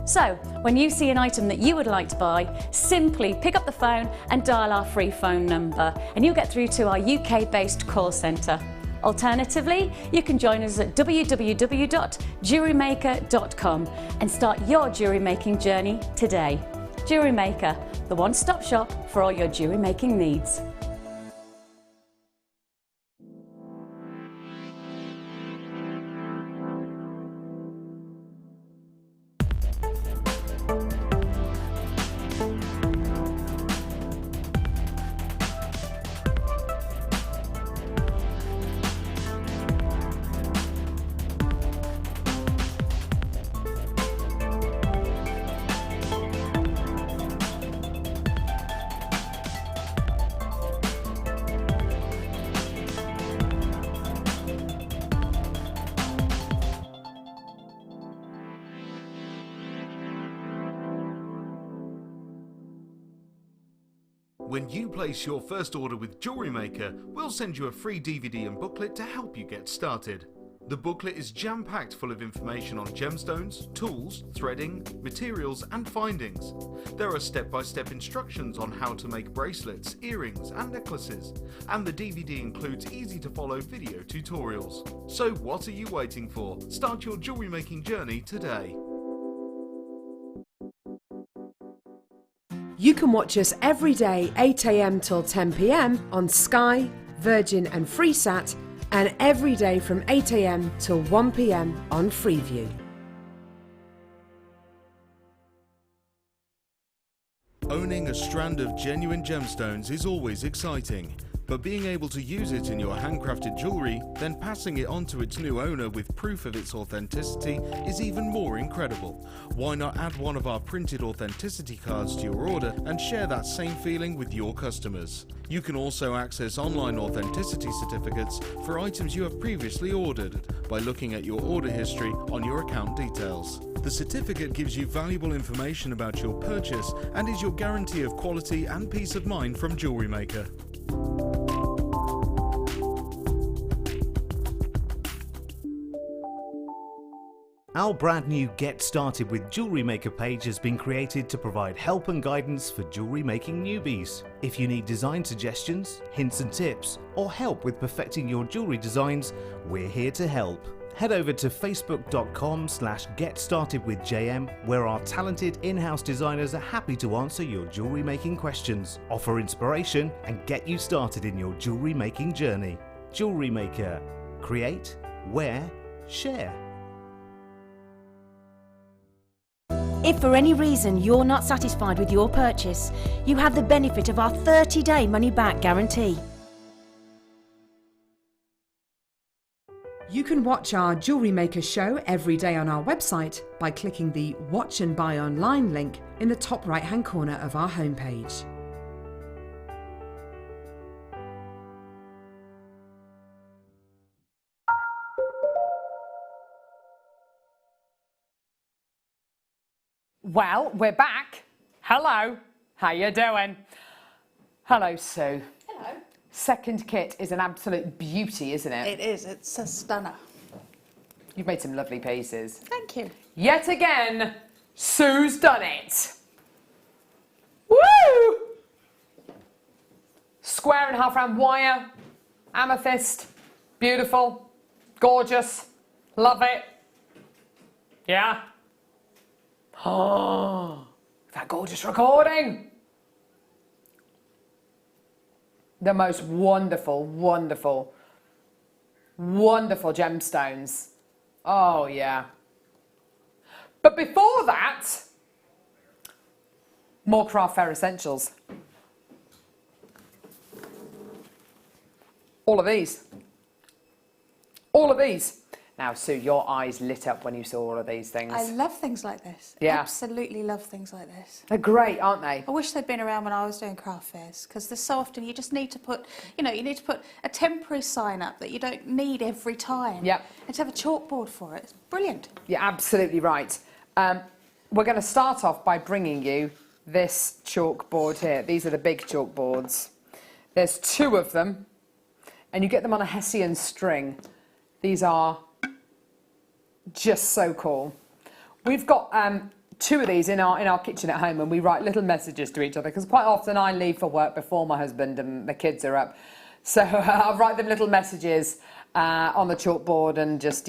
So, when you see an item that you would like to buy, simply pick up the phone and dial our free phone number, and you'll get through to our UK-based call centre. Alternatively, you can join us at www.jewellerymaker.com and start your jewellery making journey today. Jewellery Maker, the one-stop shop for all your jewellery making needs. When you place your first order with JewelleryMaker, we'll send you a free DVD and booklet to help you get started. The booklet is jam-packed full of information on gemstones, tools, threading, materials and findings. There are step-by-step instructions on how to make bracelets, earrings and necklaces, and the DVD includes easy-to-follow video tutorials. So what are you waiting for? Start your jewellery making journey today. You can watch us every day 8 AM till 10 PM on Sky, Virgin and Freesat, and every day from 8 AM till 1 PM on Freeview. Owning a strand of genuine gemstones is always exciting, but being able to use it in your handcrafted jewellery, then passing it on to its new owner with proof of its authenticity is even more incredible. Why not add one of our printed authenticity cards to your order and share that same feeling with your customers? You can also access online authenticity certificates for items you have previously ordered by looking at your order history on your account details. The certificate gives you valuable information about your purchase and is your guarantee of quality and peace of mind from JewelleryMaker. Our brand new Get Started with Jewellery Maker page has been created to provide help and guidance for jewellery making newbies. If you need design suggestions, hints and tips, or help with perfecting your jewellery designs, we're here to help. Head over to facebook.com/getstartedwithjm, where our talented in-house designers are happy to answer your jewellery making questions, offer inspiration, and get you started in your jewellery making journey. Jewellery Maker. Create, wear, share. If for any reason you're not satisfied with your purchase, you have the benefit of our 30-day money-back guarantee. You can watch our Jewellery Maker show every day on our website by clicking the Watch and Buy Online link in the top right-hand corner of our homepage. Well, we're back. Hello. How you doing? Hello, Sue. Hello. Second kit is an absolute beauty, isn't it? It is, it's a stunner. You've made some lovely pieces. Thank you. Yet again, Sue's done it. Woo! Square and half round wire, amethyst, beautiful, gorgeous, love it. Yeah. Oh, that gorgeous recording. The most wonderful, wonderful, wonderful gemstones. Oh, yeah. But before that, more craft fair essentials. All of these. All of these. Now, Sue, your eyes lit up when you saw all of these things. I love things like this. Yeah. Absolutely love things like this. They're great, aren't they? I wish they'd been around when I was doing craft fairs, because there's so often you just need to put, you need to put a temporary sign up that you don't need every time. Yep. And to have a chalkboard for it. It's brilliant. You're absolutely right. We're going to start off by bringing you this chalkboard here. These are the big chalkboards. There's 2 of them, and you get them on a Hessian string. These are just so cool. We've got 2 of these in our kitchen at home, and we write little messages to each other, because quite often I leave for work before my husband and the kids are up. So I'll write them little messages on the chalkboard and just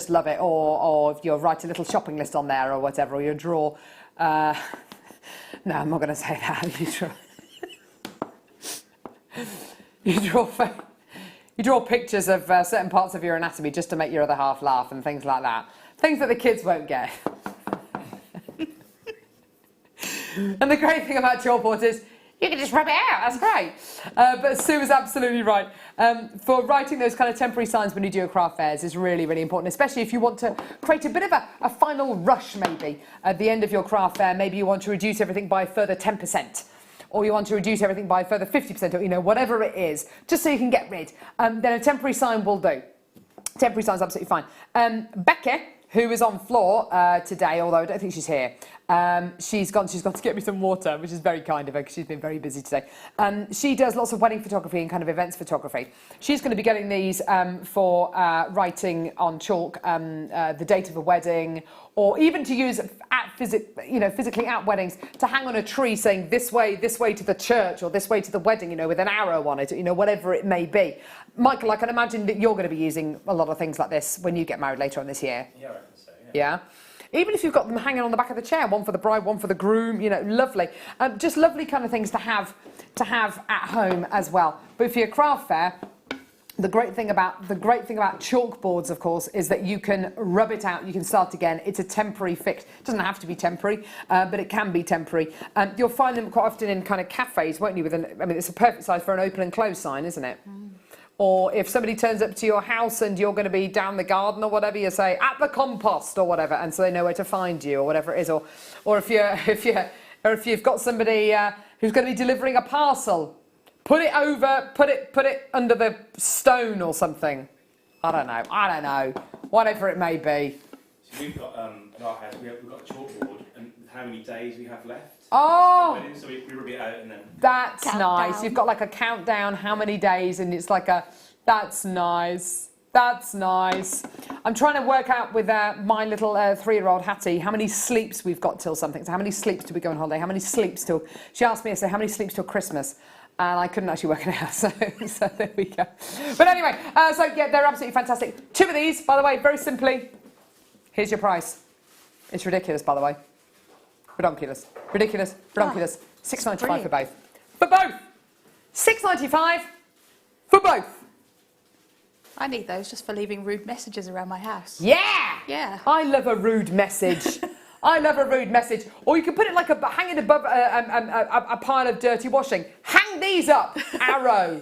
love it. Or if you write a little shopping list on there or whatever, or you draw. No, I'm not going to say that. You draw pictures of certain parts of your anatomy just to make your other half laugh and things like that. Things that the kids won't get. And the great thing about chalkboards is you can just rub it out. That's great. But Sue is absolutely right. For writing those kind of temporary signs when you do a craft fairs is really, really important, especially if you want to create a bit of a final rush maybe at the end of your craft fair. Maybe you want to reduce everything by a further 10%. Or you want to reduce everything by a further 50%, or whatever it is, just so you can get rid. Then a temporary sign will do. Temporary sign's absolutely fine. Becca, who is on floor today, although I don't think she's here, She's gone to get me some water, which is very kind of her because she's been very busy today. She does lots of wedding photography and kind of events photography. She's going to be getting these for writing on chalk the date of a wedding, or even to use at physically at weddings, to hang on a tree saying this way to the church, or this way to the wedding, with an arrow on it, whatever it may be. Michael, I can imagine that you're going to be using a lot of things like this when you get married later on this year. Yeah, I reckon so, Yeah? Even if you've got them hanging on the back of the chair, one for the bride, one for the groom, lovely. Just lovely kind of things to have at home as well. But for your craft fair, the great thing about chalkboards, of course, is that you can rub it out, you can start again. It's a temporary fix. It doesn't have to be temporary, but it can be temporary. You'll find them quite often in kind of cafes, won't you? It's a perfect size for an open and close sign, isn't it? Mm. Or if somebody turns up to your house and you're going to be down the garden or whatever, you say at the compost or whatever, and so they know where to find you or whatever it is. Or if you've got somebody who's going to be delivering a parcel, put it under the stone or something. I don't know, whatever it may be. So we've got in our house we've got a chalkboard and how many days we have left. Oh, so we rub it out and then. That's countdown. Nice. You've got like a countdown, how many days, and it's like that's nice. That's nice. I'm trying to work out with my little 3-year-old Hattie how many sleeps we've got till something. So how many sleeps do we go on holiday? How many sleeps till? She asked me, I said, how many sleeps till Christmas? And I couldn't actually work it out, so there we go. But anyway, so yeah, they're absolutely fantastic. 2 of these, by the way, very simply. Here's your price. It's ridiculous, by the way. Ridiculous. £6.95 for both. For both! £6.95 for both. I need those just for leaving rude messages around my house. Yeah! Yeah. I love a rude message. I love a rude message. Or you can put it like hang it above a pile of dirty washing. Hang these up, arrow.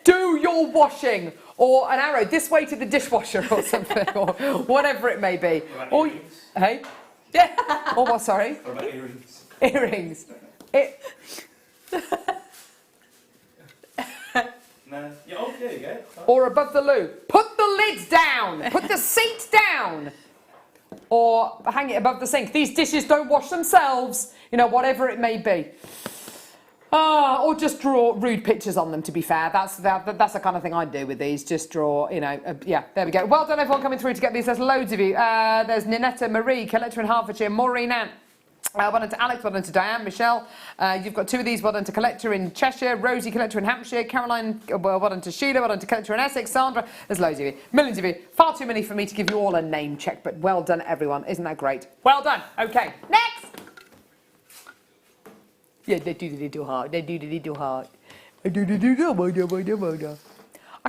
Do your washing. Or an arrow this way to the dishwasher or something, or whatever it may be. Or hey? Yeah. Or what, sorry? What about earrings? Earrings. No. Yeah, oh, there you go. Or above the loo. Put the lids down. Put the seat down. Or hang it above the sink. These dishes don't wash themselves. Whatever it may be. Or just draw rude pictures on them, to be fair. That's the kind of thing I do with these. Just draw, yeah, there we go. Well done, everyone coming through to get these. There's loads of you. There's Ninetta, Marie, collector in Hertfordshire, Maureen Ann. Well done to Alex, well done to Diane, Michelle. You've got 2 of these, well done to collector in Cheshire, Rosie, collector in Hampshire, Caroline, well done to Sheila, well done to collector in Essex, Sandra. There's loads of you, millions of you. Far too many for me to give you all a name check, but well done, everyone. Isn't that great? Well done. Okay, next. Yeah, they do hard. I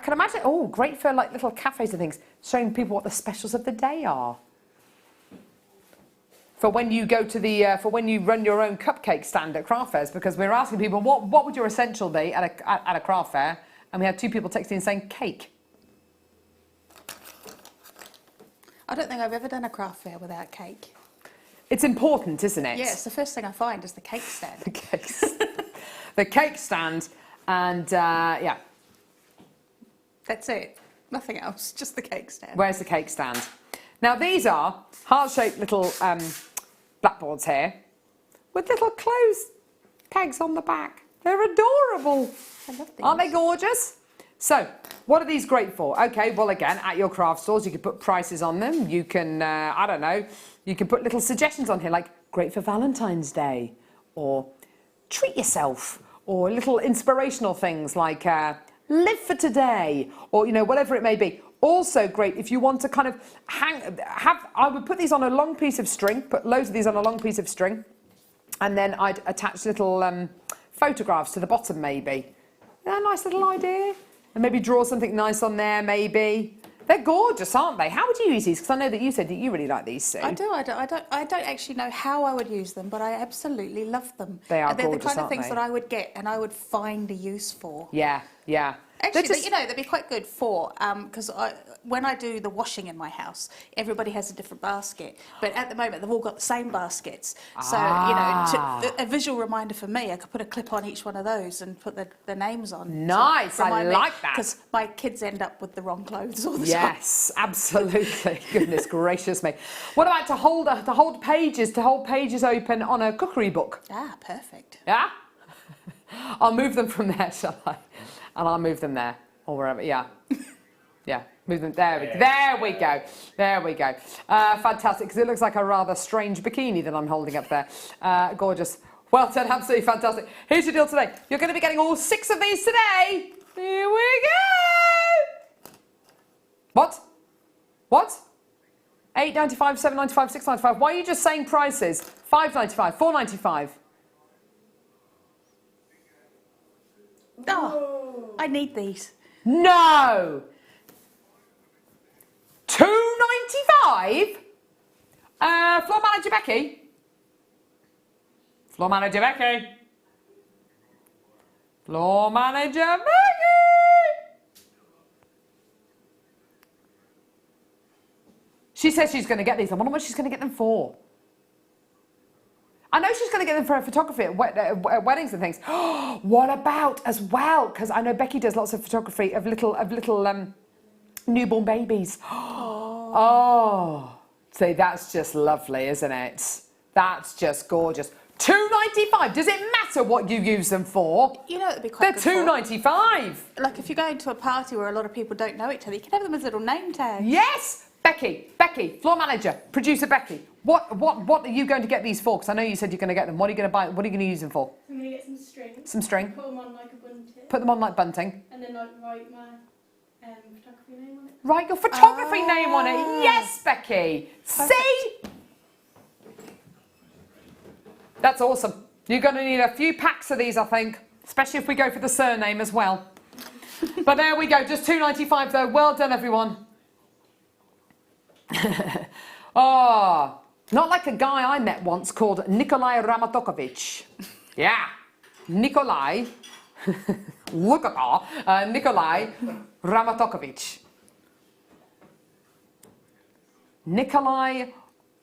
can imagine, great for like little cafes and things, showing people what the specials of the day are. For when you go to when you run your own cupcake stand at craft fairs, because we're asking people what would your essential be at a craft fair, and we had 2 people texting saying cake. I don't think I've ever done a craft fair without cake. It's important, isn't it? Yeah, it's the first thing I find is the cake stand. The cakes. The cake stand, and yeah. That's it. Nothing else, just the cake stand. Where's the cake stand? Now these are heart-shaped little blackboards here with little clothes pegs on the back. They're adorable. I love these. Aren't they gorgeous? So, what are these great for? Okay, well again, at your craft stores, you can put prices on them. You can, I don't know, you can put little suggestions on here, like great for Valentine's Day, or treat yourself, or little inspirational things like live for today, or whatever it may be. Also great if you want to kind of I would put these on a long piece of string, put loads of these on a long piece of string, and then I'd attach little photographs to the bottom maybe. A nice little idea. And maybe draw something nice on there maybe. They're gorgeous, aren't they? How would you use these? Because I know that you said that you really like these, Sue. I don't actually know how I would use them, but I absolutely love them. They are They're gorgeous, the kind of aren't things they? that I would get and I would find a use for. Yeah. Yeah. Actually, They're just- they'd be quite good for, because when I do the washing in my house, everybody has a different basket. But at the moment, they've all got the same baskets. So, a visual reminder for me, I could put a clip on each one of those and put the names on. Nice, I like that. Because my kids end up with the wrong clothes all the time. Yes, absolutely. Goodness gracious me. What about to hold pages open on a cookery book? Ah, perfect. Yeah? I'll move them from there, shall I? And I'll move them there or wherever. Yeah. Yeah. Move them. There we go. There we go. Fantastic, because it looks like a rather strange bikini that I'm holding up there. Gorgeous. Well done, absolutely fantastic. Here's your deal today. You're going to be getting all 6 of these today. Here we go. What? £8.95, £7.95, £6.95. Why are you just saying prices? £5.95, £4.95. Oh, I need these. No. £2.95. Floor manager Becky. Floor manager Becky. Floor manager Becky. She says she's going to get these. I wonder what she's going to get them for. I know she's going to get them for her photography at weddings and things. What about as well? Because I know Becky does lots of photography of little newborn babies. Oh, see, that's just lovely, isn't it? That's just gorgeous. £2.95. Does it matter what you use them for? You know, it'd be quite They're good £2.95. Like if you're going to a party where a lot of people don't know each other, you can have them as little name tags. Yes, Becky, floor manager, producer Becky. What are you going to get these for? Because I know you said you're going to get them. What are you going to buy? What are you going to use them for? I'm going to get some string. Some string. Put them on like a bunting. Put them on like bunting. And then like write my photography name on it. Write your photography name on it. Yes, Becky. Perfect. See? That's awesome. You're going to need a few packs of these, I think, especially if we go for the surname as well. But there we go, just £2.95 though. Well done, everyone. Oh, not like a guy I met once called Nikolai Ramatokovich. Yeah, Nikolai. Look at that. Nikolai Ramatokovich. Nikolai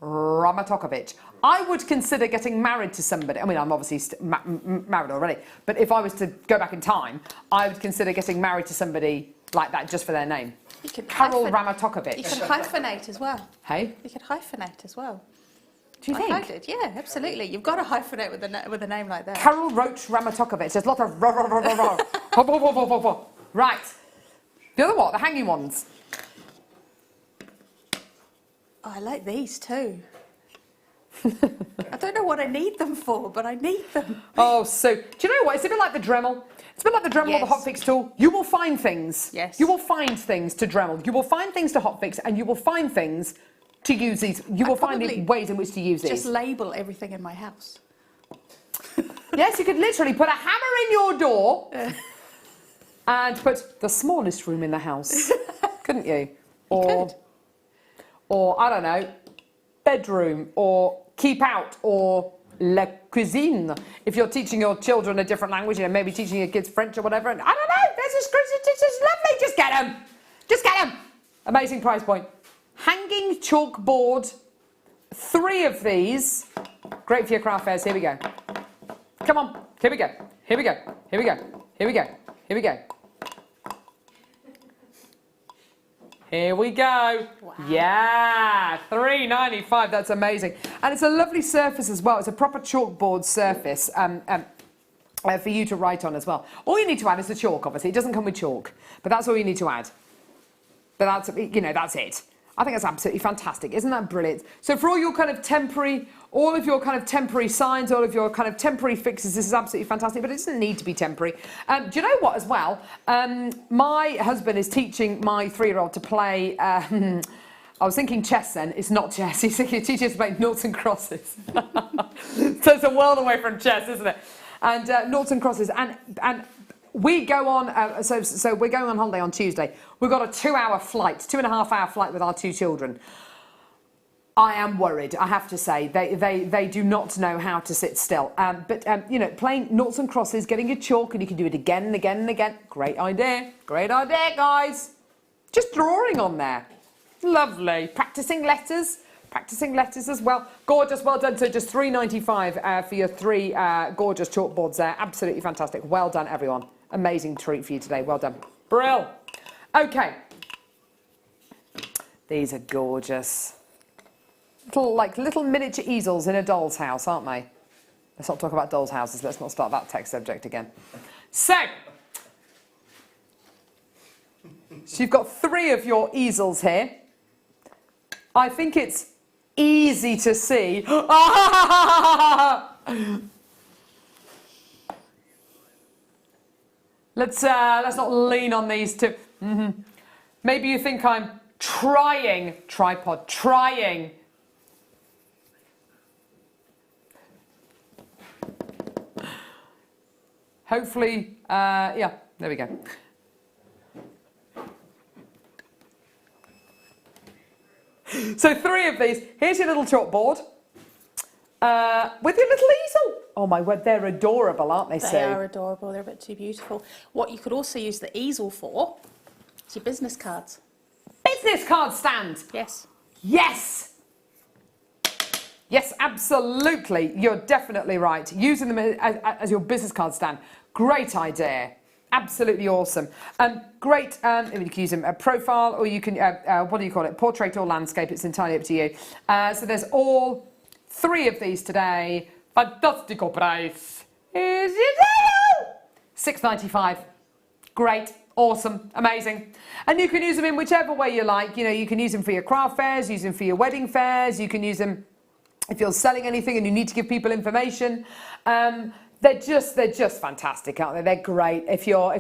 Ramatokovich. I would consider getting married to somebody. I mean, I'm obviously married already. But if I was to go back in time, I would consider getting married to somebody like that just for their name. You can Carol Ramatokovich. You can hyphenate as well. Hey? You can hyphenate as well. Do you think? I did, yeah, absolutely. You've got to hyphenate with a name like that. Carol Roach Ramatokovich. There's a lot of Right. The other what? The hanging ones. Oh, I like these too. I don't know what I need them for, but I need them. Oh, so do you know what? It's a bit like the Dremel. It's a bit like the Dremel or the hotfix tool. You will find things. Yes. You will find things to Dremel. You will find things to hotfix, and you will find things to use these. You will find ways in which to use these. Just label everything in my house. Yes, you could literally put a hammer in your door and put the smallest room in the house, couldn't you? Or I don't know, bedroom, or keep out, or la cuisine. If you're teaching your children a different language, you know, maybe teaching your kids French or whatever. And I don't know. This is lovely. Just get them. Just get them. Amazing price point. Hanging chalkboard. 3 of these. Great for your craft fairs. Here we go. Come on. Here we go. Here we go. Here we go. Here we go. Here we go. Here we go. Wow. Yeah, £3.95. That's amazing. And it's a lovely surface as well. It's a proper chalkboard surface for you to write on as well. All you need to add is the chalk, obviously. It doesn't come with chalk, but that's all you need to add. But that's, you know, that's it. I think that's absolutely fantastic. Isn't that brilliant? So for all your kind of temporary, all of your kind of temporary signs, all of your kind of temporary fixes, this is absolutely fantastic, but it doesn't need to be temporary. Do you know what as well? My husband is teaching my 3-year-old to play, I was thinking chess then, it's not chess, he's teaching us to play noughts and crosses. So it's a world away from chess, isn't it? And noughts and crosses, and we go on, so we're going on holiday on Tuesday. We've got a 2-hour flight, 2.5-hour flight with our 2 children. I am worried, I have to say. They do not know how to sit still. But you know, playing noughts and crosses, getting your chalk, and you can do it again and again and again. Great idea, guys. Just drawing on there. Lovely. Practicing letters as well. Gorgeous, well done. So just £3.95 for your 3 gorgeous chalkboards there. Absolutely fantastic. Well done, everyone. Amazing treat for you today. Well done. Brill. Okay. These are gorgeous. Little miniature easels in a doll's house, aren't they? Let's not talk about dolls' houses. Let's not start that text subject again. So you've got 3 of your easels here. I think it's easy to see. Let's not lean on these two. Maybe you think I'm trying. Hopefully, yeah, there we go. So 3 of these. Here's your little chalkboard with your little easel. Oh my word, they're adorable, aren't they, Sue? They are adorable. They're a bit too beautiful. What you could also use the easel for is your business cards. Business card stand. Yes. Yes. Yes, absolutely. You're definitely right. Using them as your business card stand. Great idea. Absolutely awesome. Great. You can use them a profile, or you can, what do you call it? Portrait or landscape. It's entirely up to you. So there's all 3 of these today. Fantastico price. Is it £6.95. Great. Awesome. Amazing. And you can use them in whichever way you like. You know, you can use them for your craft fairs, use them for your wedding fairs. You can use them if you're selling anything and you need to give people information. They're just fantastic, aren't they? They're great. If you're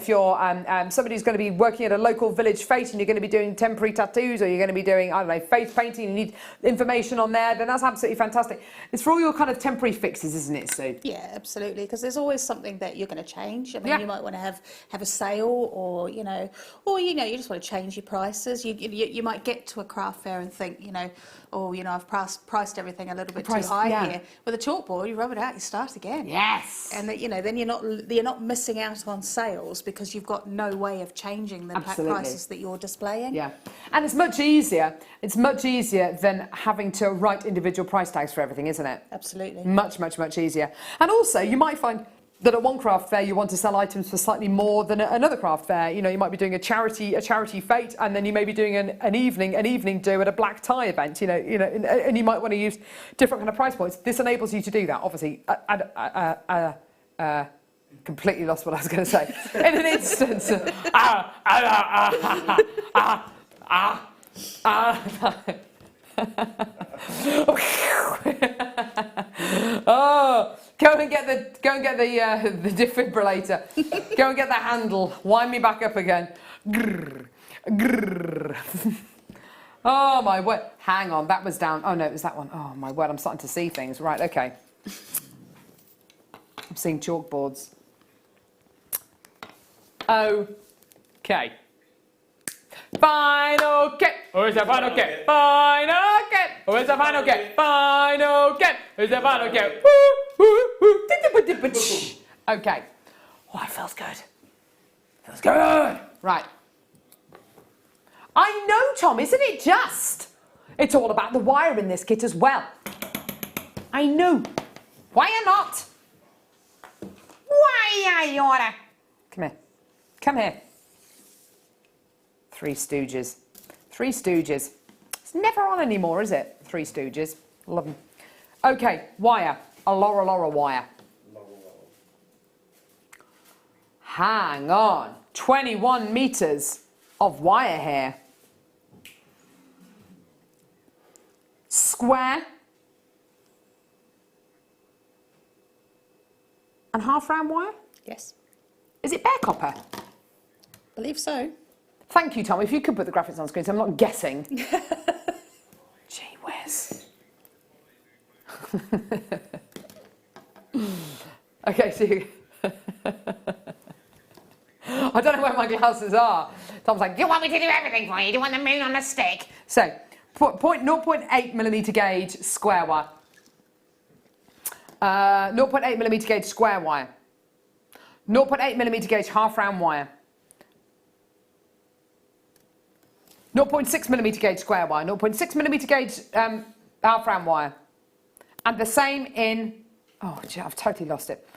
somebody who's going to be working at a local village fete and you're going to be doing temporary tattoos, or you're going to be doing, I don't know, face painting, you need information on there, then that's absolutely fantastic. It's for all your kind of temporary fixes, isn't it, Sue? Yeah, absolutely. Because there's always something that you're going to change. I mean, Yeah. you might want to have a sale, or you just want to change your prices. You might get to a craft fair and think, I've priced everything a little bit too high here. With a chalkboard, you rub it out, you start again. Yes. And then you're not missing out on sales because you've got no way of changing the prices that you're displaying. Yeah, and it's much easier. It's much easier than having to write individual price tags for everything, isn't it? Absolutely. Much easier. And also, you might find that at one craft fair you want to sell items for slightly more than another craft fair. You know, you might be doing a charity fete, and then you may be doing an evening do at a black tie event. And you might want to use different kind of price points. This enables you to do that. Obviously, completely lost what I was going to say. In an instance. Oh, go and get the defibrillator. Go and get the handle. Wind me back up again. Grrr, grrr. Oh my word! Hang on, that was down. Oh no, it was that one. Oh my word! I'm starting to see things. Right, okay. I'm seeing chalkboards. Okay. Final cut. Where's the final cut? Final cut. Where's the final cut? Final cut. Where's the final cut? Okay. Oh, it feels good. Feels good. Right. I know, Tom, isn't it just? It's all about the wire in this kit as well. I know. Why not? Why you oughta? Come here. Come here. Three Stooges. Three Stooges. It's never on anymore, is it? Three Stooges. Love them. Okay, wire. A Laura wire. Hang on. 21 metres of wire here. Square. And half round wire? Yes. Is it bare copper? Believe so. Thank you, Tom. If you could put the graphics on screen, so I'm not guessing. Gee whiz. Okay, so you... I don't know where my glasses are. Tom's like, do you want me to do everything for you? Do you want the moon on a stick? So, 0.8 millimeter gauge square wire. 0.8 millimeter gauge square wire. 0.8 millimeter gauge half round wire. 0.6 millimeter gauge square wire. 0.6 millimeter gauge half round wire. And the same in, oh gee, I've totally lost it.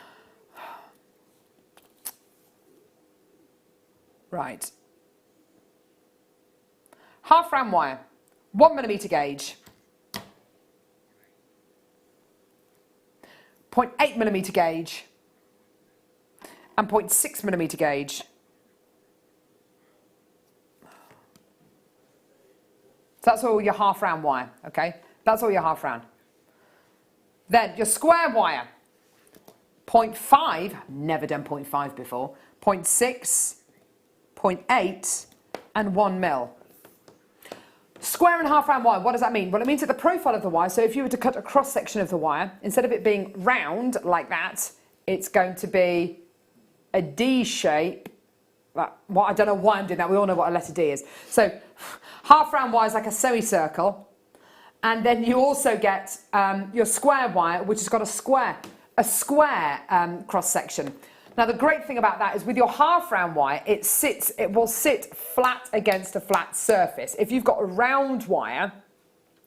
Right. Half round wire, 1 millimeter gauge, 0.8 millimeter gauge, and 0.6 millimeter gauge. So that's all your half round wire, okay? That's all your half round. Then your square wire, 0.5, never done 0.5 before, 0.6, 0.8, and 1 mil. Square and half round wire, what does that mean? Well, it means that the profile of the wire, so if you were to cut a cross section of the wire, instead of it being round like that, it's going to be a D shape. Well, I don't know why I'm doing that, we all know what a letter D is. So half round wire is like a semicircle, and then you also get your square wire, which has got a square cross section. Now the great thing about that is with your half round wire, it will sit flat against a flat surface. If you've got a round wire,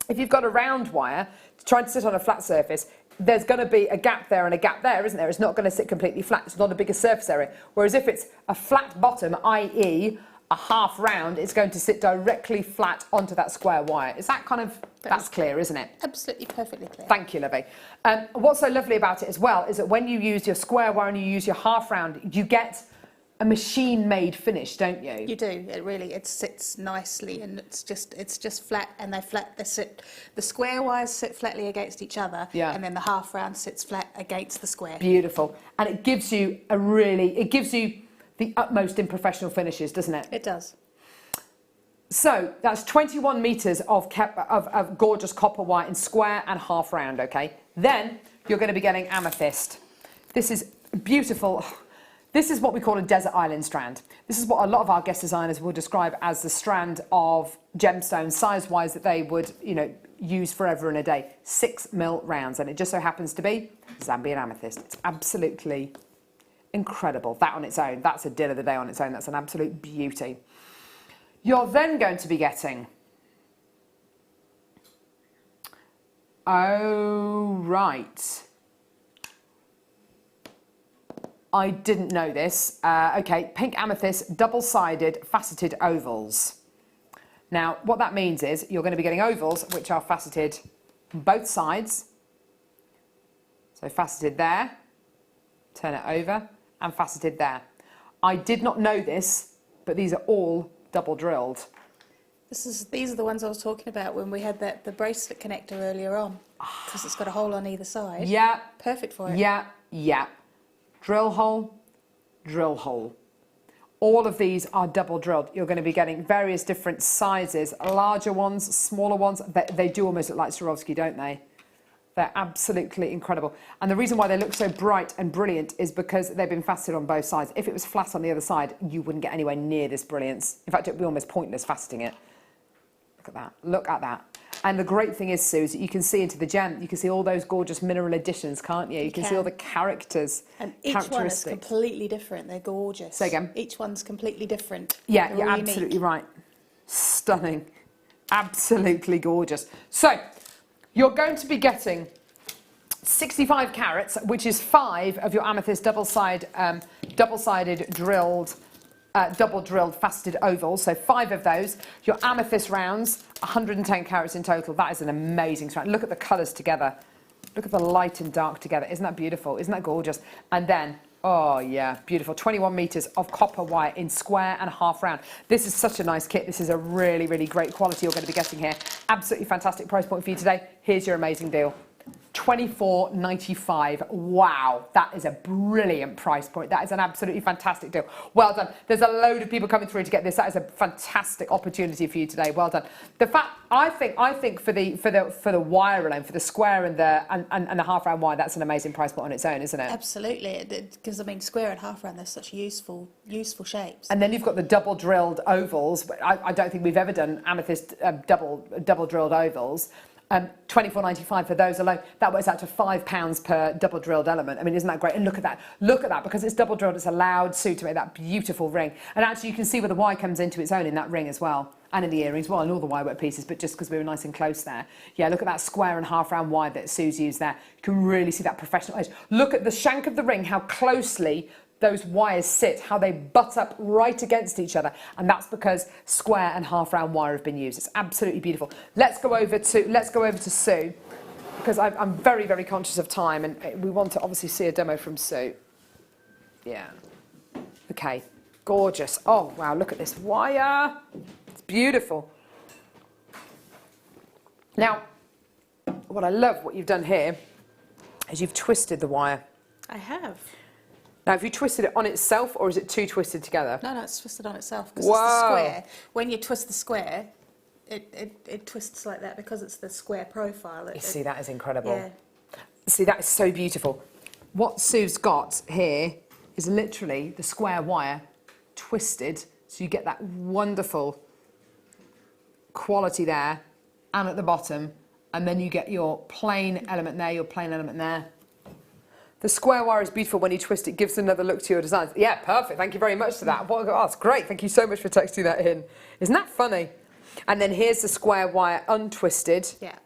trying to sit on a flat surface, there's going to be a gap there and a gap there, isn't there? It's not going to sit completely flat. It's not a bigger surface area. Whereas if it's a flat bottom, i.e. a half round, it's going to sit directly flat onto that square wire. Is that kind of, that's clear, isn't it? Absolutely perfectly clear. Thank you, Lovey. What's so lovely about it as well is that when you use your square wire and you use your half round, you get a machine-made finish, don't you? You do. It sits nicely, and it's just flat, and they sit. The square wires sit flatly against each other, yeah, and then the half round sits flat against the square. Beautiful, and it gives you the utmost in professional finishes, doesn't it? It does. So that's 21 metres of gorgeous copper wire in square and half round, okay? Then you're going to be getting amethyst. This is beautiful. This is what we call a desert island strand. This is what a lot of our guest designers will describe as the strand of gemstones, size-wise, that they would, use forever and a day. 6 mil rounds, and it just so happens to be Zambian amethyst. It's absolutely incredible. That on its own, that's a deal of the day on its own. That's an absolute beauty. You're then going to be getting, oh right, I didn't know this. Okay, pink amethyst, double-sided, faceted ovals. Now, what that means is you're going to be getting ovals which are faceted on both sides. So faceted there, turn it over, and faceted there. I did not know this, but these are all double drilled. These are the ones I was talking about when we had the bracelet connector earlier on, because it's got a hole on either side. Yeah. Perfect for it. Yeah, yeah. Drill hole, drill hole. All of these are double drilled. You're going to be getting various different sizes, larger ones, smaller ones. They do almost look like Swarovski, don't they? They're absolutely incredible. And the reason why they look so bright and brilliant is because they've been faceted on both sides. If it was flat on the other side, you wouldn't get anywhere near this brilliance. In fact, it would be almost pointless faceting it. Look at that. Look at that. And the great thing is, Sue, is that you can see into the gem. You can see all those gorgeous mineral additions, can't you? You can see all the characters, and each one is completely different. They're gorgeous. Say again. Each one's completely different. Yeah, They're you're all absolutely unique. right. Stunning. Absolutely gorgeous. So, you're going to be getting 65 carats, which is 5 of your amethyst double-sided drilled, double drilled faceted ovals. So 5 of those. Your amethyst rounds, 110 carats in total. That is an amazing strand. Look at the colours together. Look at the light and dark together. Isn't that beautiful? Isn't that gorgeous? And then, oh yeah, beautiful. 21 metres of copper wire in square and half round. This is such a nice kit. This is a really, really great quality you're going to be getting here. Absolutely fantastic price point for you today. Here's your amazing deal. $24.95. Wow, that is a brilliant price point. That is an absolutely fantastic deal. Well done. There's a load of people coming through to get this. That is a fantastic opportunity for you today. Well done. The fact I think for the wire alone, for the square and the half round wire, that's an amazing price point on its own, isn't it? Absolutely, because I mean, square and half round, they're such useful shapes. And then you've got the double drilled ovals. But I don't think we've ever done amethyst double drilled ovals. $24.95 for those alone. That works out to £5 per double drilled element. I mean, isn't that great? And look at that, because it's double drilled, it's allowed Sue to make that beautiful ring. And actually you can see where the wire comes into its own in that ring as well, and in the earrings, well, and all the wire work pieces, but just because we were nice and close there. Yeah, look at that square and half round wire that Sue's used there. You can really see that professional edge. Look at the shank of the ring, how closely those wires sit, how they butt up right against each other, and that's because square and half round wire have been used. It's absolutely beautiful. Let's go over to Sue, because I'm very, very conscious of time, and we want to obviously see a demo from Sue. Yeah. Okay. Gorgeous. Oh wow, look at this wire. It's beautiful. Now, what I love what you've done here is you've twisted the wire. I have. Now, have you twisted it on itself, or is it two twisted together? No, it's twisted on itself, because it's the square. When you twist the square, it twists like that because it's the square profile. You see, that is incredible. Yeah. See, that is so beautiful. What Sue's got here is literally the square wire twisted, so you get that wonderful quality there, and at the bottom, and then you get your plain element there, your plain element there. The square wire is beautiful when you twist it, gives another look to your designs. Yeah, perfect. Thank you very much for that. Oh, that's great. Thank you so much for texting that in. Isn't that funny? And then here's the square wire untwisted. Yeah.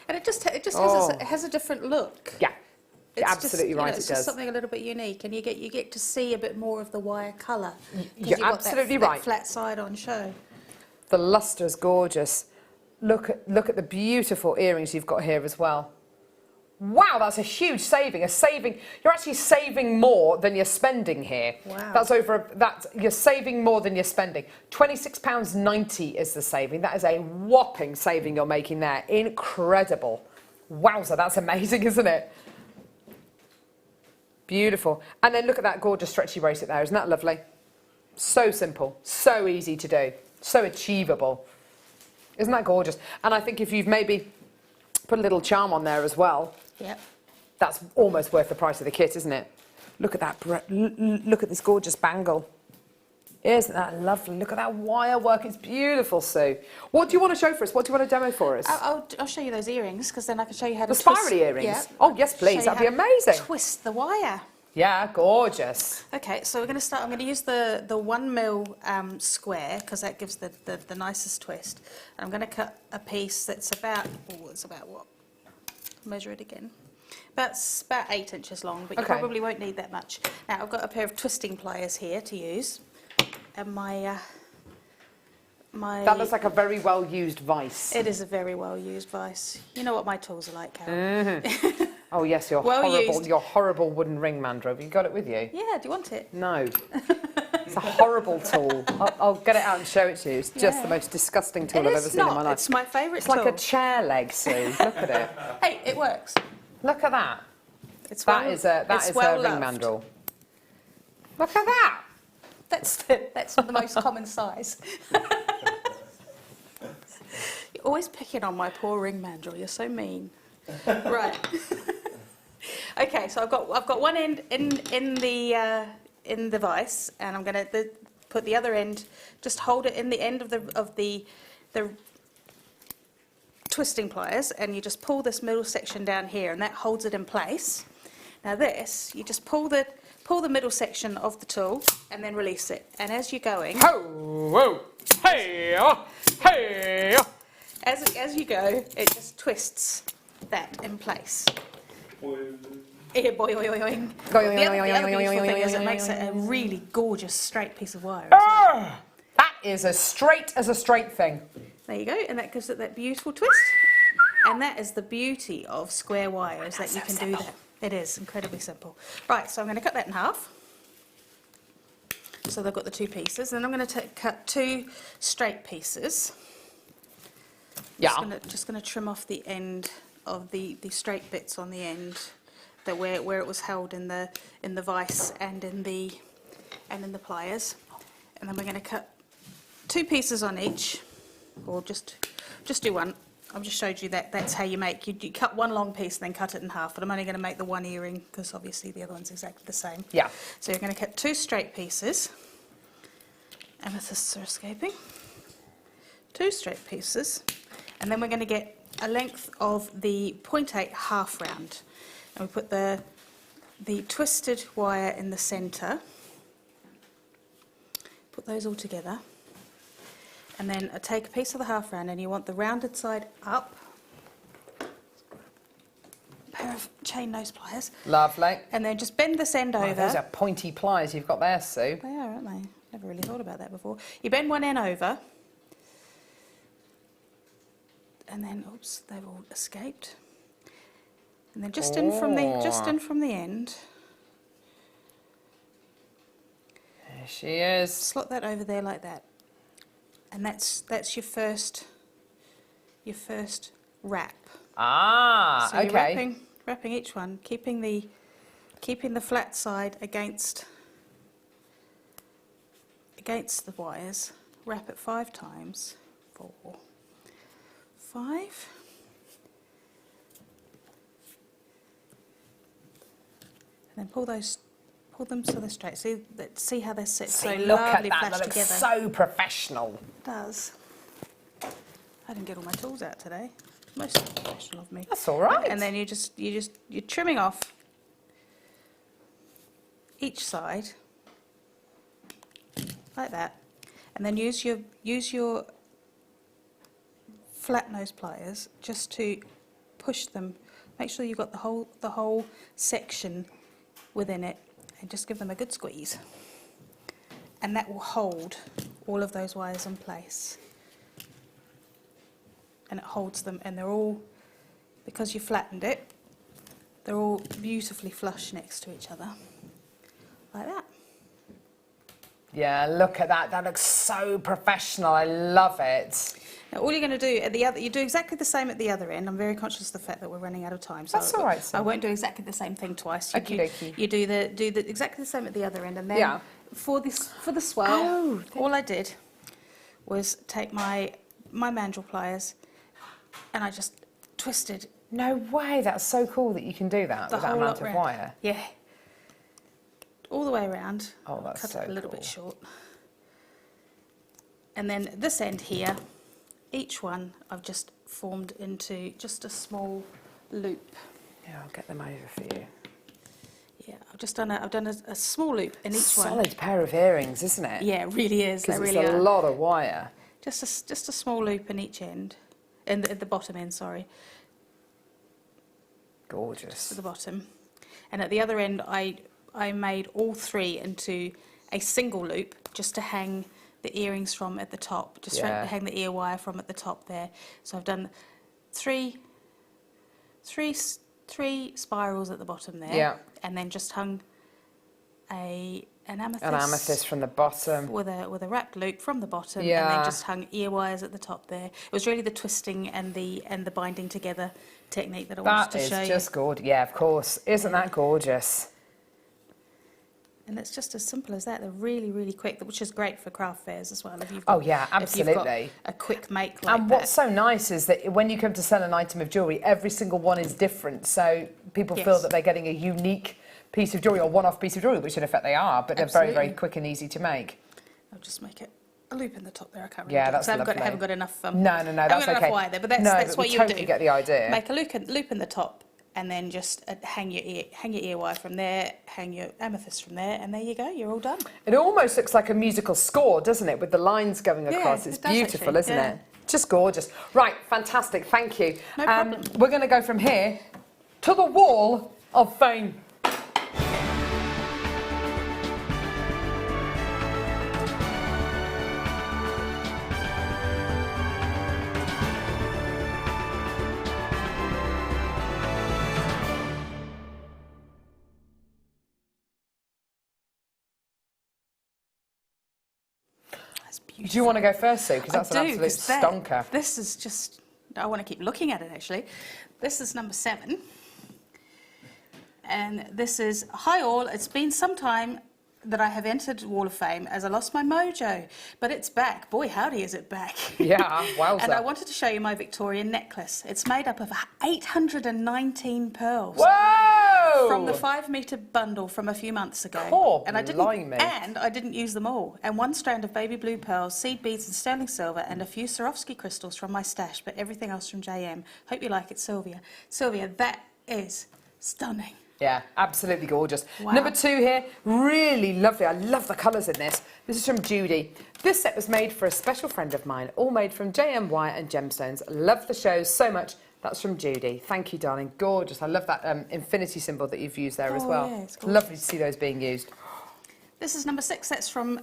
And it just has a different look. Yeah. It's absolutely just, right, it's it does. just something a little bit unique, and you get to see a bit more of the wire colour. You're absolutely right. That flat side on show. The luster's gorgeous. Look at the beautiful earrings you've got here as well. Wow, that's a huge saving. You're actually saving more than you're spending here. Wow. You're saving more than you're spending. £26.90 is the saving. That is a whopping saving you're making there. Incredible. Wowza, that's amazing, isn't it? Beautiful. And then look at that gorgeous stretchy bracelet there. Isn't that lovely? So simple, so easy to do, so achievable. Isn't that gorgeous? And I think if you've maybe put a little charm on there as well, yep, that's almost worth the price of the kit, isn't it? Look at that, look at this gorgeous bangle. Isn't that lovely? Look at that wire work, it's beautiful, Sue. What do you want to show for us? What do you want to demo for us? I'll show you those earrings, because then I can show you how to The twist. spirally earrings? Yeah. Oh, yes, please, that'd be amazing. Twist the wire. Yeah, gorgeous. Okay, so we're going to start. I'm going to use the 1mm square, because that gives the nicest twist. I'm going to cut a piece that's about, it's about what? Measure it again. That's about 8 inches long, but you probably won't need that much. Now I've got a pair of twisting pliers here to use, and my That looks like a very well used vice. It is a very well used vice. You know what my tools are like, Carol. Mm-hmm. Oh yes, your horrible wooden ring mandrel. Have you got it with you? Yeah, do you want it? No. It's a horrible tool. I'll get it out and show it to you. It's just the most disgusting tool I've ever seen in my life. It's my favourite tool. It's like a chair leg, Sue. Look at it. Hey, it works. Look at that. That is a ring mandrel. Look at that. That's the most common size. You're always picking on my poor ring mandrel. You're so mean. Right. Okay, so I've got one end in the vice, and I'm going to put the other end. Just hold it in the end of the twisting pliers, and you just pull this middle section down here, and that holds it in place. Now this, you just pull the middle section of the tool and then release it. And as you're going, as you go, it just twists that in place. The other beautiful thing is it makes it a really gorgeous straight piece of wire. That is as straight as a straight thing. There you go, and that gives it that beautiful twist. And that is the beauty of square wires, that you can do that. It is incredibly simple. Right, so I'm going to cut that in half. So they've got the two pieces. Then I'm going to cut two straight pieces. Yeah. Just going to trim off the end of the straight bits on the end, that where it was held in the vise and in the pliers. And then we're going to cut 2 pieces on each, or just do one. I've just showed you that's how you make. You cut one long piece and then cut it in half, but I'm only going to make the one earring because obviously the other one's exactly the same. Yeah. So you're going to cut 2 straight pieces. Amethysts are escaping. 2 straight pieces, and then we're going to get a length of the 0.8 half round. And we put the twisted wire in the centre. Put those all together. And then take a piece of the half round, and you want the rounded side up. A pair of chain nose pliers. Lovely. And then just bend this end over. Those are pointy pliers you've got there, Sue. They are, aren't they? Never really thought about that before. You bend one end over. And then, oops, they've all escaped. And then just in from the end. There she is. Slot that over there like that. And that's your first wrap. Ah, So okay. you're wrapping each one, keeping the flat side against the wires. Wrap it 5 times. 4, 5. And then pull them so they're straight. See how they're set so Look at lovely that, flashed that looks together. so professional. It does. I didn't get all my tools out today. Most professional of me. That's all right. And then you're trimming off each side like that, and then use your flat nose pliers just to push them. Make sure you've got the whole section within it, and just give them a good squeeze, and that will hold all of those wires in place. And it holds them, and they're all, because you flattened it, they're all beautifully flush next to each other, like that. Yeah, look at that. That looks so professional. I love it. Now, all you're going to do at the other, you do exactly the same at the other end. I'm very conscious of the fact that we're running out of time, so That's all right, Sue. I won't do exactly the same thing twice. Okie dokie. You do the exactly the same at the other end, and then for the swirl, all I did was take my mandrel pliers, and I just twisted. No way. That's so cool that you can do that with that amount of wire. Yeah. All the way around. Oh, that's cut so it a little cool. bit short. And then this end here, each one I've just formed into just a small loop. Yeah, I'll get them over for you. Yeah, I've done a small loop in each one. Solid pair of earrings, isn't it? Yeah, it really is. They Because really it's a are. lot of wire. Just a small loop in each end, at the bottom end. Sorry. Gorgeous. To the bottom, and at the other end, I made all 3 into a single loop just to hang the earrings from at the top, just hang the ear wire from at the top there. So I've done three spirals at the bottom there, and then just hung an amethyst from the bottom with a wrapped loop from the bottom, and then just hung ear wires at the top there. It was really the twisting and the binding together technique that I wanted to show you. That is just gorgeous. Yeah, of course. Isn't that gorgeous? And it's just as simple as that. They're really, really quick, which is great for craft fairs as well. If you've got, absolutely. If you've got a quick make like and what's so nice is that when you come to sell an item of jewellery, every single one is different. So people feel that they're getting a unique piece of jewellery or one-off piece of jewellery, which in effect they are, but they're very, very quick and easy to make. I'll just make it a loop in the top there. I can't really yeah, do that's it. lovely. I haven't got enough. No, that's okay. I haven't got enough wire there, but that's what you totally do. Get the idea. Make a loop in the top, and then just hang your ear wire from there, hang your amethyst from there, and there you go. You're all done. It almost looks like a musical score, doesn't it, with the lines going across? It's beautiful, actually, isn't it? Just gorgeous. Right, fantastic. Thank you. No problem. We're going to go from here to the wall of fame. Do you want to go first, Sue? Because that's an absolute stonker. This is just I want to keep looking at it actually. This is number 7. And this is, hi all, it's been some time that I have entered Wall of Fame as I lost my mojo, but it's back. Boy, howdy is it back. Yeah, wowza. And I wanted to show you my Victorian necklace. It's made up of 819 pearls. Whoa! From the 5-metre bundle from a few months ago. Oh, and I blimey. didn't use them all. And 1 strand of baby blue pearls, seed beads and sterling silver, and a few Swarovski crystals from my stash, but everything else from JM. Hope you like it, Sylvia. Sylvia, that is stunning. Yeah, absolutely gorgeous. Wow. Number 2 here, really lovely. I love the colours in this. This is from Judy. This set was made for a special friend of mine, all made from JM wire and gemstones. Love the shows so much. That's from Judy. Thank you, darling. Gorgeous. I love that infinity symbol that you've used there as well. Yeah, it's lovely to see those being used. This is number 6, that's from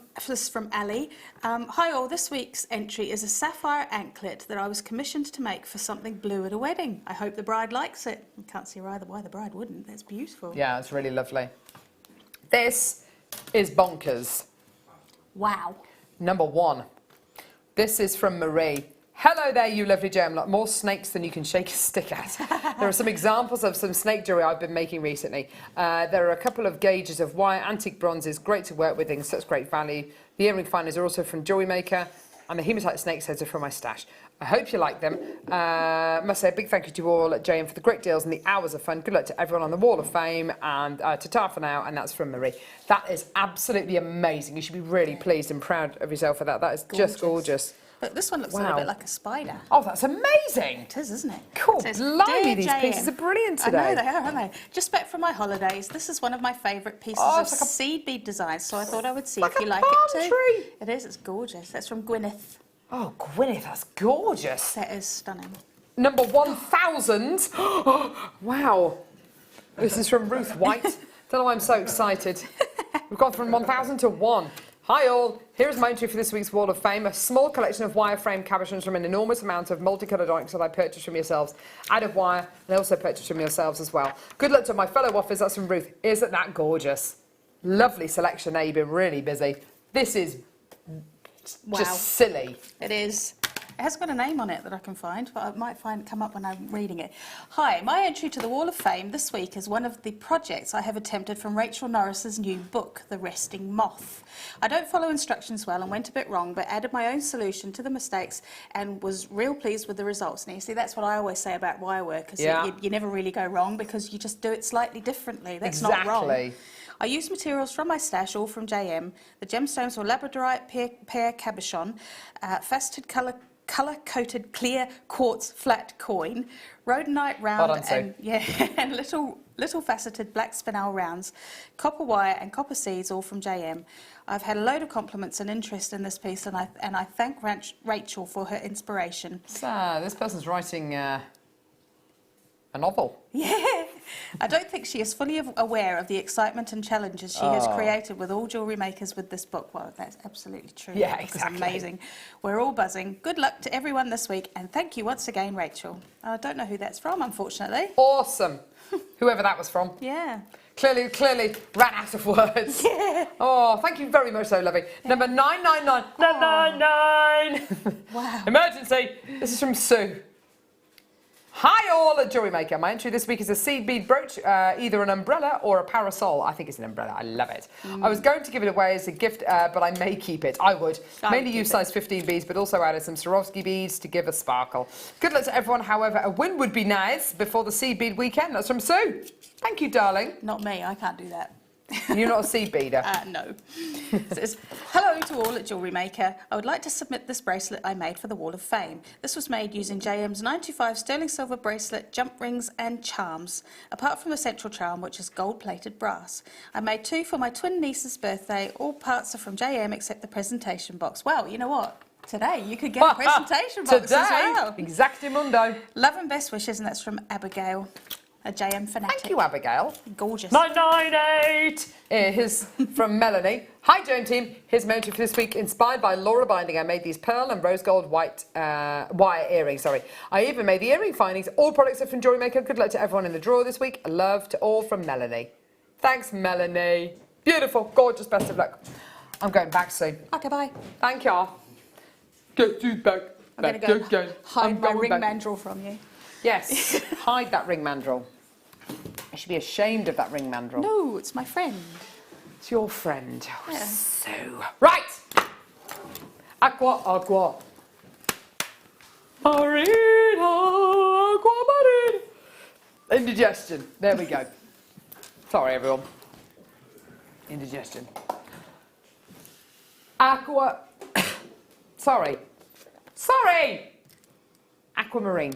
Ali. Hi all, this week's entry is a sapphire anklet that I was commissioned to make for something blue at a wedding. I hope the bride likes it. I can't see either why the bride wouldn't, that's beautiful. Yeah, it's really lovely. This is bonkers. Wow. Number 1. This is from Marie. Hello there, you lovely gem. Like more snakes than you can shake a stick at. There are some examples of some snake jewellery I've been making recently. There are a couple of gauges of wire, antique bronzes, great to work with in such great value. The earring finders are also from JewelleryMaker, and the hematite snake heads are from my stash. I hope you like them. Must say a big thank you to all at JM for the great deals and the hours of fun. Good luck to everyone on the Wall of Fame, and ta-ta for now, and that's from Marie. That is absolutely amazing. You should be really pleased and proud of yourself for that. That is just gorgeous. But this one looks a little bit like a spider. Oh, that's amazing. It is, isn't it? Cool. It says, Blimey, "Dear these JM." pieces are brilliant today. I know they are, aren't they? Just back from my holidays. This is one of my favourite pieces of it's like a- seed bead designs, so I thought I would see like if you a like it palm too. tree. It is, it's gorgeous. That's from Gwyneth. Oh, Gwyneth, that's gorgeous. That is stunning. Number 1,000. Wow. This is from Ruth White. Don't know why I'm so excited. We've gone from 1,000 to 1. Hi all, here's my entry for this week's Wall of Fame. A small collection of wireframe cabochons from an enormous amount of multicoloured onyx that I purchased from yourselves. Out of wire, and I also purchased from yourselves as well. Good luck to my fellow waffers, that's from Ruth. Isn't that gorgeous? Lovely selection there, you've been really busy. This is just silly. It is. It hasn't got a name on it that I can find, but I might come up when I'm reading it. Hi, my entry to the Wall of Fame this week is one of the projects I have attempted from Rachel Norris's new book, The Resting Moth. I don't follow instructions well and went a bit wrong, but added my own solution to the mistakes and was real pleased with the results. And you see, that's what I always say about wire work, is that you never really go wrong because you just do it slightly differently. That's not wrong. I used materials from my stash, all from JM. The gemstones were labradorite pear cabochon, faceted colour-coated clear quartz flat coin, rhodonite round, and little faceted black spinel rounds, copper wire and copper seeds, all from JM. I've had a load of compliments and interest in this piece, and I thank Rachel for her inspiration. So, this person's writing a novel. Yeah, I don't think she is fully aware of the excitement and challenges she has created with all jewellery makers with this book. Well, that's absolutely true. Yeah, It's exactly. amazing. We're all buzzing. Good luck to everyone this week, and thank you once again, Rachel. I don't know who that's from, unfortunately. Awesome. Whoever that was from. Yeah. Clearly ran out of words. Yeah. Oh, thank you very much, so lovely. Number 999. 999. Wow. Emergency. This is from Sue. Hi all at JewelleryMaker. My entry this week is a seed bead brooch, either an umbrella or a parasol. I think it's an umbrella. I love it. I was going to give it away as a gift, but I may keep it. I would. Mainly use size 15 beads, but also added some Swarovski beads to give a sparkle. Good luck to everyone. However, a win would be nice before the seed bead weekend. That's from Sue. Thank you, darling. Not me. I can't do that. You're not a seed beader? No. It says, hello to all at JewelleryMaker. I would like to submit this bracelet I made for the Wall of Fame. This was made using JM's 925 sterling silver bracelet, jump rings and charms, apart from the central charm, which is gold-plated brass. I made 2 for my twin niece's birthday. All parts are from JM except the presentation box. Well, you know what? Today you could get a presentation box as well. Exactamundo. Love and best wishes, and that's from Abigail, a JM fanatic. Thank you, Abigail. Gorgeous. 998. Here's from Melanie. Hi, JM team. Here's my entry for this week. Inspired by Laura Binding, I made these pearl and rose gold white wire earrings. I even made the earring findings. All products are from JewelleryMaker. Good luck to everyone in the draw this week. Love to all from Melanie. Thanks, Melanie. Beautiful, gorgeous. Best of luck. I'm going back soon. Okay, bye. Thank you. Get you back. I'm going to go hide I'm my going ring back. mandrel from you. Yes, hide that ring mandrel. I should be ashamed of that ring mandrel. No, it's my friend. It's your friend. Oh, Yeah. so... Right! Aqua, aqua. Marina, aquamarine. Indigestion. There we go. Sorry, everyone. Indigestion. Aqua... Sorry. Sorry! Aquamarine.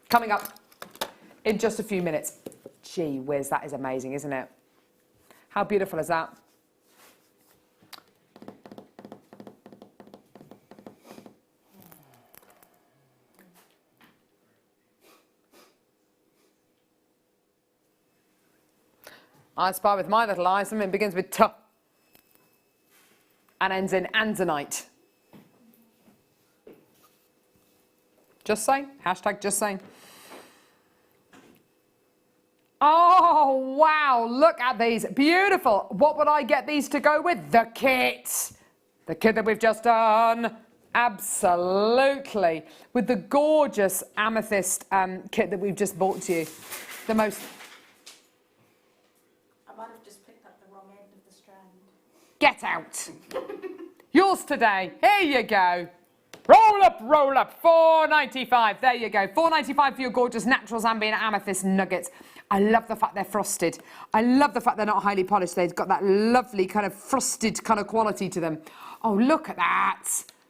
Coming up in just a few minutes. Gee whiz, that is amazing, isn't it? How beautiful is that? I spy with my little eye. Something begins with T and ends in Anzonite. Just saying. Hashtag just saying. Oh, wow. Look at these. Beautiful. What would I get these to go with? The kit. The kit that we've just done. Absolutely. With the gorgeous amethyst kit that we've just bought to you. The most... I might have just picked up the wrong end of the strand. Get out. Yours today. Here you go. Roll up, roll up. $4.95. There you go. $4.95 for your gorgeous Naturals Ambient Amethyst nuggets. I love the fact they're frosted. I love the fact they're not highly polished. They've got that lovely kind of frosted kind of quality to them. Oh, look at that.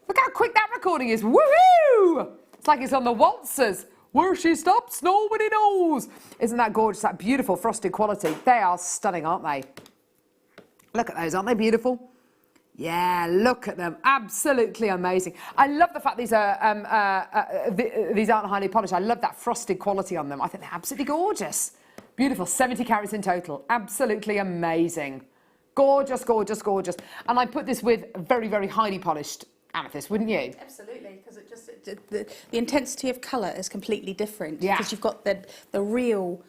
Look how quick that recording is. Woohoo! It's like it's on the waltzers. Where she stops, nobody knows. Isn't that gorgeous? That beautiful frosted quality. They are stunning, aren't they? Look at those. Aren't they beautiful? Yeah, look at them. Absolutely amazing. I love the fact these are these aren't highly polished. I love that frosted quality on them. I think they're absolutely gorgeous. Beautiful. 70 carats in total. Absolutely amazing. Gorgeous, gorgeous, gorgeous. And I put this with very, very highly polished amethyst, wouldn't you? Absolutely, because the intensity of colour is completely different. Yeah. Because you've got the real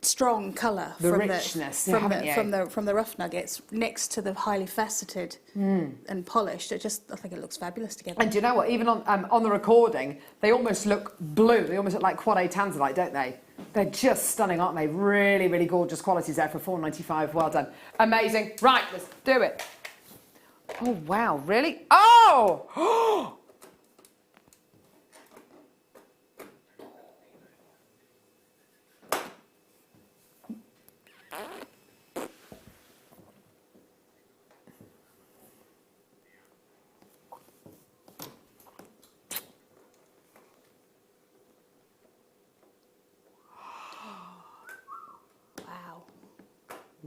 strong colour The from richness, from haven't you? from the rough nuggets next to the highly faceted and polished. I think it looks fabulous together. And do you know what? Even on the recording, they almost look blue. They almost look like quad A tanzanite, don't they? They're just stunning, aren't they? Really, really gorgeous qualities there for $4.95. Well done. Amazing. Right, let's do it. Oh, wow. Really? Oh!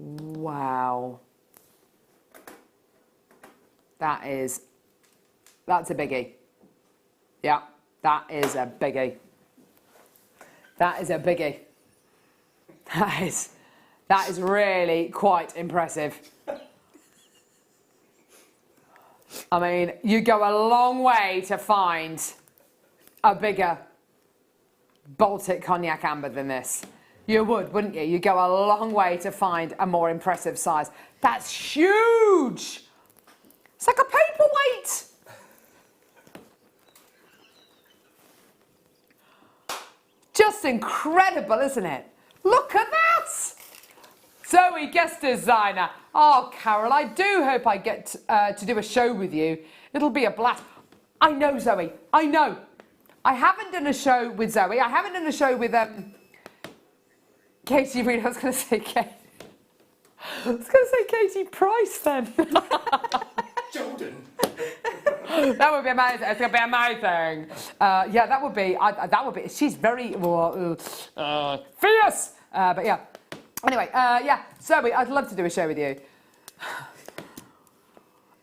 Wow. That's a biggie. Yeah, that is a biggie. That is a biggie. That is really quite impressive. I mean, you go a long way to find a bigger Baltic cognac amber than this. You would, wouldn't you? You go a long way to find a more impressive size. That's huge. It's like a paperweight. Just incredible, isn't it? Look at that. Zoe, guest designer. Oh, Carol, I do hope I get to do a show with you. It'll be a blast. I know, Zoe. I know. I haven't done a show with Zoe. I haven't done a show with Katie Reed. I was going to say Katie. I was going to say Katie Price then. Jordan. That would be amazing. It's going to be amazing. Yeah, that would be. That would be. She's very fierce. But yeah. Anyway, yeah. Zoe, I'd love to do a show with you.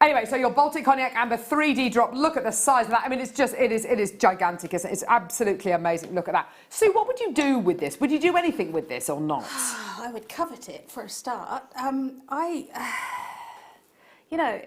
Anyway, so your Baltic Cognac Amber 3D drop. Look at the size of that. I mean, it is gigantic, isn't it? It's absolutely amazing. Look at that. Sue, what would you do with this? Would you do anything with this or not? I would covet it for a start. You know,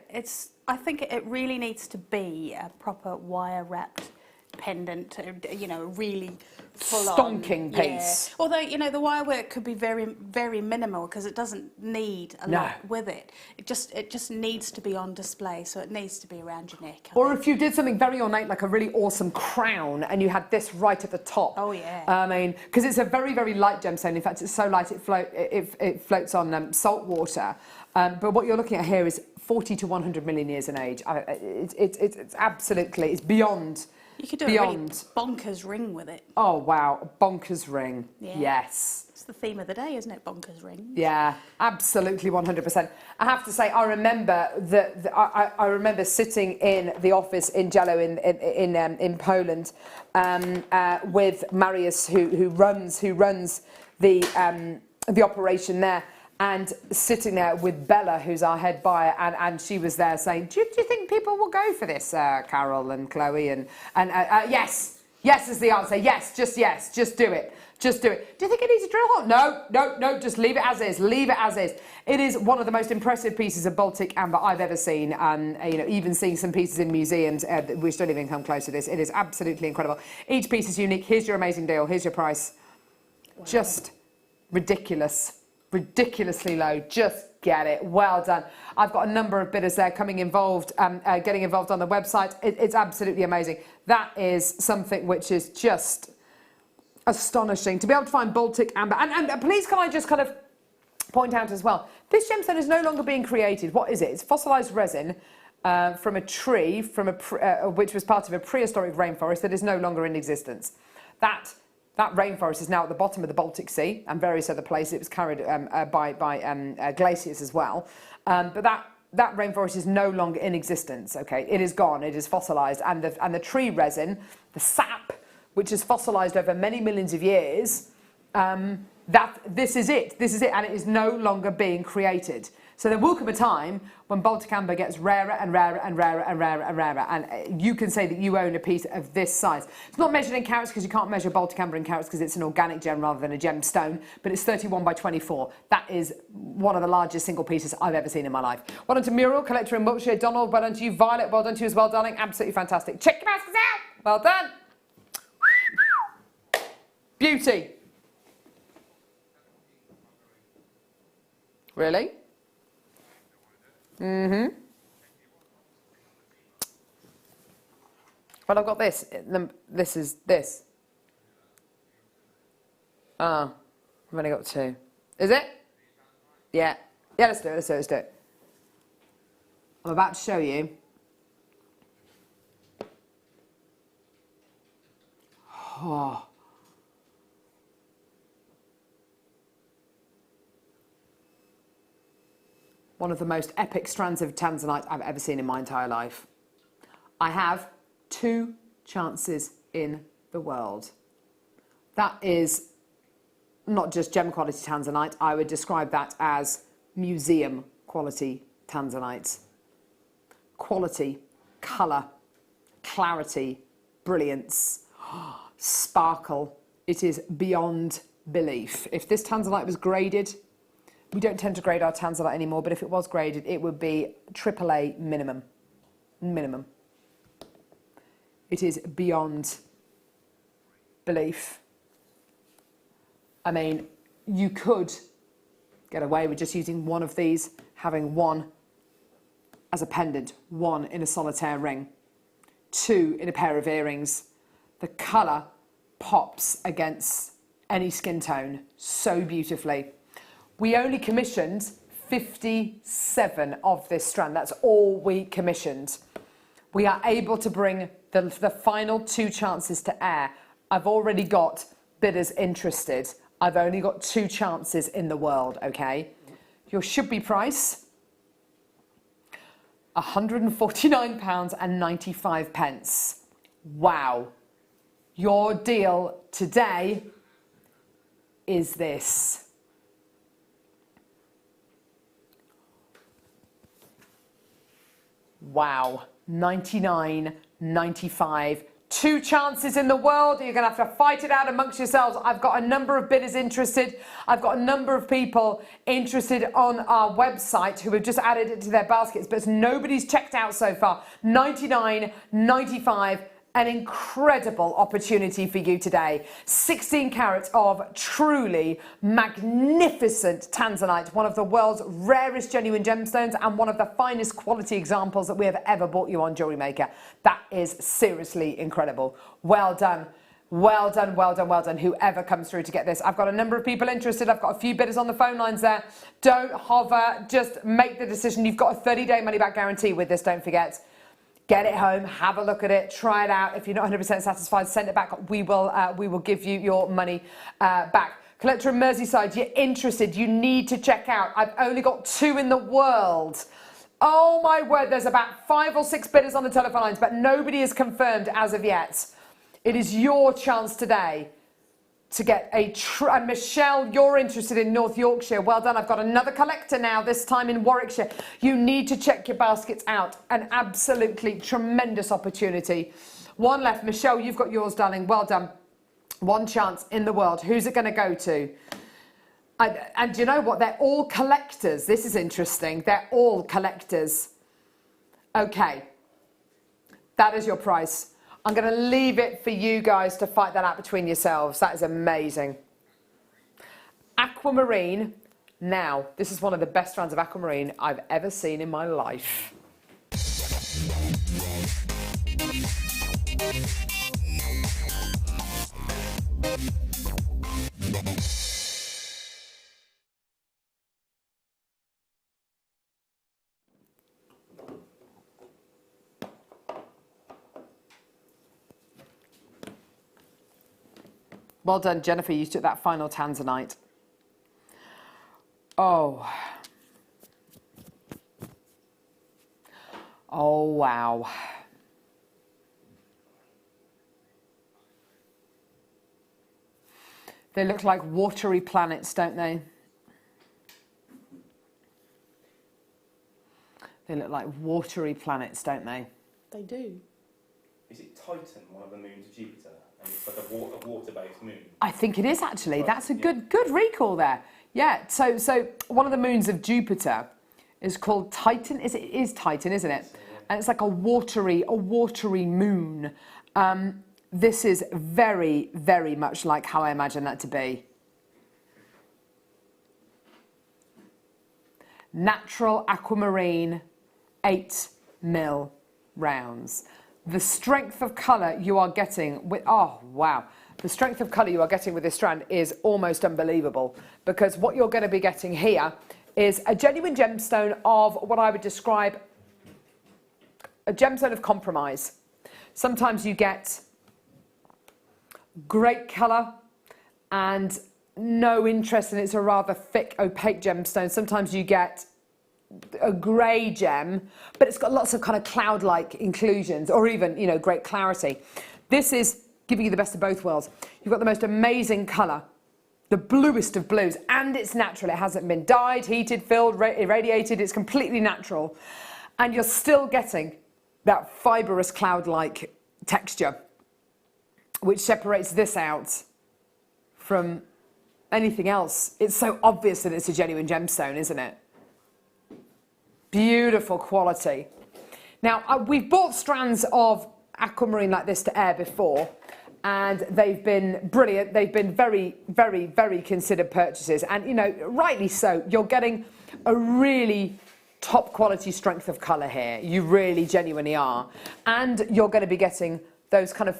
I think it really needs to be a proper wire-wrapped pendant, you know, a really full-on Stonking piece. Yeah. Although, you know, the wire work could be very, very minimal because it doesn't need a lot with it. It just needs to be on display, so it needs to be around your neck. Or if you did something very ornate, like a really awesome crown, and you had this right at the top. Oh yeah. I mean, because it's a very, very light gemstone. In fact, it's so light it floats on salt water. But what you're looking at here is 40 to 100 million years in age. It's absolutely, it's beyond. You could do a really bonkers ring with it. Oh wow, a bonkers ring. Yeah. Yes. It's the theme of the day, isn't it? Bonkers ring. Yeah, absolutely, 100%. I have to say, I remember I remember sitting in the office in Jello in Poland with Marius, who runs the operation there. And sitting there with Bella, who's our head buyer, and she was there saying, do you think people will go for this, Carol and Chloe? And yes is the answer. Yes, just do it. Just do it. Do you think it needs a drill hole? No, just leave it as is. Leave it as is. It is one of the most impressive pieces of Baltic amber I've ever seen. You know, even seeing some pieces in museums, which don't even come close to this. It is absolutely incredible. Each piece is unique. Here's your amazing deal. Here's your price. Wow. Just ridiculous. Ridiculously low. Just get it. Well done. I've got a number of bidders there getting involved on the website. It's absolutely amazing. That is something which is just astonishing to be able to find Baltic amber. And please, can I just kind of point out as well, this gemstone is no longer being created. What is it? It's fossilized resin from a tree which was part of a prehistoric rainforest that is no longer in existence. That rainforest is now at the bottom of the Baltic Sea and various other places. It was carried by glaciers as well. But that rainforest is no longer in existence. Okay, it is gone. It is fossilized, and the tree resin, the sap, which is fossilized over many millions of years, this is it, and it is no longer being created. So there will come a time when Baltic amber gets rarer and rarer and rarer and rarer and rarer, and you can say that you own a piece of this size. It's not measured in carats because you can't measure Baltic amber in carats because it's an organic gem rather than a gemstone, but it's 31 by 24. That is one of the largest single pieces I've ever seen in my life. Well done to Muriel, collector in Wiltshire. Donald, well done to you. Violet, well done to you as well, darling. Absolutely fantastic. Check your baskets out. Well done. Beauty. Really? Mm-hmm. Well, I've got this. This is this. Oh, I've only got two. Is it? Yeah. Yeah, let's do it. I'm about to show you. Oh. One of the most epic strands of tanzanite I've ever seen in my entire life. I have 2 chances in the world. That is not just gem quality tanzanite, I would describe that as museum quality tanzanite. Quality, colour, clarity, brilliance, sparkle. It is beyond belief. If this tanzanite was graded, we don't tend to grade our tanzanite anymore, but if it was graded, it would be AAA minimum. Minimum. It is beyond belief. I mean, you could get away with just using one of these, having one as a pendant, one in a solitaire ring, 2 in a pair of earrings. The colour pops against any skin tone so beautifully. We only commissioned 57 of this strand. That's all we commissioned. We are able to bring the final 2 chances to air. I've already got bidders interested. I've only got 2 chances in the world, okay? Your should-be price, £149.95. Wow. Your deal today is this. Wow, $99.95. 2 chances in the world. You're going to have to fight it out amongst yourselves. I've got a number of bidders interested. I've got a number of people interested on our website who have just added it to their baskets, but nobody's checked out so far. $99.95. an incredible opportunity for you today. 16 carats of truly magnificent tanzanite, one of the world's rarest genuine gemstones and one of the finest quality examples that we have ever bought you on Jewellery Maker. That is seriously incredible. Well done. Well done, well done, well done, whoever comes through to get this. I've got a number of people interested. I've got a few bidders on the phone lines there. Don't hover, just make the decision. You've got a 30-day money-back guarantee with this, don't forget. Get it home, have a look at it, try it out. If you're not 100% satisfied, send it back. We will give you your money back. Collector in Merseyside, you're interested, you need to check out. I've only got 2 in the world. Oh my word, there's about 5 or 6 bidders on the telephone lines, but nobody is confirmed as of yet. It is your chance today to get and Michelle, you're interested in North Yorkshire. Well done. I've got another collector now, this time in Warwickshire. You need to check your baskets out. An absolutely tremendous opportunity. One left. Michelle, you've got yours, darling. Well done. One chance in the world. Who's it going to go to? And you know what? They're all collectors. This is interesting. They're all collectors. Okay. That is your price. I'm going to leave it for you guys to fight that out between yourselves. That is amazing. Aquamarine. Now, this is one of the best strands of aquamarine I've ever seen in my life. Well done, Jennifer. You took that final tanzanite. Oh. Oh, wow. They look like watery planets, don't they? They look like watery planets, don't they? They do. Is it Titan, one of the moons of Jupiter? And it's like a water-based moon. I think it is actually. That's a good recall there. Yeah. So one of the moons of Jupiter is called Titan. It is Titan, isn't it? And it's like a watery moon. This is very, very much like how I imagine that to be. Natural aquamarine, 8mm rounds. The strength of colour you are getting with, oh wow, the strength of colour you are getting with this strand is almost unbelievable, because what you're going to be getting here is a genuine gemstone of what I would describe a gemstone of compromise. Sometimes you get great colour and no interest, and it's a rather thick, opaque gemstone. Sometimes you get a grey gem, but it's got lots of kind of cloud-like inclusions, or even, you know, great clarity. This is giving you the best of both worlds. You've got the most amazing colour, the bluest of blues, and it's natural. It hasn't been dyed, heated, filled, irradiated. It's completely natural. And you're still getting that fibrous cloud-like texture, which separates this out from anything else. It's so obvious that it's a genuine gemstone, isn't it? Beautiful quality. Now, we've bought strands of aquamarine like this to air before, and they've been brilliant. They've been very, very, very considered purchases, and, you know, rightly so. You're getting a really top quality strength of colour here. You really genuinely are. And you're going to be getting those kind of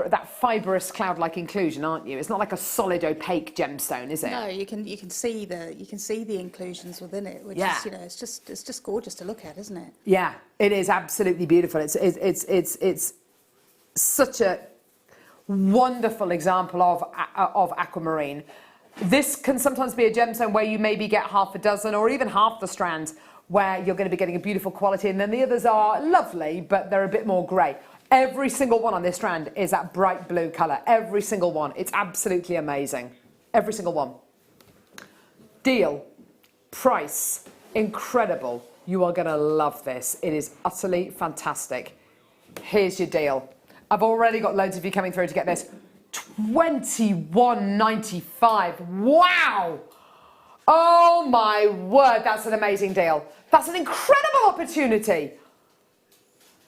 that fibrous cloud-like inclusion, aren't you? It's not like a solid opaque gemstone, is it? No, you can see the inclusions within it, which is, you know, it's just gorgeous to look at, isn't it? Yeah, it is absolutely beautiful. It's such a wonderful example of aquamarine. This can sometimes be a gemstone where you maybe get half a dozen or even half the strand where you're going to be getting a beautiful quality, and then the others are lovely, but they're a bit more grey. Every single one on this strand is that bright blue colour. Every single one. It's absolutely amazing. Every single one. Deal. Price. Incredible. You are going to love this. It is utterly fantastic. Here's your deal. I've already got loads of you coming through to get this. $21.95. Wow! Oh my word, that's an amazing deal. That's an incredible opportunity.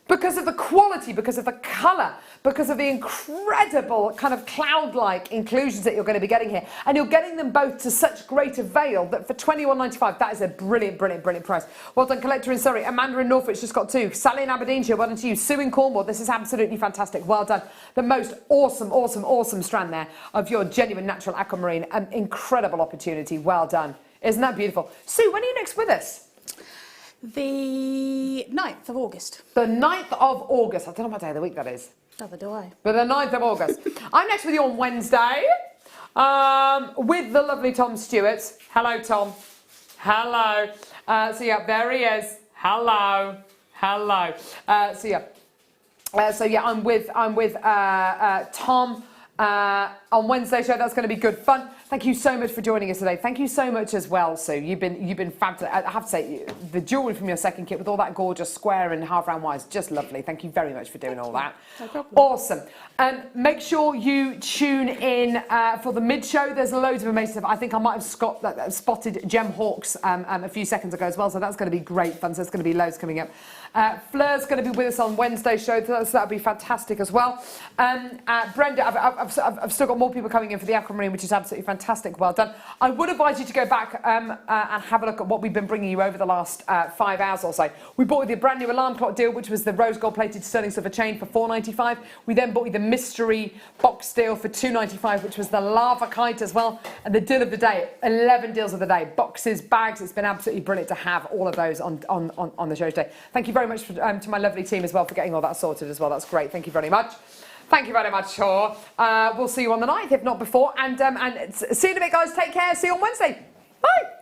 because of the quality, because of the colour, because of the incredible kind of cloud-like inclusions that you're going to be getting here. And you're getting them both to such great avail that for £21.95, that is a brilliant, brilliant, brilliant price. Well done, Collector in Surrey. Amanda in Norfolk's just got 2. Sally in Aberdeenshire, well done to you. Sue in Cornwall, this is absolutely fantastic. Well done. The most awesome, awesome, awesome strand there of your genuine natural aquamarine. An incredible opportunity. Well done. Isn't that beautiful? Sue, when are you next with us? The 9th of August. The 9th of August. I don't know what day of the week that is. Neither do I. But the 9th of August. I'm next with you on Wednesday with the lovely Tom Stewart. Hello, Tom. Hello. So yeah, there he is. Hello. Hello. So yeah, I'm with Tom on Wednesday show. That's going to be good fun. Thank you so much for joining us today. Thank you so much as well, Sue. You've been fabulous. I have to say, the jewellery from your second kit with all that gorgeous square and half round wires, just lovely. Thank you very much for doing all that. No problem. Awesome. Make sure you tune in for the mid-show. There's loads of amazing stuff. I think I might have spotted Gem Hawks a few seconds ago as well, so that's going to be great fun. So there's going to be loads coming up. Fleur's going to be with us on Wednesday's show, so that'll be fantastic as well. Brenda, I've still got more people coming in for the aquamarine, which is absolutely fantastic. Well done. I would advise you to go back and have a look at what we've been bringing you over the last 5 hours or so. We bought you the brand new alarm clock deal, which was the rose gold plated sterling silver chain for £4.95. We then bought you the mystery box deal for £2.95, which was the lava kite as well. And the deal of the day, 11 deals of the day, boxes, bags. It's been absolutely brilliant to have all of those on the show today. Thank you very much to my lovely team as well for getting all that sorted as well. That's great. Thank you very much. Thank you very much, Shaw. We'll see you on the 9th, if not before. And see you in a bit, guys. Take care. See you on Wednesday. Bye.